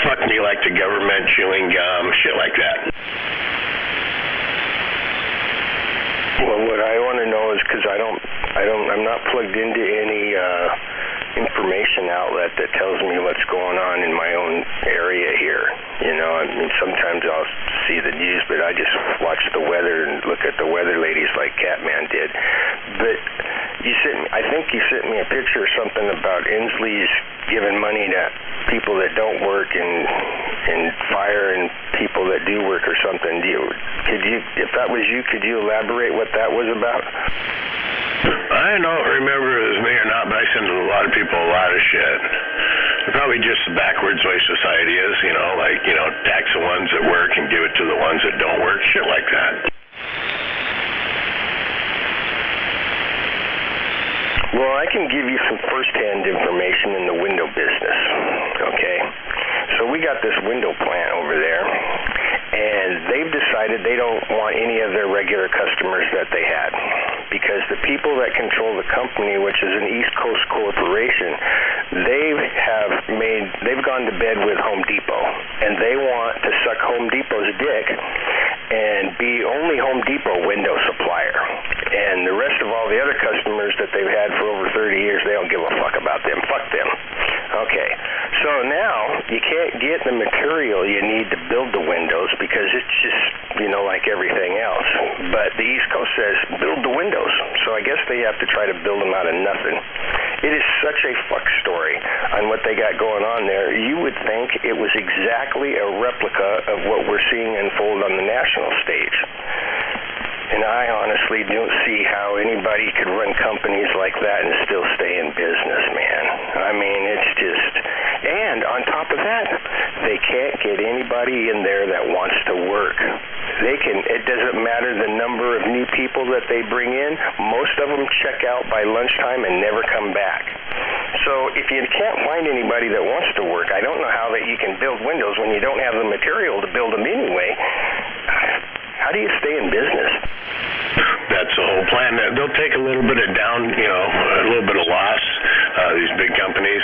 [SPEAKER 6] fuck me like the government, chewing gum, shit like that. Well, what I want to know is because I'm not plugged into any information outlet that tells me what's going on in my own area here. You know, I mean, sometimes I'll see the news, but I just watch the weather and look at the weather ladies like Catman did. But I think you sent me a picture or something about Inslee's giving money to people that don't work and firing people that do work or something. If that was you, could you elaborate what that was about?
[SPEAKER 11] I don't remember if it was me or not, but I send a lot of people a lot of shit. It's probably just the backwards way society is, you know, like, you know, tax the ones that work and give it to the ones that don't work, shit like that.
[SPEAKER 6] Well, I can give you some first-hand information in the window business, okay? So we got this window plant over there, and they've decided they don't want any of their regular customers that they had, because the people that control the company, which is an East Coast corporation, they've gone to bed with Home Depot, and they want to suck Home Depot's dick and be only Home Depot window supplier. And the rest of all the other customers that they've had for over 30 years, they don't give a fuck about them. Fuck them. Okay, so now you can't get the material you need to build the windows because it's just, you know, like everything else. But the East Coast says, build the windows. So I guess they have to try to build them out of nothing. It is such a fuck story on what they got going on there. You would think it was exactly a replica of what we're seeing unfold on the national stage. And I honestly don't see how anybody could run companies like that and still stay in business, man. I mean, it's just... And on top of that, they can't get anybody in there that wants to work. It doesn't matter the number of new people that they bring in. Most of them check out by lunchtime and never come back. So if you can't find anybody that wants to work, I don't know how that you can build windows when you don't have the material to build them anyway. How do you stay in business?
[SPEAKER 11] That's the whole plan. They'll take a little bit of a little bit of loss, these big companies,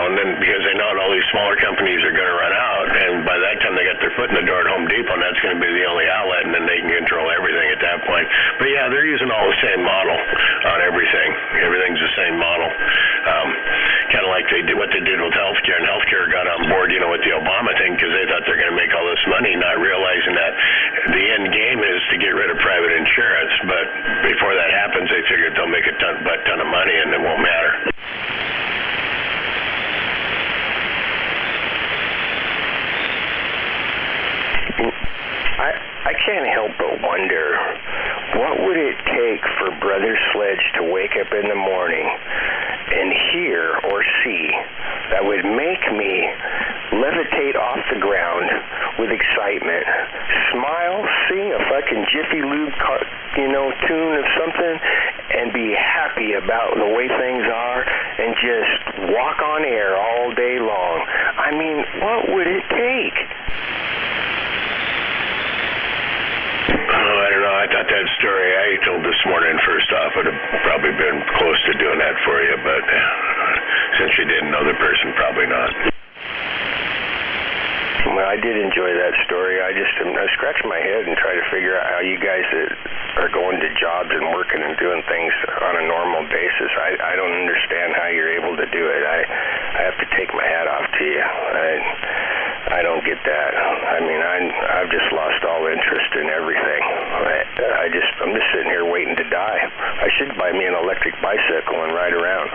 [SPEAKER 11] and then because they know all these smaller companies are going to run out, and by that time they got their foot in the door at Home Depot, and that's going to be the only outlet, and then they can control everything at that point. But yeah, they're using all the same model on everything. Everything's the same model. Kind of like what they did with healthcare, and healthcare got on board, with the Obama thing because they thought they're going to make all this money, not realizing that the end game is to get rid of private insurance. But before that happens, they figured they'll make a ton of money, and it won't matter.
[SPEAKER 6] I can't help but wonder, what would it take for Brother Sledge to wake up in the morning and hear or see that would make me levitate off the ground with excitement, smile, sing a fucking Jiffy Lube, tune of something, and be happy about the way things are and just walk on air all day long? I mean, what would it take?
[SPEAKER 11] Oh, I don't know. I thought that story I told this morning, first off, would have probably been close to doing that for you, but since you didn't know the person, probably not.
[SPEAKER 6] Well, I did enjoy that story. I scratch my head and try to figure out how you guys that are going to jobs and working and doing things on a normal basis. I don't understand how you're able to do it. I have to take my hat off to you. I don't get that. I mean, I've just lost all interest in everything. I'm just sitting here waiting to die. I should buy me an electric bicycle and ride around.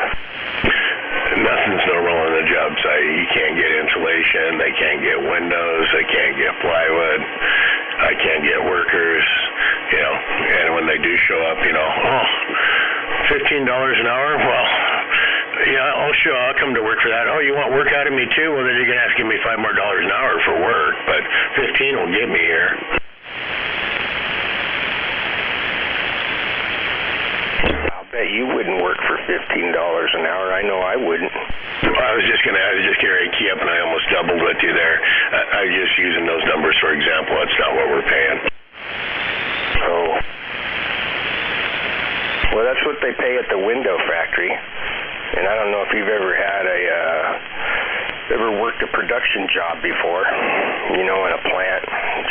[SPEAKER 11] Nothing's normal on the job site. You can't get insulation. They can't get windows. They can't get plywood. I can't get workers. And when they do show up, $15 an hour? Well, yeah, I'll come to work for that. Oh, you want work out of me too? Well, then you're going to have to give me $5 more an hour for work, but 15 will get me here.
[SPEAKER 6] I'll bet you wouldn't work for $15 an hour. I know I wouldn't.
[SPEAKER 11] I was just getting ready to key up, and I almost doubled with you there. I was just using those numbers for example. That's not what we're paying.
[SPEAKER 6] Oh. Well, that's what they pay at the window factory. And I don't know if you've ever had ever worked a production job before, in a plant,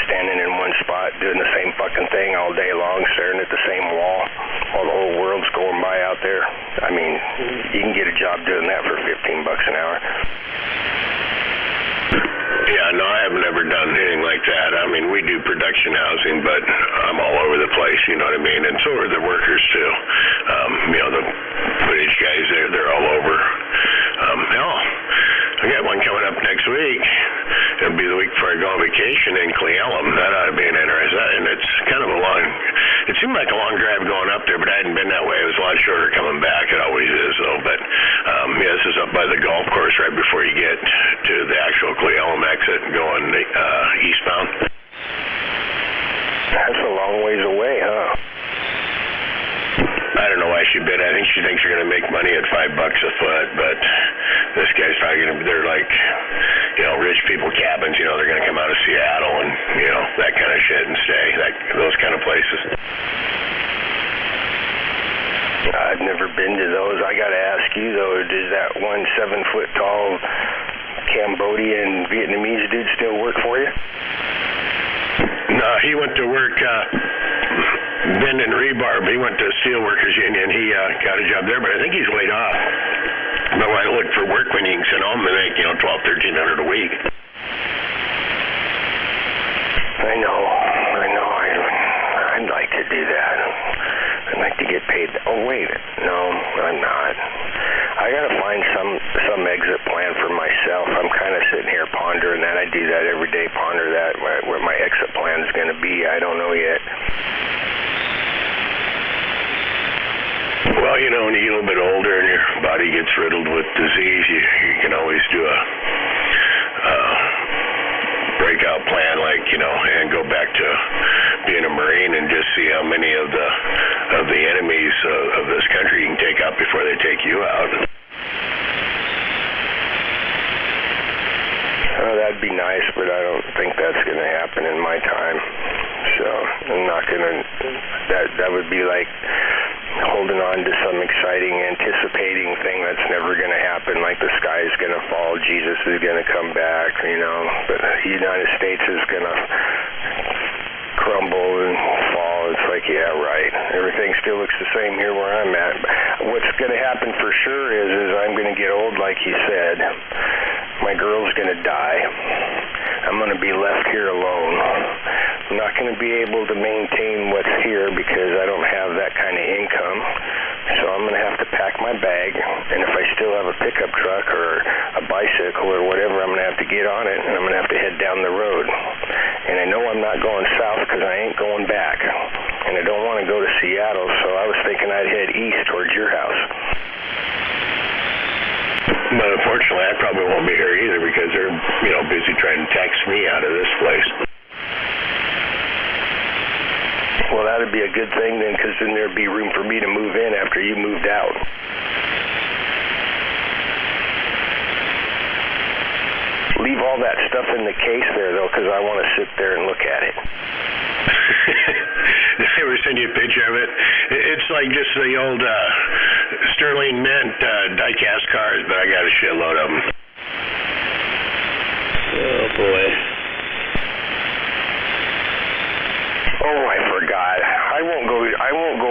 [SPEAKER 6] standing in one spot, doing the same fucking thing all day long, staring at the same wall while the whole world's going by out there. I mean, you can get a job doing that for $15 an hour.
[SPEAKER 11] Yeah, no, I have never done anything like that. I mean, we do production housing, but I'm all over the place, you know what I mean? And so are the workers, too. You know, the footage guys, they're all over. Hell, I got one coming up next week. It'll be the week before I go on vacation in Cle Elum. That ought to be an interesting, and it's kind of a long, it seemed like a long drive going up there, but I hadn't been that way. It was a lot shorter coming back. It always is, though. But, yeah, this is up by the golf course right before you get to the actual Cle Elum exit and going eastbound.
[SPEAKER 6] That's a long ways away, huh?
[SPEAKER 11] I don't know why she bid. I think she thinks you're going to make money at $5 a foot, but this guy's probably going to, they're like, you know, rich people cabins, you know, they're going to come out of Seattle and, you know, that kind of shit and stay, those kind of places.
[SPEAKER 6] I've never been to those. I got to ask you, though, does that 1 7-foot-tall Cambodian Vietnamese dude still work for you?
[SPEAKER 11] No, he went to work bending rebarb. He went to Steelworkers Union. He got a job there, but I think he's laid off. But when I look for work, when you can send home and make, you know, $1,200-1,300 a week.
[SPEAKER 6] I know. I'd like to do that. I'd like to get paid. Oh, wait. No, I'm not. I got to find some exit plan for myself. I'm kind of sitting here pondering that. I do that every day, ponder that, what my exit plan is going to be. I don't know yet.
[SPEAKER 11] Well, you know, when you get a little bit older and your body gets riddled with disease, you can always do a breakout plan, like, you know, and go back to being a Marine and just see how many of the enemies of this country you can take out before they take you out.
[SPEAKER 6] That'd be nice, but I don't think that's going to happen in my time. So I'm not going to, that would be like holding on to some exciting, anticipating thing that's never going to happen, like the sky is going to fall, Jesus is going to come back, you know, but the United States is going to crumble and fall. It's like, yeah, right. Everything still looks the same here where I'm at. What's going to happen for sure is I'm going to get old, like you said. My girl's going to die. I'm going to be left here alone. I'm not going to be able to maintain what's here because I don't have that kind of income. So I'm going to have to pack my bag, and if I still have a pickup truck or a bicycle or whatever, I'm going to have to get on it, and I'm going to have to head down the road. And I know I'm not going south because I ain't going back. And I don't want to go to Seattle, so I was thinking I'd head east towards your house.
[SPEAKER 11] But unfortunately, I probably won't be here either because they're, you know, busy trying to tax me out of this place.
[SPEAKER 6] Well, that'd be a good thing then, because then there'd be room for me to move in after you moved out. Leave all that stuff in the case there, though, because I want to sit there and look at it.
[SPEAKER 11] Did I ever send you a picture of it? It's like just the old Sterling Mint die-cast cars, but I got a shitload of them.
[SPEAKER 2] Oh, boy.
[SPEAKER 6] Oh, I forgot. I won't go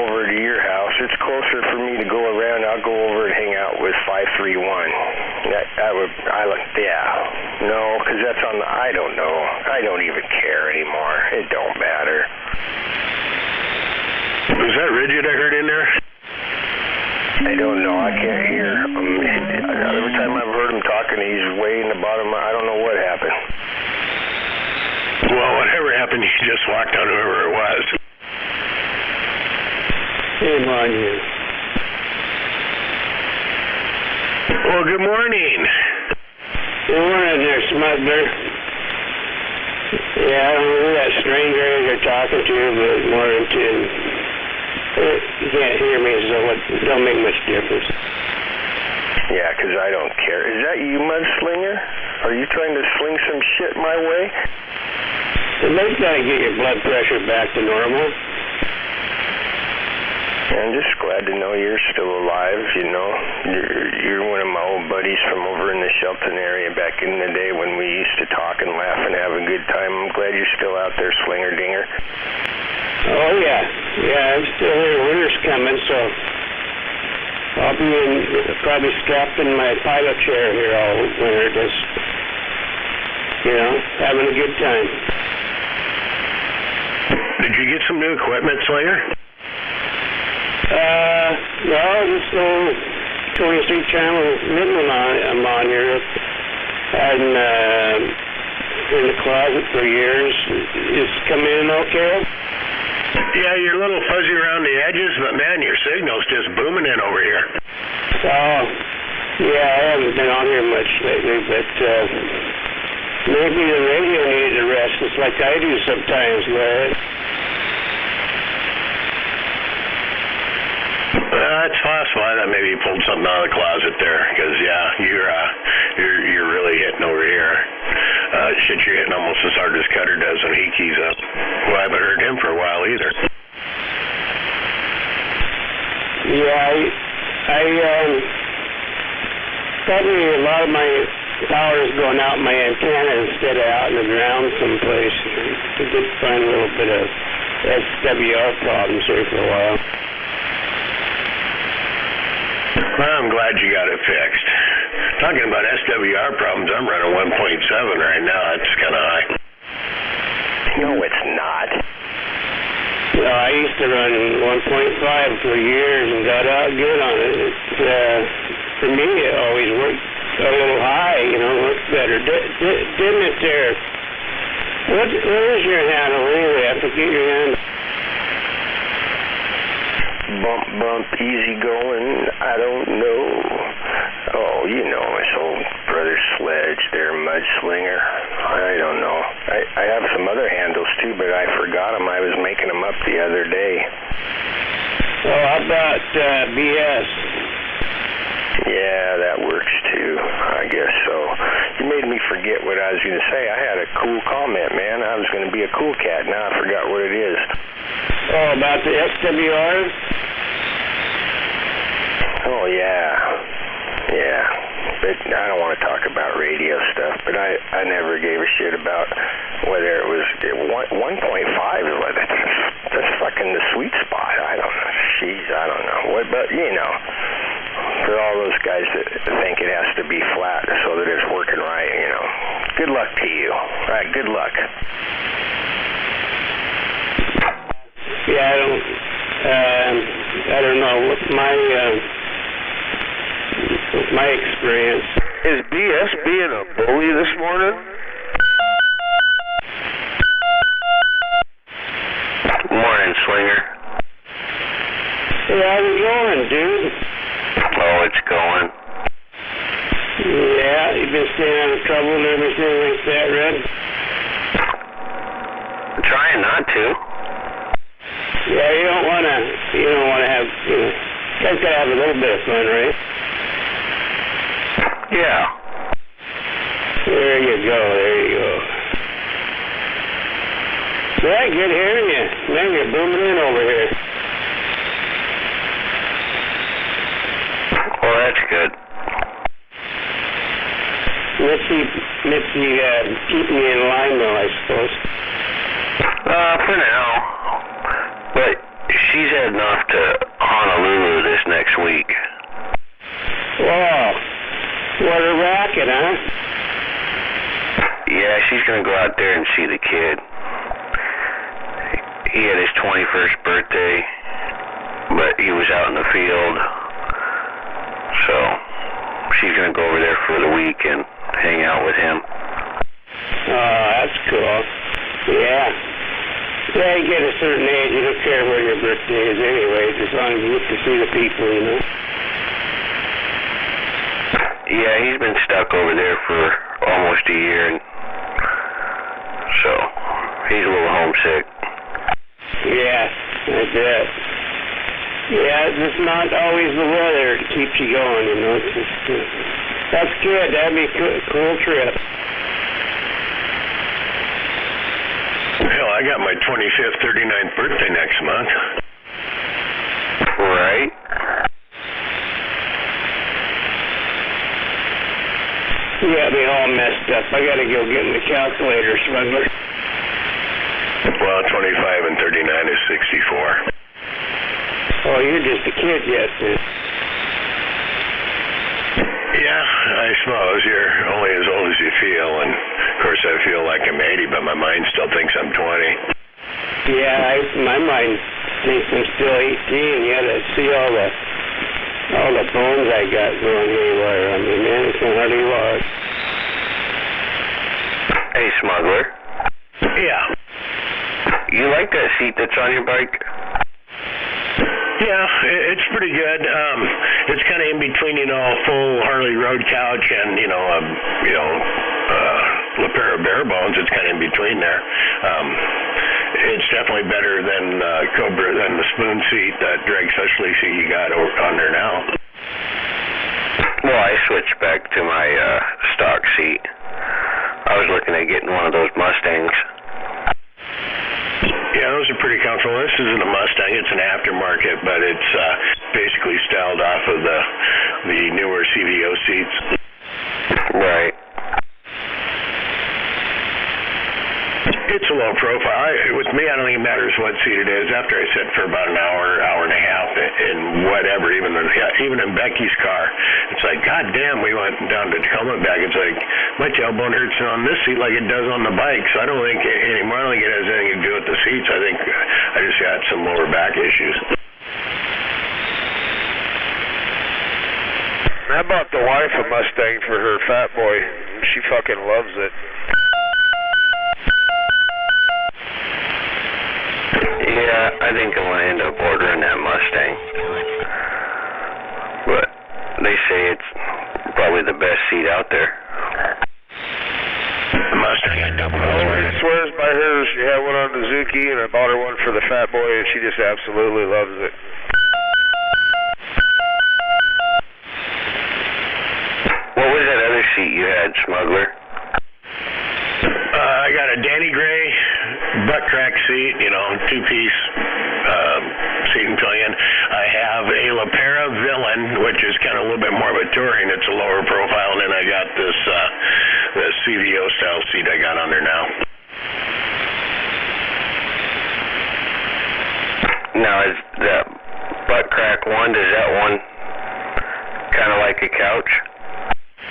[SPEAKER 6] over to your house. It's closer for me to go around. I'll go over and hang out with 531. No, because that's on the, I don't know. I don't even care anymore. It don't matter.
[SPEAKER 11] Was that Rigid I heard in there?
[SPEAKER 6] I don't know. I can't hear. Every time I've heard him talking, he's way in the bottom. I don't know what happened.
[SPEAKER 11] Well, whatever happened, he just walked on whoever it was.
[SPEAKER 2] Shame on you.
[SPEAKER 11] Well, good morning.
[SPEAKER 2] Good morning there, smuggler. Yeah, I don't know who that stranger is you're talking to, but more than two. You can't hear me, so it don't make much difference.
[SPEAKER 6] Yeah, because I don't care. Is that you, Mudslinger? Are you trying to sling some shit my way?
[SPEAKER 2] They've got to get your blood pressure back to normal.
[SPEAKER 6] I'm just glad to know you're still alive, you know. You're one of my old buddies from over in the Shelton area back in the day when we used to talk and laugh and have a good time. I'm glad you're still out there, Slinger Dinger.
[SPEAKER 2] Oh, yeah. Yeah, I'm still here. Winter's coming, so
[SPEAKER 12] I'll be probably strapped in my pilot chair here all winter, just, having a good time.
[SPEAKER 11] Did you get some new equipment, Slinger?
[SPEAKER 12] No, this old 23-channel Midland I'm on here. Had in the closet for years. Is it coming in okay?
[SPEAKER 11] Yeah, you're a little fuzzy around the edges, but man, your signal's just booming in over here.
[SPEAKER 12] Oh, yeah, I haven't been on here much lately, but maybe the radio needed a rest, just like I do sometimes, Larry.
[SPEAKER 11] It's possible. I thought maybe you pulled something out of the closet there, because you're really hitting over here. Shit, you're hitting almost as hard as Cutter does when he keys up. Well, I haven't heard him for a while either.
[SPEAKER 12] Yeah, I probably a lot of my power is going out my antenna instead of out in the ground someplace. I did find a little bit of SWR problems here for a while.
[SPEAKER 11] Well, I'm glad you got it fixed. Talking about SWR problems, I'm running 1.7 right now. That's kind of high.
[SPEAKER 6] No, it's not.
[SPEAKER 12] No, I used to run 1.5 for years and got out good on it. For me, it always worked a little high, worked better. Didn't it there? What is your handle anyway? I forget your handle.
[SPEAKER 6] Bump, easy going, I don't know. Oh, it's old brother Sledge there, Mudslinger. I don't know. I have some other handles too, but I forgot them. I was making them up the other day.
[SPEAKER 12] Oh, how about BS?
[SPEAKER 6] Yeah, that works too, I guess so. You made me forget what I was going to say. I had a cool comment, man. I was going to be a cool cat. Now I forgot what it is.
[SPEAKER 12] Oh, about the SWR?
[SPEAKER 6] Oh, yeah. But I don't want to talk about radio stuff, but I never gave a shit about whether it was 1.5 is what that's fucking the sweet spot. I don't know. I don't know. But for all those guys that think it has to be flat so that it's working right, good luck to you. All right, good luck.
[SPEAKER 12] Yeah, I don't know. My experience.
[SPEAKER 13] Is BS being a bully this morning?
[SPEAKER 2] Morning, Slinger.
[SPEAKER 12] Hey, how's it going, dude?
[SPEAKER 2] Oh, it's going.
[SPEAKER 12] Yeah, you've been staying out of trouble and everything like that, Red?
[SPEAKER 2] Trying not to.
[SPEAKER 12] Yeah, you don't want to have, you guys got to have a little bit of fun, right?
[SPEAKER 2] Yeah.
[SPEAKER 12] There you go. Yeah, good hearing you. Man, you're booming in over here.
[SPEAKER 2] Well, that's good.
[SPEAKER 12] Mitzi keep me in line, though, I suppose.
[SPEAKER 2] For now. But she's heading off to Honolulu this next week.
[SPEAKER 12] Wow. What a racket, huh?
[SPEAKER 2] Yeah, she's going to go out there and see the kid. He had his 21st birthday, but he was out in the field. So she's going to go over there for the week and hang out with him.
[SPEAKER 12] Oh, that's cool. Yeah. Yeah, you get a certain age, you don't care where your birthday is anyway, as long as you get to see the people,
[SPEAKER 2] Yeah, he's been stuck over there for almost a year, and so he's a little homesick.
[SPEAKER 12] Yeah, I bet. Yeah, it's just not always the weather that keeps you going, It's just, that's good. That'd be a cool trip.
[SPEAKER 11] Hell, I got my 25th, 39th birthday next month.
[SPEAKER 2] Right.
[SPEAKER 12] You got me all messed up. I gotta go get my calculator, Smuggler.
[SPEAKER 11] Well, 25 and 39 is 64.
[SPEAKER 12] Oh, you're just a kid yet, dude.
[SPEAKER 11] I suppose you're only as old as you feel, and of course I feel like I'm 80, but my mind still thinks I'm 20.
[SPEAKER 12] Yeah, my mind thinks I'm still 18, yet I see all the bones I got going haywire on me, man. It's not hardly walk.
[SPEAKER 13] Hey, smuggler.
[SPEAKER 11] Yeah.
[SPEAKER 13] You like that seat that's on your bike?
[SPEAKER 11] Yeah, it's pretty good. It's kind of in between, a full Harley road couch and, LaPera bare bones. It's kind of in between there. It's definitely better than the spoon seat, that drag specialty seat you got on there now.
[SPEAKER 13] Well, I switched back to my stock seat. I was looking at getting one of those Mustangs.
[SPEAKER 11] Yeah, those are pretty comfortable. This isn't a Mustang; it's an aftermarket, but it's basically styled off of the newer CVO seats.
[SPEAKER 13] Right.
[SPEAKER 11] It's a low profile. With me, I don't think it matters what seat it is. After I sit for about an hour and a half, and whatever, even in Becky's car, it's like, God damn, we went down to Tacoma back. It's like, my tailbone hurts on this seat like it does on the bike. So I don't think anymore. I don't think it has anything to do with the seats. I think I just got some lower back issues.
[SPEAKER 13] I bought the wife a Mustang for her fat boy. She fucking loves it. Yeah, I think I'm gonna end up ordering that Mustang. But they say it's probably the best seat out there.
[SPEAKER 11] Mustang, I double over.
[SPEAKER 13] She swears by hers. She had one on the Zuki, and I bought her one for the fat boy, and she just absolutely loves it. What was that other seat you had, smuggler?
[SPEAKER 11] I got a Danny Gray butt crack seat, two-piece seat and pillion. I have a LaPera Villain, which is kind of a little bit more of a touring. It's a lower profile, and then I got this CVO style seat I got on there now.
[SPEAKER 13] Now, is that butt crack one, does that one kind of like a couch?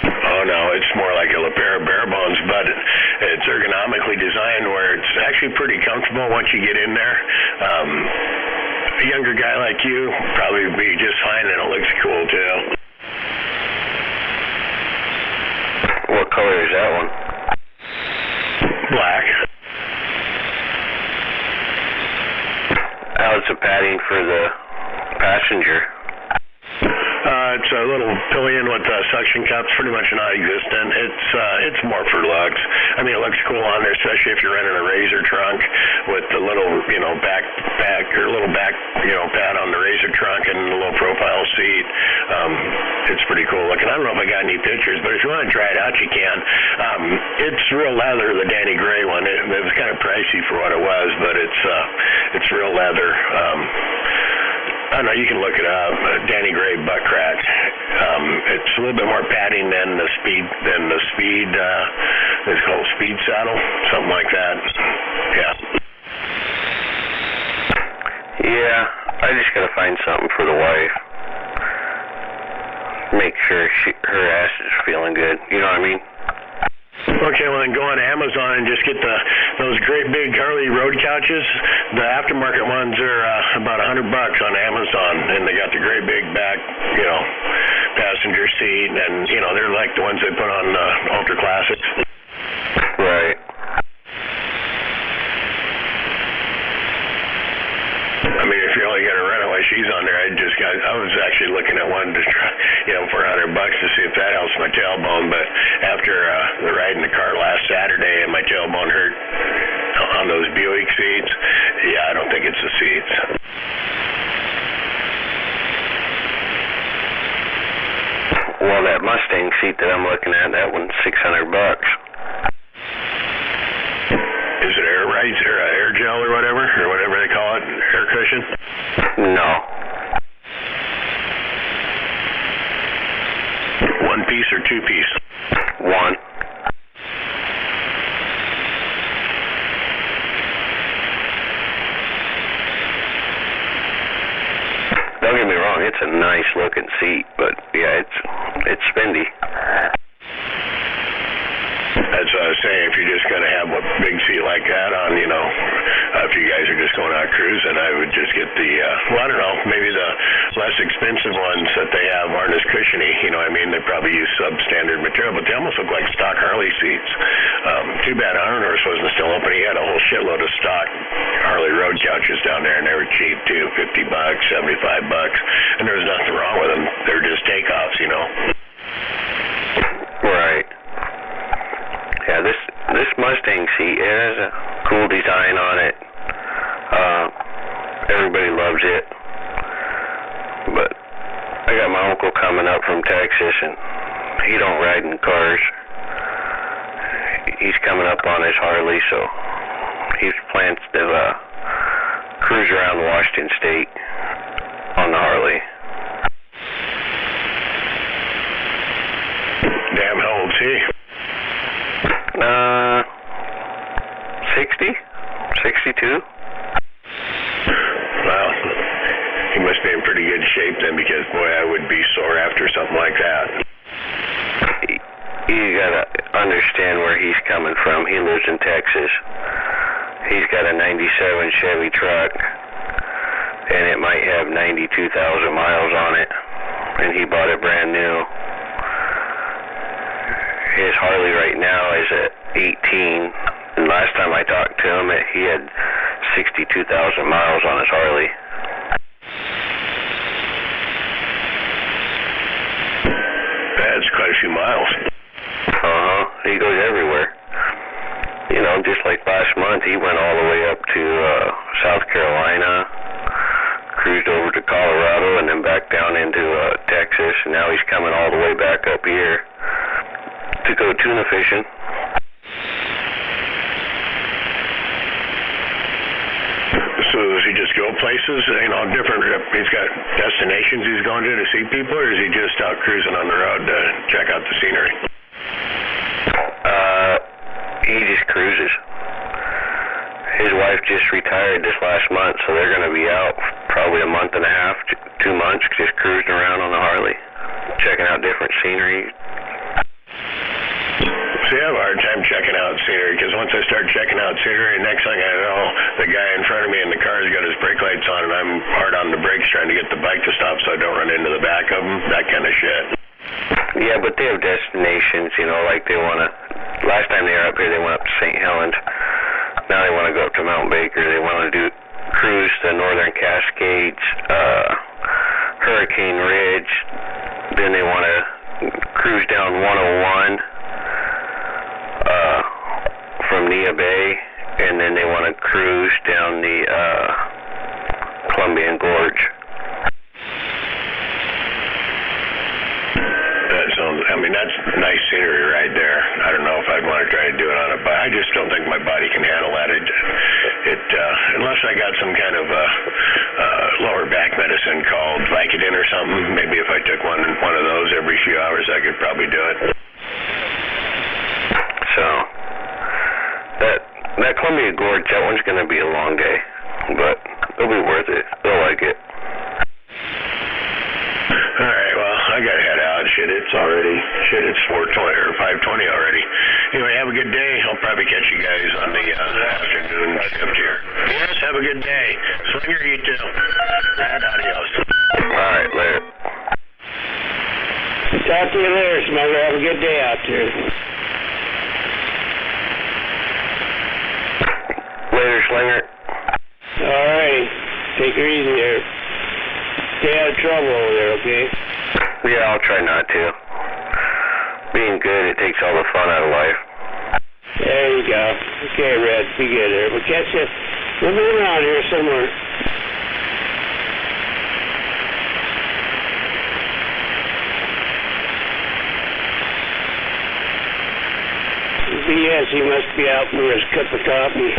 [SPEAKER 11] Oh, no, it's more like a LaPera bare bones, but it's ergonomically designed where it's actually pretty comfortable once you get in there. A younger guy like you probably would be just fine, and it looks cool, too.
[SPEAKER 13] What color is that one?
[SPEAKER 11] Black.
[SPEAKER 13] How's the padding for the passenger?
[SPEAKER 11] It's a little pillion with suction cups, pretty much non-existent. It's more for looks. I mean, it looks cool on there, especially if you're running a Razor trunk with the little, back pad on the Razor trunk and the low profile seat. It's pretty cool looking. I don't know if I got any pictures, but if you want to try it out, you can. It's real leather, the Danny Gray one. It was kind of pricey for what it was, but it's real leather. I don't know, you can look it up. Danny Gray butt crack. It's a little bit more padding than the speed. It's called speed saddle, something like that. Yeah.
[SPEAKER 13] Yeah, I just gotta find something for the wife. Make sure her ass is feeling good. You know what I mean?
[SPEAKER 11] Okay, well then go on Amazon and just get those great big Harley road couches. The aftermarket ones are about $100 on Amazon, and they got the great big back, passenger seat, and they're like the ones they put on Ultra Classics.
[SPEAKER 13] Right.
[SPEAKER 11] I mean, if you're only gonna rent it while she's on there, I was actually looking at one to try, for $100 to see if that helps my tailbone. But after the ride in the car last Saturday and my tailbone hurt on those Buick seats, yeah, I don't think it's the seats.
[SPEAKER 13] Well, that Mustang seat that I'm looking at, that one's $600.
[SPEAKER 11] Is it air rides or air gel or whatever they call it, air cushion?
[SPEAKER 13] No.
[SPEAKER 11] One piece or two piece?
[SPEAKER 13] One. Don't get me wrong, it's a nice nice looking seat, but yeah, it's spendy.
[SPEAKER 11] That's what I was saying. If you're just going to have a big seat like that on, you know, if you guys are just going out cruising, I would just get the, well, I don't know, maybe the less expensive ones that they have aren't as cushiony. You know what I mean? They probably use substandard material, but they almost look like stock Harley seats. Too bad Iron Horse wasn't still open. He had a whole shitload of stock Harley road couches down there, and they were cheap too, $50, $75, and there was nothing wrong with them. They were just takeoffs, you know.
[SPEAKER 13] Right. Yeah, this Mustang seat, it has a cool design on it. Everybody loves it. But I got my uncle coming up from Texas, and he don't ride in cars. He's coming up on his Harley, so he plans to cruise around Washington State on the Harley.
[SPEAKER 11] Damn, how old's he?
[SPEAKER 13] 60? 62?
[SPEAKER 11] Well, he must be in pretty good shape then, because boy, I would be sore after something like that.
[SPEAKER 13] You gotta understand where he's coming from. He lives in Texas. He's got a 97 Chevy truck, and it might have 92,000 miles on it, and he bought it brand new. His Harley right now is at 18, and last time I talked to him, he had 62,000 miles on his Harley.
[SPEAKER 11] That's quite a few miles.
[SPEAKER 13] He goes everywhere. You know, just like last month, he went all the way up to South Carolina, cruised over to Colorado, and then back down into Texas, and now he's coming all the way back up here to go tuna fishing.
[SPEAKER 11] So does he just go places, you know, different, he's got destinations he's going to see people, or is he just out cruising on the road to check out the scenery?
[SPEAKER 13] He just cruises. His wife just retired this last month, so they're going to be out probably a month and a half, 2 months, just cruising around on the Harley, checking out different scenery.
[SPEAKER 11] See, I have a hard time checking out scenery, because once I start checking out scenery, next thing I know, the guy in front of me in the car's got his brake lights on, and I'm hard on the brakes trying to get the bike to stop so I don't run into the back of him, that kind of shit.
[SPEAKER 13] Yeah, but they have destinations, you know, like they want to, last time they were up here, they went up to St. Helens. Now they want to go up to Mount Baker. They want to cruise the Northern Cascades, Hurricane Ridge. Then they want to cruise down 101 from Nia Bay, and then they want to cruise down the Columbian Gorge.
[SPEAKER 11] I mean, that's nice scenery right there. I don't know if I'd want to try to do it on a bike. I just don't think my body can handle that. Unless I got some kind of lower back medicine called Vicodin or something. Maybe if I took one of those every few hours, I could probably do it.
[SPEAKER 13] So, that Columbia Gorge, that one's going to be a long day, but it'll be worth it. They'll like it.
[SPEAKER 11] All right, well, I got to head out. It's 4:20 or 5:20 already. Anyway, have a good day. I'll probably catch you guys on the afternoon shift here. Yes, have a good day. Slinger, you too. And adios.
[SPEAKER 13] All right, later.
[SPEAKER 12] Talk to you later, Smuggler. Have a good day out there.
[SPEAKER 13] Later, Slinger.
[SPEAKER 12] All right. Take her easy there. Stay out of trouble over there, okay?
[SPEAKER 13] Yeah, I'll try not to. Being good, it takes all the fun out of life.
[SPEAKER 12] There you go. Okay, Red, be good there. We'll catch you. We'll be around here somewhere. Yes, he must be out for his cup of coffee.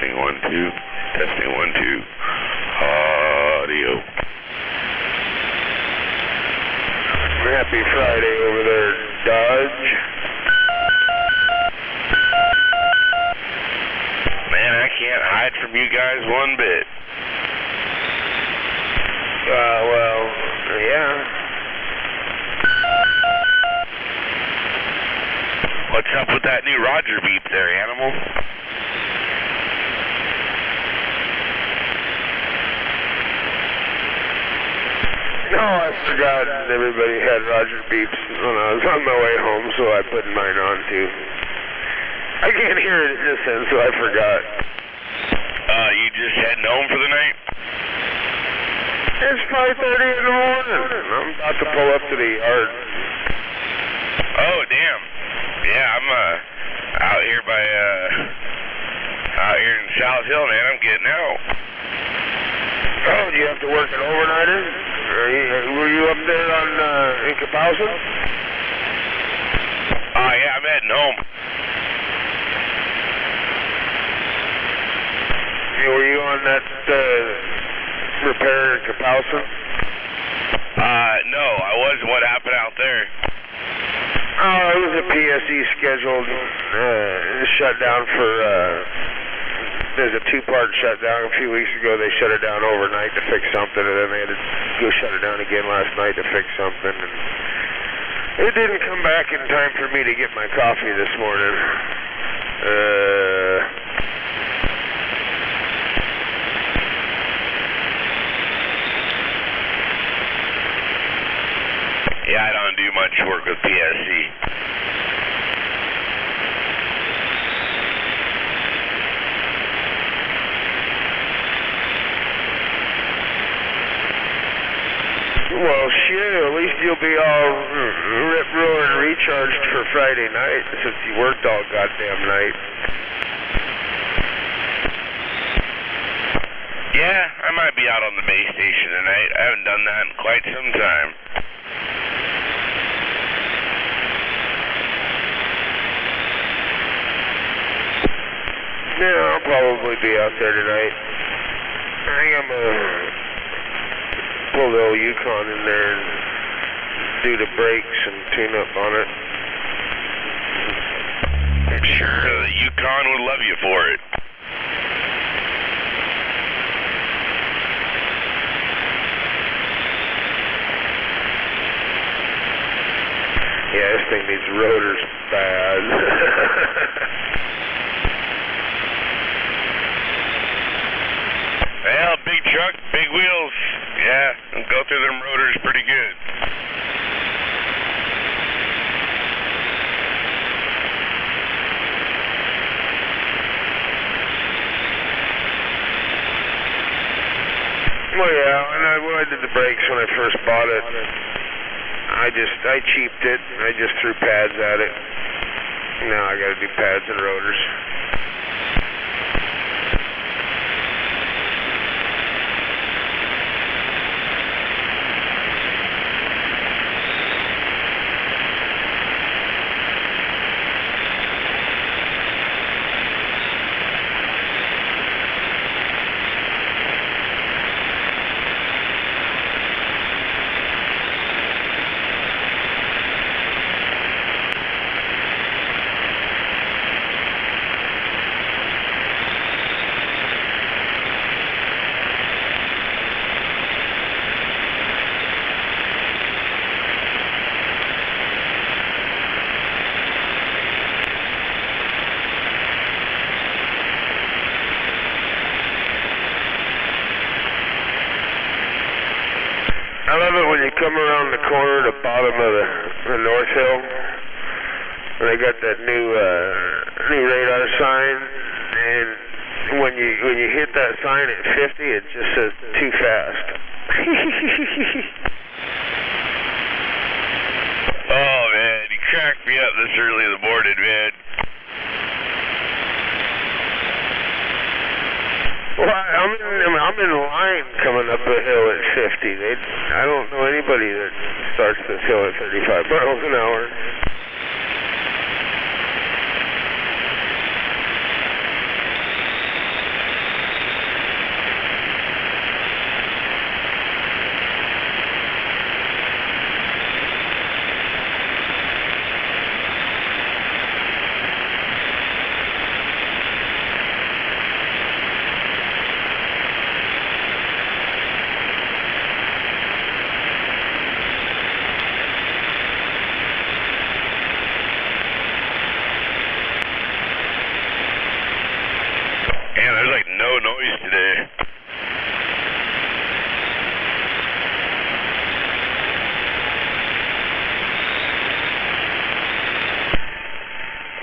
[SPEAKER 14] Testing 1 2. Testing 1 2. Audio.
[SPEAKER 6] Happy Friday over there, Dodge.
[SPEAKER 14] Man, I can't hide from you guys one bit.
[SPEAKER 6] Well, yeah.
[SPEAKER 14] What's up with that new Roger beep there, animal?
[SPEAKER 6] No, I forgot everybody had Roger beeps when I was on my way home, so I put mine on too. I can't hear it at this end, so I forgot.
[SPEAKER 14] You just heading home for the night?
[SPEAKER 6] It's 5:30 in the morning. I'm about to pull up to the yard.
[SPEAKER 14] Oh, damn. Yeah, I'm out here by out here in South Hill, man. I'm getting out.
[SPEAKER 6] Oh, do you have to work an overnighter? Were you up there on in Kapowsin?
[SPEAKER 14] Yeah, I'm heading home.
[SPEAKER 6] Were you on that repair in Kapowsin?
[SPEAKER 14] No, I wasn't. What happened out there?
[SPEAKER 6] Oh, it was a PSE scheduled shutdown for, there's a two-part shutdown a few weeks ago. They shut it down overnight to fix something, and then they had to go shut it down again last night to fix something. And it didn't come back in time for me to get my coffee this morning.
[SPEAKER 14] Yeah, I don't do much work with PSE.
[SPEAKER 6] Well, shit, at least you'll be all rip-roaring recharged for Friday night since you worked all goddamn night.
[SPEAKER 14] Yeah, I might be out on the base station tonight. I haven't done that in quite some time.
[SPEAKER 6] Yeah, I'll probably be out there tonight. I think I'm gonna pull the old Yukon in there and do the brakes and tune up on it.
[SPEAKER 14] I'm sure the Yukon would love you for it.
[SPEAKER 6] Yeah, this thing needs rotors bad.
[SPEAKER 14] Well, big truck, big wheels. Yeah, and go through them rotors pretty good.
[SPEAKER 6] Well, yeah, when I did the brakes when I first bought it, I cheaped it. I just threw pads at it. Now I gotta do pads and rotors. I love it when you come around the corner, the bottom of the North Hill, and they got that new radar sign, and when you hit that sign at 50, it just says too fast.
[SPEAKER 14] Oh man, you cracked me up this early in the morning, man.
[SPEAKER 6] Well, I'm in line coming up a hill at 50. I don't know anybody that starts this hill at 35 miles an hour.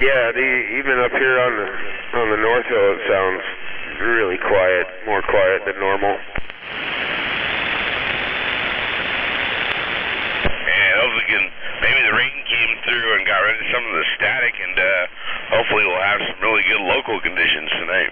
[SPEAKER 15] Yeah, even up here on the North Hill, it sounds really quiet, more quiet than normal.
[SPEAKER 14] Yeah, hopefully maybe the rain came through and got rid of some of the static, and hopefully we'll have some really good local conditions tonight.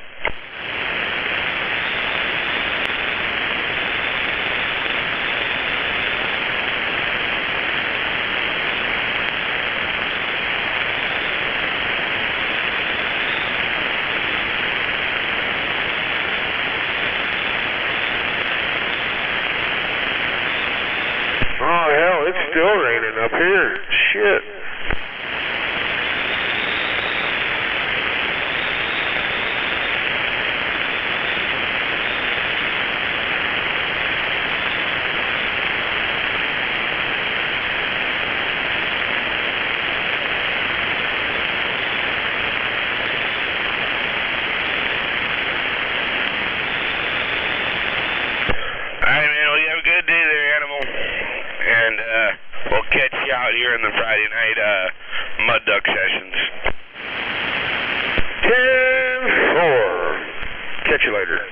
[SPEAKER 15] Oh, hell, it's still raining up here. Shit.
[SPEAKER 14] Alright, man, well, you have a good day there, Animal. And we'll catch you out here in the Friday night mud duck sessions.
[SPEAKER 15] 10-4. Catch you later.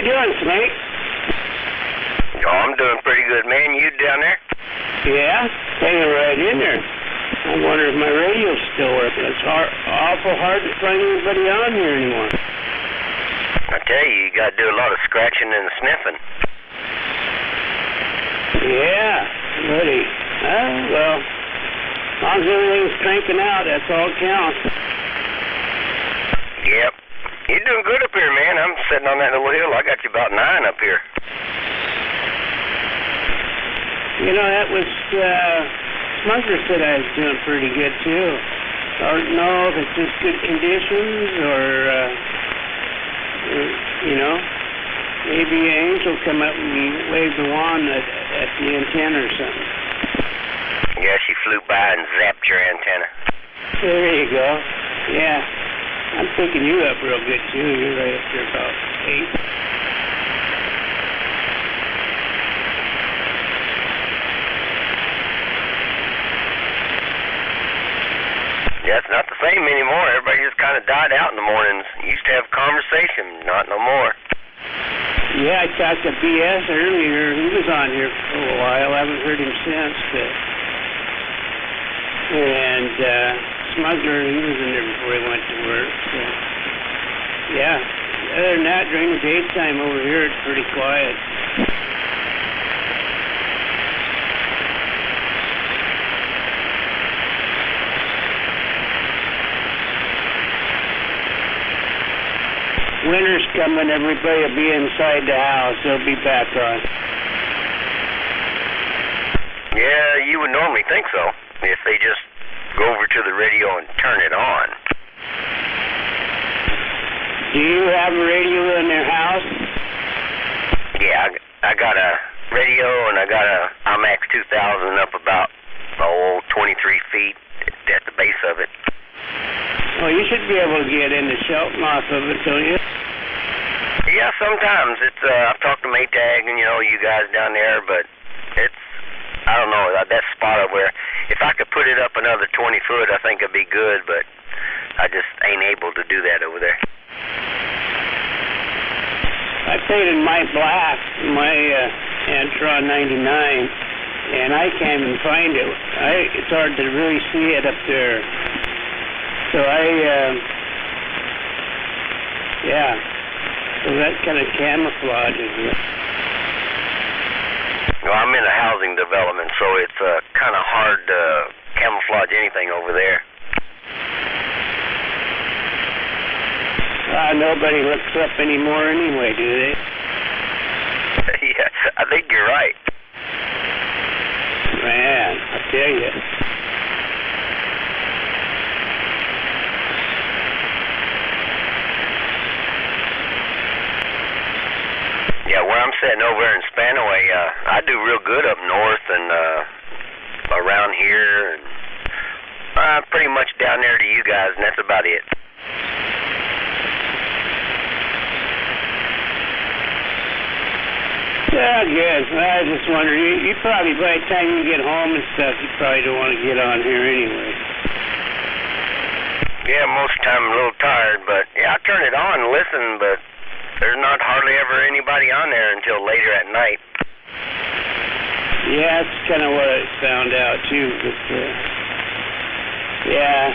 [SPEAKER 12] you doing, Snake?
[SPEAKER 2] Oh, I'm doing pretty good, man. You down there?
[SPEAKER 12] Yeah, hanging right in there. I wonder if my radio's still working. It's awful hard to find anybody on here anymore.
[SPEAKER 2] I tell you, you got to do a lot of scratching and sniffing.
[SPEAKER 12] Yeah, buddy. Well, as long as everything's cranking out, that's all that counts.
[SPEAKER 2] Yep. You're doing good up here, man. I'm sitting on that little hill. I got you about 9 up here.
[SPEAKER 12] You know, that was, Smuggler said I was doing pretty good, too. I don't know if it's just good conditions or, you know, maybe an angel come up and waved a wand at the antenna or something.
[SPEAKER 2] Yeah, she flew by and zapped your antenna.
[SPEAKER 12] There you go. Yeah. I'm picking you up real good, too. You're right up there about 8.
[SPEAKER 2] Yeah, it's not the same anymore. Everybody just kind of died out in the mornings. Used to have conversation, not no more.
[SPEAKER 12] Yeah, I talked to BS earlier. He was on here for a while. I haven't heard him since. And Smuggler, he was in there before he went to work. So, yeah, other than that, during the daytime over here, it's pretty quiet. Winter's coming, everybody will be inside the house. They'll be back on.
[SPEAKER 2] Yeah, you would normally think so, if they just go over to the radio and turn it on.
[SPEAKER 12] Do you have a radio in their house?
[SPEAKER 2] Yeah, I got a radio and I got a IMAX 2000 up about, 23 feet at the base of it.
[SPEAKER 12] Well, you should be able to get into Shelton off of it, don't you?
[SPEAKER 2] Yeah, sometimes. It's I've talked to Maytag and, you know, you guys down there, but it's, I don't know, that spot over where, if I could put it up another 20 foot, I think it'd be good, but I just ain't able to do that over there.
[SPEAKER 12] I played in my black, my Antron 99, and I can't even find it. It's hard to really see it up there. So so that kind of camouflages it.
[SPEAKER 2] Well, I'm in a housing development, so it's kind of hard to camouflage anything over there.
[SPEAKER 12] Nobody looks up anymore anyway, do they?
[SPEAKER 2] Yeah, I think you're right.
[SPEAKER 12] Man, I tell you.
[SPEAKER 2] Yeah, where I'm sitting over in Spanaway, I do real good up north and around here, and pretty much down there to you guys, and that's about it.
[SPEAKER 12] Yeah, I guess. I just wonder, you probably, by the time you get home and stuff, you probably don't want to get on here anyway.
[SPEAKER 2] Yeah, most of the time I'm a little tired, but yeah, I turn it on and listen, but there's not hardly ever anybody on there until later at night.
[SPEAKER 12] Yeah, that's kind of what I found out too, but yeah,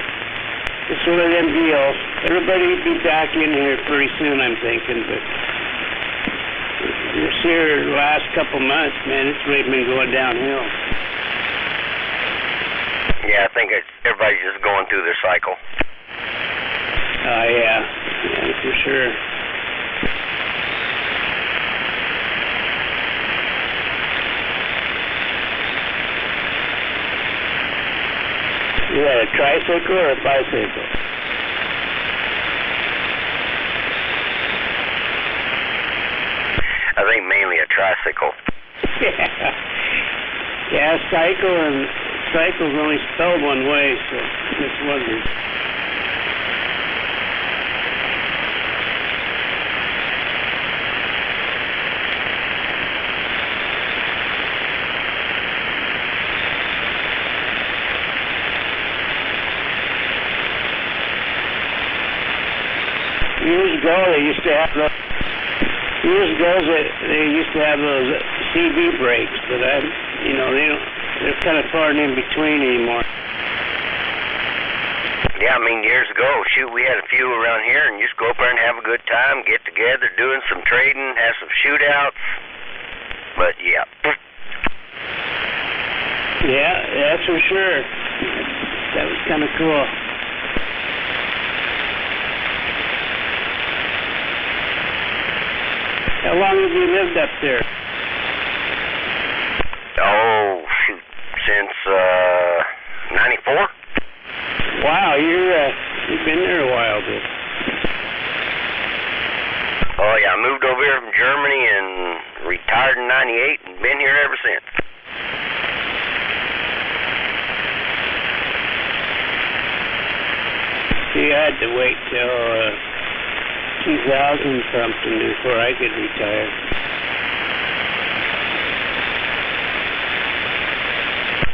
[SPEAKER 12] it's one of them deals. Everybody will be back in here pretty soon, I'm thinking, but this here the last couple months, man, it's really been going downhill.
[SPEAKER 2] Yeah, I think everybody's just going through their cycle.
[SPEAKER 12] Yeah, for sure. You got a tricycle or a bicycle?
[SPEAKER 2] I think mainly a tricycle.
[SPEAKER 12] Yeah, cycle's only spelled one way, so just wondered. Years ago, they used to have Years ago, they used to have those CB brakes, but they're kind of far in between anymore.
[SPEAKER 2] Yeah, I mean, years ago, shoot, we had a few around here, and just go up there and have a good time, get together, doing some trading, have some shootouts. But yeah.
[SPEAKER 12] Yeah, that's for sure. That was kind of cool. How long have you lived up there?
[SPEAKER 2] Oh, shoot, since 94.
[SPEAKER 12] Wow, you've been there a while, dude.
[SPEAKER 2] Oh yeah, I moved over here from Germany and retired in '98 and been here ever since.
[SPEAKER 12] See, I had to wait till 2000 something before I could retire.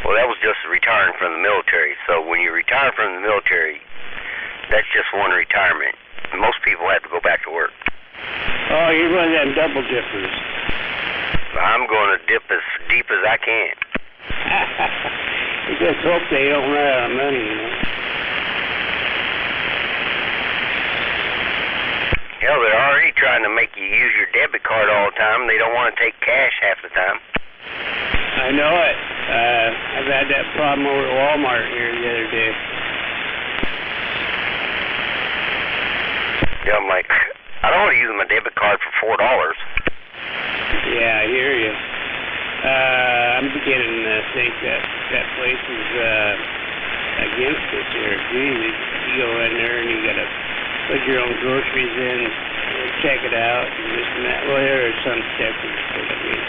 [SPEAKER 2] Well, that was just retiring from the military. So when you retire from the military, that's just one retirement. Most people have to go back to work.
[SPEAKER 12] Oh, you're one of them double dippers.
[SPEAKER 2] I'm going to dip as deep as I can.
[SPEAKER 12] You just hope they don't run out of money, you know.
[SPEAKER 2] Hell, they're already trying to make you use your debit card all the time. They don't want to take cash half the time.
[SPEAKER 12] I know it. I've had that problem over at Walmart here the other day.
[SPEAKER 2] Yeah, I'm like, I don't want to use my debit card for $4.
[SPEAKER 12] Yeah, I hear you. I'm beginning to think that place is against us here. Geez, you go in there and you got to put your own groceries in, check it out, and this and that. Well, there are some stickers, but I mean,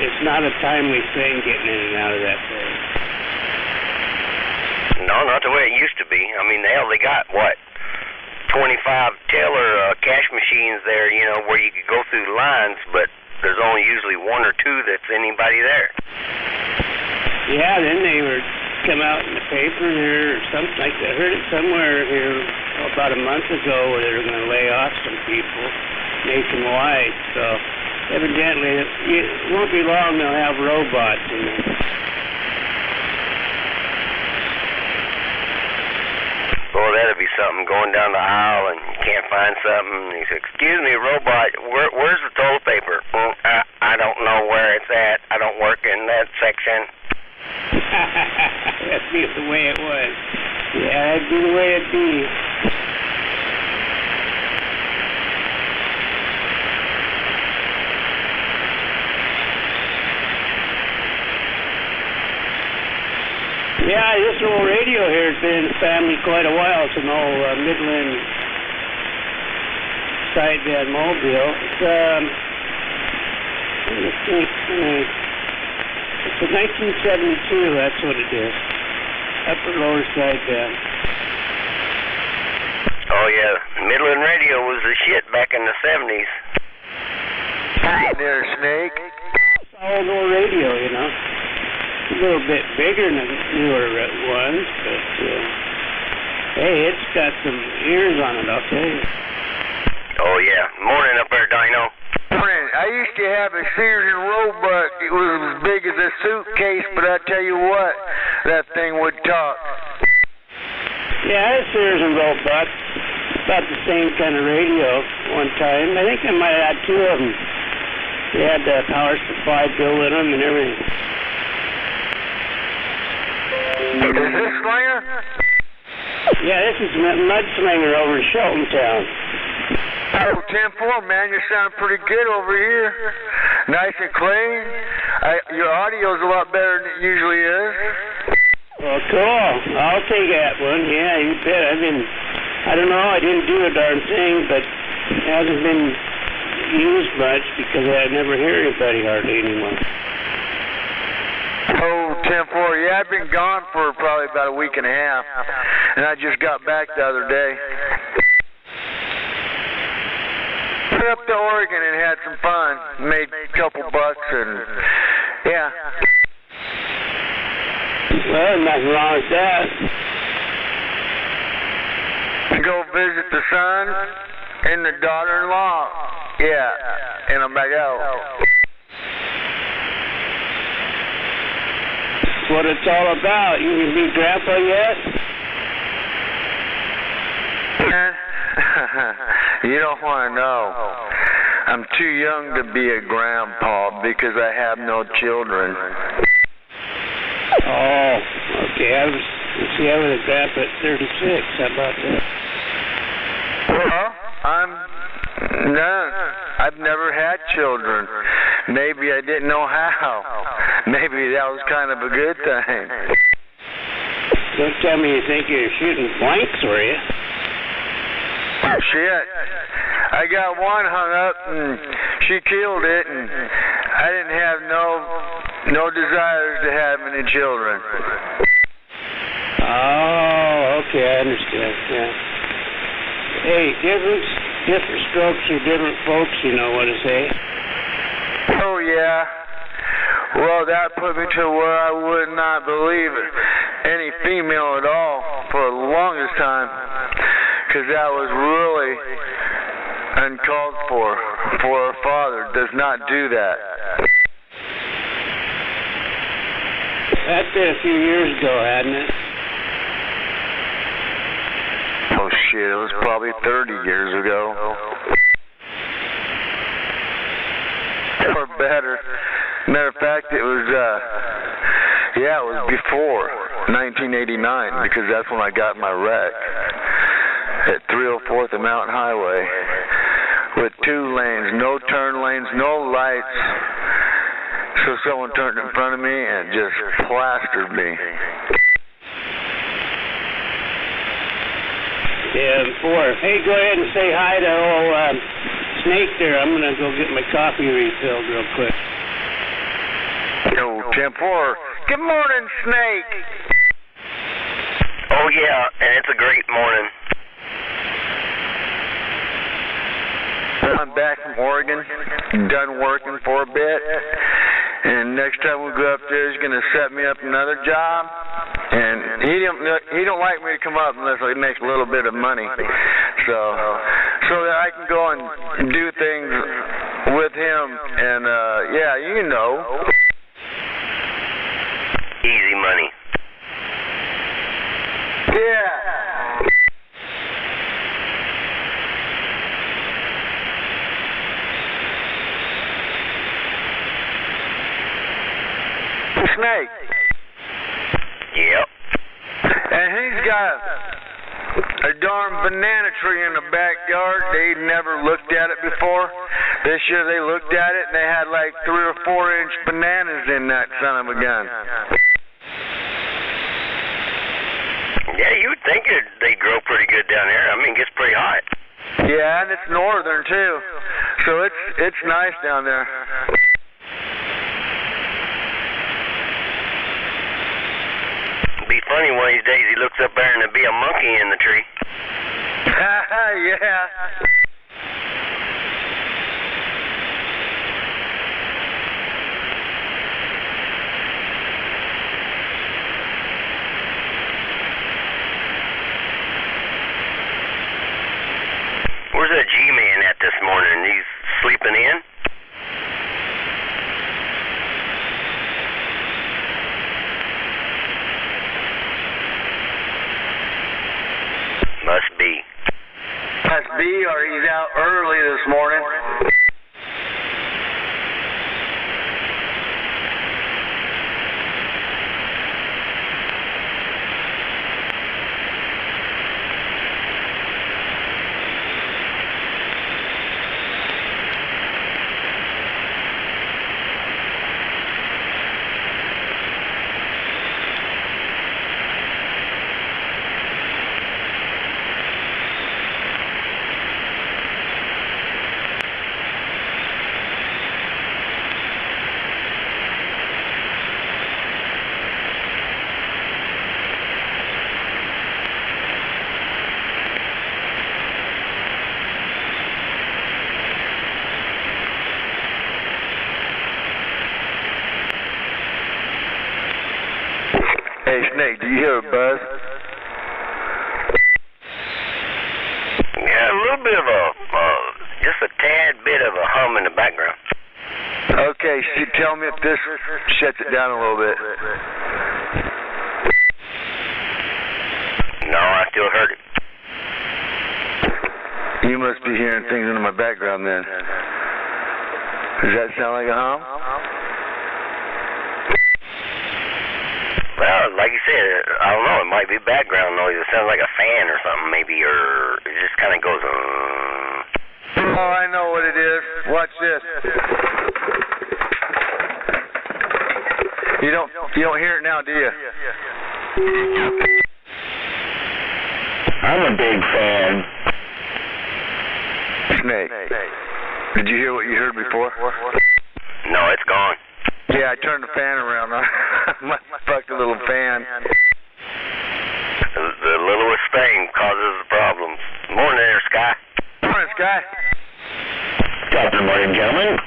[SPEAKER 12] it's not a timely thing getting in and out of that place.
[SPEAKER 2] No, not the way it used to be. I mean, hell, they got, what, 25 teller cash machines there, you know, where you could go through the lines, but there's only usually one or two that's anybody there.
[SPEAKER 12] Yeah, then they were come out in the paper there or something like that. I heard it somewhere here about a month ago where they were going to lay off some people nationwide. So evidently, it won't be long they'll have robots in there.
[SPEAKER 2] Well, that'd be something, going down the aisle and you can't find something. And he said, "Excuse me, robot, where's the toilet paper?" I don't know where it's at. I don't work in that section.
[SPEAKER 12] That'd be the way it was. Yeah, that'd be the way it'd be. Yeah, this old radio here has been in the family quite a while. It's an old Midland sideband mobile. It's a 1972, that's what it is. Upper lower sideband.
[SPEAKER 2] Oh yeah, Midland radio was the shit back in the 70s.
[SPEAKER 7] Hi there, Snake.
[SPEAKER 12] It's an old radio, you know. A little bit bigger than the newer ones, but hey, it's got some ears on it, I'll tell you.
[SPEAKER 2] Oh yeah, morning up there, Dino.
[SPEAKER 7] Morning. I used to have a Sears and Roebuck. It was as big as a suitcase, but I tell you what, that thing would talk.
[SPEAKER 12] Yeah, it's Sears and Roebuck. About the same kind of radio one time. I think I might have had two of them. They had the power supply built in them and everything.
[SPEAKER 7] Is this Slinger?
[SPEAKER 12] Yeah, this is Mudslinger over in Sheltontown.
[SPEAKER 7] Oh, 10-4, man, you sound pretty good over here. Nice and clean. Your audio's a lot better than it usually is.
[SPEAKER 12] Well, cool. I'll take that one. Yeah, you bet. I don't know, I didn't do a darn thing, but it hasn't been used much because I never hear anybody hardly anymore.
[SPEAKER 7] Oh, 10-4, yeah, I've been gone for probably about a week and a half, and I just got back the other day. Went up to Oregon and had some fun, made a couple bucks, and yeah.
[SPEAKER 12] Well, nothing wrong with that.
[SPEAKER 7] Go visit the son and the daughter-in-law.
[SPEAKER 16] Yeah, and I'm back out.
[SPEAKER 12] That's what it's all about. You can be grandpa yet?
[SPEAKER 16] You don't want to know. I'm too young to be a grandpa because I have no children.
[SPEAKER 12] Oh, okay. I was a grandpa at 36. How about that?
[SPEAKER 16] None. I've never had children. Maybe I didn't know how. Maybe that was kind of a good thing.
[SPEAKER 12] Don't tell me you think you're shooting blanks, were you?
[SPEAKER 16] Shit. I got one hung up and she killed it, and I didn't have no desires to have any children.
[SPEAKER 12] Oh, okay, I understand. Yeah. Hey, different strokes for different folks, you know what I say?
[SPEAKER 16] Oh, yeah. Well, that put me to where I would not believe any female at all for the longest time, because that was really uncalled for a father does not do that.
[SPEAKER 12] That's been a few years ago, hadn't it?
[SPEAKER 16] Oh shit, it was probably 30 years ago. Or better. Matter of fact, it was before 1989, because that's when I got my wreck at 304th and Mountain Highway with 2 lanes, no turn lanes, no lights. So someone turned in front of me and just plastered me.
[SPEAKER 12] Yeah, before. Hey, go ahead and say hi to old Snake there. I'm going to go get my coffee refilled real quick.
[SPEAKER 16] Yo, 10-4. Good morning, Snake.
[SPEAKER 2] Oh, yeah, and it's a great morning.
[SPEAKER 16] I'm back from Oregon, done working for a bit, and next time we go up there, he's going to set me up another job, and he don't like me to come up unless I make a little bit of money, so that I can go and do things with him, and yeah, you know.
[SPEAKER 2] Easy money.
[SPEAKER 16] Yeah. Snake.
[SPEAKER 2] Yep.
[SPEAKER 16] And he's got a darn banana tree in the backyard. They never looked at it before. This year they looked at it and they had like 3 or 4 inch bananas in that son of a gun.
[SPEAKER 2] Yeah, you would think they grow pretty good down there. I mean, it gets pretty hot.
[SPEAKER 16] Yeah, and it's northern too, so it's nice down there.
[SPEAKER 2] Be funny one of these days he looks up there and there'll be a monkey in the tree.
[SPEAKER 16] Yeah.
[SPEAKER 2] Where's that G-Man at this morning? He's sleeping in? Must be.
[SPEAKER 16] Must be, or he's out early this morning. Hey, Snake, do you hear a buzz?
[SPEAKER 2] Yeah, a little bit of just a tad bit of of a hum in the background.
[SPEAKER 16] Okay, tell me if this shuts it down a little bit.
[SPEAKER 2] No, I still heard it.
[SPEAKER 16] You must be hearing things in my background then. Does that sound like a hum?
[SPEAKER 2] Well, like you said, I don't know, it might be background noise. It sounds like a fan or something maybe, or it just kind of goes,
[SPEAKER 16] Oh, I know what it is. Watch this. You don't hear it now, do you?
[SPEAKER 5] I'm a big fan.
[SPEAKER 16] Snake. Did you hear what you heard before?
[SPEAKER 2] No, it's gone.
[SPEAKER 16] Yeah, I turned the fan around. My fucking little fan.
[SPEAKER 2] The littlest thing causes the problems. Morning there, Sky.
[SPEAKER 16] Morning, Sky.
[SPEAKER 5] Top of the morning, gentlemen.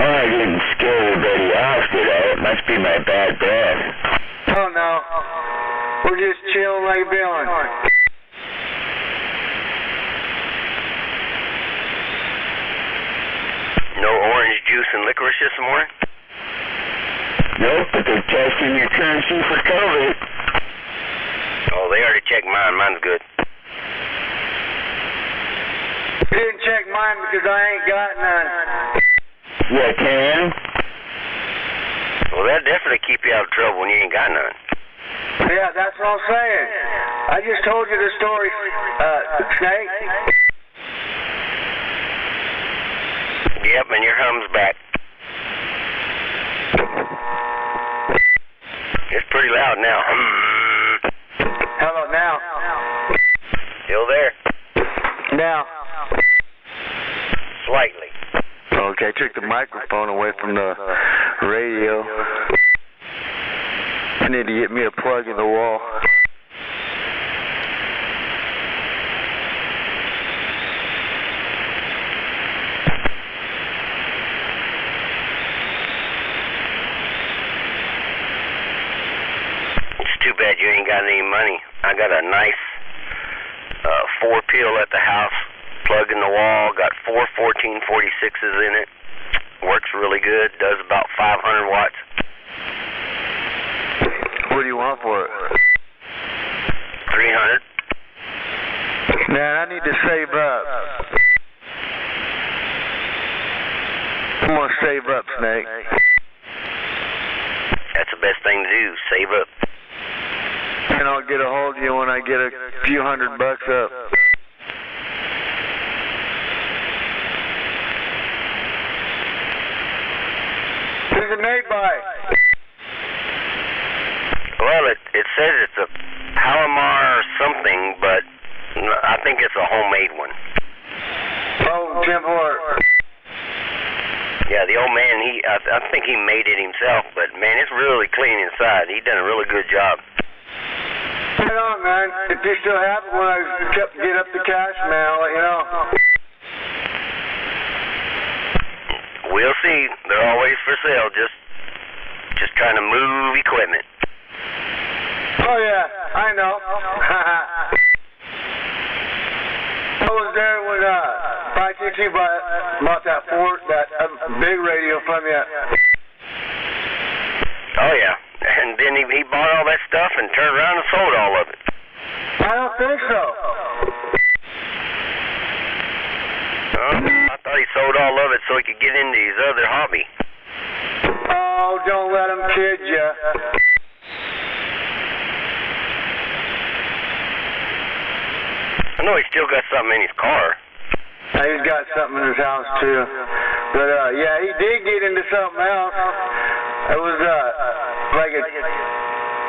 [SPEAKER 5] Oh, I didn't scare everybody off, did I? It must be my bad breath.
[SPEAKER 16] Oh, no. We're just chilling like a villain.
[SPEAKER 2] No orange juice and licorice this morning?
[SPEAKER 5] Nope, but they're testing your currency for COVID.
[SPEAKER 2] Oh, they already checked mine. Mine's good.
[SPEAKER 16] You didn't check mine because I ain't got none.
[SPEAKER 5] You can?
[SPEAKER 2] Well, that'll definitely keep you out of trouble when you ain't got none.
[SPEAKER 16] Yeah, that's what I'm saying. I just told you the story, Snake.
[SPEAKER 2] Yep, and your hum's back. It's pretty loud now.
[SPEAKER 16] How about now?
[SPEAKER 2] Still there.
[SPEAKER 16] Now.
[SPEAKER 2] Slightly.
[SPEAKER 16] Okay, I took the microphone away from the radio. I need to get me a plug in the wall.
[SPEAKER 2] It's too bad you ain't got any money. I got a nice 4-peel at the house. Plug in the wall, got 4 1446s in it. Works really good, does about 500 watts.
[SPEAKER 16] What do you want for it?
[SPEAKER 2] 300.
[SPEAKER 16] Man, I need to save up. I'm gonna save up, Snake.
[SPEAKER 2] That's the best thing to do, save up.
[SPEAKER 16] And I'll get a hold of you when I get a few $100 up. Who's it made by?
[SPEAKER 2] Well, it says it's a Palomar something, but I think it's a homemade one.
[SPEAKER 16] Oh, Tim Hort.
[SPEAKER 2] Yeah, the old man, I think he made it himself, but man, it's really clean inside. He done a really good job.
[SPEAKER 16] Right on, man. If you still have it when I get up the cash, man, I'll let you know.
[SPEAKER 2] We'll see. They're always for sale. Just trying to move equipment.
[SPEAKER 16] Oh yeah, I know. I was there when 522 bought that big radio from you.
[SPEAKER 2] Oh yeah, and then he bought all that stuff and turned around and sold all of it.
[SPEAKER 16] I don't think so.
[SPEAKER 2] I thought he sold all of it so he could get into his other hobby.
[SPEAKER 16] Oh, don't let him kid you.
[SPEAKER 2] I know he's still got something in his car.
[SPEAKER 16] He's got something in his house too. But yeah, he did get into something else. It was like a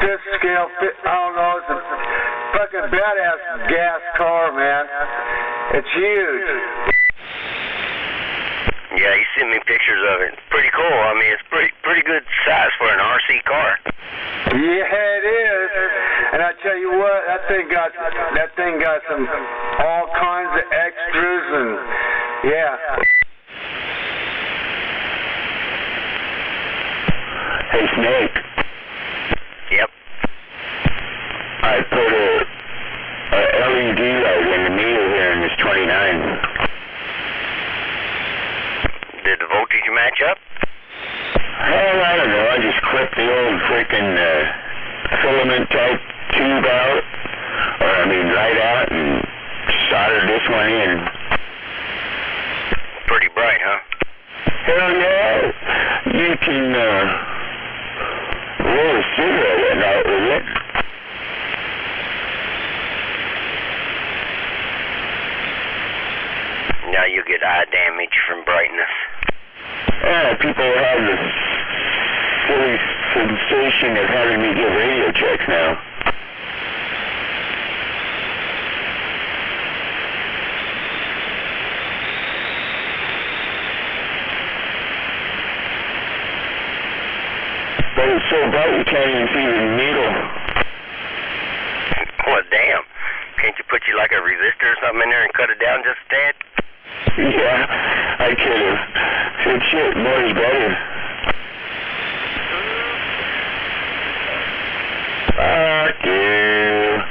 [SPEAKER 16] fifth scale, I don't know, it's a fucking badass gas car, man. It's huge.
[SPEAKER 2] Yeah, he sent me pictures of it. Pretty cool. I mean, it's pretty good size for an RC car.
[SPEAKER 16] Yeah, it is. And I tell you what, that thing got some all kinds of extras and yeah.
[SPEAKER 5] Hey, Snake.
[SPEAKER 2] Yep.
[SPEAKER 5] I put a LED light in the meter here and it's 29.
[SPEAKER 2] Did the voltage match up?
[SPEAKER 5] Hell, I don't know. I just clipped the old freaking filament type tube out, light out, and soldered this one in.
[SPEAKER 2] Pretty bright, huh?
[SPEAKER 5] Hell yeah. You can roll a cigarette at night with it.
[SPEAKER 2] Now you get eye damage from brightness.
[SPEAKER 5] Yeah, people have the silly sensation of having me give radio checks now. But it's so bright you can't even see the needle.
[SPEAKER 2] Well, damn. Can't you put like a resistor or something in there and cut it down just a tad?
[SPEAKER 5] Yeah, I could have. Said shit, more is better. Fuck you.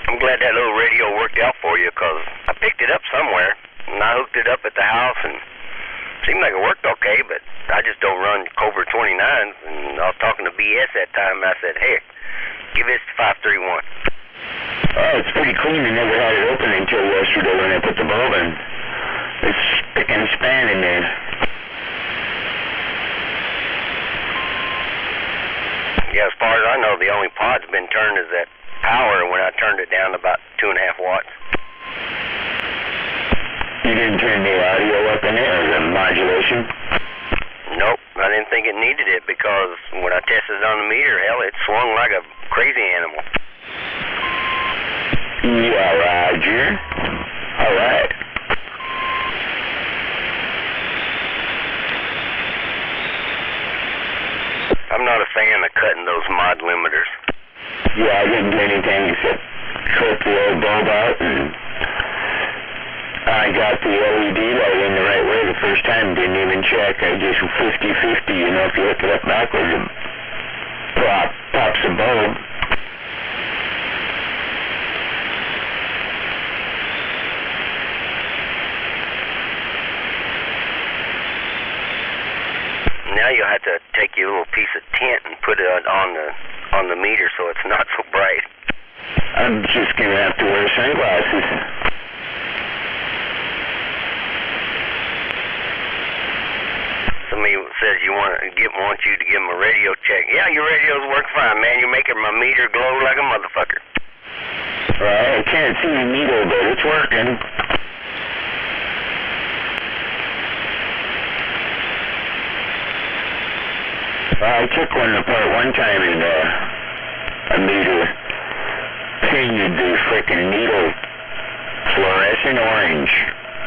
[SPEAKER 2] I'm glad that little radio worked out for you, because I picked it up somewhere, and I hooked it up at the house, and it seemed like it worked okay, but I just don't run Cobra 29s, and I was talking to BS that time, and I said, hey, give this to 531.
[SPEAKER 5] Oh, it's pretty clean. I never had it open until yesterday when I put the bulb in. It's spick and span in there.
[SPEAKER 2] Yeah, as far as I know, the only pod's been turned is that power when I turned it down to about 2.5 watts.
[SPEAKER 5] You didn't turn the audio up in there, or the modulation?
[SPEAKER 2] Nope, I didn't think it needed it, because when I tested it on the meter, hell, it swung like a crazy animal.
[SPEAKER 5] Yeah, Roger. All right.
[SPEAKER 2] I'm not a fan of cutting those mod limiters.
[SPEAKER 5] Yeah, I didn't do anything except clip the old bulb out, and I got the LED light in the right way the first time. Didn't even check. I just 50-50, you know, if you hook it up backwards, it pops the bulb.
[SPEAKER 2] Now you'll have to take your little piece of tint and put it on the meter so it's not so bright.
[SPEAKER 5] I'm just gonna have to wear sunglasses.
[SPEAKER 2] Somebody says want you to give them a radio check. Yeah, your radios work fine, man. You're making my meter glow like a motherfucker.
[SPEAKER 5] Well, I can't see the needle, but it's working. I took one apart one time and a meter painted the frickin' needle fluorescent orange.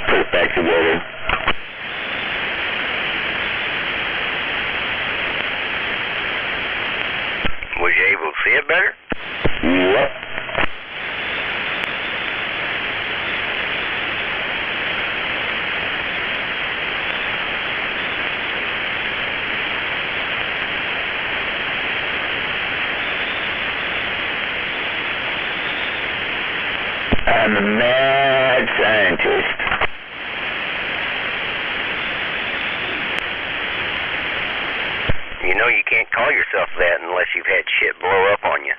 [SPEAKER 5] Put it back together.
[SPEAKER 2] Was you able to see it better?
[SPEAKER 5] Yep. I'm a mad scientist.
[SPEAKER 2] You know you can't call yourself that unless you've had shit blow up on you.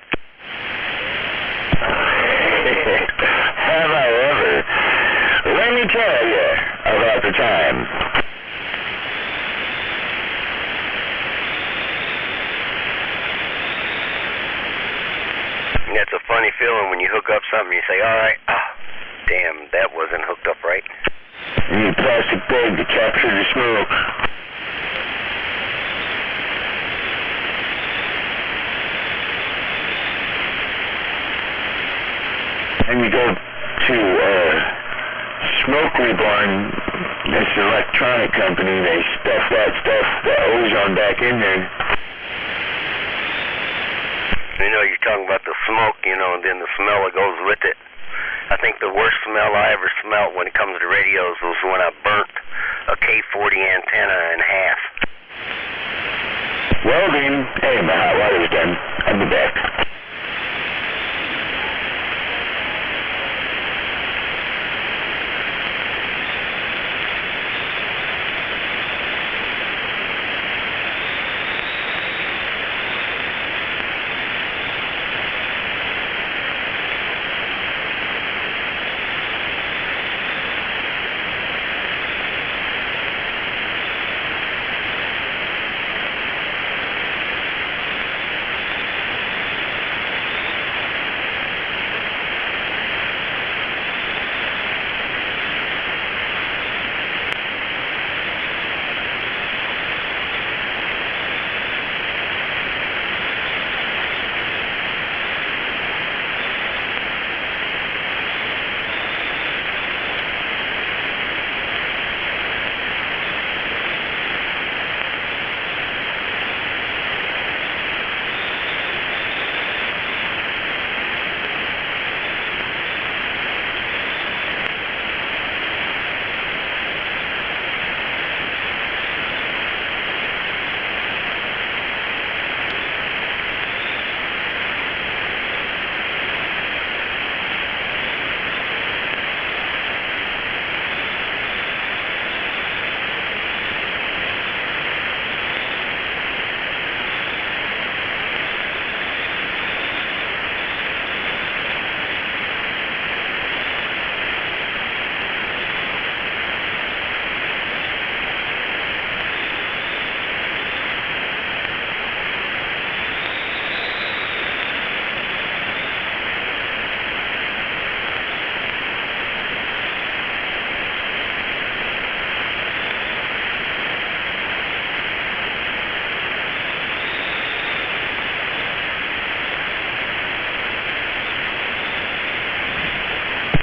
[SPEAKER 5] Have I ever? Let me tell you about the time.
[SPEAKER 2] That's a funny feeling when you hook up something, you say, alright, damn, that wasn't hooked up right.
[SPEAKER 5] You need plastic bag to capture the smoke. and you go to Smoke Reborn, this electronic company, they stuff that stuff, the ozone back in there.
[SPEAKER 13] You know, you're talking about the smoke, you know, and then the smell that goes with it. I think the worst smell I ever smelled when it comes to radios was when I burnt a K40 antenna in half.
[SPEAKER 5] Welding. Hey, my hot water's done. I'll be back.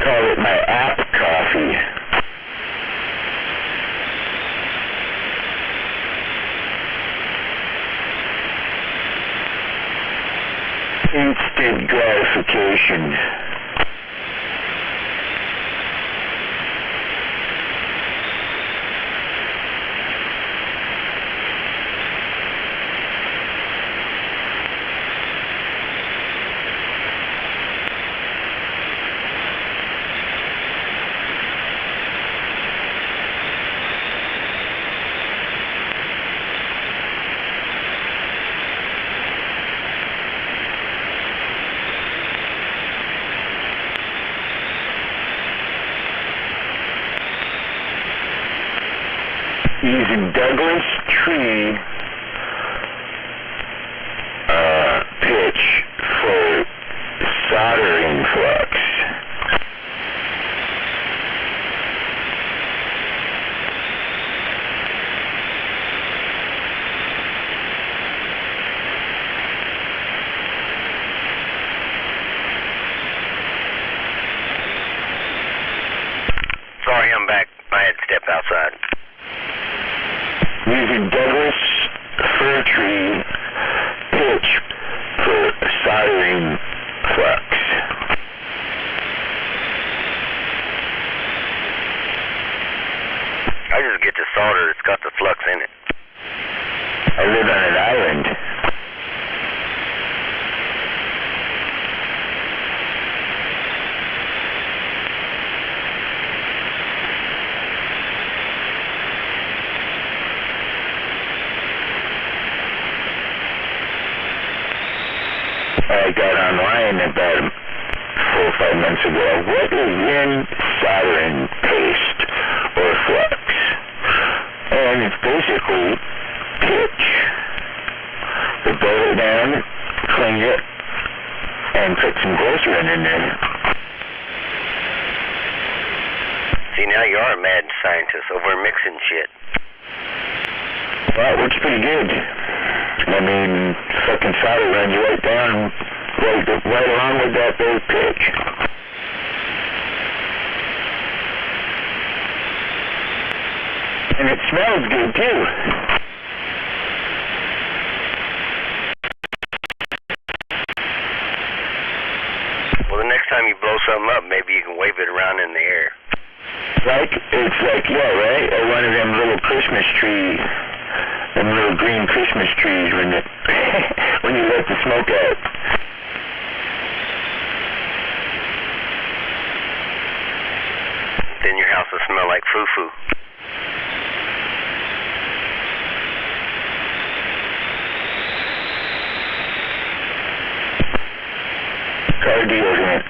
[SPEAKER 5] Call it my app coffee. Instant gratification. Using Douglas tree pitch for soldering flux.
[SPEAKER 13] Sorry, I'm back. I had stepped outside.
[SPEAKER 5] Using Douglas fir tree pitch for soldering flux.
[SPEAKER 13] I just get the solder that's got the flux in it.
[SPEAKER 5] I live on an island. I got online about 4 or 5 months ago. What is in soldering paste or flux? And it's basically pitch. They boil it down, clean it, and put some glycerin in there.
[SPEAKER 13] See, now you are a mad scientist over mixing shit.
[SPEAKER 5] Well, it works pretty good. I mean, fucking solder runs right down, right along with that big pitch. And it smells good, too.
[SPEAKER 2] Well, the next time you blow something up, maybe you can wave it around in the air.
[SPEAKER 5] It's like, yeah, right? Or one of them little Christmas trees. Them little green Christmas trees when when you let the smoke out.
[SPEAKER 2] Then your house will smell like foo-foo.
[SPEAKER 5] Car deodorant.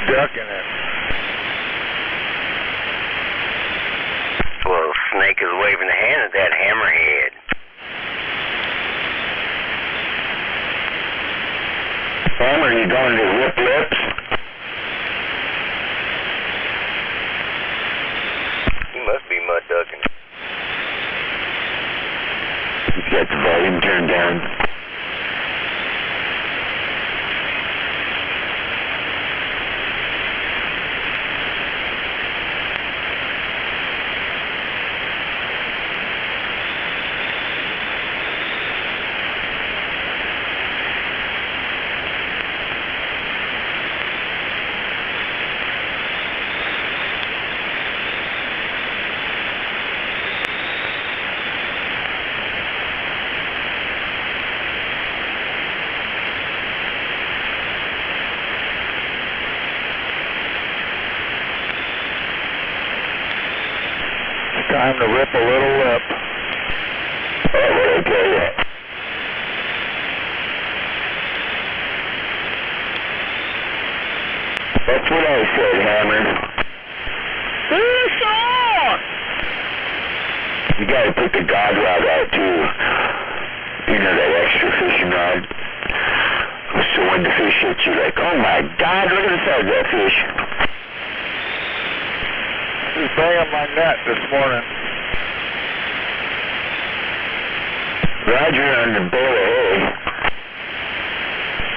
[SPEAKER 10] Ducking it.
[SPEAKER 2] Well, Snake is waving a hand at that hammerhead.
[SPEAKER 5] Hammer, you going to rip lips?
[SPEAKER 2] He must be mud ducking.
[SPEAKER 5] He's got the volume turned down.
[SPEAKER 10] Time to rip a little lip.
[SPEAKER 5] Oh, what I tell you. That's what I said, Hammer. Fish on! You gotta put the God rod out too. You know, that extra fishing rod. So when the fish hits you, like, oh my God, look at the size of that fish.
[SPEAKER 10] Just banging my net this morning.
[SPEAKER 5] Roger on the bale of hay.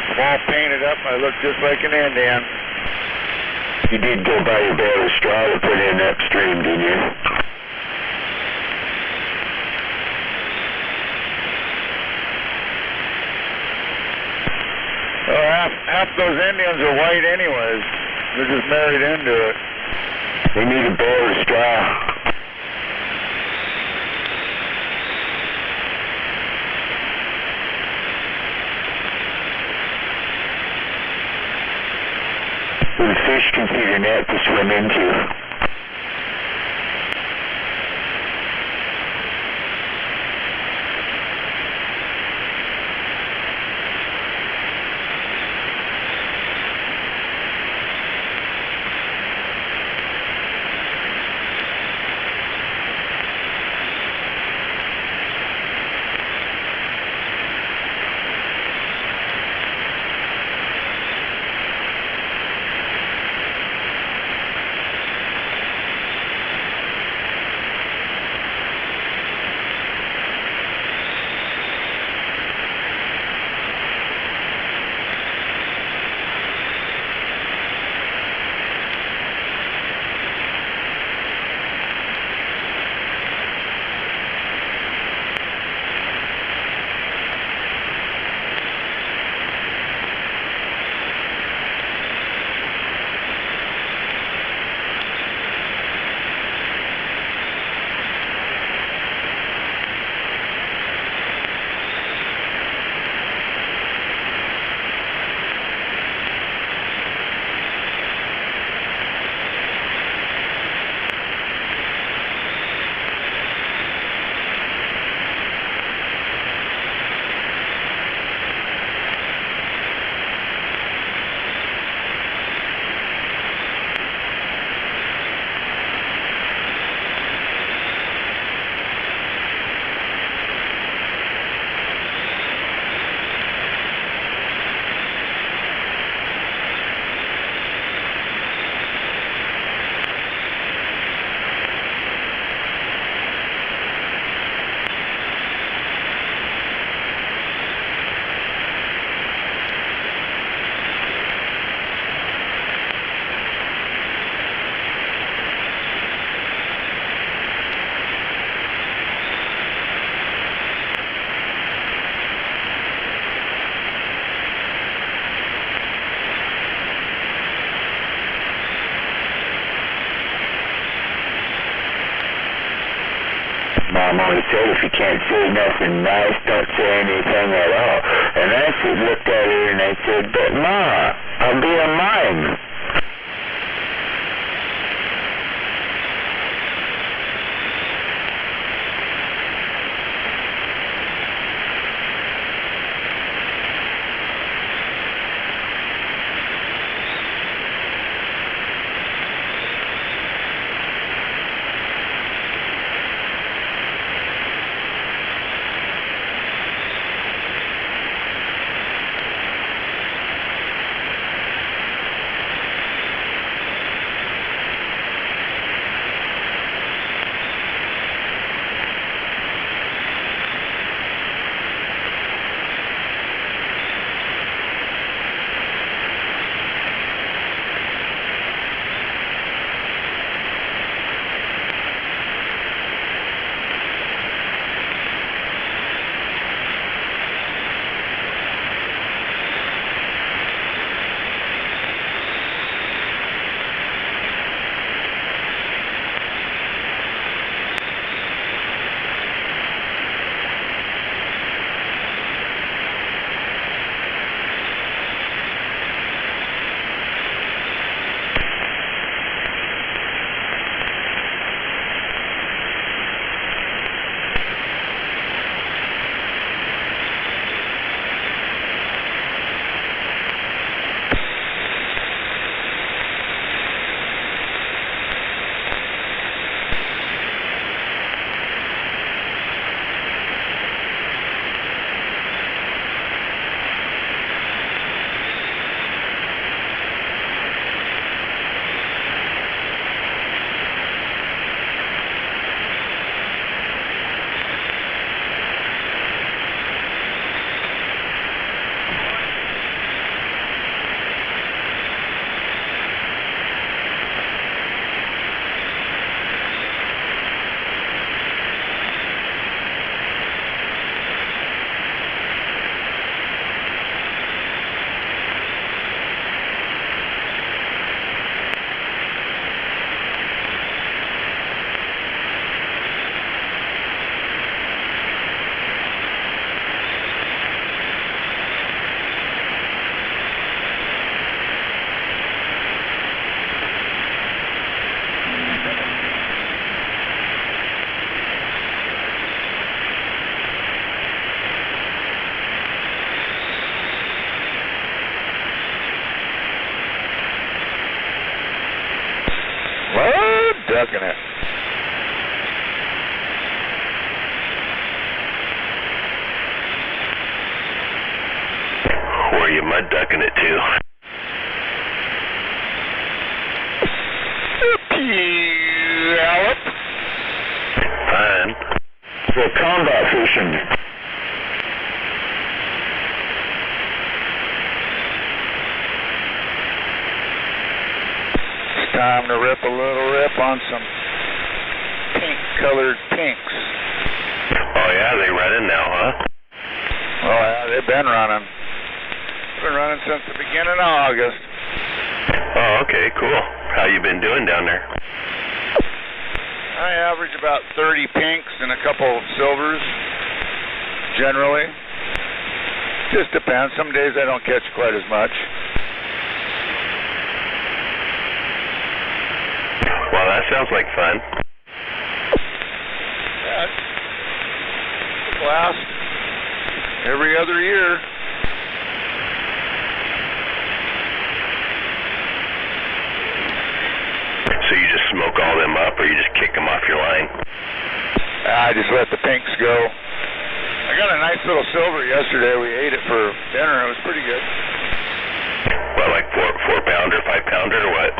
[SPEAKER 10] I'm all painted up. I look just like an Indian.
[SPEAKER 5] You did go buy your bale of straw to put in upstream, didn't you?
[SPEAKER 10] Well, half those Indians are white anyways. They're just married into it.
[SPEAKER 5] They need a bale of straw. So the fish can see the net to swim into. Mom always said if you can't say nothing nice, don't say anything at all. And I looked at her and I said, but Ma, I'll be a mime.
[SPEAKER 16] ducking it.
[SPEAKER 11] Where are you mud ducking it to? Fine.
[SPEAKER 10] So combat fishing.
[SPEAKER 16] It's time to rip a little rip on some pink-colored pinks.
[SPEAKER 11] Oh yeah, they running now, huh?
[SPEAKER 16] Oh yeah, they've been running. Been running since the beginning of August.
[SPEAKER 11] Oh, okay, cool. How you been doing down there?
[SPEAKER 16] I average about 30 pinks and a couple silvers, generally. Just depends. Some days I don't catch quite as much.
[SPEAKER 11] Well, that sounds like fun.
[SPEAKER 16] Yeah, it lasts every other year.
[SPEAKER 11] So you just smoke all them up, or you just kick them off your line?
[SPEAKER 16] I just let the pinks go. I got a nice little silver yesterday. We ate it for dinner. It was pretty good.
[SPEAKER 11] What, like 4-pounder, 5-pounder, or what?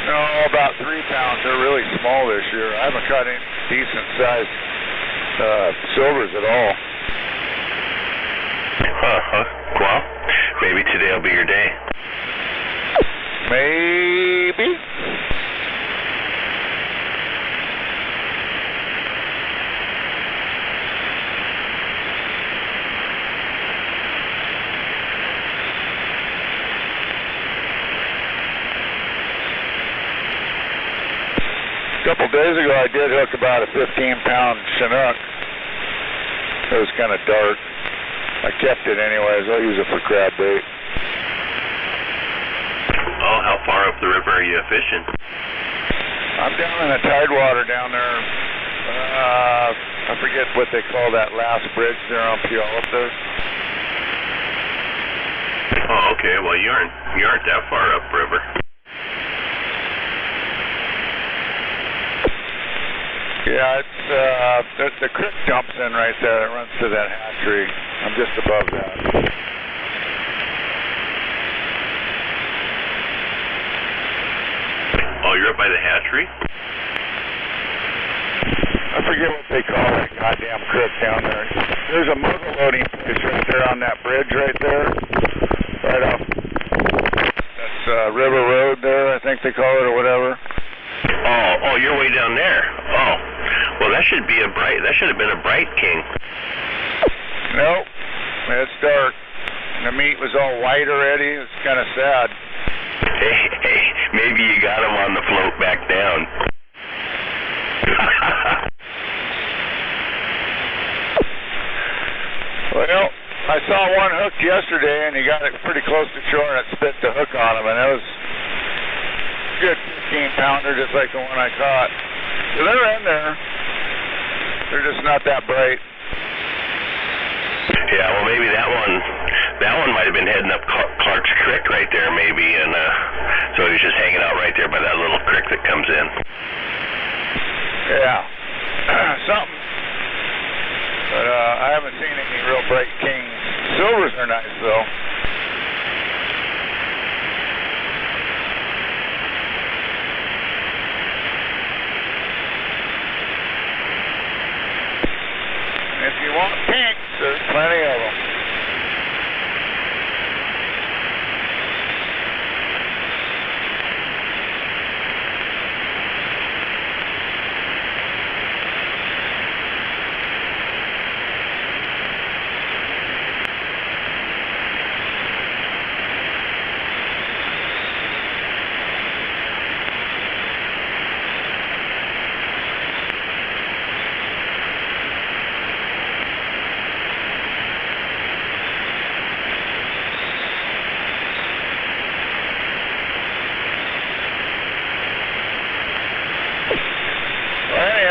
[SPEAKER 16] No, about 3 pounds. They're really small this year. I haven't caught any decent-sized silvers at all.
[SPEAKER 11] Huh. Well, maybe today will be your day.
[SPEAKER 16] Maybe. A couple days ago, I did hook about a 15-pound Chinook. It was kind of dark. I kept it anyways. I'll use it for crab bait.
[SPEAKER 11] Oh, how far up the river are you fishing?
[SPEAKER 16] I'm down in the tidewater down there. I forget what they call that last bridge there on Puyallup there.
[SPEAKER 11] Oh, okay. Well, you aren't that far upriver.
[SPEAKER 16] Yeah, it's the creek dumps in right there. It runs to that hatchery. I'm just above that.
[SPEAKER 11] Oh, you're up by the hatchery?
[SPEAKER 16] I forget what they call that goddamn creek down there. There's a muzzle loading place right there on that bridge right there. Right off. That's River Road there, I think they call it, or whatever.
[SPEAKER 11] Oh, you're way down there. Oh, well, that should have been a Bright King.
[SPEAKER 16] Nope, it's dark. The meat was all white already. It's kind of sad.
[SPEAKER 11] Hey, maybe you got him on the float back down.
[SPEAKER 16] Well, I saw one hooked yesterday, and he got it pretty close to shore, and it spit the hook on him, and it was a good 15-pounder, just like the one I caught. So they're in there. They're just not that bright.
[SPEAKER 11] Yeah, well, maybe that one might have been heading up Clark's Creek right there, maybe, and so he's just hanging out right there by that little creek that comes in.
[SPEAKER 16] Yeah, something. But I haven't seen any real bright king. Silvers are nice, though. If you want pinks, there's plenty of them.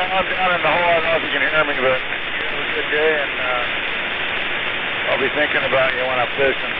[SPEAKER 16] I'm down in the hole. I don't know if you can hear me, but you have a good day, and I'll be thinking about you when I'm fishing.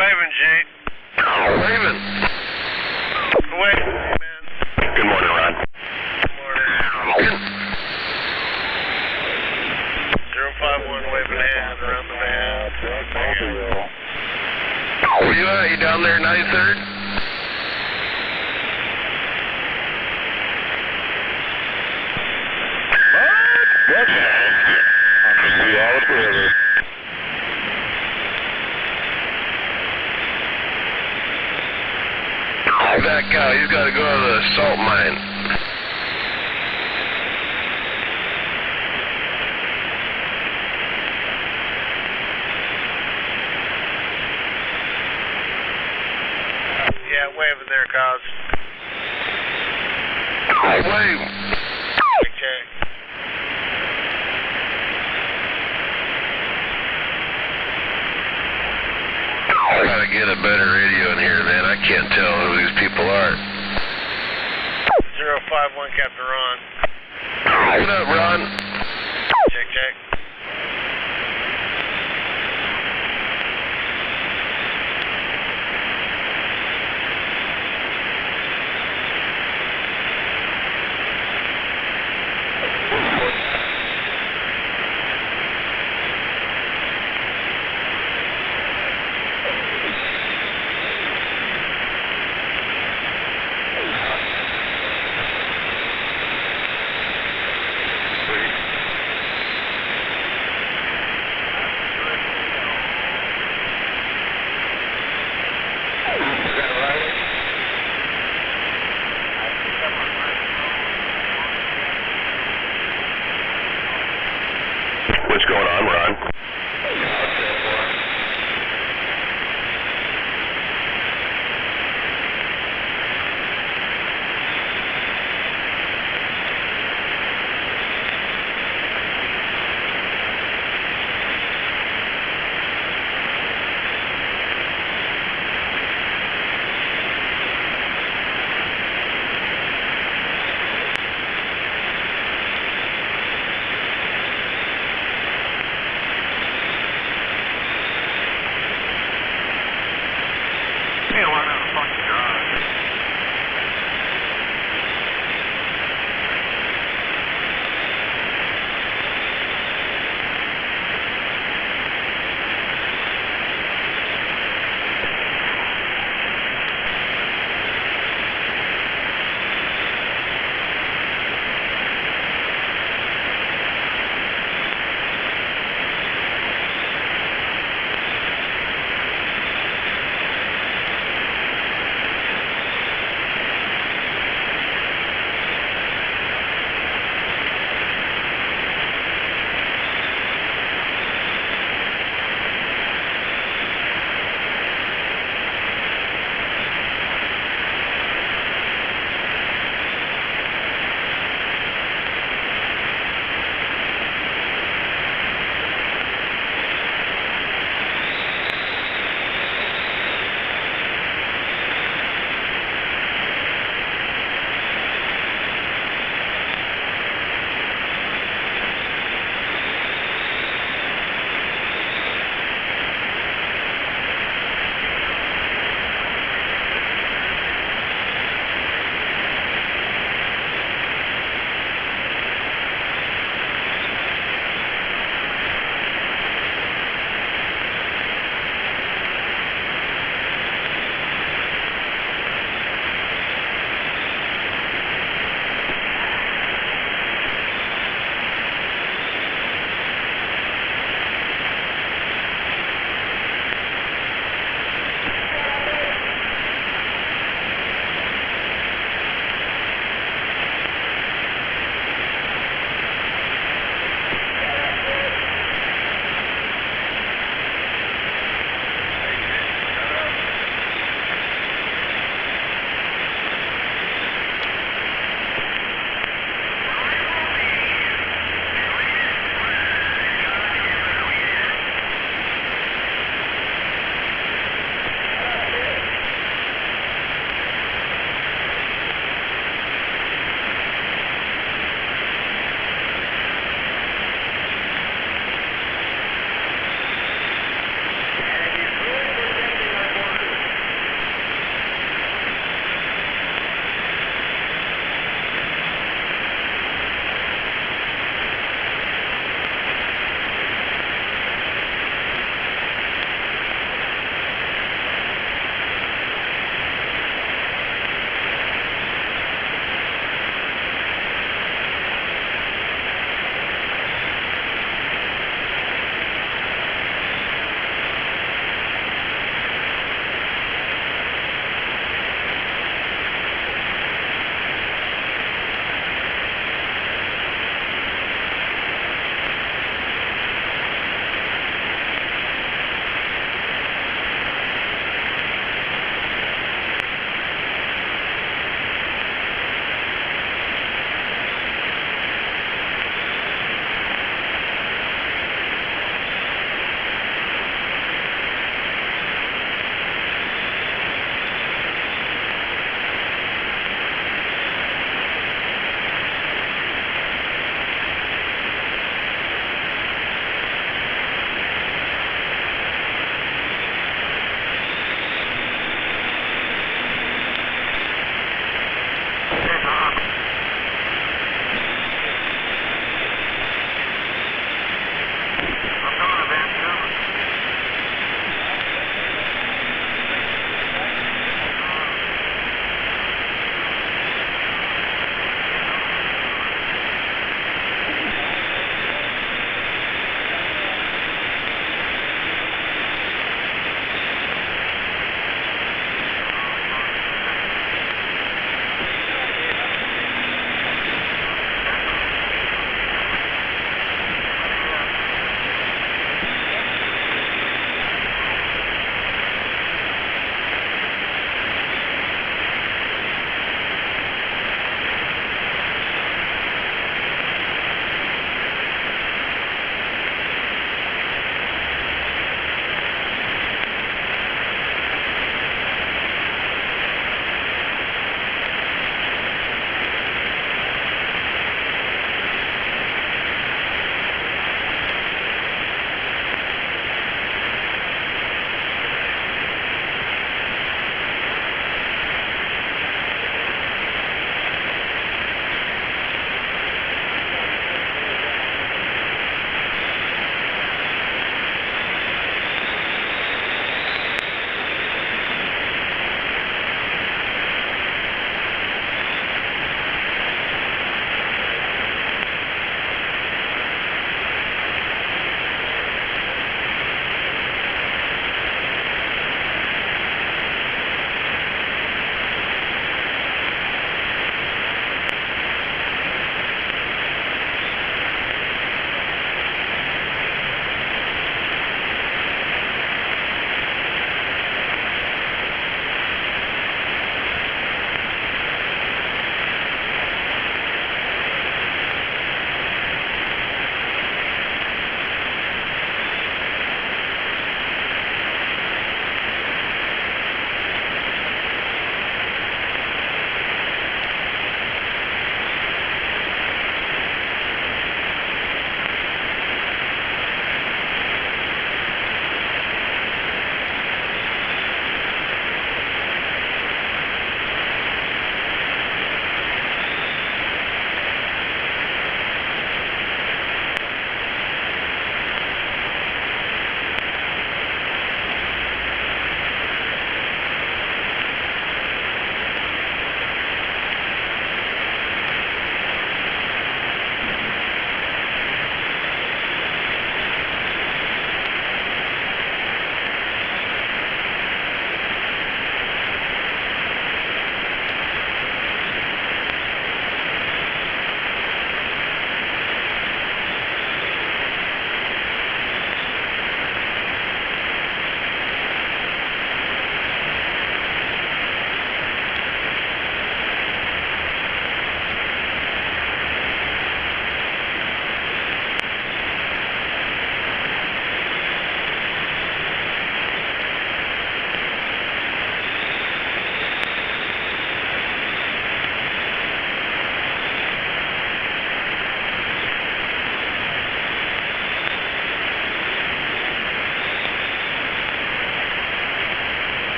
[SPEAKER 14] waving, Jake.
[SPEAKER 11] Waving.
[SPEAKER 14] Waving, man.
[SPEAKER 11] Good morning, Ron.
[SPEAKER 14] Good morning. 051 waving hand around the van.
[SPEAKER 11] Where you at? You down there, 93rd? That guy, he's got to go to the salt mine.
[SPEAKER 14] Yeah, waving there, cuz.
[SPEAKER 11] Wave.
[SPEAKER 14] Check.
[SPEAKER 11] I gotta get a better radio in here, man. I can't tell who these people are.
[SPEAKER 14] 051 Captain Ron.
[SPEAKER 11] What up, Ron?
[SPEAKER 14] Check.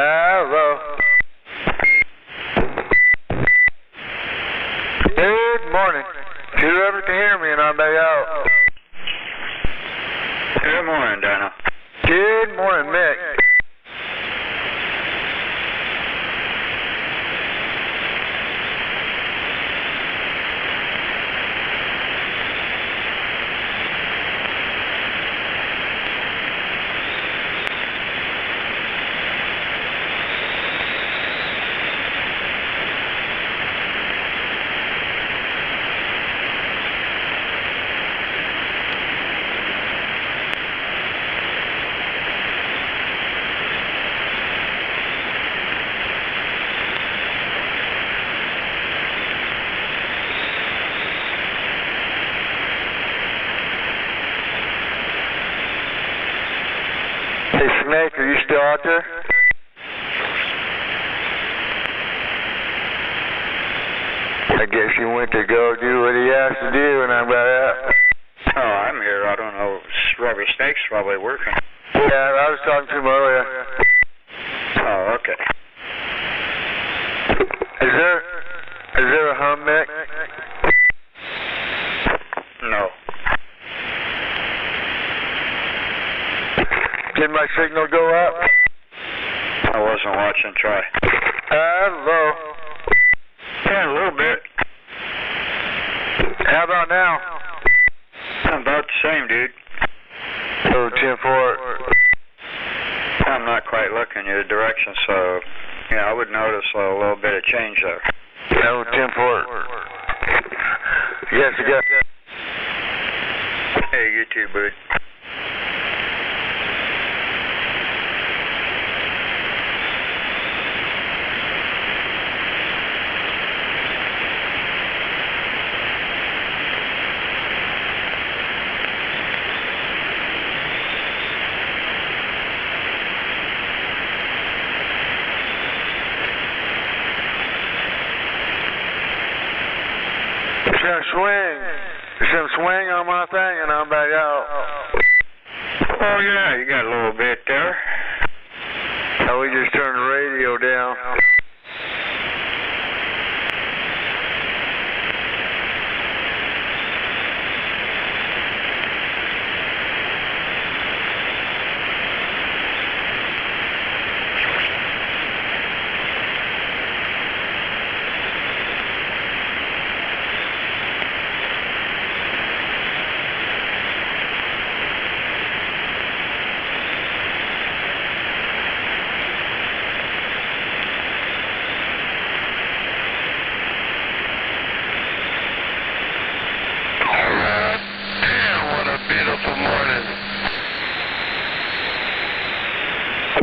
[SPEAKER 16] Hello. Good morning. Whoever can hear me and I'm back out.
[SPEAKER 4] Good morning, Dino.
[SPEAKER 16] Good morning, Mick. Hey, Snake, are you still out there? I guess he went to go do what he has to do and I'm about out.
[SPEAKER 4] Oh, I'm here. I don't know. Rubber Snake's probably working.
[SPEAKER 16] Yeah, I was talking to him earlier.
[SPEAKER 4] Oh, okay.
[SPEAKER 16] Is there a hum, Mick?
[SPEAKER 4] No.
[SPEAKER 16] Did my signal go up?
[SPEAKER 4] I wasn't watching. Try.
[SPEAKER 16] Hello.
[SPEAKER 4] Yeah, a little bit.
[SPEAKER 16] How about now?
[SPEAKER 4] About the same, dude.
[SPEAKER 16] Oh, 10-4.
[SPEAKER 4] I'm not quite looking your direction, so yeah, I would notice a little bit of change there.
[SPEAKER 16] Oh, 10-4. Yes, I got.
[SPEAKER 4] Hey, you too, bud.
[SPEAKER 16] Some swing on my thing and I'm back out.
[SPEAKER 4] Oh yeah, you got a little bit there.
[SPEAKER 16] Oh, we just turned the radio down.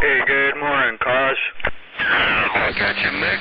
[SPEAKER 4] Hey, good morning, Cos.
[SPEAKER 9] I got you, Mick.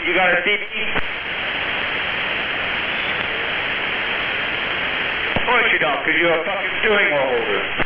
[SPEAKER 4] You got a CD? Of course you don't, because you're a fucking steering wheel holder.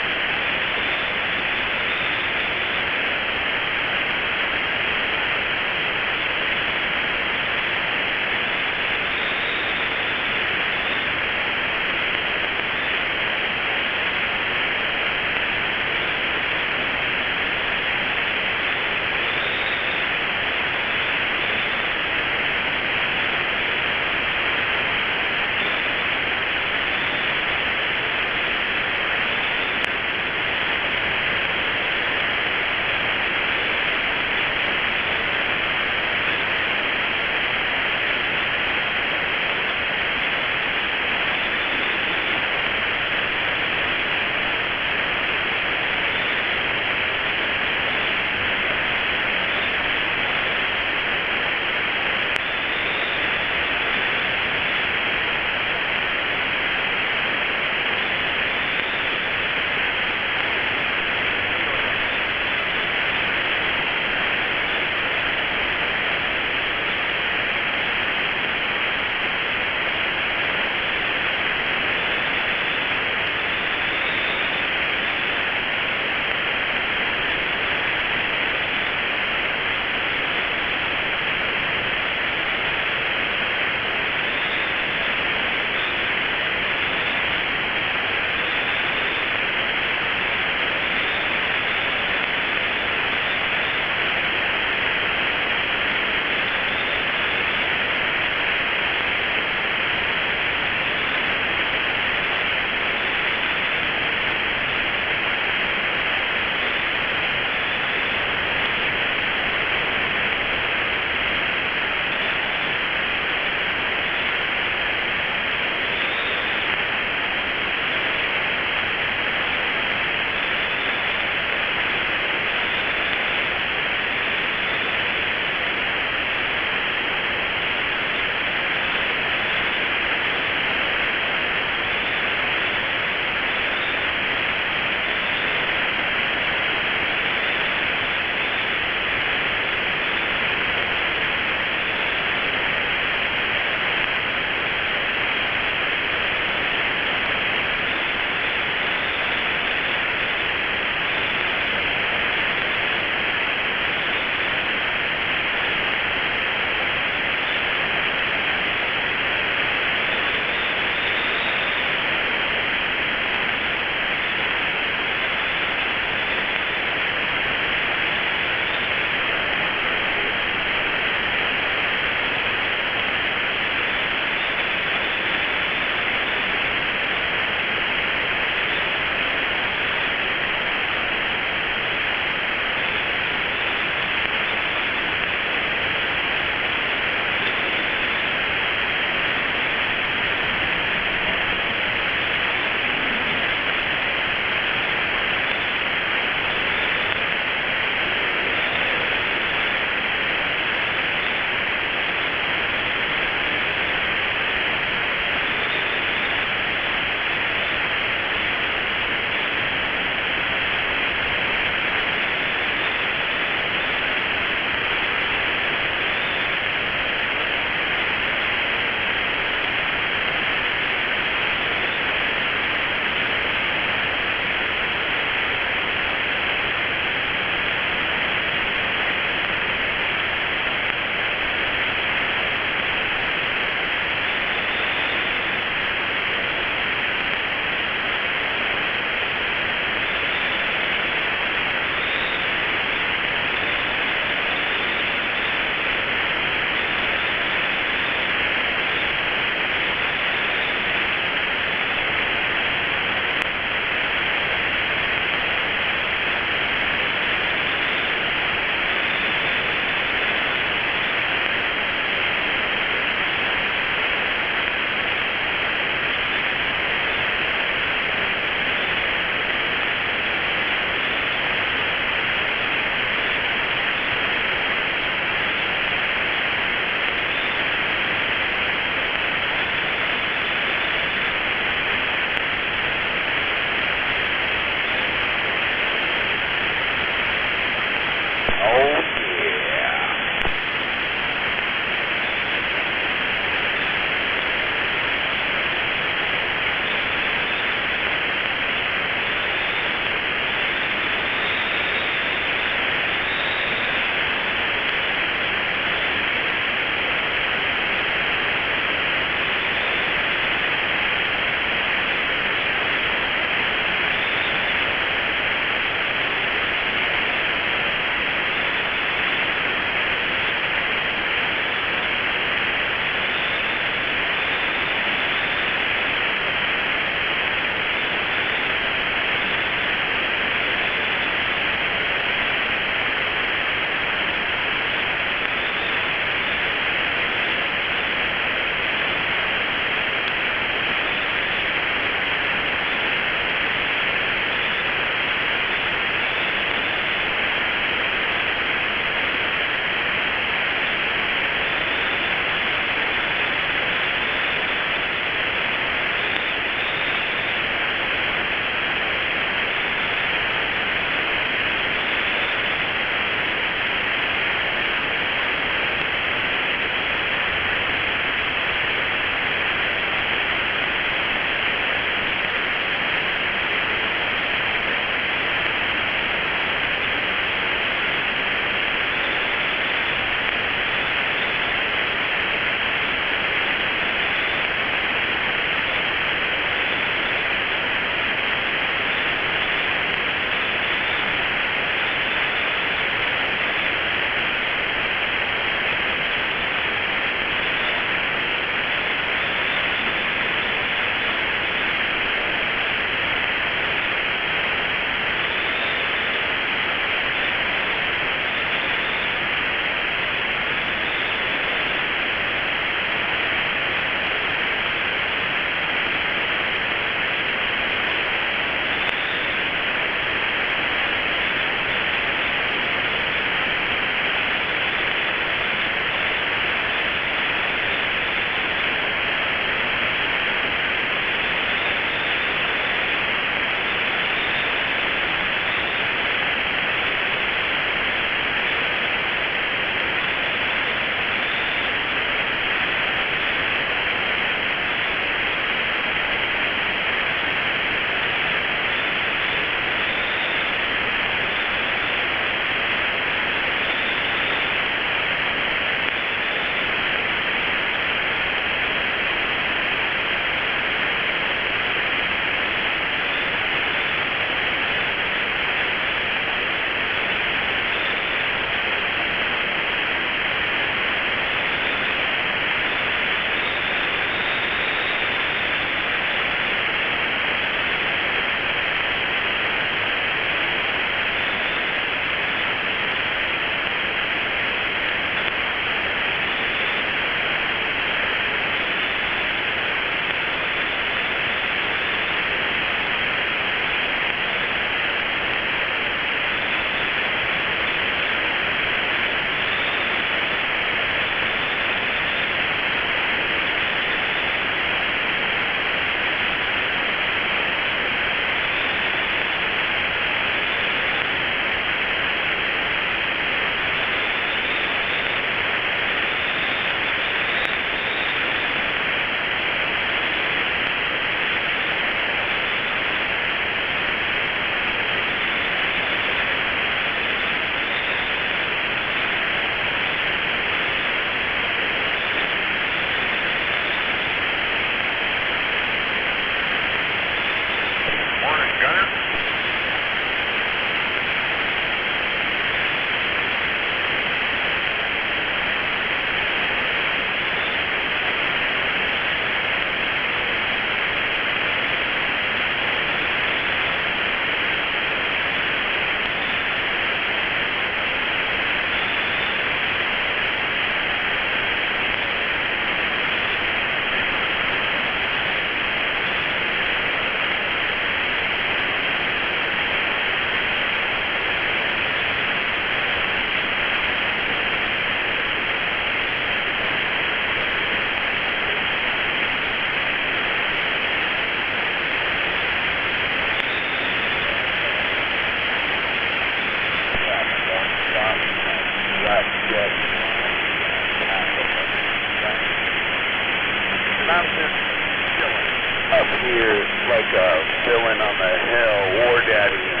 [SPEAKER 7] hear like a villain on the hill, War Daddy.